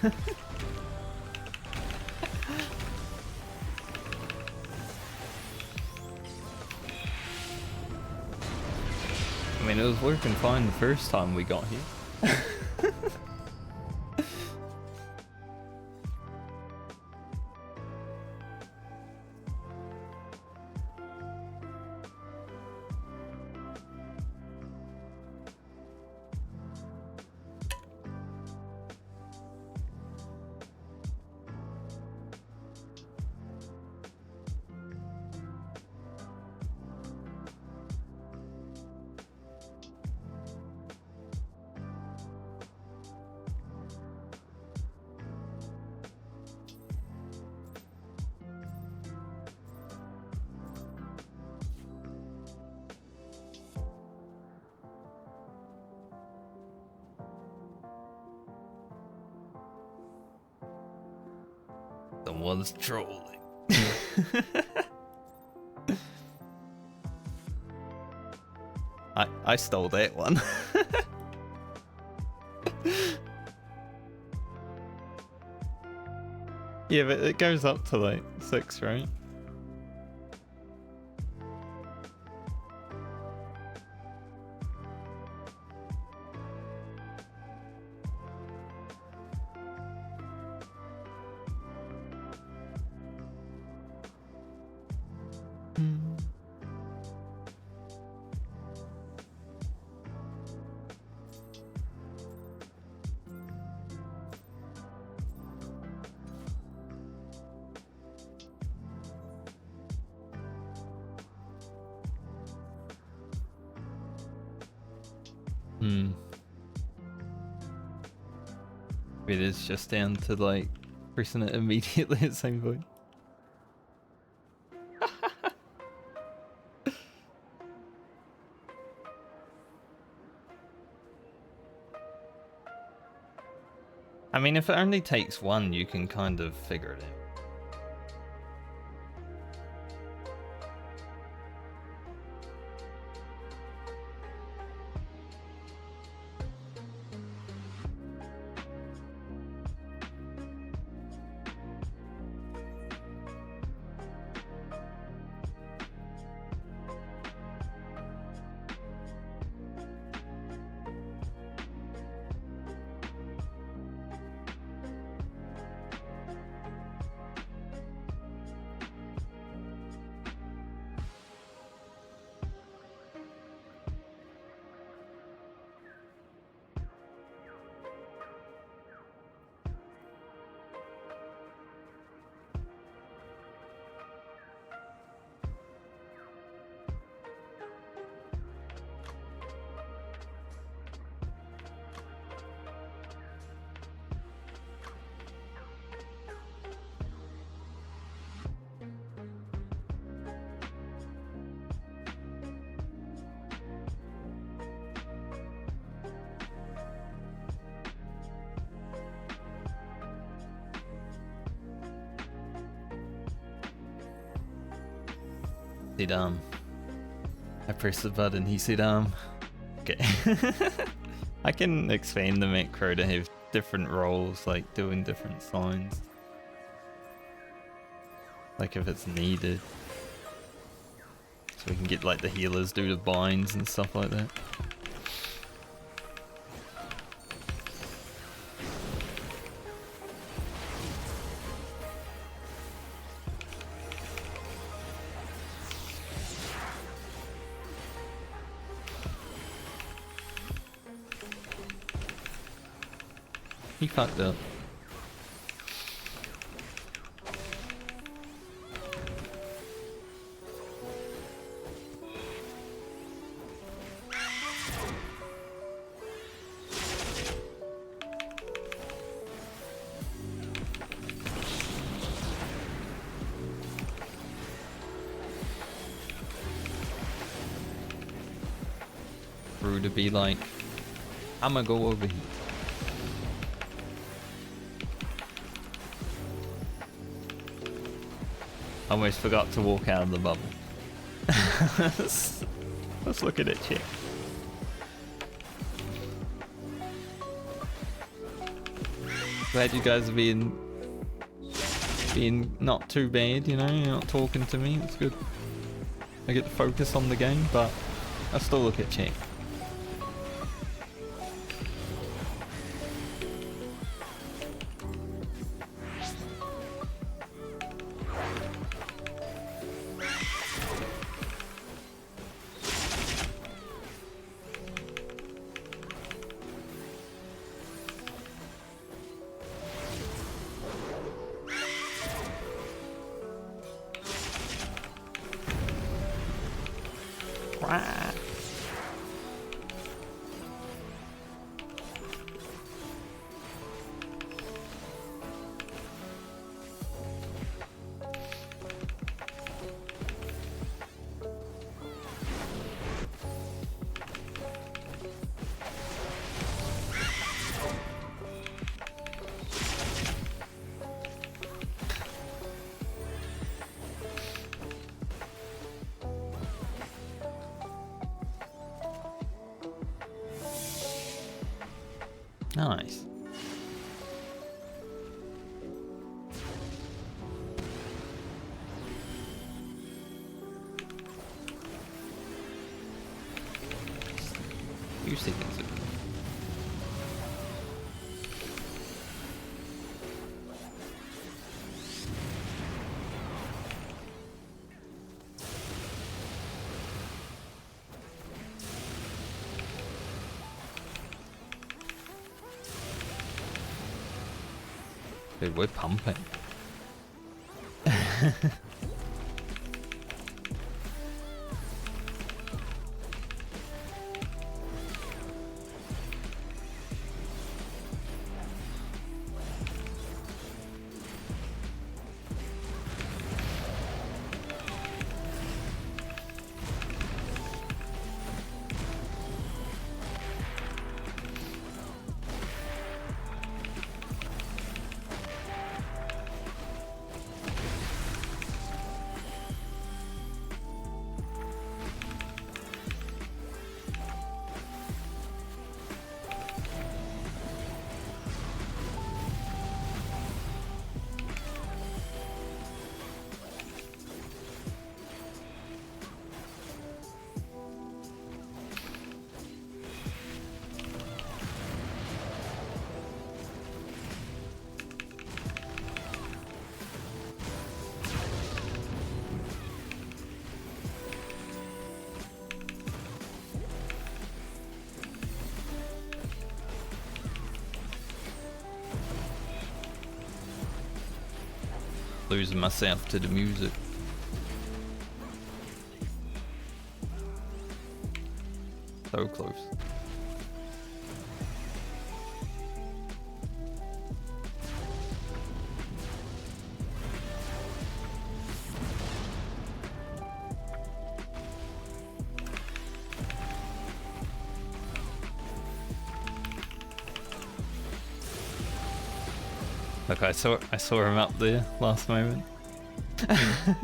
mean, it was working fine the first time we got here. Someone's trolling. I stole that one. Yeah, but it goes up to like 6, right? It is just down to like pressing it immediately at the same point. I mean, if it only takes one, you can kind of figure it out. Said I pressed the button, he said okay. I can expand the macro to have different roles, like doing different signs. Like if it's needed. So we can get like the healers do the binds and stuff like that. He fucked up. Rude to be like, I'ma go over here. Almost forgot to walk out of the bubble. Let's look at it, chat. Glad you guys are being not too bad, you know, you're not talking to me, it's good. I get to focus on the game, but I still look at chat. Nice. Few seconds ago. Dude, we're pumping. Losing myself to the music. So close. Look, I saw him up there last moment. I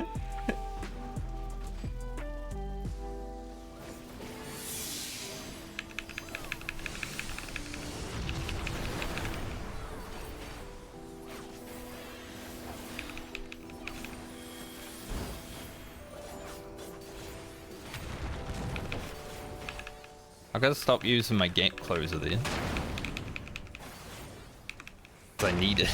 gotta stop using my gate closer there. I need it.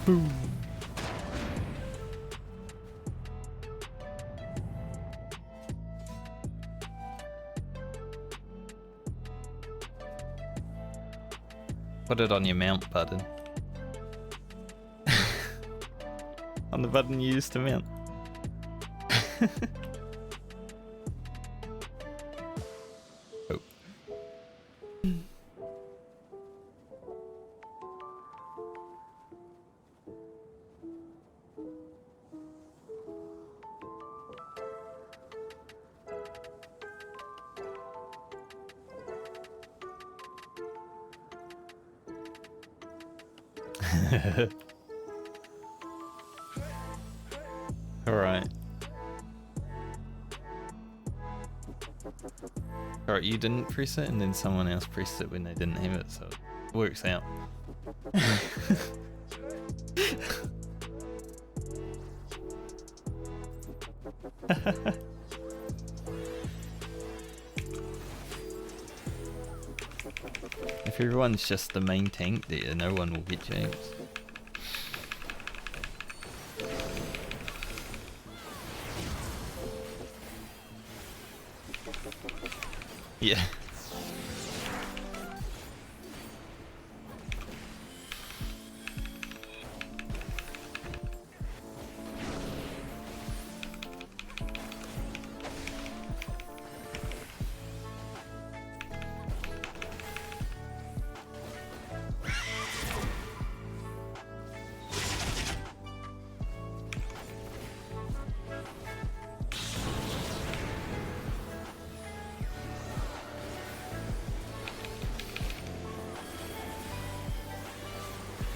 Boom. Put it on your mount button. On the button you used to mount. Oh. Alright. Alright, you didn't press it and then someone else pressed it when they didn't have it, so it works out. If everyone's just the main tank there, no one will get James. Yeah.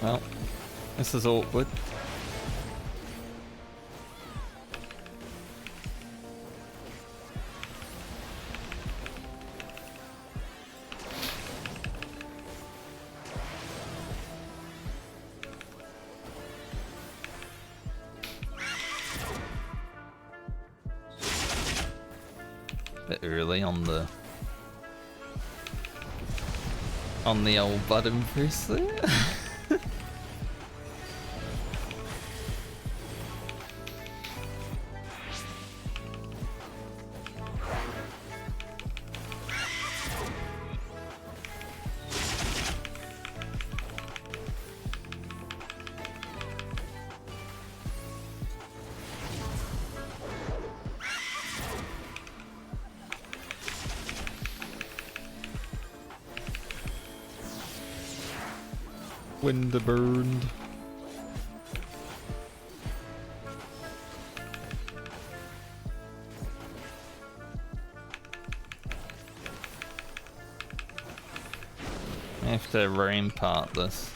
Well, this is awkward. Bit early on the old button press there. Wind burned. I have to rampart this.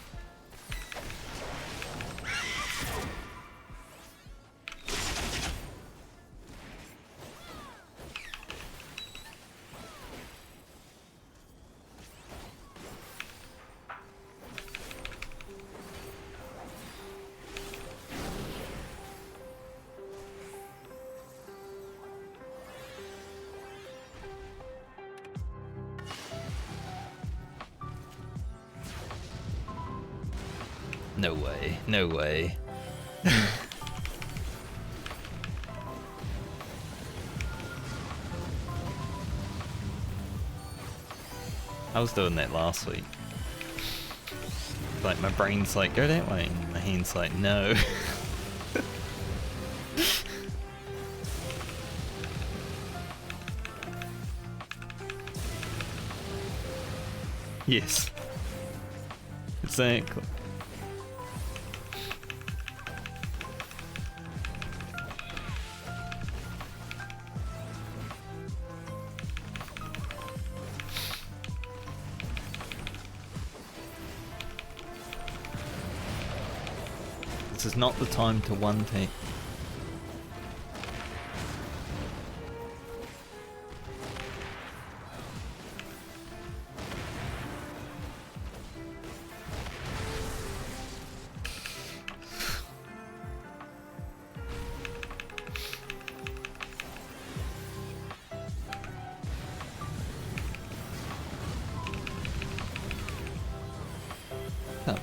No way, no way. I was doing that last week. Like my brain's like, go that way, and my hand's like, no. Yes. Exactly. This is not the time to one take. Copy.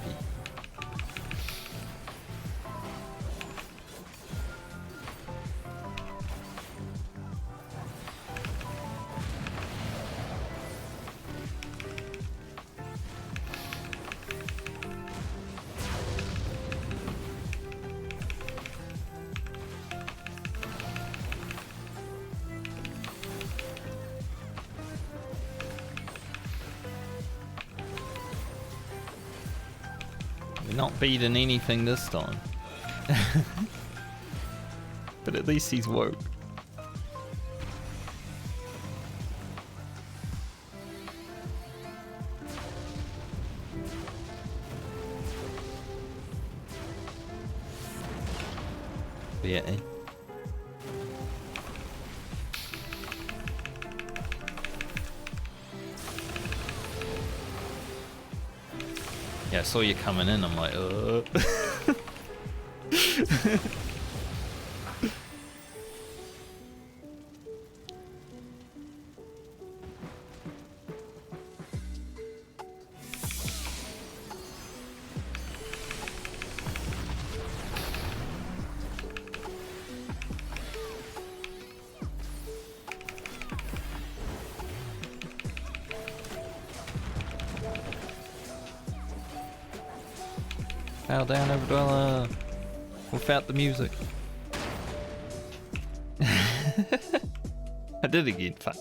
We're not beating anything this time. But at least he's woke. Yeah. Yeah, I saw you coming in, I'm like, Bow down, Overdweller, without the music. I did it again, fuck.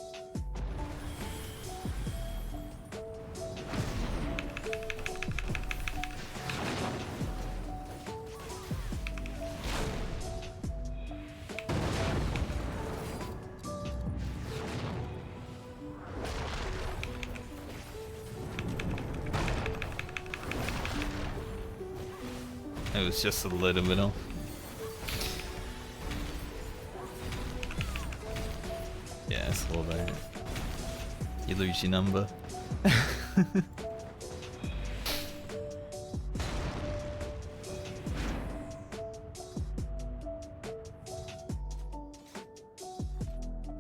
It was just a little bit off. Yeah, it's all about it. You lose your number.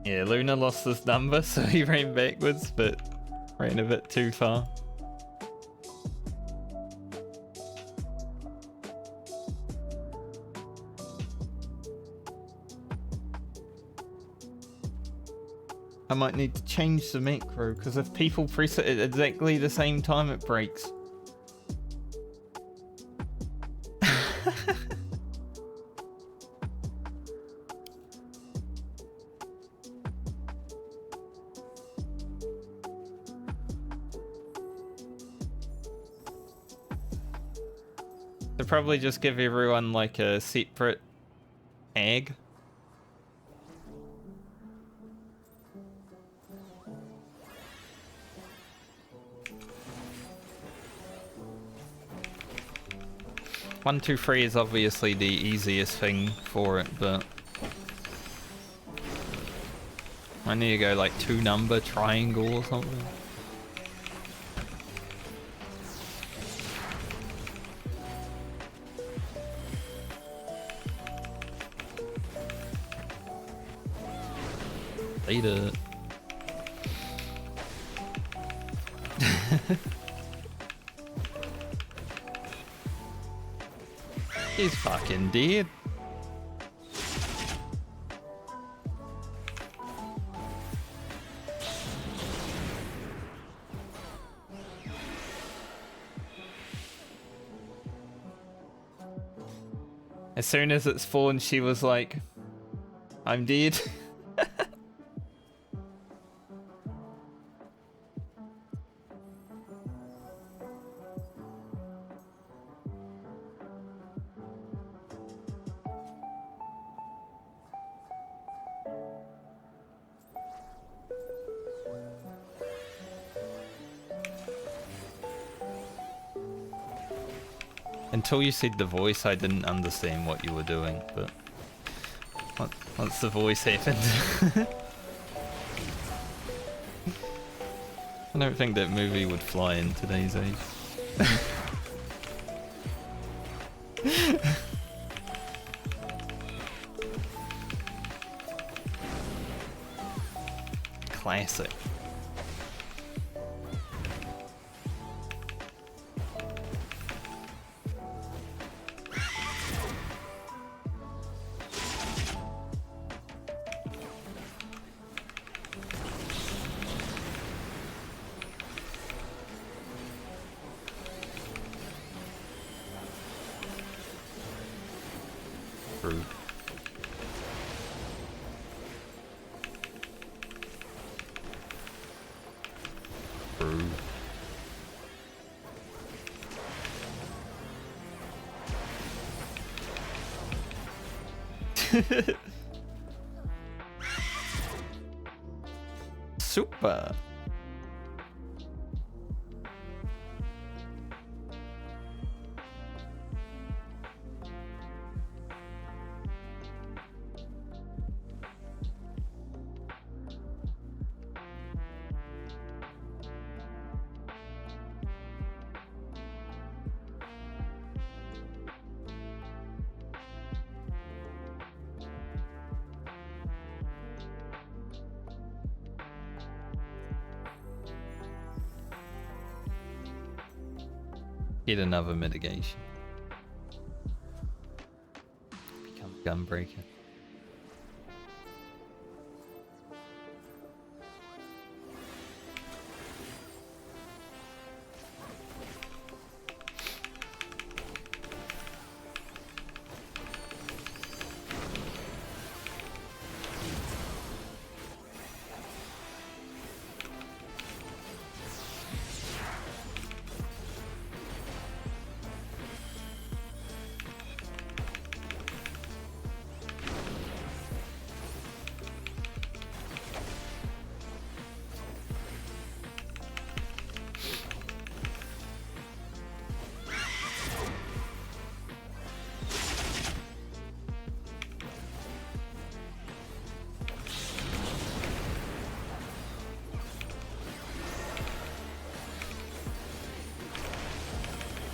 Yeah, Luna lost his number, so he ran backwards, but ran a bit too far. I might need to change the macro, because if people press it at exactly the same time, it breaks. They'll probably just give everyone like a separate tag. One, two, three is obviously the easiest thing for it, but I need to go like 2-number triangle or something. Later. He's fucking dead. As soon as it spawned, she was like, I'm dead. Until you said the voice, I didn't understand what you were doing, but once the voice happened... I don't think that movie would fly in today's age. Classic. Super. Get another mitigation. Become a gunbreaker.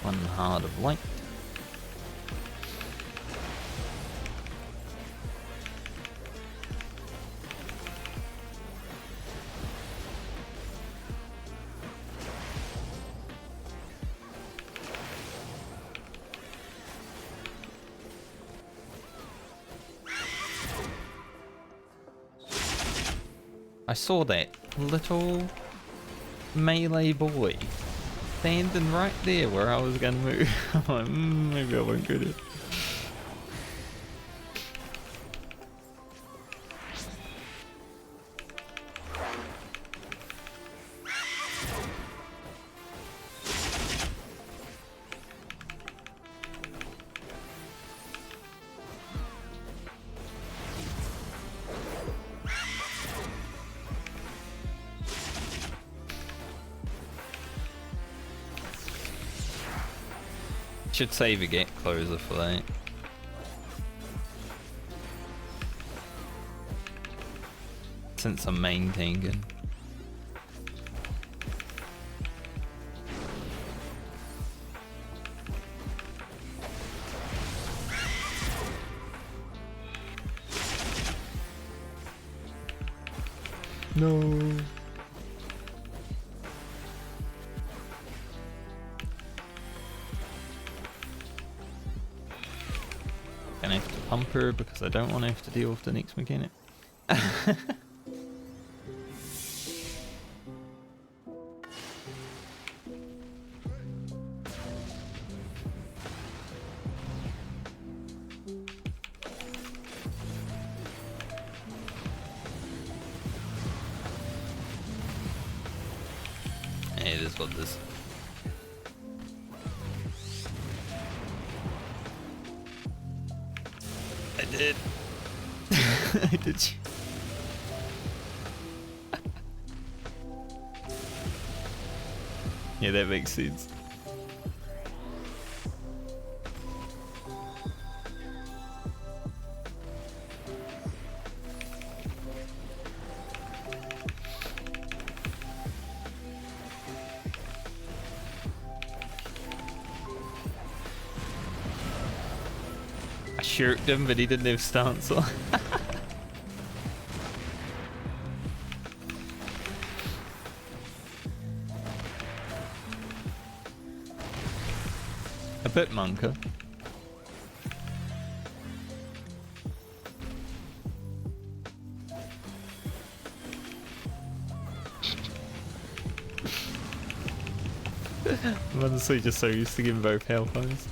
1 heart of light. I saw that little melee boy standing right there where I was gonna move. I'm like, maybe I won't get it. Should save a get closer for that. Since I'm main tanking. No. Gonna have to pump her because I don't want to have to deal with the next mechanic. It is what this. I did. I did. Yeah, that makes sense. I shirked him, but he didn't have stance on. A bit monka. I'm honestly just so used to giving both hellfires.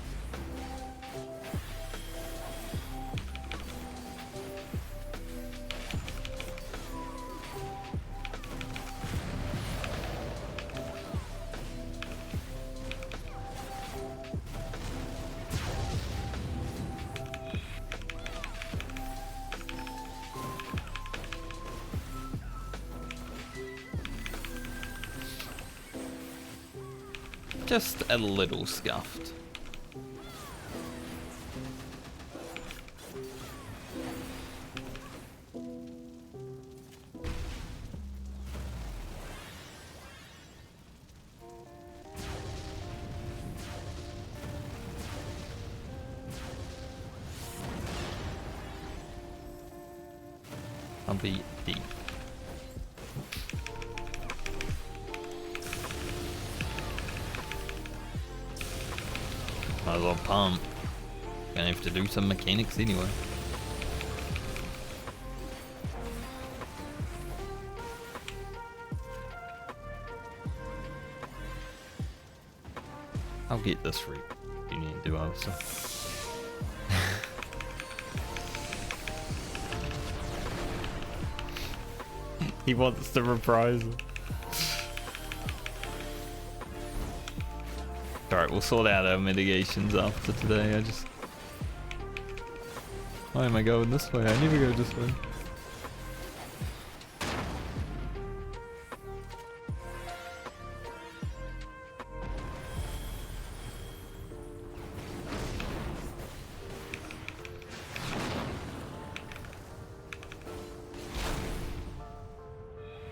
Just a little scuffed. I'll be deep. Might as well pump. Gonna have to do some mechanics anyway. I'll get this route. You need to do also. He wants the reprisal. Alright, we'll sort out our mitigations after today. Why am I going this way? I never go this way.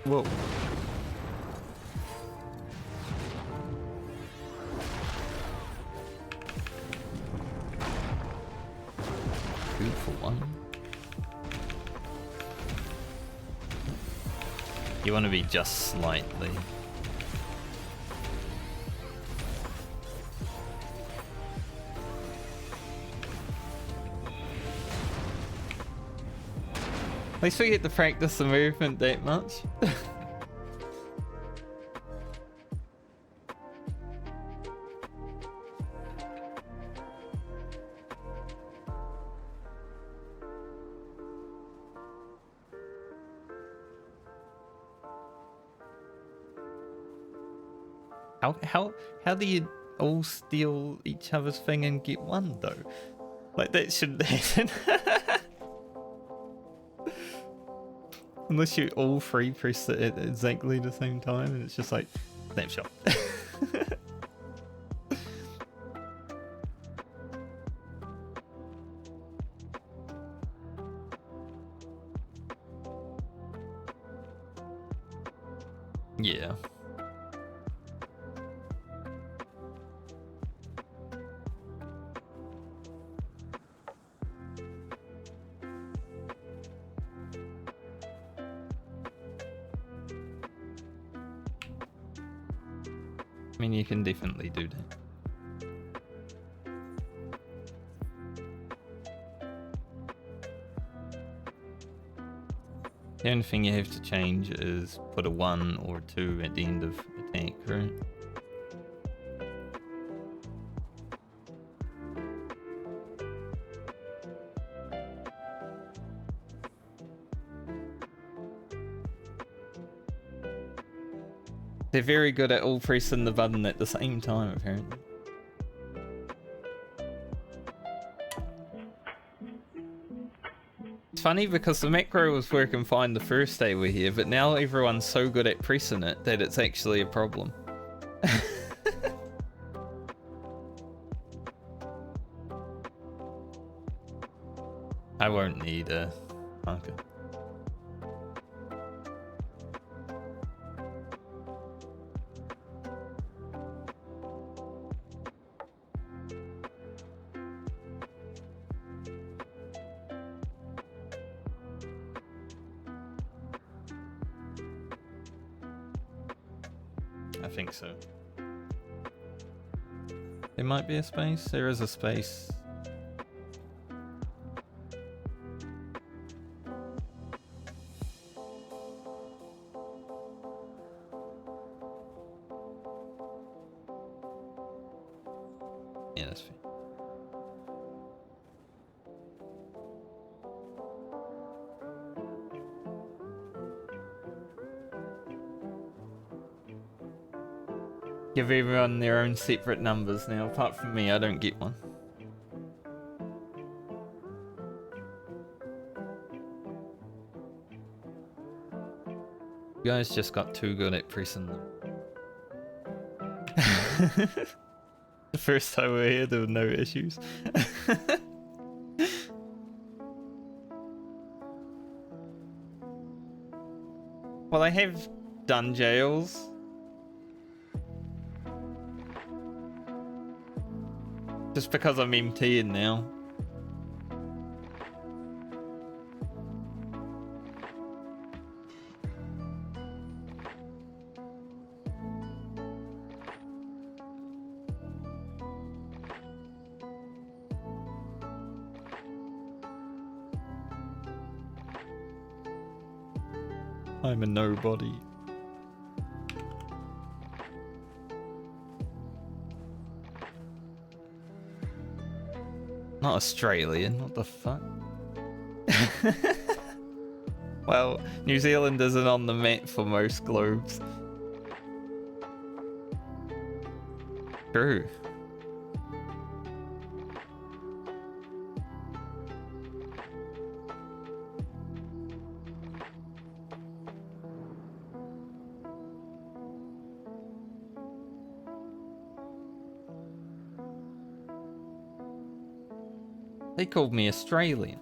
Whoa. 2 for 1. You want to be just slightly. At least we get to practice the movement that much. How do you all steal each other's thing and get one though? Like that shouldn't happen. Unless you all three press it at exactly the same time and it's just like snapshot. Yeah. I mean, you can definitely do that. The only thing you have to change is put a 1 or 2 at the end of attack, right? They're very good at all pressing the button at the same time, apparently. It's funny because the macro was working fine the first day we're here, but now everyone's so good at pressing it that it's actually a problem. I won't need a marker. I think so. There might be a space. There is a space. Yeah, that's fair. Give everyone their own separate numbers now. Apart from me, I don't get one. You guys just got too good at pressing them. The first time we were here, there were no issues. Well, I have done jails. Just because I'm MTing now. I'm a nobody. Not Australian, what the fuck? Well, New Zealand isn't on the map for most globes. True. They called me Australian.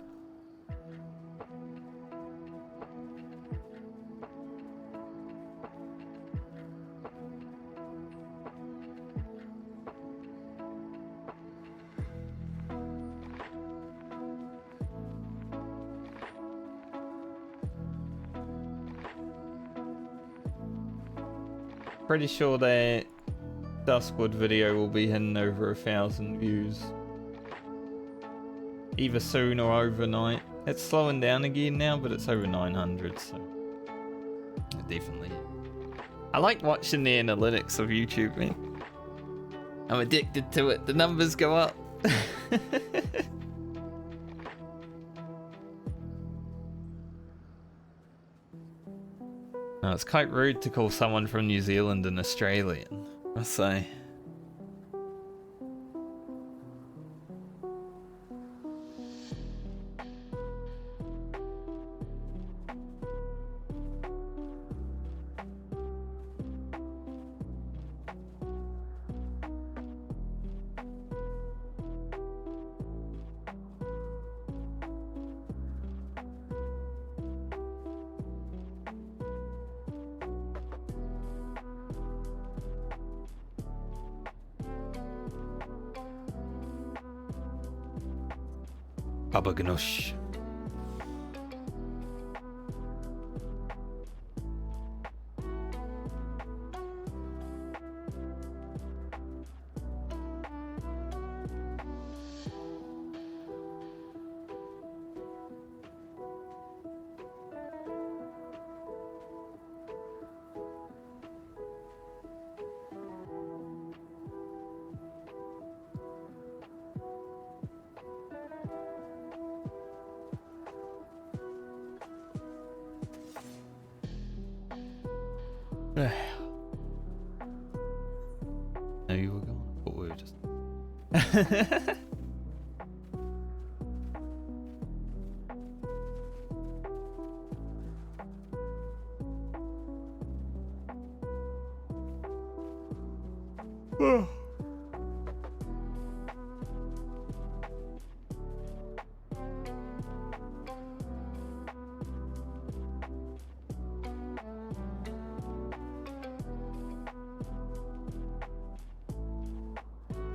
Pretty sure that Duskwood video will be hitting over 1,000 views. Either soon or overnight. It's slowing down again now, but it's over 900, so definitely. I like watching the analytics of YouTube, man. I'm addicted to it. The numbers go up. No, it's quite rude to call someone from New Zealand an Australian, I say. Baba Ganoush. No, you were gone. I thought we were just.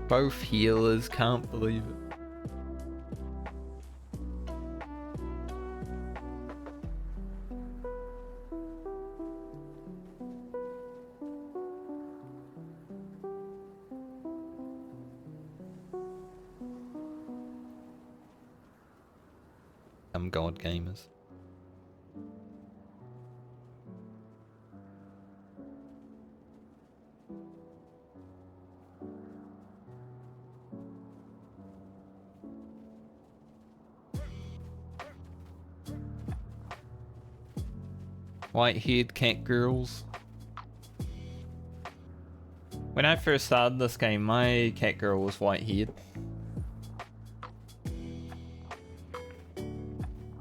Both healers, can't believe it. God gamers. White-haired cat girls. When I first started this game, my cat girl was white-haired.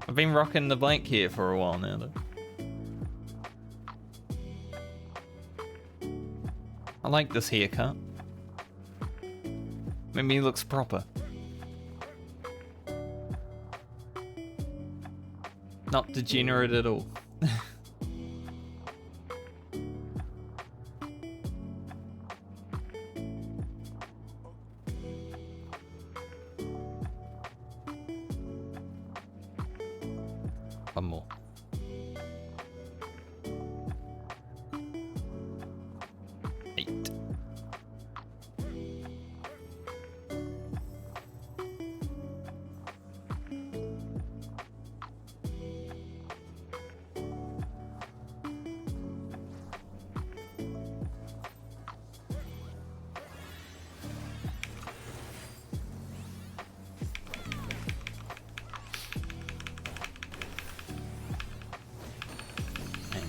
I've been rocking the black hair for a while now, though. I like this haircut. Made me looks proper. Not degenerate at all. One more. Eight.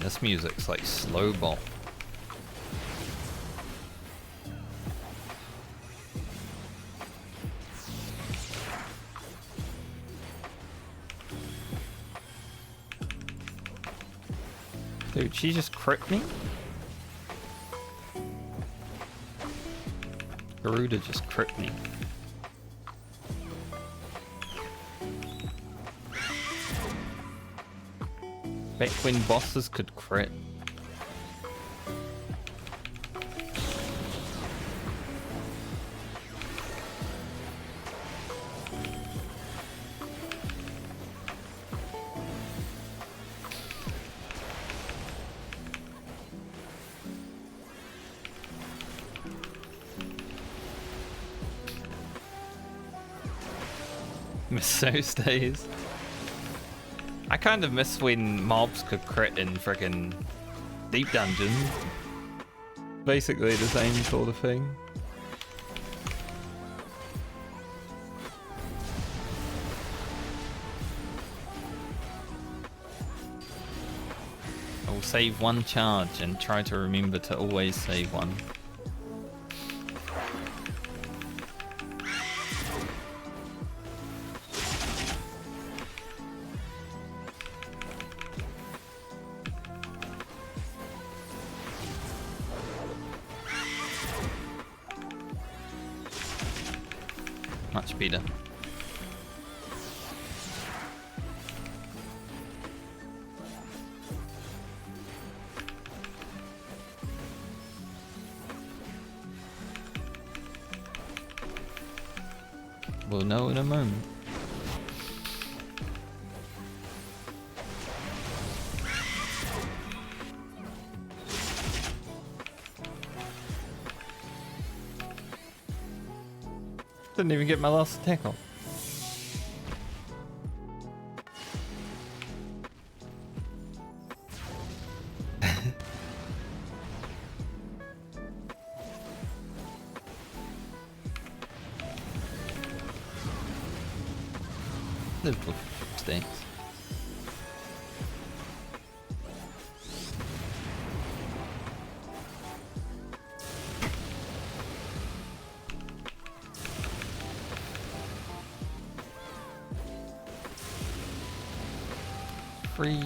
This music's like slow ball. Dude, she just crit me? Garuda just crit me. Back when bosses could crit. Miss those days. I kind of miss when mobs could crit in friggin' deep dungeons. Basically the same sort of thing. I will save one charge and try to remember to always save one. Much better. We'll know in a moment. Didn't even get my last attack off. Liverpool stinks. Free.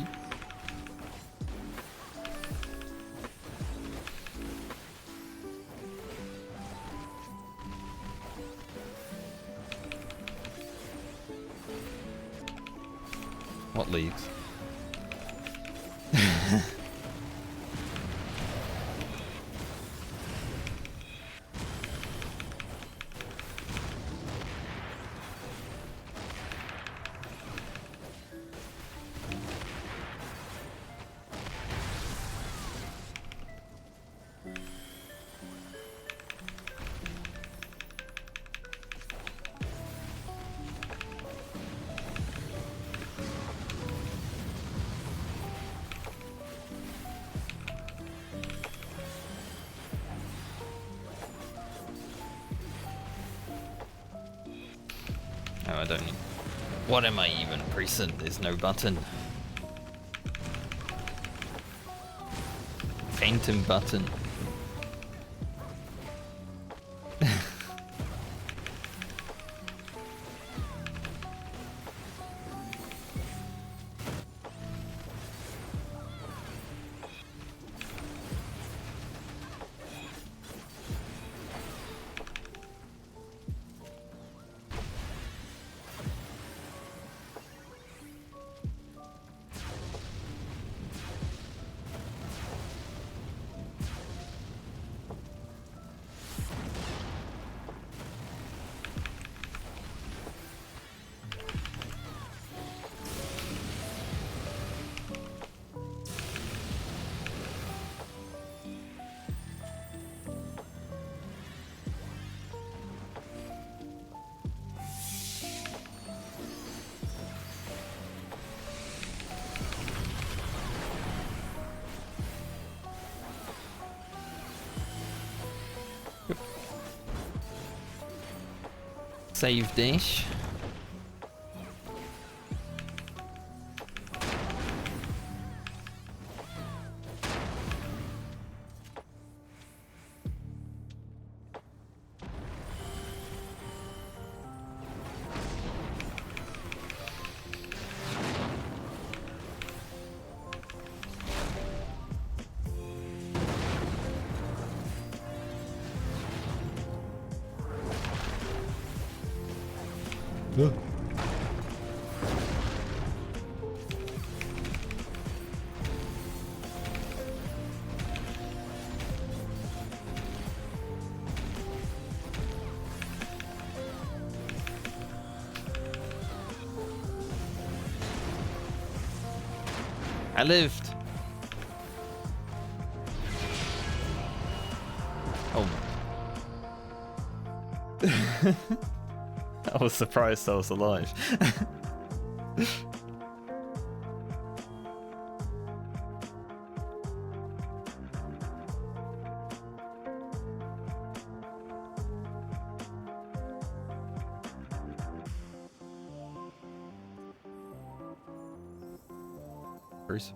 What leagues? No, I don't need. What am I even pressing? There's no button. Phantom button. Save dash. I lived. Oh. I was surprised I was alive. Bruce.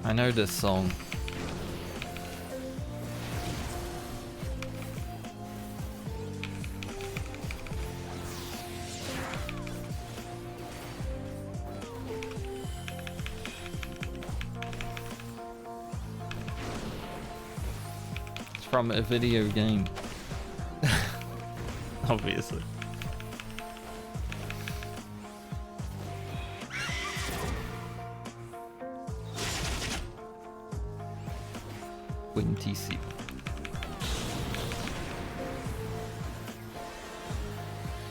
I know this song. It's from a video game. Obviously. TC.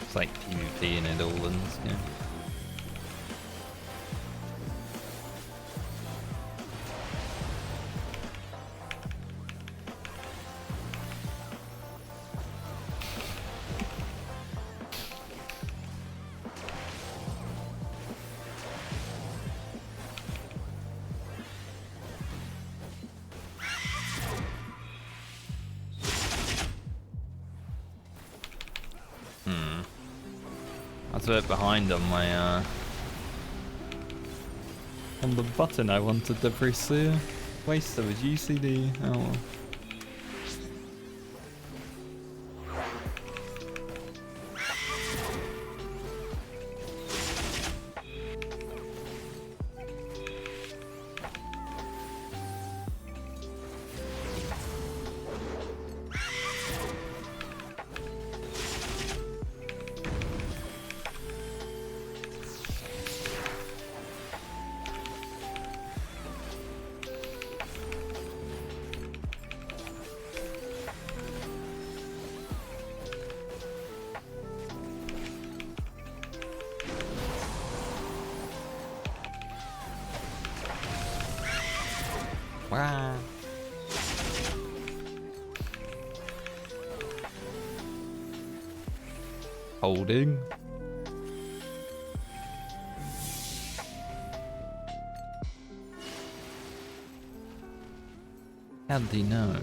It's like PvP and it all in this game. I was a bit behind on my on the button I wanted to press there. Waste of a GCD. Oh well. Wow. Holding. How did he know?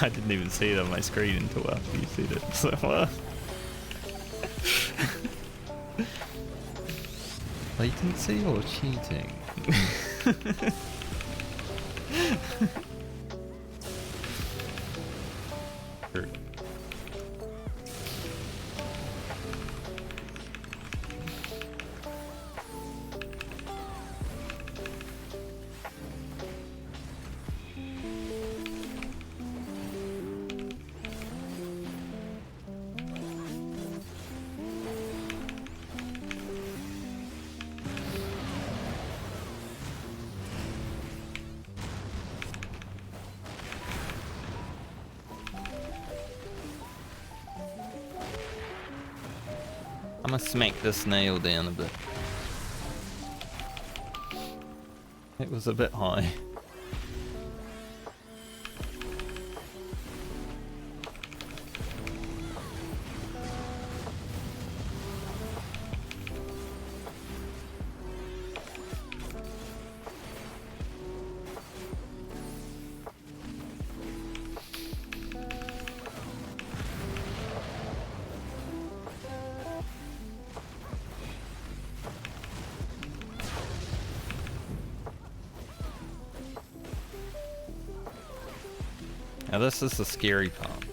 I didn't even see it on my screen until after you see it. So what? Latency or cheating? True. I'm gonna smack this nail down a bit. It was a bit high. Now this is the scary part.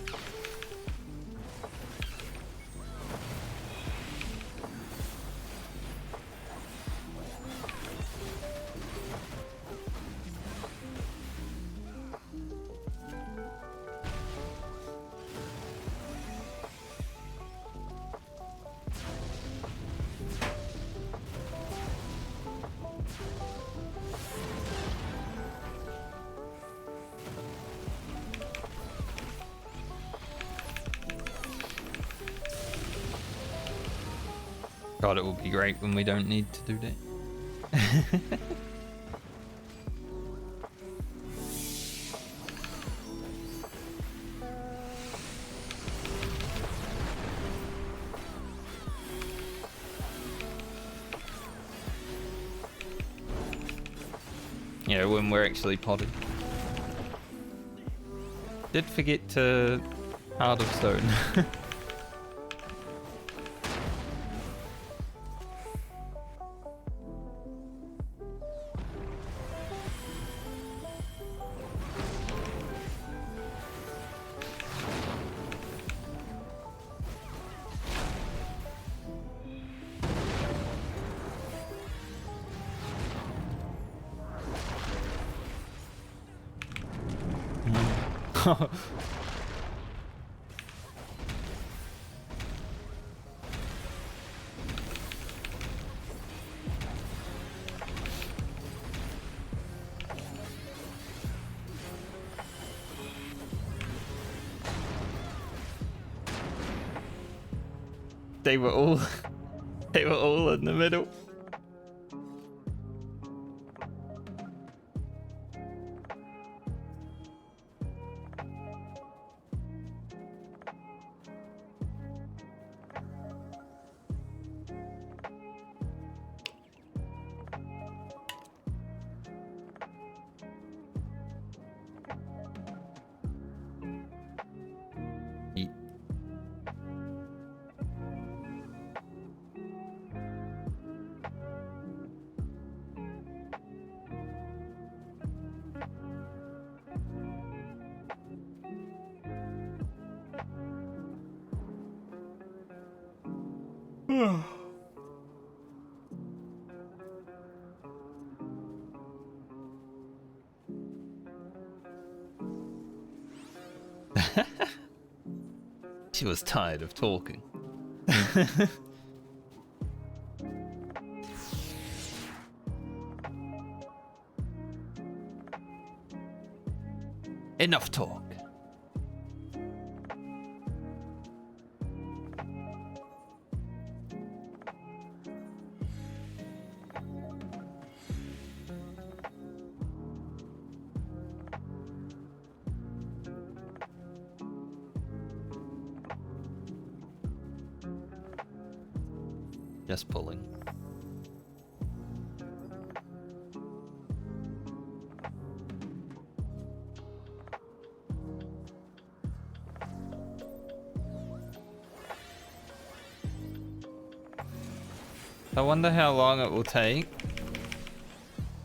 God, it will be great when we don't need to do that. Yeah, when we're actually potted. Did forget to Heart of Stone. They were all they were all in the middle. She was tired of talking. Enough talk. Just pulling. I wonder how long it will take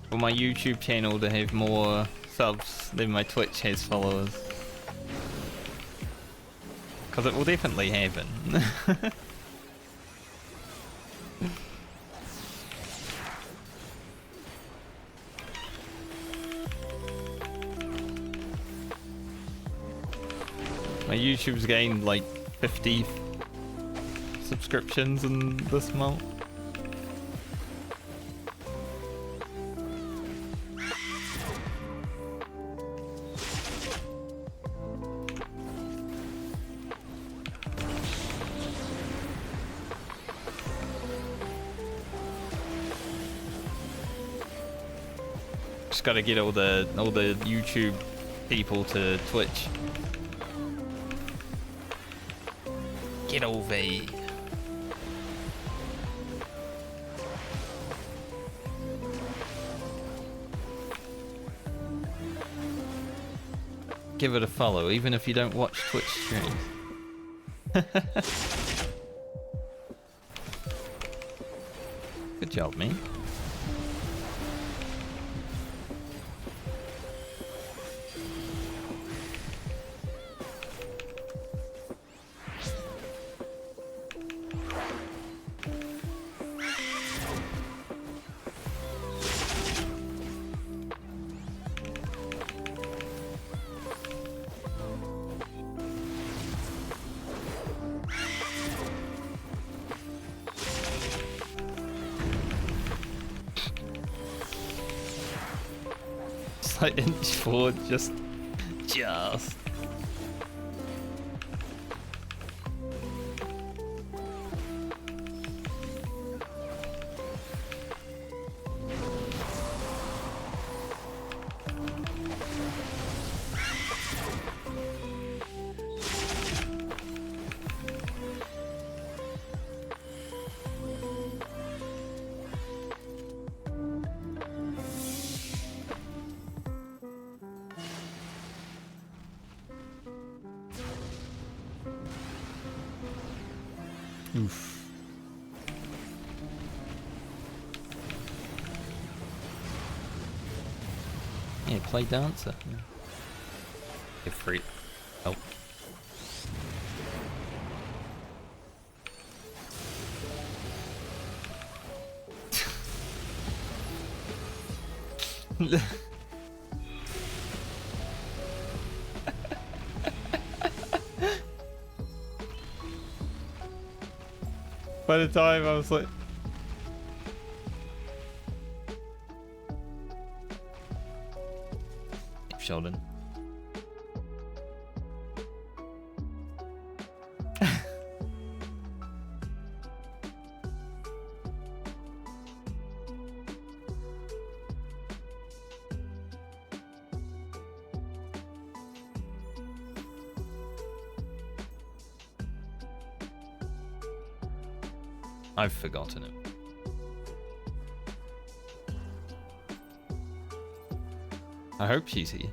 for my YouTube channel to have more subs than my Twitch has followers. Because it will definitely happen. My YouTube's gained like 50 subscriptions in this month. Just gotta get all the YouTube people to Twitch. Get over here. Give it a follow, even if you don't watch Twitch streams. Good job, man. Like inch forward, just. Oof. Yeah, play dancer. Yeah. You're free. Oh. By the time I was like, Sheldon. I've forgotten him. I hope she's here.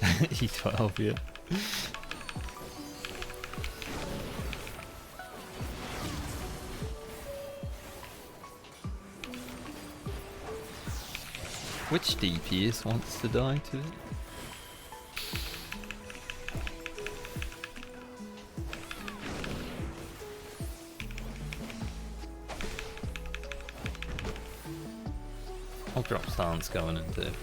E12, yeah. Which DPS wants to die today? I'll drop stance going into it.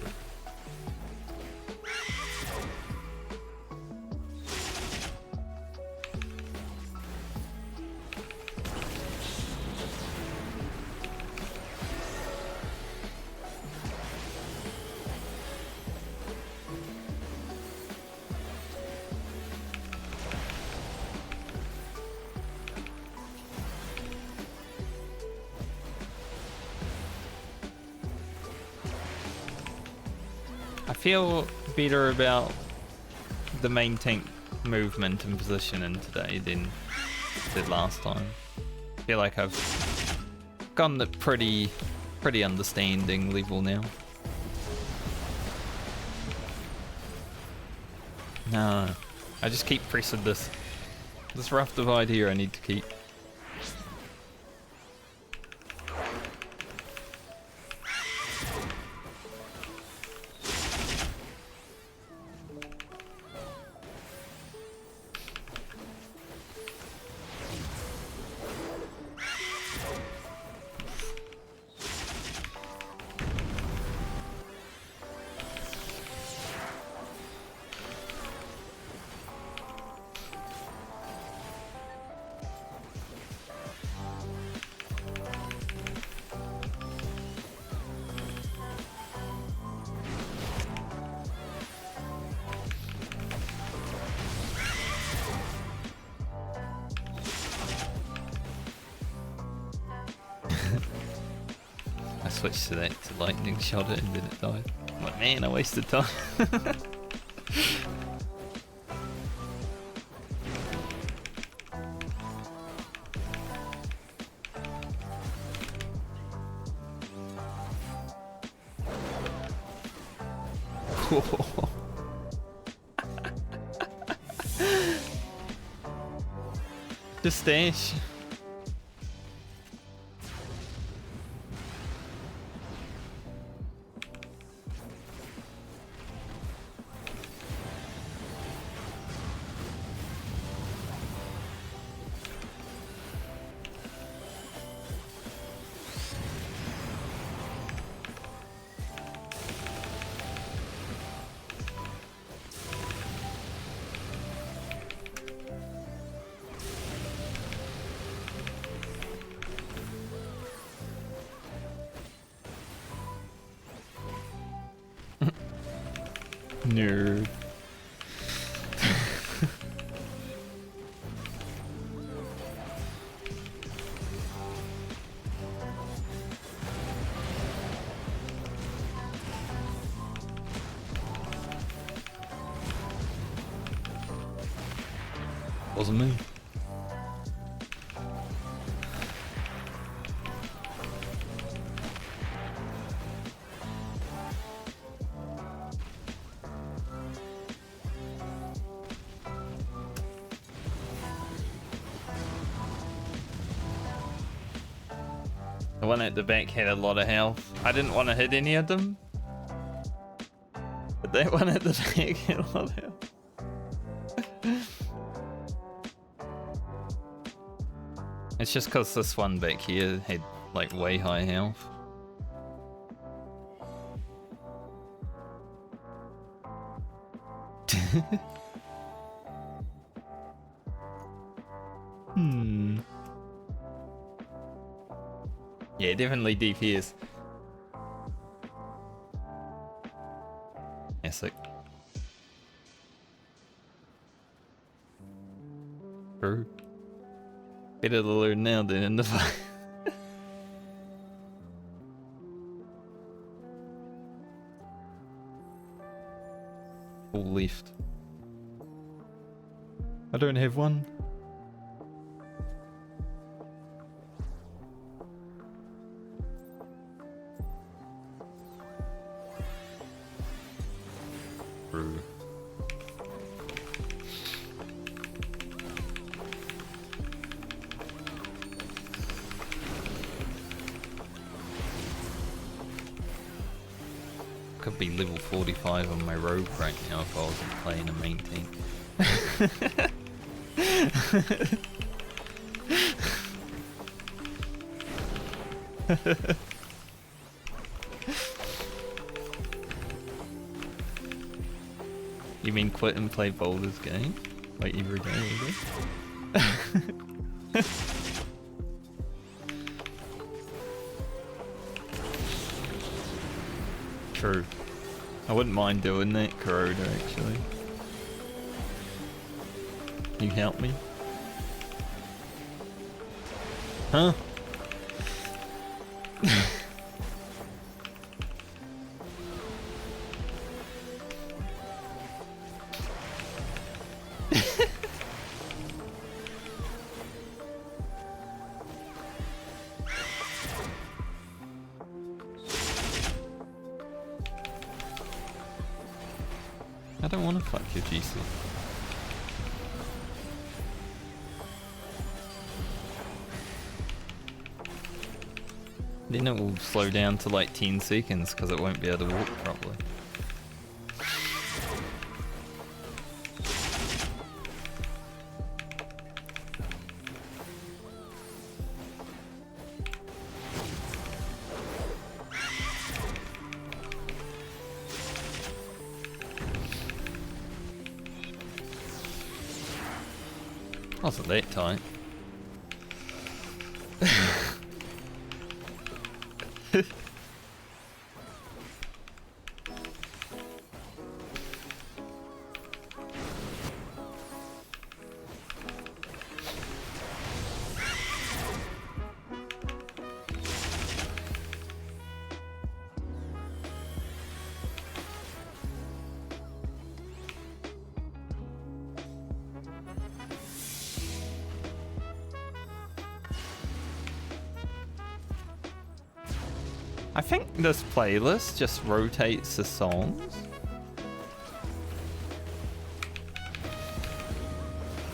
I feel better about the main tank movement and positioning today than did last time. I feel like I've gotten at pretty understanding level now. No, I just keep pressing this rough divide here I need to keep. I switched to that to lightning shot it and then it died. I'm like, man, I wasted time. Just stash. Nerd. Wasn't me. The one at the back had a lot of health. I didn't want to hit any of them. But that one at the back had a lot of health. It's just because this one back here had like way high health. Yeah, definitely DPS. Yeah, sick. True. Better to learn now than in the fight. Full left. I don't have one. True. Could be level 45 on my rogue right now if I wasn't playing a main team. You mean quit and play Boulder's game? Like every day, maybe? True. I wouldn't mind doing that, Corroder, actually. Can you help me? Huh? I don't want to fuck your GC. Then it will slow down to like 10 seconds because it won't be able to walk properly. Wasn't that tight. I think this playlist just rotates the songs.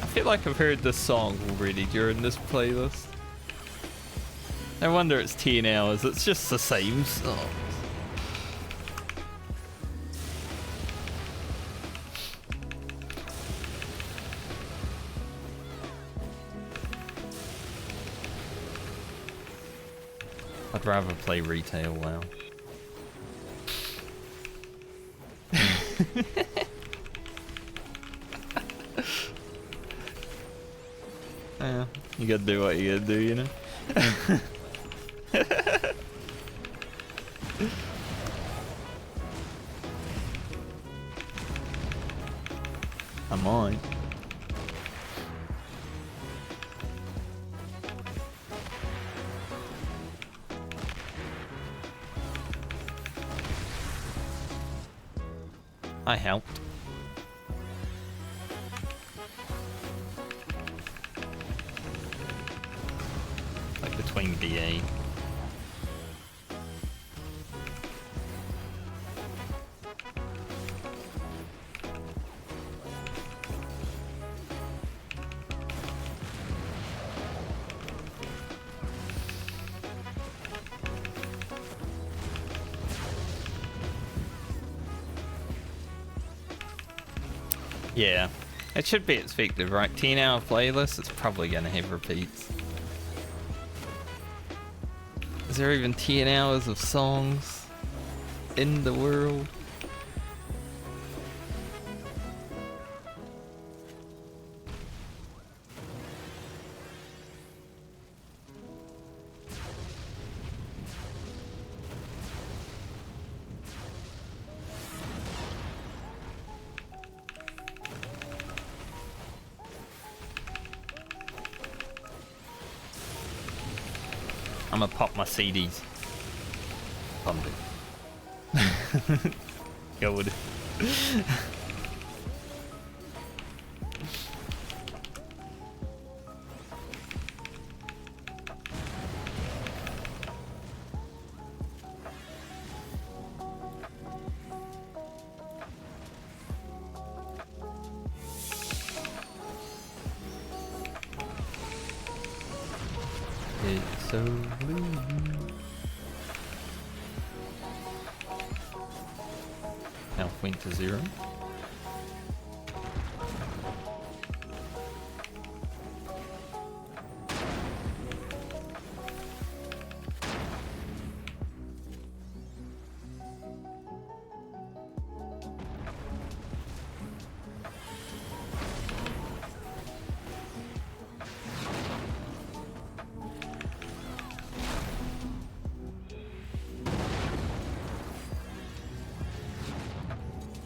I feel like I've heard this song already during this playlist. No wonder it's 10 hours, it's just the same song. I'd rather play retail WoW. Yeah, you gotta do what you gotta do, you know? I might. I helped. Like between BA. Yeah, it should be expected, right? 10-hour playlist, it's probably gonna have repeats. Is there even 10 hours of songs in the world? I'm gonna pop my CDs. Pump it. Good. It's so blue. Health went to 0.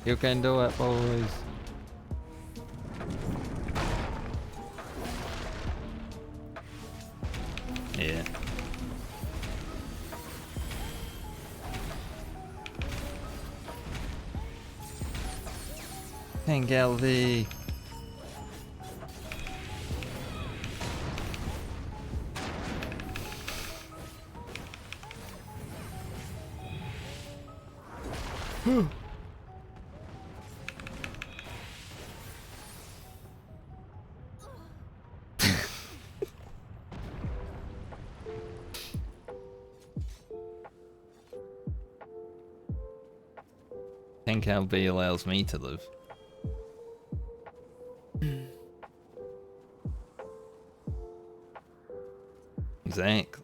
You can do it, boys. Yeah. Thank LV. Think LB allows me to live. Exactly.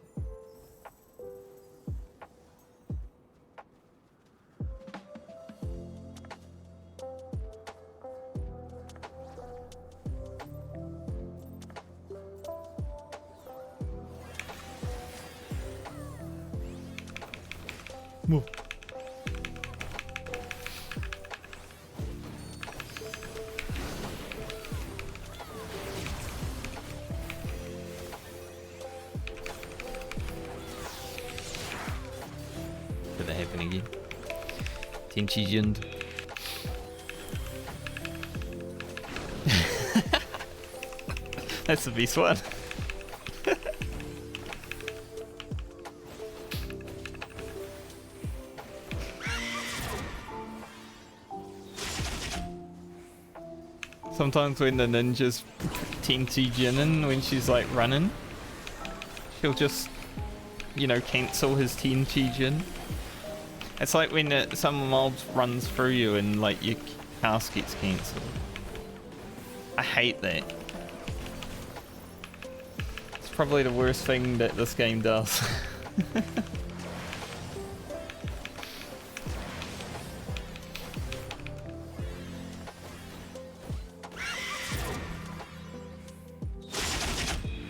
Move. Did that happen again? Tinchijund. That's the best one. Sometimes when the ninja's Tenchi Jinin, when she's like running, she'll just, you know, cancel his Tenchi Jin. It's like when some mob runs through you and like your cast gets cancelled. I hate that. It's probably the worst thing that this game does.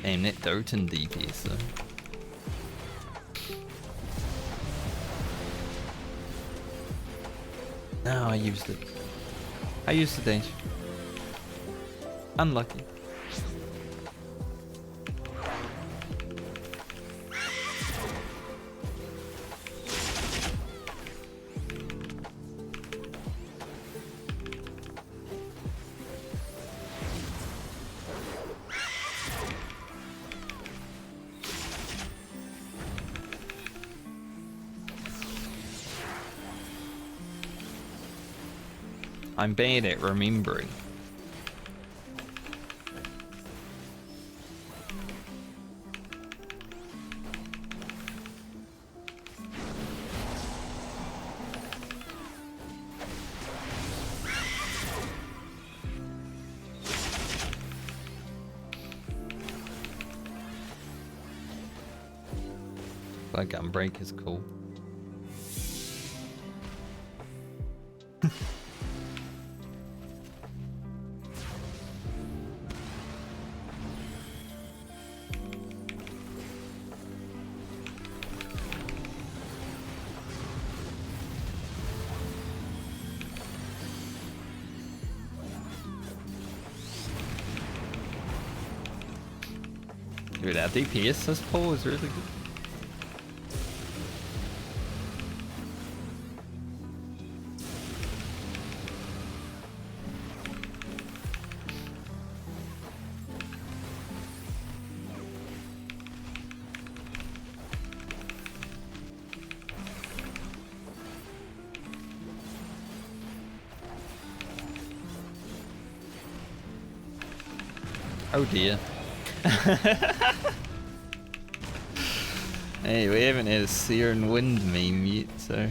Damn, that Doten DPS though. No, I used it. I used the dash. Unlucky. I'm bad at remembering. But Gunbreak is cool. Dude, that DPS this pull is really good. Oh dear. Hey, we haven't had a Sear and Wind meme yet, so...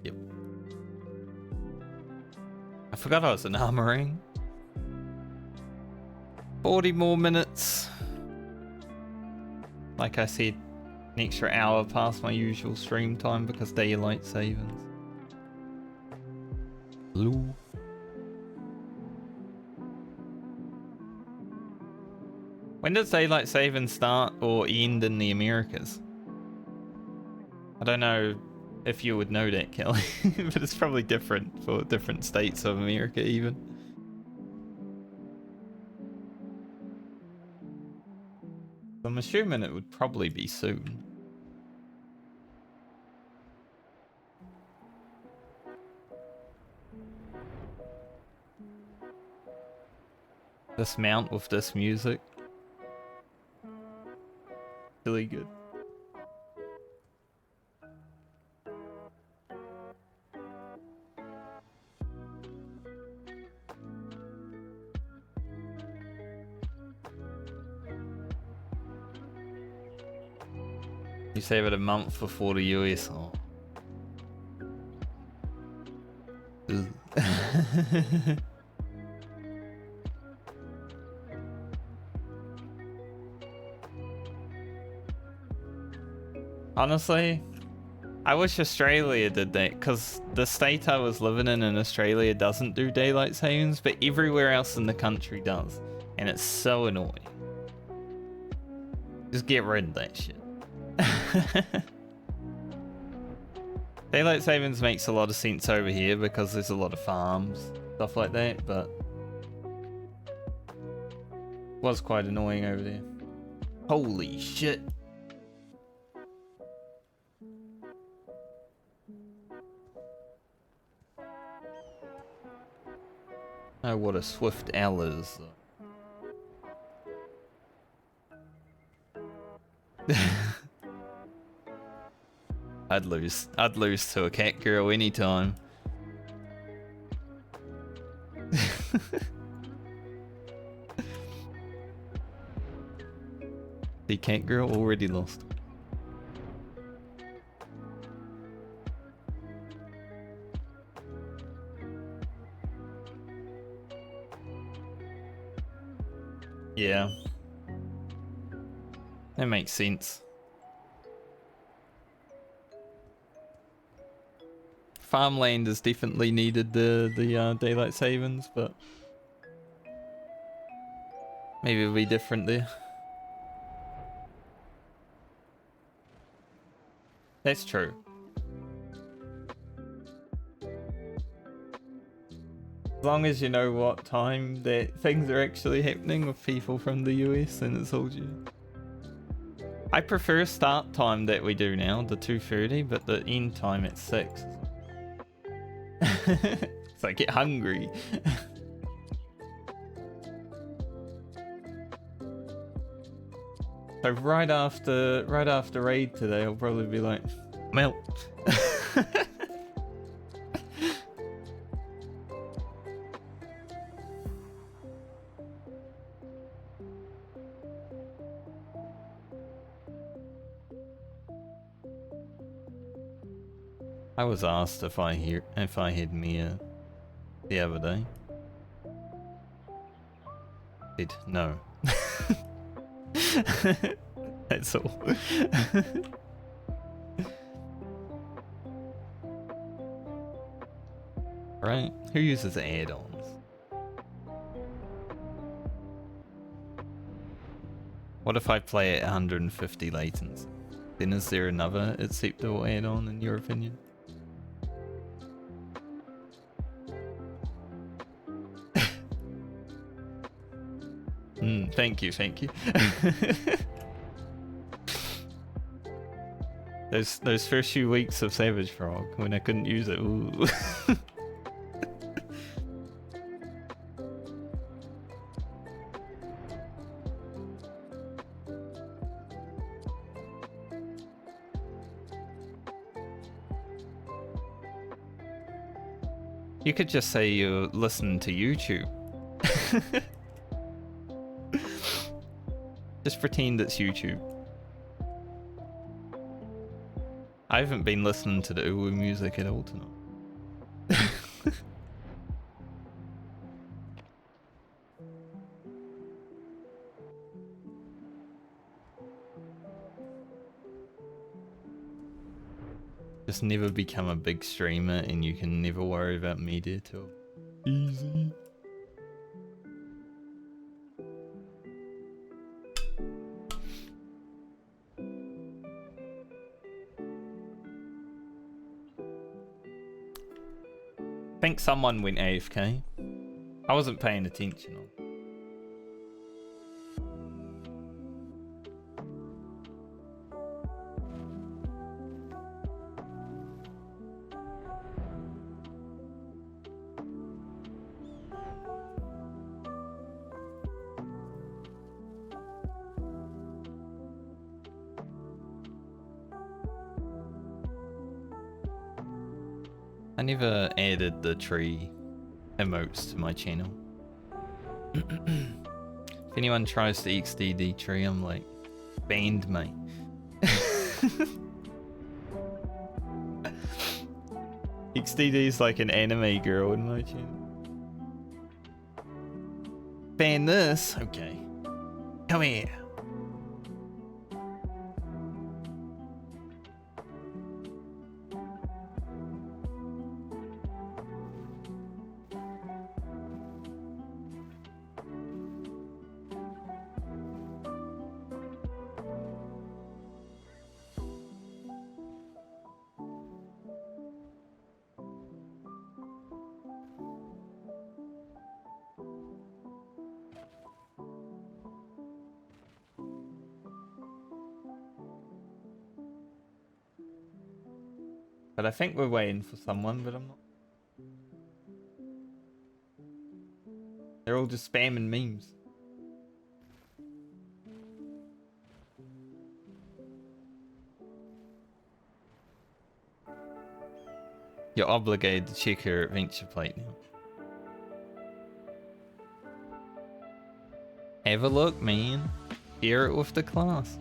Yep. I forgot I was an armoring. 40 more minutes. Like I said, an extra hour past my usual stream time because daylight savings. Hello. When does daylight savings start or end in the Americas? I don't know if you would know that, Kelly, but it's probably different for different states of America even. I'm assuming it would probably be soon. Dismount with this music. Really good. You save it a month before the US. Oh. Honestly, I wish Australia did that, because the state I was living in Australia doesn't do daylight savings, but everywhere else in the country does. And it's so annoying. Just get rid of that shit. Daylight savings makes a lot of sense over here because there's a lot of farms, stuff like that, but was quite annoying over there. Holy shit. Oh, what a swift L is. I'd lose to a cat girl anytime. The cat girl already lost. Yeah. That makes sense. Farmland has definitely needed the daylight savings, but maybe it'll be different there. That's true. As long as you know what time that things are actually happening with people from the US, then it's all you. I prefer start time that we do now, the 2:30, but the end time at 6. So I get hungry. So right after raid today, I'll probably be like, melt. I was asked if I had Mia the other day. Said no. That's all. Right? Who uses add-ons? What if I play at 150 latency? Then is there another acceptable add-on in your opinion? Thank you, thank you. those first few weeks of Savage Frog when I couldn't use it. Ooh. You could just say you're listening to YouTube. Just pretend it's YouTube. I haven't been listening to the UWU music at all tonight. Just never become a big streamer and you can never worry about media till easy. I think someone went AFK. I wasn't paying attention. I never added the tree emotes to my channel. If anyone tries the XDD tree, I'm like, banned me. XDD is like an anime girl in my channel. Ban this? Okay. Come here. But I think we're waiting for someone, but I'm not. They're all just spamming memes. You're obligated to check her adventure plate now. Have a look, man. Share it with the class.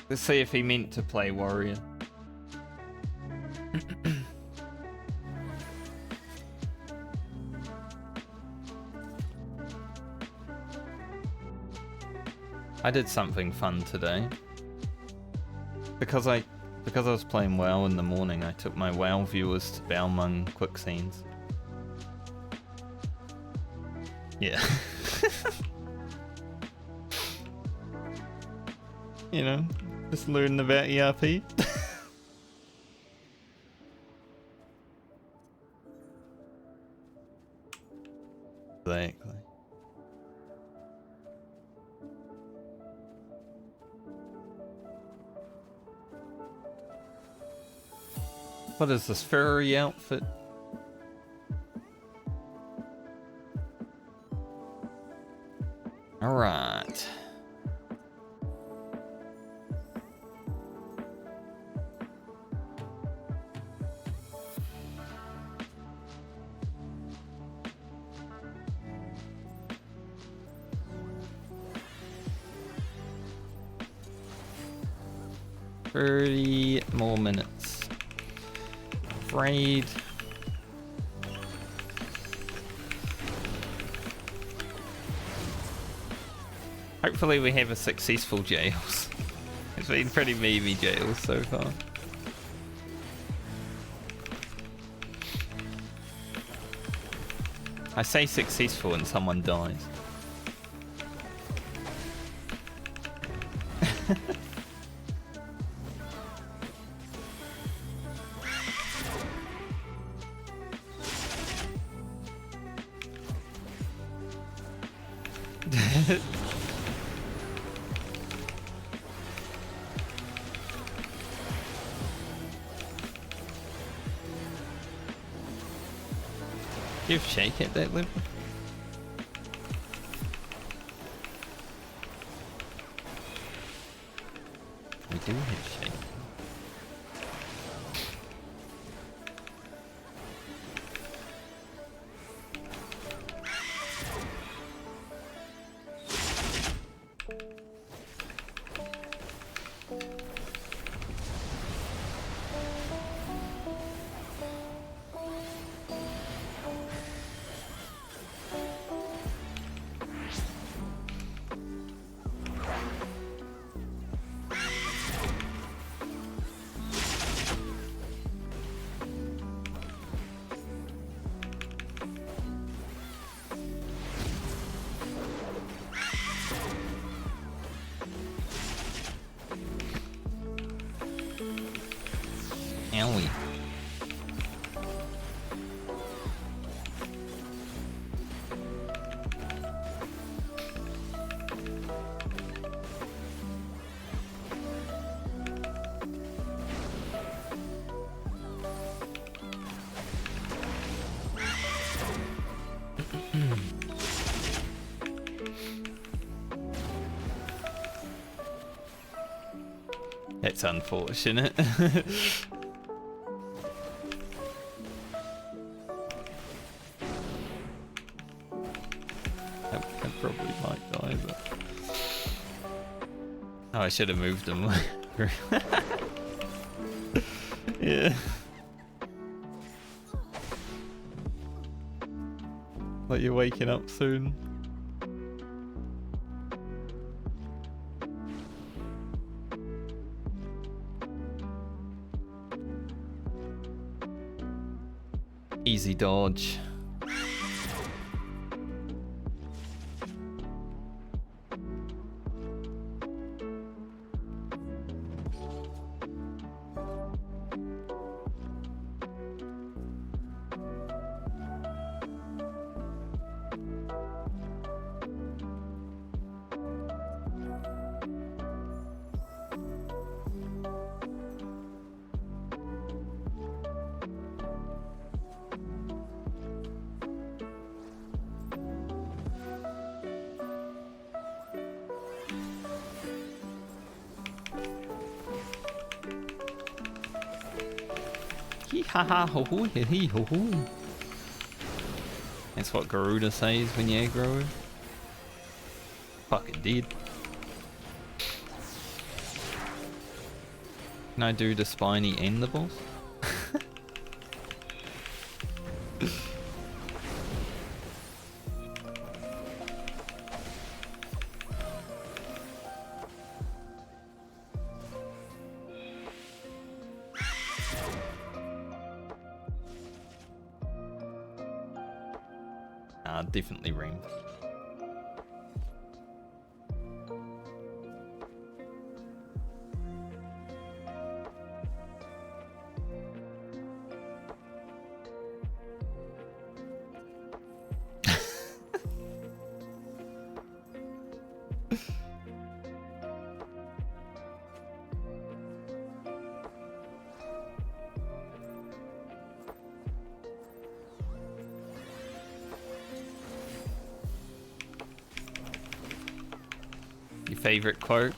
Let's see if he meant to play warrior. I did something fun today. Because I was playing WoW in the morning, I took my WoW viewers to Balmung Quicksands. Yeah. You know, just learning about ERP. Exactly. What is this furry outfit? All right. Thirty more minutes. Afraid. Hopefully we have a successful jails. It's been pretty memey jails so far. I say successful and someone dies. Do you have shake at that level? We do have shake. Owie. It's unfortunate. I probably might die, but... Oh, I should have moved him. Yeah. Like you're waking up soon. Easy dodge. Ha ha ho ho he he ho ho. That's what Garuda says when you aggro him. Fucking dead. Can I do the spiny and the boss? Definitely ring. Your favorite quote?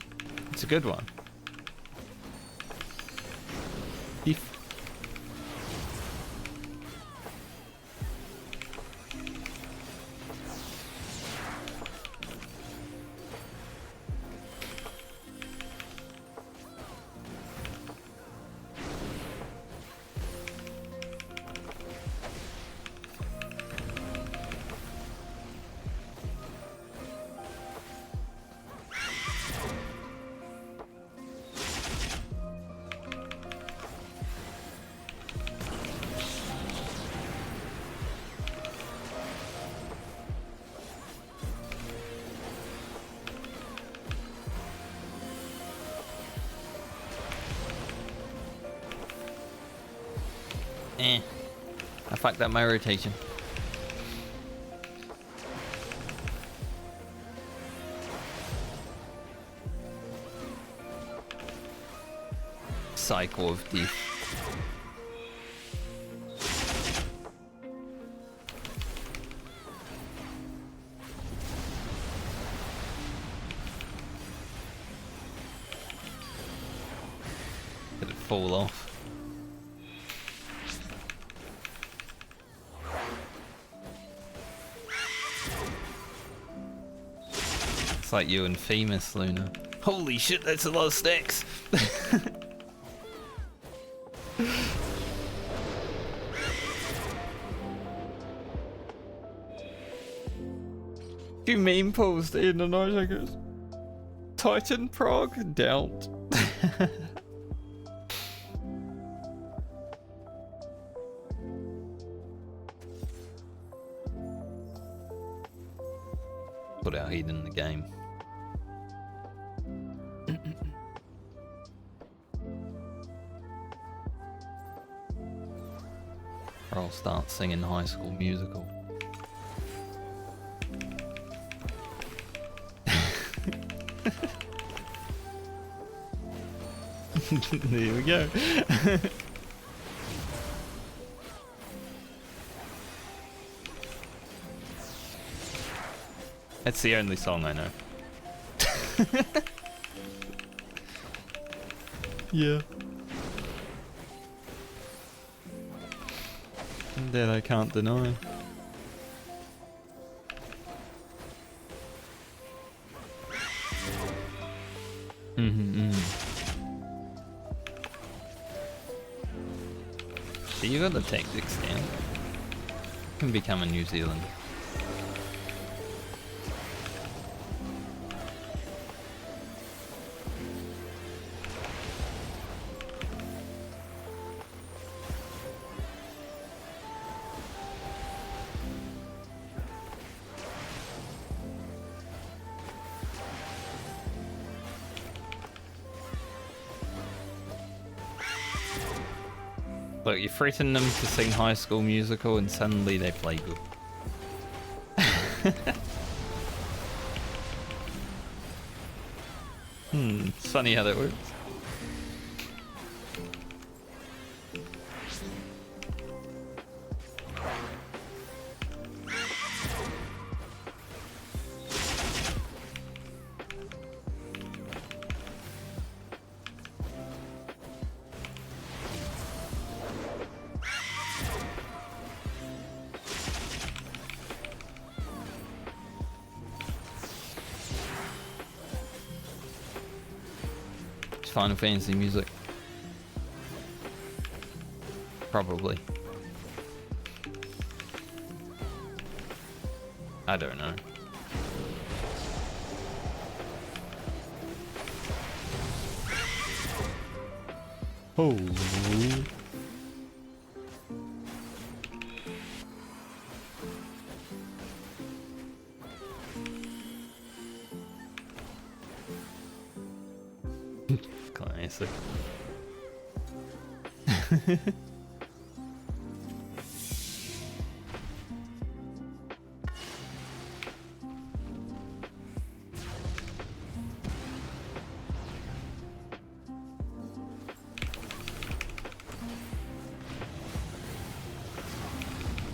It's a good one. If I fucked up my rotation. Cycle of death. Did it fall off? It's like you and famous Luna. Holy shit, that's a lot of stacks. You meme post in the noise, I guess. Titan Prog? Doubt. Put our heat in the game. Or I'll start singing High School Musical. There we go. That's the only song I know. Yeah. That I can't deny. So you got the tactics down. You can become a New Zealander. Look, you threaten them to sing High School Musical and suddenly they play good. It's funny how that works. Final Fantasy music. Probably. I don't know. Oh. Classic.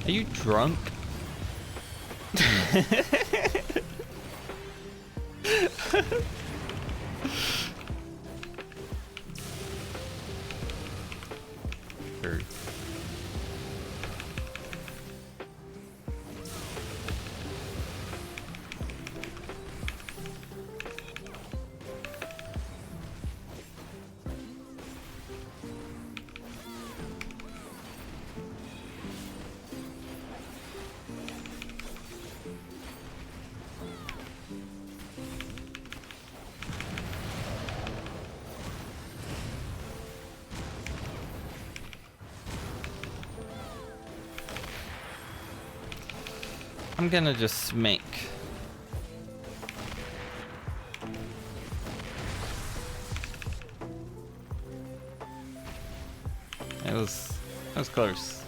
Are you drunk? I'm gonna just smack. That was close.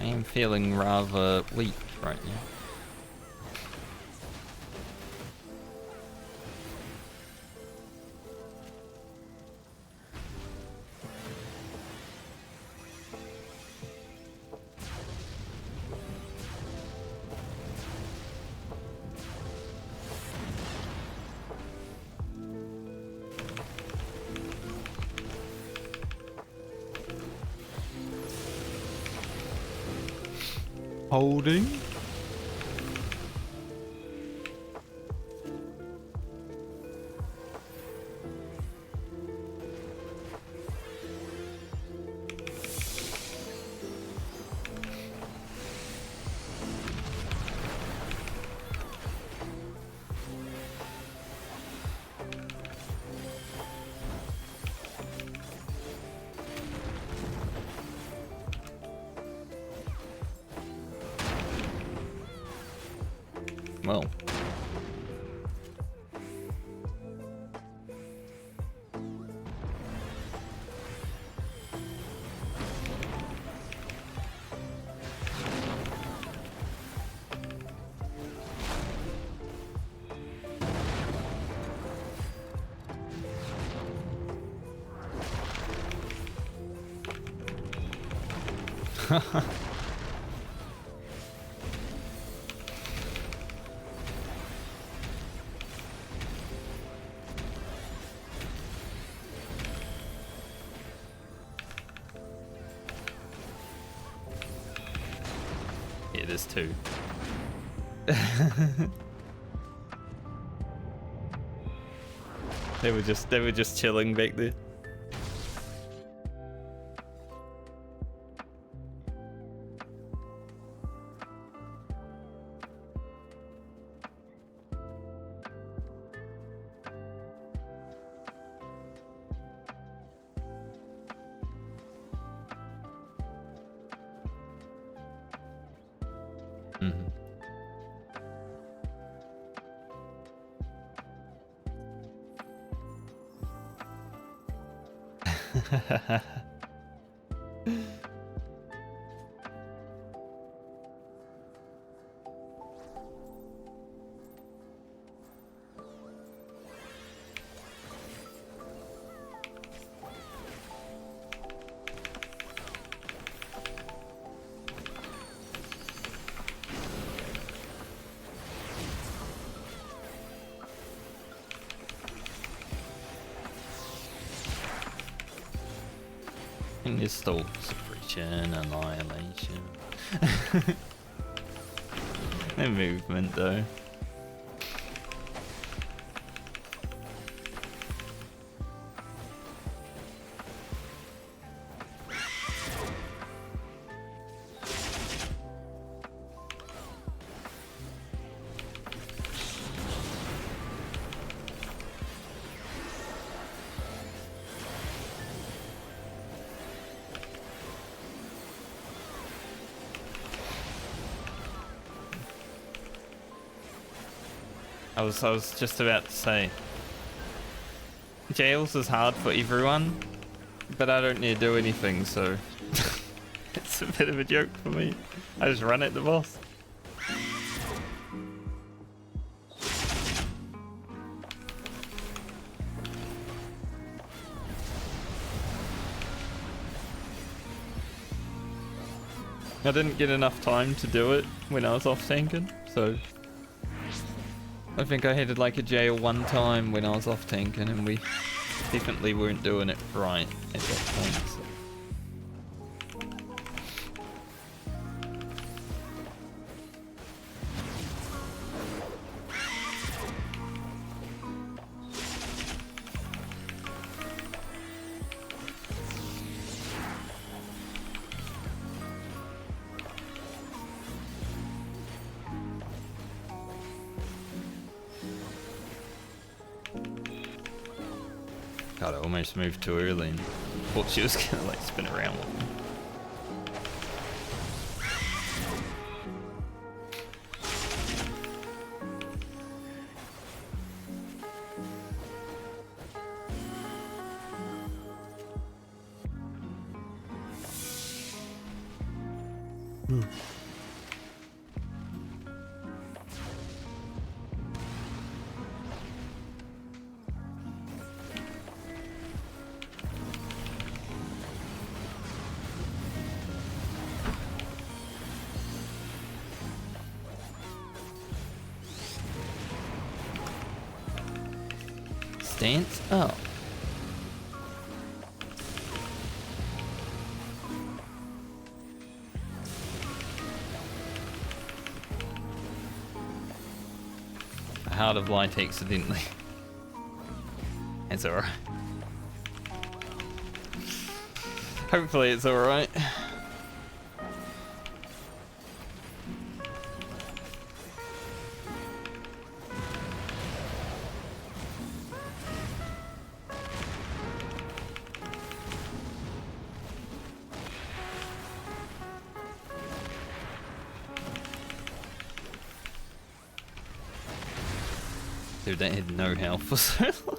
I am feeling rather weak right now. Holding. Well. It is too. They were just chilling back there. And it's still suppression, annihilation. No movement though. I was just about to say, jails is hard for everyone, but I don't need to do anything, so it's a bit of a joke for me. I just run at the boss. I didn't get enough time to do it when I was off tanking, so I think I had like a jail one time when I was off tanking, and we definitely weren't doing it right at that point. So. God, I almost moved too early and thought she was gonna like spin around with me. Stance up. A Heart of Light accidentally. It's alright. Hopefully it's alright. Dude, that had no health for so long.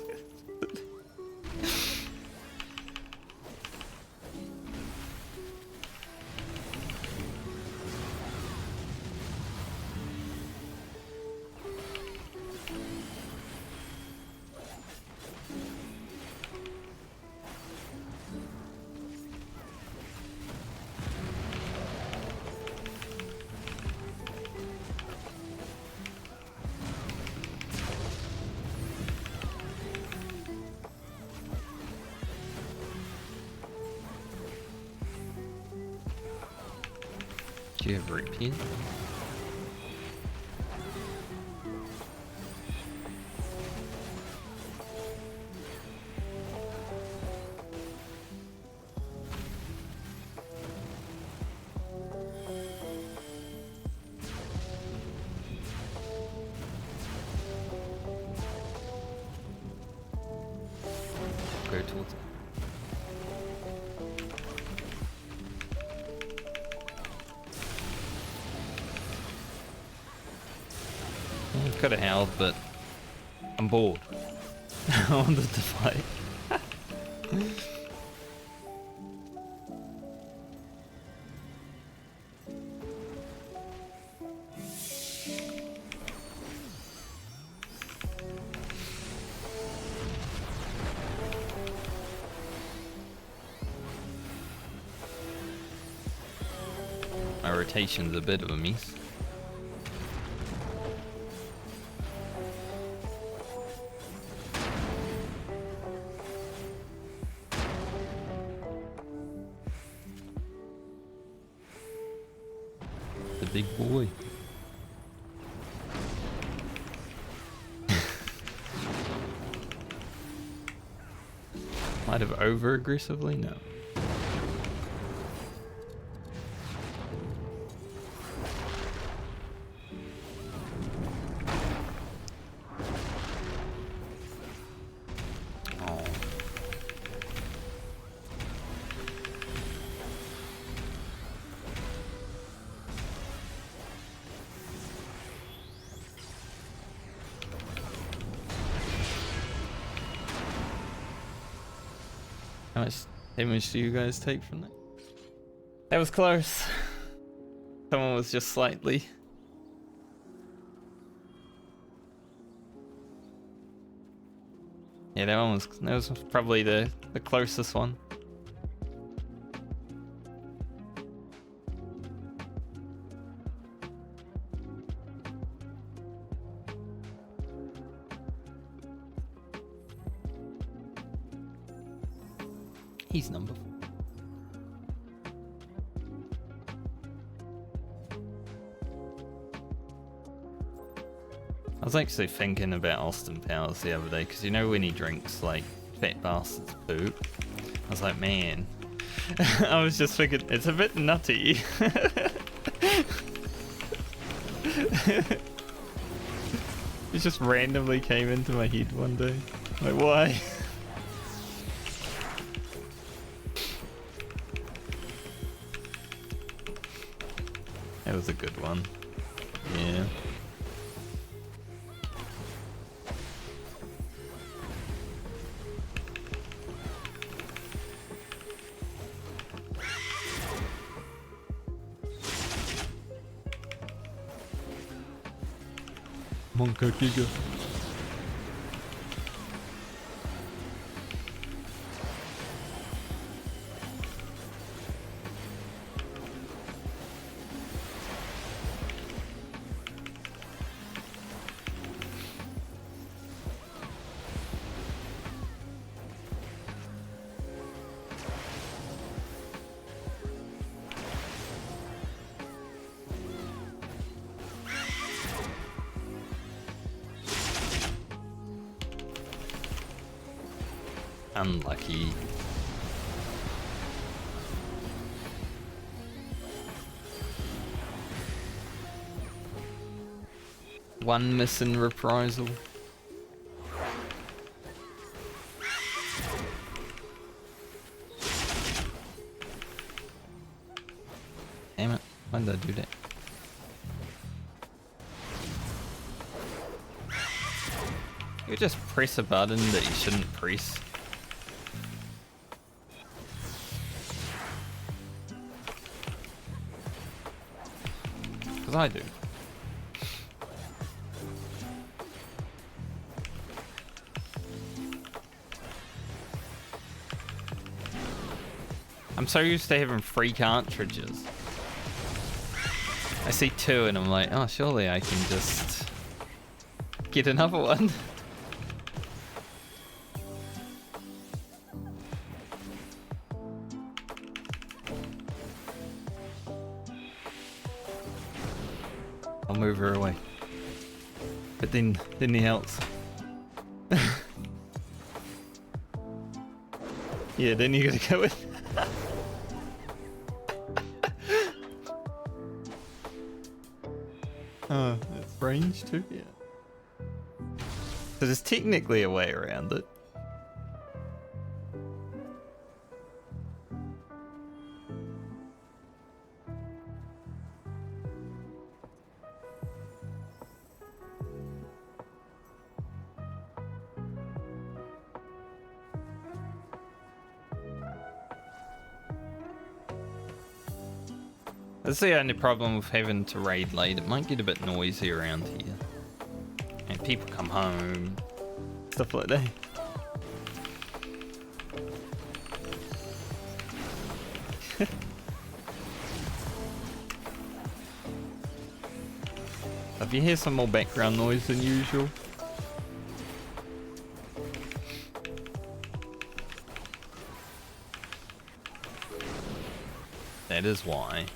Do you have repeat? Go towards it. I've got a howl, but I'm bored. I wanted to fight. My rotation's a bit of a mess. The big boy. Might have over aggressively? No. How much damage do you guys take from that? That was close. Someone was just slightly. Yeah, that was probably the closest one. He's number 4. I was actually thinking about Austin Powers the other day, because you know when he drinks like fat bastards poop? I was like, man. I was just thinking, it's a bit nutty. It just randomly came into my head one day. Like, why? That was a good one. Yeah. Monka Giga. Unlucky. One missing reprisal. Damn it, why did I do that? You just press a button that you shouldn't press. Because I do. I'm so used to having free cartridges. I see 2 and I'm like, oh, surely I can just get another one. I'll move her away. But then he helps. Yeah, then you gotta go with. Oh, it's range too, yeah. So there's technically a way around it. That's the only problem with having to raid late. It might get a bit noisy around here. And people come home. Stuff like that. If you hear some more background noise than usual. That is why.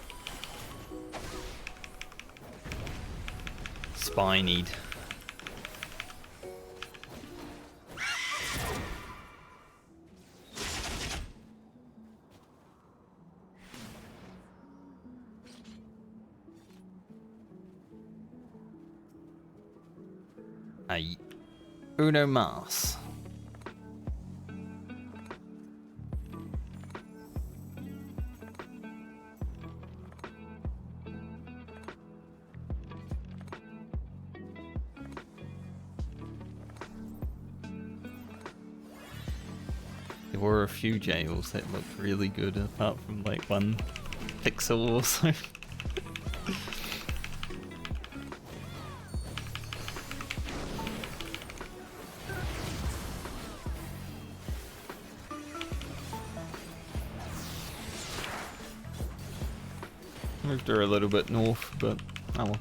Spinied. Ay. Uno mas. There were a few jails that looked really good, apart from like one pixel or so. Moved her a little bit north, but oh well.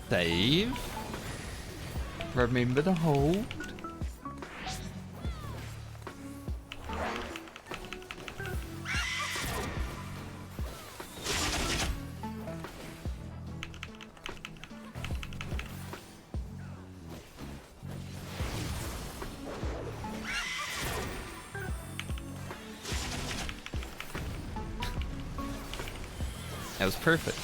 Save. Remember to hold. That was perfect.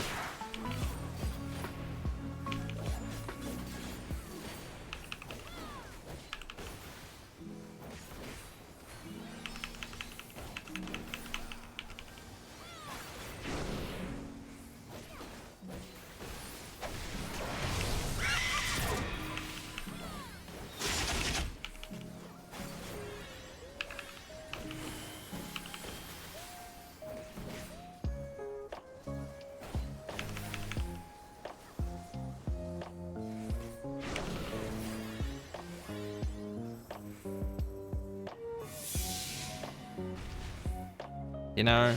You know,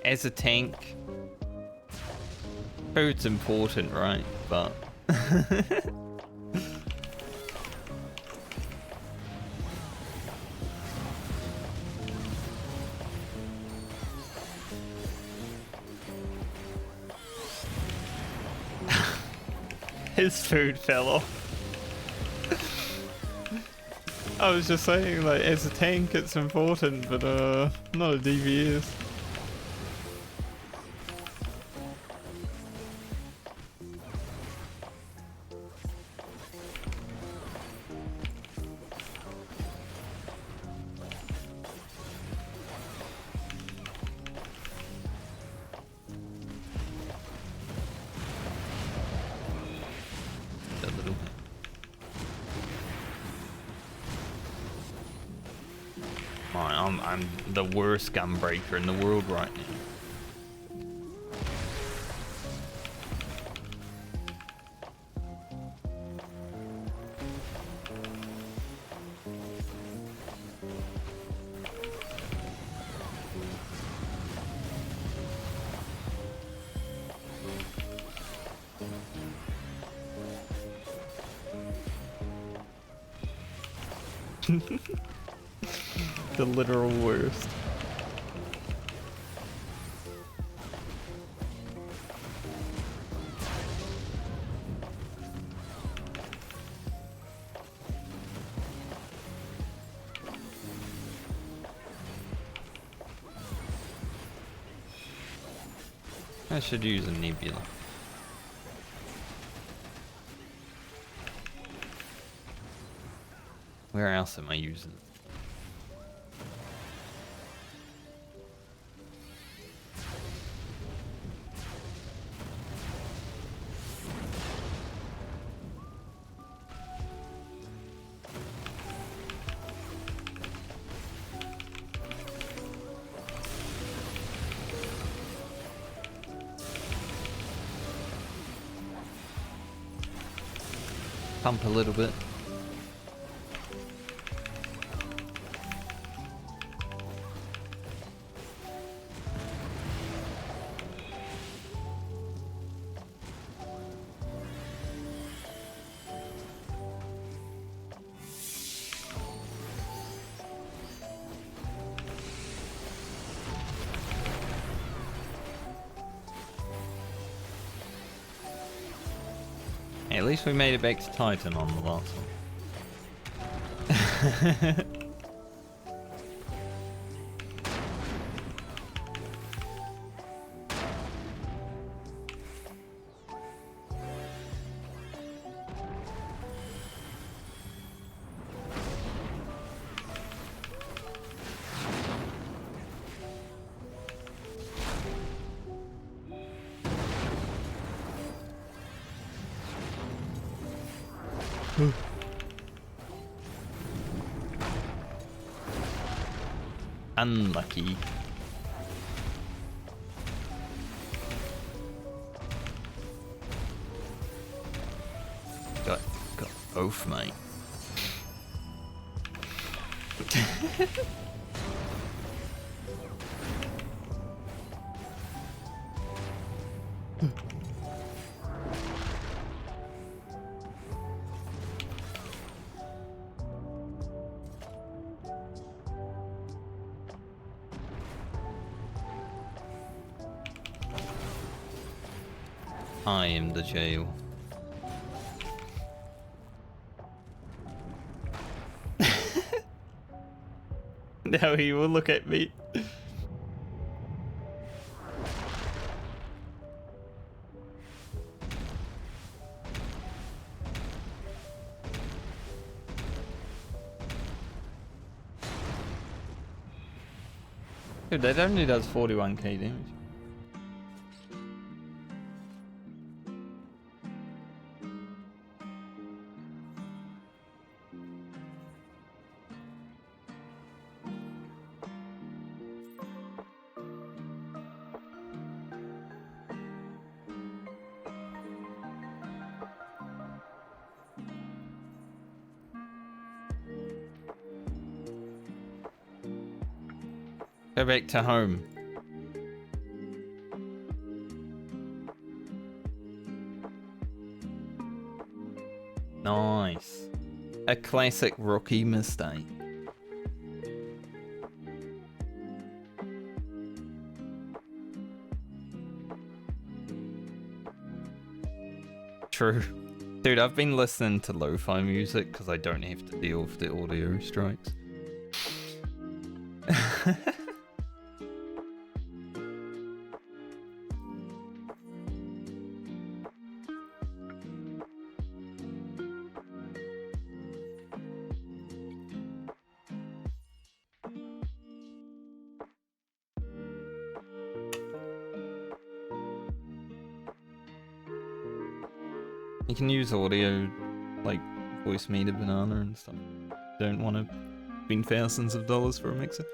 as a tank, food's important, right? But his food fell off. I was just saying, like, as a tank it's important, but not a DPS. A little bit. I'm the worst gunbreaker in the world right now. The literal worst. I should use a nebula. Where else am I using it? Pump a little bit. At least we made it back to Titan on the last one. Unlucky. Got both, mate. I am the jail. Now he will look at me. Dude, that only does 41k damage. Go back to home. Nice. A classic rookie mistake. True. Dude, I've been listening to lo-fi music because I don't have to deal with the audio strikes. You can use audio, like voice meter banana and stuff. Don't want to spend thousands of dollars for a mixer.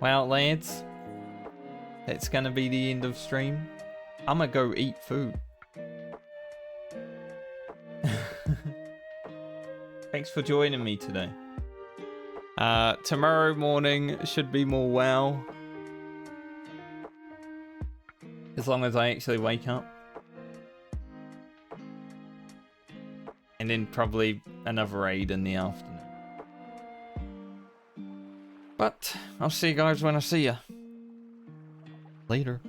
Well, lads, that's gonna be the end of stream. I'm gonna go eat food. Thanks for joining me today. Tomorrow morning should be more WoW. As long as I actually wake up. And then probably another raid in the afternoon. But I'll see you guys when I see you. Later.